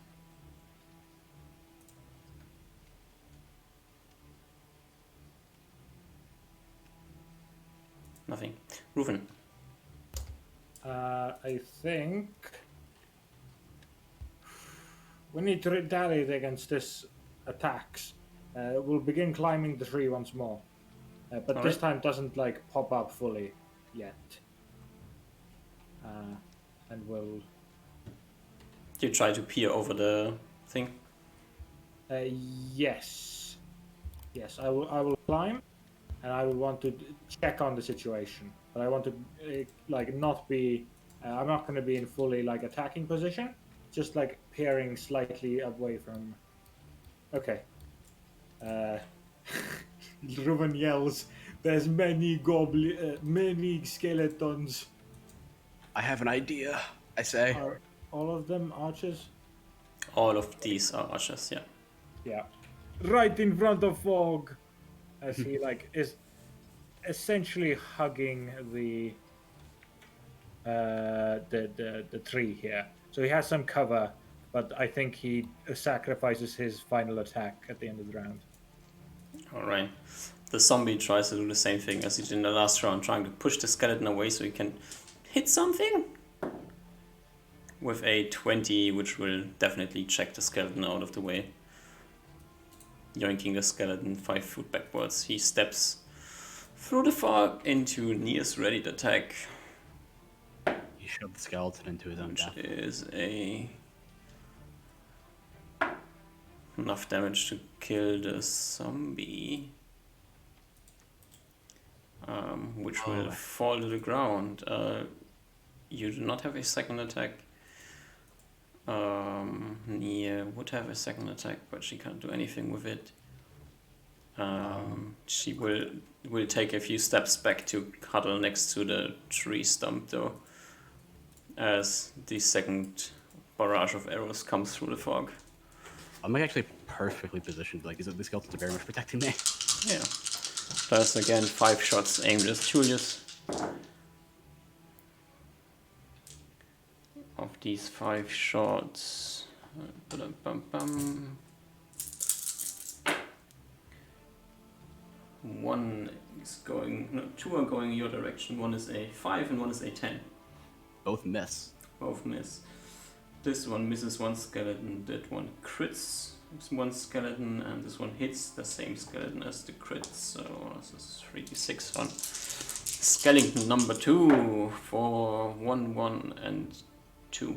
Nothing. Reuven. I think we need to retaliate against this attacks. We'll begin climbing the tree once more, but All this right. time doesn't like pop up fully yet. And we'll. You try to peer over the thing. Yes, yes. I will climb, and I will want to check on the situation. But I want to like not be. I'm not going to be in fully like attacking position. Just like peering slightly away from. Okay. Reuven yells. There's many skeletons. I have an idea. I say. Are all of them archers? All of these are archers, yeah. Yeah. Right in front of Fog, as he like is essentially hugging the tree here. So he has some cover, but I think he sacrifices his final attack at the end of the round. Alright. The zombie tries to do the same thing as he did in the last round, trying to push the skeleton away so he can hit something. With a 20, which will definitely check the skeleton out of the way. Yoinking the skeleton 5 foot backwards. He steps through the fog into Nia's ready to attack. He shoved the skeleton into his own Which death. is enough damage to kill the zombie. Which will fall to the ground. You do not have a second attack. Nia would have a second attack, but she can't do anything with it. She will take a few steps back to huddle next to the tree stump, though, as the second barrage of arrows comes through the fog. I'm like actually perfectly positioned. Like the skeletons are very much protecting me. Yeah. Plus again 5 shots aimed at Julius. Of these 5 shots, one is going, no, 2 are going your direction. One is a 5 and one is a 10. Both miss. Both miss. This one misses one skeleton, that one crits one skeleton, and this one hits the same skeleton as the crit, so this is 3d6 on skeleton number 2 for 1 and 4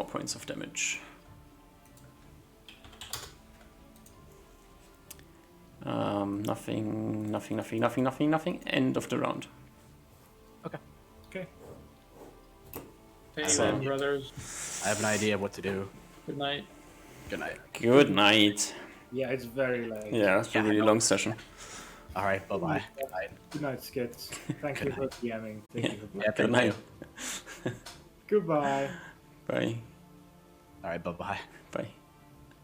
points of damage. Nothing. End of the round. Okay. Hey, So- then, brothers. I have an idea of what to do. Good night. Good night. Good night. Yeah, it's very late. Yeah, it's a really long session. All right. Bye bye. Good night. Good night, Skits. Thank you for DMing. Thank you for Yeah, Good night. Goodbye. Bye. All right. Bye bye. Bye.